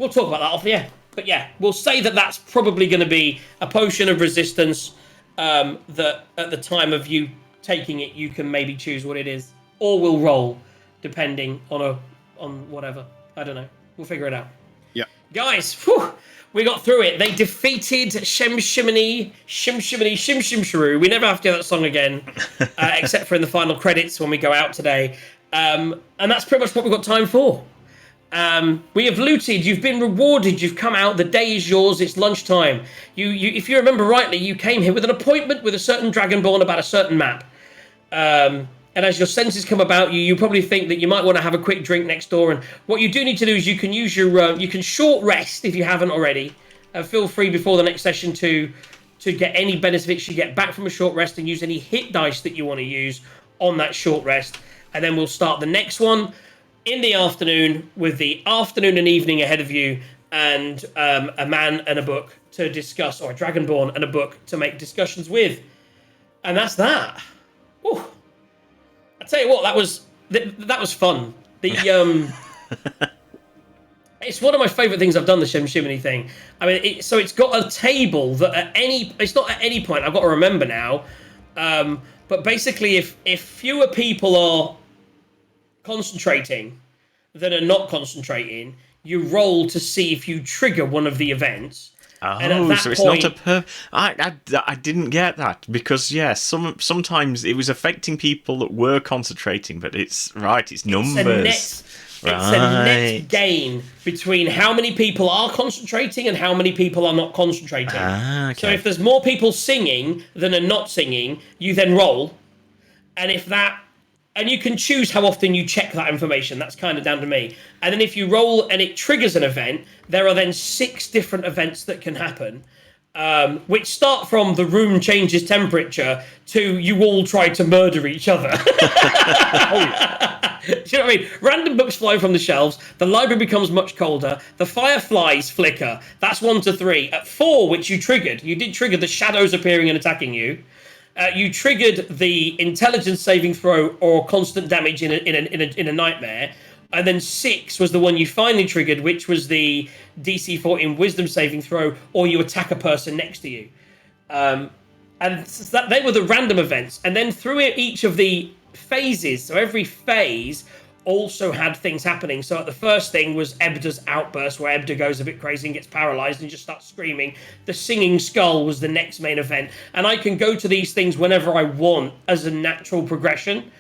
Speaker 2: talk about that off the air. But yeah, we'll say that that's probably going to be a potion of resistance that at the time of you taking it, you can maybe choose what it is. Or we'll roll, depending on whatever. I don't know. We'll figure it out.
Speaker 5: Yeah.
Speaker 2: Guys, whew, we got through it. They defeated Shemshime, Shimshim. We never have to do that song again, except for in the final credits when we go out today. And that's pretty much what we've got time for. We have looted. You've been rewarded. You've come out. The day is yours. It's lunchtime. You, if you remember rightly, you came here with an appointment with a certain Dragonborn about a certain map. And as your senses come about you, you probably think that you might want to have a quick drink next door. And what you do need to do is you can use your, you can short rest if you haven't already. Feel free before the next session to get any benefits you get back from a short rest and use any hit dice that you want to use on that short rest. And then we'll start the next one in the afternoon with the afternoon and evening ahead of you and a man and a book to discuss, or a Dragonborn and a book to make discussions with. And that's that. Whew. I tell you what, that was fun. It's one of my favourite things I've done, the Shemshime thing. I mean, it's got a table that it's not at any point, I've got to remember now, but basically if fewer people are concentrating than are not concentrating, you roll to see if you trigger one of the events.
Speaker 1: Oh, so it's not a I didn't get that because sometimes it was affecting people that were concentrating, but it's numbers.
Speaker 2: It's a net gain between how many people are concentrating and how many people are not concentrating.
Speaker 1: Okay.
Speaker 2: So if there's more people singing than are not singing, you then roll, and you can choose how often you check that information. That's kind of down to me. And then if you roll and it triggers an event, there are then 6 different events that can happen, which start from the room changes temperature to you all try to murder each other. Do you know what I mean? Random books fly from the shelves. The library becomes much colder. The fireflies flicker. That's 1 to 3. At 4, which you did trigger the shadows appearing and attacking you. You triggered the intelligence saving throw or constant damage in a nightmare, and then 6 was the one you finally triggered, which was the DC 14 wisdom saving throw, or you attack a person next to you. And so that they were the random events, and then through each of the phases, so every phase also had things happening. So the first thing was Ebda's outburst, where Ebda goes a bit crazy and gets paralyzed and just starts screaming. The singing skull was the next main event, and I can go to these things whenever I want as a natural progression.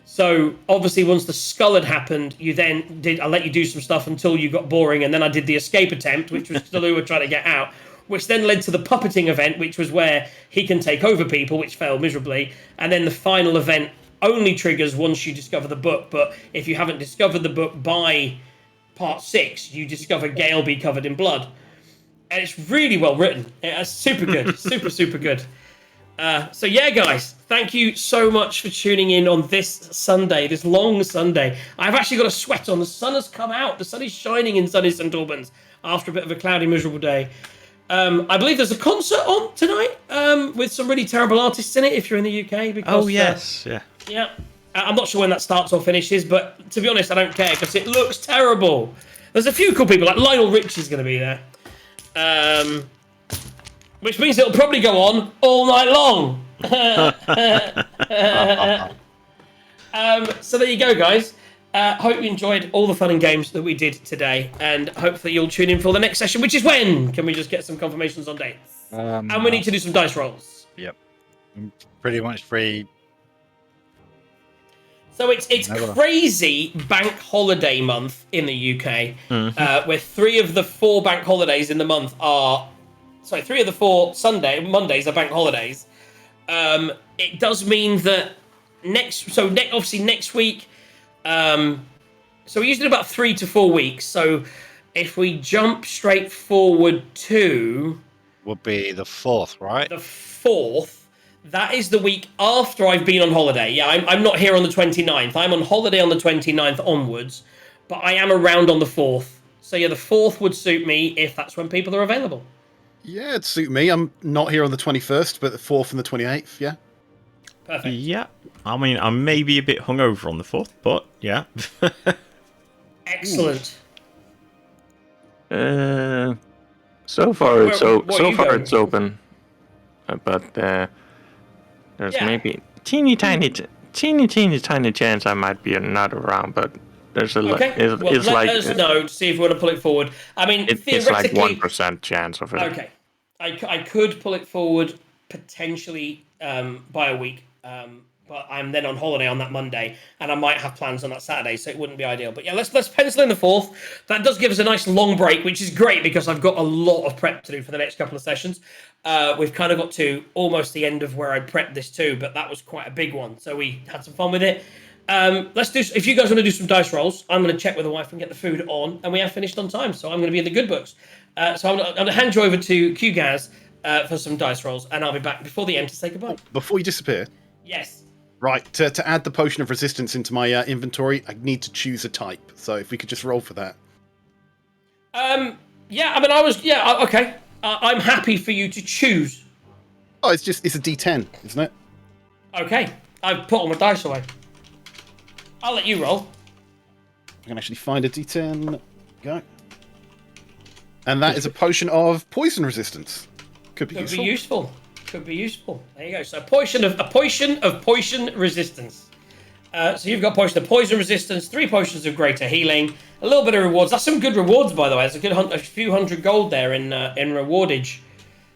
Speaker 2: So obviously once the skull had happened, I let you do some stuff until you got boring, and then I did the escape attempt, which was Tallulah trying to get out, which then led to the puppeting event, which was where he can take over people, which failed miserably. And then the final event only triggers once you discover the book, but if you haven't discovered the book by part 6, you discover Gale be covered in blood. And it's really well written. It's super good. super good. So yeah, guys, thank you so much for tuning in on this Sunday, this long Sunday. I've actually got a sweat on. The sun has come out. The sun is shining in sunny St Albans after a bit of a cloudy, miserable day. I believe there's a concert on tonight with some really terrible artists in it if you're in the UK. Because,
Speaker 1: yes. Yeah.
Speaker 2: Yeah. I'm not sure when that starts or finishes, but to be honest, I don't care because it looks terrible. There's a few cool people, like Lionel Richie's going to be there. Which means it'll probably go on all night long. So there you go, guys. Hope you enjoyed all the fun and games that we did today, and hopefully you'll tune in for the next session, which is when? Can we just get some confirmations on dates? And we need to do some dice rolls.
Speaker 4: Yep. I'm pretty much free.
Speaker 2: So it's crazy bank holiday month in the UK, where 3 of the 4 bank holidays in the month are... Sorry, 3 of the 4 Mondays are bank holidays. It does mean that obviously next week... so we usually do about 3 to 4 weeks. So if we jump straight forward to...
Speaker 4: Would be the 4th, right?
Speaker 2: The 4th. That is the week after I've been on holiday. Yeah, I'm not here on the 29th. I'm on holiday on the 29th onwards. But I am around on the 4th. So yeah, the 4th would suit me if that's when people are available.
Speaker 5: Yeah, it'd suit me. I'm not here on the 21st, but the 4th and the 28th, yeah.
Speaker 2: Perfect.
Speaker 1: Yeah. I mean, I may be a bit hungover on the 4th, but yeah.
Speaker 2: Excellent.
Speaker 3: So far it's
Speaker 2: it's
Speaker 3: open, but there's maybe teeny tiny chance I might be not around, but there's a
Speaker 2: Okay. Let us know to see if we want to pull it forward. I mean,
Speaker 3: it's like
Speaker 2: theoretically,
Speaker 3: 1% chance of it.
Speaker 2: Okay, I could pull it forward potentially by a week, but I'm then on holiday on that Monday, and I might have plans on that Saturday, so it wouldn't be ideal. But yeah, let's pencil in the 4th. That does give us a nice long break, which is great because I've got a lot of prep to do for the next couple of sessions. We've kind of got to almost the end of where I prepped this too, but that was quite a big one, so we had some fun with it. If you guys want to do some dice rolls, I'm going to check with the wife and get the food on, and we have finished on time, so I'm going to be in the good books. So I'm going to hand you over to QGaz for some dice rolls, and I'll be back before the end to say goodbye.
Speaker 5: Before you disappear,
Speaker 2: Yes.
Speaker 5: right, to add the potion of resistance into my inventory, I need to choose a type. So if we could just roll for that.
Speaker 2: Yeah, I mean, okay. I'm happy for you to choose.
Speaker 5: Oh, it's a D10, isn't it?
Speaker 2: Okay. I've put all my dice away. I'll let you roll.
Speaker 5: I can actually find a D10. Go. And that is a potion of poison resistance. Could be useful. Could be useful. There you go. So a potion of poison resistance. So you've got potion of poison resistance, 3 potions of greater healing, a little bit of rewards. That's some good rewards, by the way. There's a few hundred gold there in rewardage.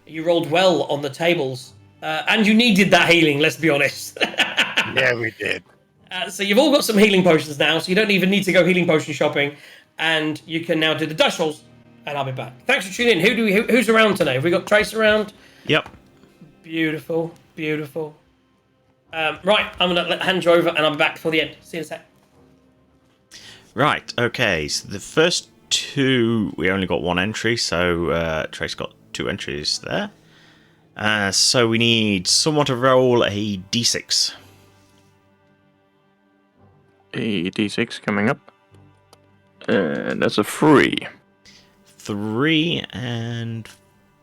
Speaker 5: You rolled well on the tables, and you needed that healing. Let's be honest.
Speaker 4: Yeah, we did.
Speaker 2: So you've all got some healing potions now, so you don't even need to go healing potion shopping, and you can now do the dice rolls. And I'll be back. Thanks for tuning in. Who's around today? Have we got Trace around?
Speaker 1: Yep.
Speaker 2: Beautiful. Right, I'm going to hand you over, and I'll be back before the end. See you in a sec.
Speaker 1: Right, okay. So the first 2, we only got 1 entry, so Trace got 2 entries there. So we need someone to roll a d6.
Speaker 3: A d6 coming up. That's a 3.
Speaker 1: 3 and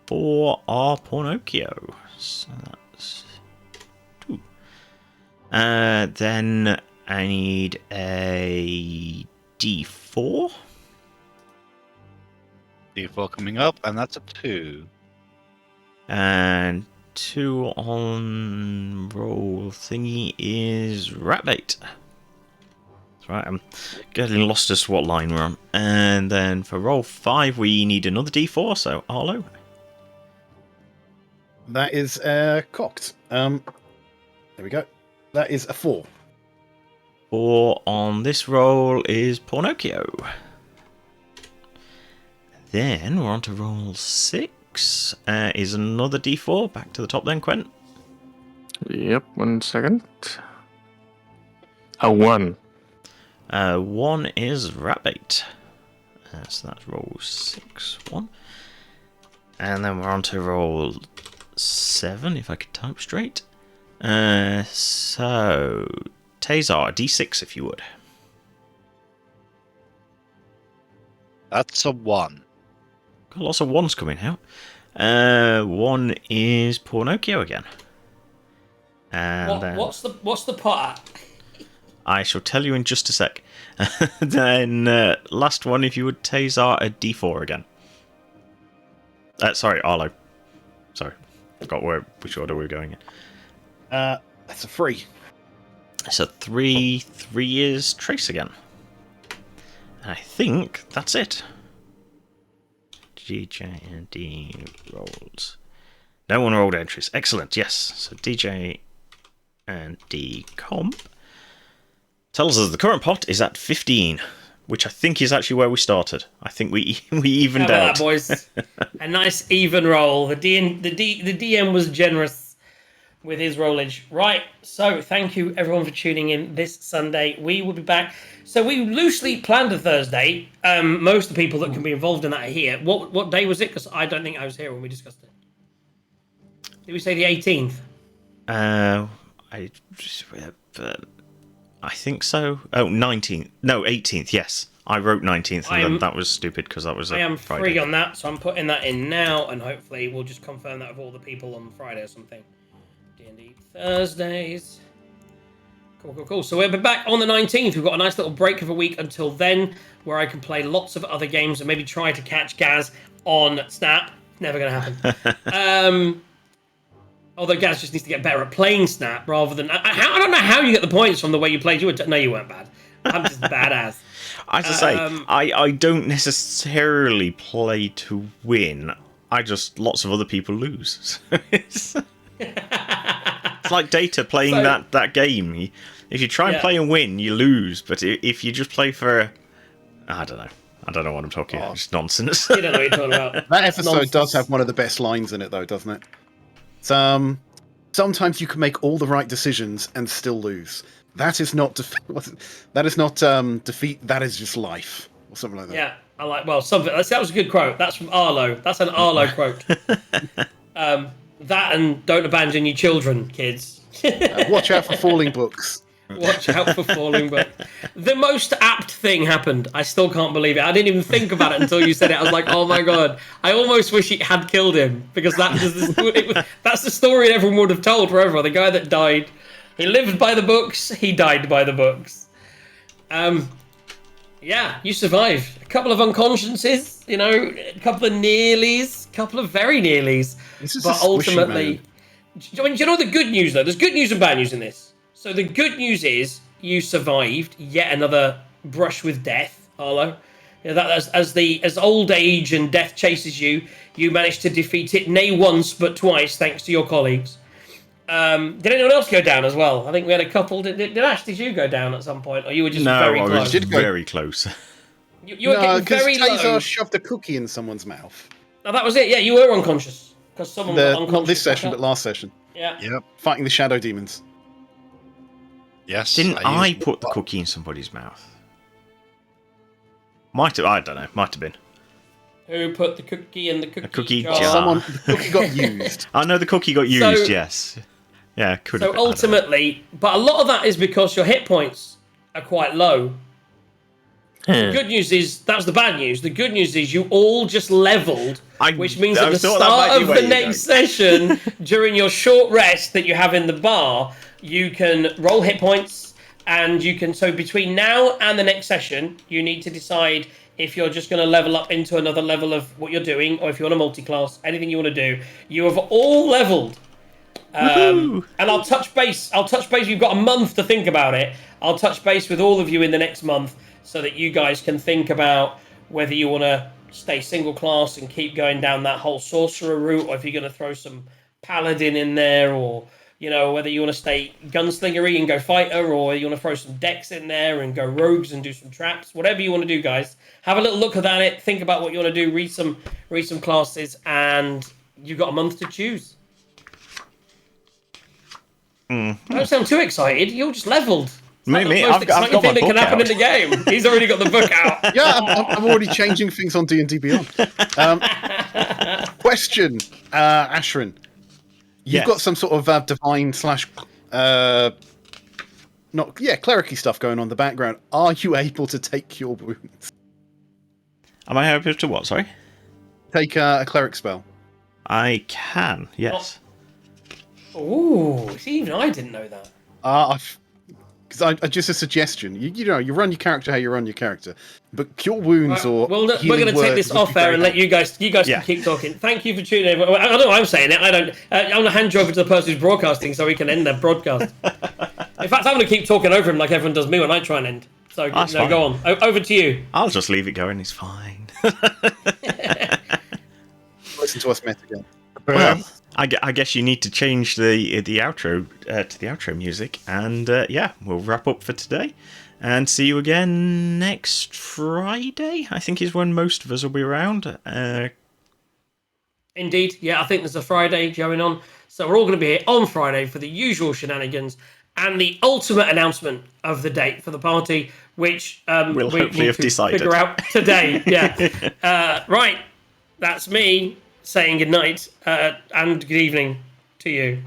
Speaker 1: 4 are Pornocchio. So that's 2. Then I need a d4.
Speaker 4: D4 coming up, and that's a 2.
Speaker 1: And 2 on roll thingy is rat bait. That's right, I'm getting lost as to what line we're on. And then for roll 5, we need another d4, so Arlo.
Speaker 5: That is cocked. There we go. That is a 4.
Speaker 1: 4 on this roll is Pornocchio. Then we're on to roll 6. Is another d4. Back to the top then, Quent.
Speaker 3: Yep, 1 second. A 1.
Speaker 1: 1 is Ratbait. So that's roll 6. 1. And then we're on to roll 7, if I could type straight. So, Tazar, d6 if you would.
Speaker 4: That's a 1.
Speaker 1: Got lots of 1s coming out. 1 is Pornocchio again. And then
Speaker 2: What's the pot at?
Speaker 1: I shall tell you in just a sec. Then last one, if you would, Tazar, a d4 again. Sorry, Arlo. Sorry, forgot which order we were going in.
Speaker 5: That's a 3.
Speaker 1: So 3 is Trace again. And I think that's it. DJ and D rolls. No one rolled entries. Excellent, yes. So DJ and D comp tells us the current pot is at 15, which I think is actually where we started. I think we evened
Speaker 2: How about
Speaker 1: out.
Speaker 2: that, boys? A nice even roll. The DM was generous with his rollage. Right, so thank you everyone for tuning in this Sunday. We will be back. So we loosely planned a Thursday. Most of the people that can be involved in that are here. What day was it? Because I don't think I was here when we discussed it. Did we say the 18th?
Speaker 1: I think so. Oh, 19th. No, 18th, yes. I wrote 19th, and then that was stupid because that was a
Speaker 2: I am
Speaker 1: Friday.
Speaker 2: free on that, so I'm putting that in now, and hopefully we'll just confirm that with all the people on Friday or something. D&D Thursdays. Cool. So we'll be back on the 19th. We've got a nice little break of a week until then, where I can play lots of other games and maybe try to catch Gaz on Snap. Never going to happen. Although Gaz just needs to get better at playing Snap rather than... I don't know how you get the points from the way you played. No, you weren't bad. I'm just badass.
Speaker 1: As I say, I don't necessarily play to win. I just... Lots of other people lose. It's like Data playing that game. If you try and play and win, you lose. But if you just play for... I don't know. I don't know what I'm talking about. It's nonsense.
Speaker 2: You don't know what you're talking about.
Speaker 5: That episode does have one of the best lines in it, though, doesn't it? Sometimes you can make all the right decisions and still lose. That is not defeat. That is just life, or something like that.
Speaker 2: Yeah, I like. Well, something. That was a good quote. That's from Arlo. That's an Arlo quote. That and don't abandon your children, kids.
Speaker 5: Watch out for falling books.
Speaker 2: Watch out for falling books. The most apt thing happened. I still can't believe it. I didn't even think about it until you said it. I was like, oh my god. I almost wish he had killed him because that's the story everyone would have told forever. The guy that died, he lived by the books. He died by the books. Yeah, you survived. A couple of unconsciouses, a couple of nearlies, a couple of very nearlies. But ultimately, do you know the good news though? There's good news and bad news in this. So the good news is you survived yet another brush with death, Arlo. That as old age and death chases you, you managed to defeat it nay once but twice thanks to your colleagues. Did anyone else go down as well? I think we had a couple. Did Ash? Did you go down at some point, or you were just very close?
Speaker 1: No, I was very close.
Speaker 2: You were getting very low.
Speaker 5: Tazar shoved a cookie in someone's mouth.
Speaker 2: Oh, that was it. Yeah, you were unconscious because someone got unconscious.
Speaker 5: Not this session, but last session.
Speaker 2: Yeah.
Speaker 4: Yep.
Speaker 5: Fighting the shadow demons.
Speaker 4: Yes.
Speaker 1: Didn't I put the cookie in somebody's mouth? Might have. I don't know. Might have been.
Speaker 2: Who put the cookie in the cookie jar?
Speaker 5: The cookie got used.
Speaker 1: I know the cookie got used. Yes. Yeah. Could have.
Speaker 2: So ultimately, but a lot of that is because your hit points are quite low. The good news is that's the bad news. The good news is you all just leveled, which means at the start of the next session, during your short rest that you have in the bar, you can roll hit points, and you can. So between now and the next session, you need to decide if you're just going to level up into another level of what you're doing, or if you want to multi-class, anything you want to do. You have all leveled
Speaker 1: Woohoo!
Speaker 2: And I'll touch base. You've got a month to think about it. I'll touch base with all of you in the next month so that you guys can think about whether you want to stay single class and keep going down that whole sorcerer route, or if you're going to throw some paladin in there, or whether you want to stay gunslingery and go fighter, or you want to throw some decks in there and go rogues and do some traps. Whatever you want to do, guys. Have a little look at it. Think about what you want to do. Read some classes, and you've got a month to choose. Don't sound too excited. You're just leveled.
Speaker 1: Maybe
Speaker 2: I've got my thing that can happen in the game. He's already got the book out.
Speaker 5: Yeah, I'm already changing things on D&D Beyond. Question, Ashrin. You've
Speaker 1: Yes.
Speaker 5: got some sort of divine / clericy stuff going on in the background. Are you able to take cure wounds?
Speaker 1: Am I able to what? Sorry.
Speaker 5: Take a cleric spell.
Speaker 1: I can. Yes.
Speaker 2: Ooh, see, even I didn't know that.
Speaker 5: Because just a suggestion. You run your character how you run your character, but cure wounds or
Speaker 2: we're going
Speaker 5: healing
Speaker 2: to take
Speaker 5: word
Speaker 2: this
Speaker 5: would
Speaker 2: off
Speaker 5: be
Speaker 2: air
Speaker 5: very
Speaker 2: and let you guys
Speaker 1: Yeah.
Speaker 2: can keep talking. Thank you for tuning in. I don't know why I'm saying it. I don't. I'm going to hand you over to the person who's broadcasting so we can end their broadcast. In fact, I'm going to keep talking over him like everyone does me when I try and end. So
Speaker 1: That's
Speaker 2: no,
Speaker 1: fine.
Speaker 2: go on. Over to you.
Speaker 1: I'll just leave it going. It's fine.
Speaker 5: Listen to us met again.
Speaker 1: Well, I guess you need to change the outro to the outro music, and we'll wrap up for today, and see you again next Friday. I think is when most of us will be around.
Speaker 2: Indeed, yeah, I think there's a Friday going on, so we're all going to be here on Friday for the usual shenanigans and the ultimate announcement of the date for the party, which
Speaker 1: We'll
Speaker 2: we
Speaker 1: hopefully
Speaker 2: need
Speaker 1: have
Speaker 2: to
Speaker 1: decided.
Speaker 2: figure out today. Yeah, right. That's me saying good night and good evening to you.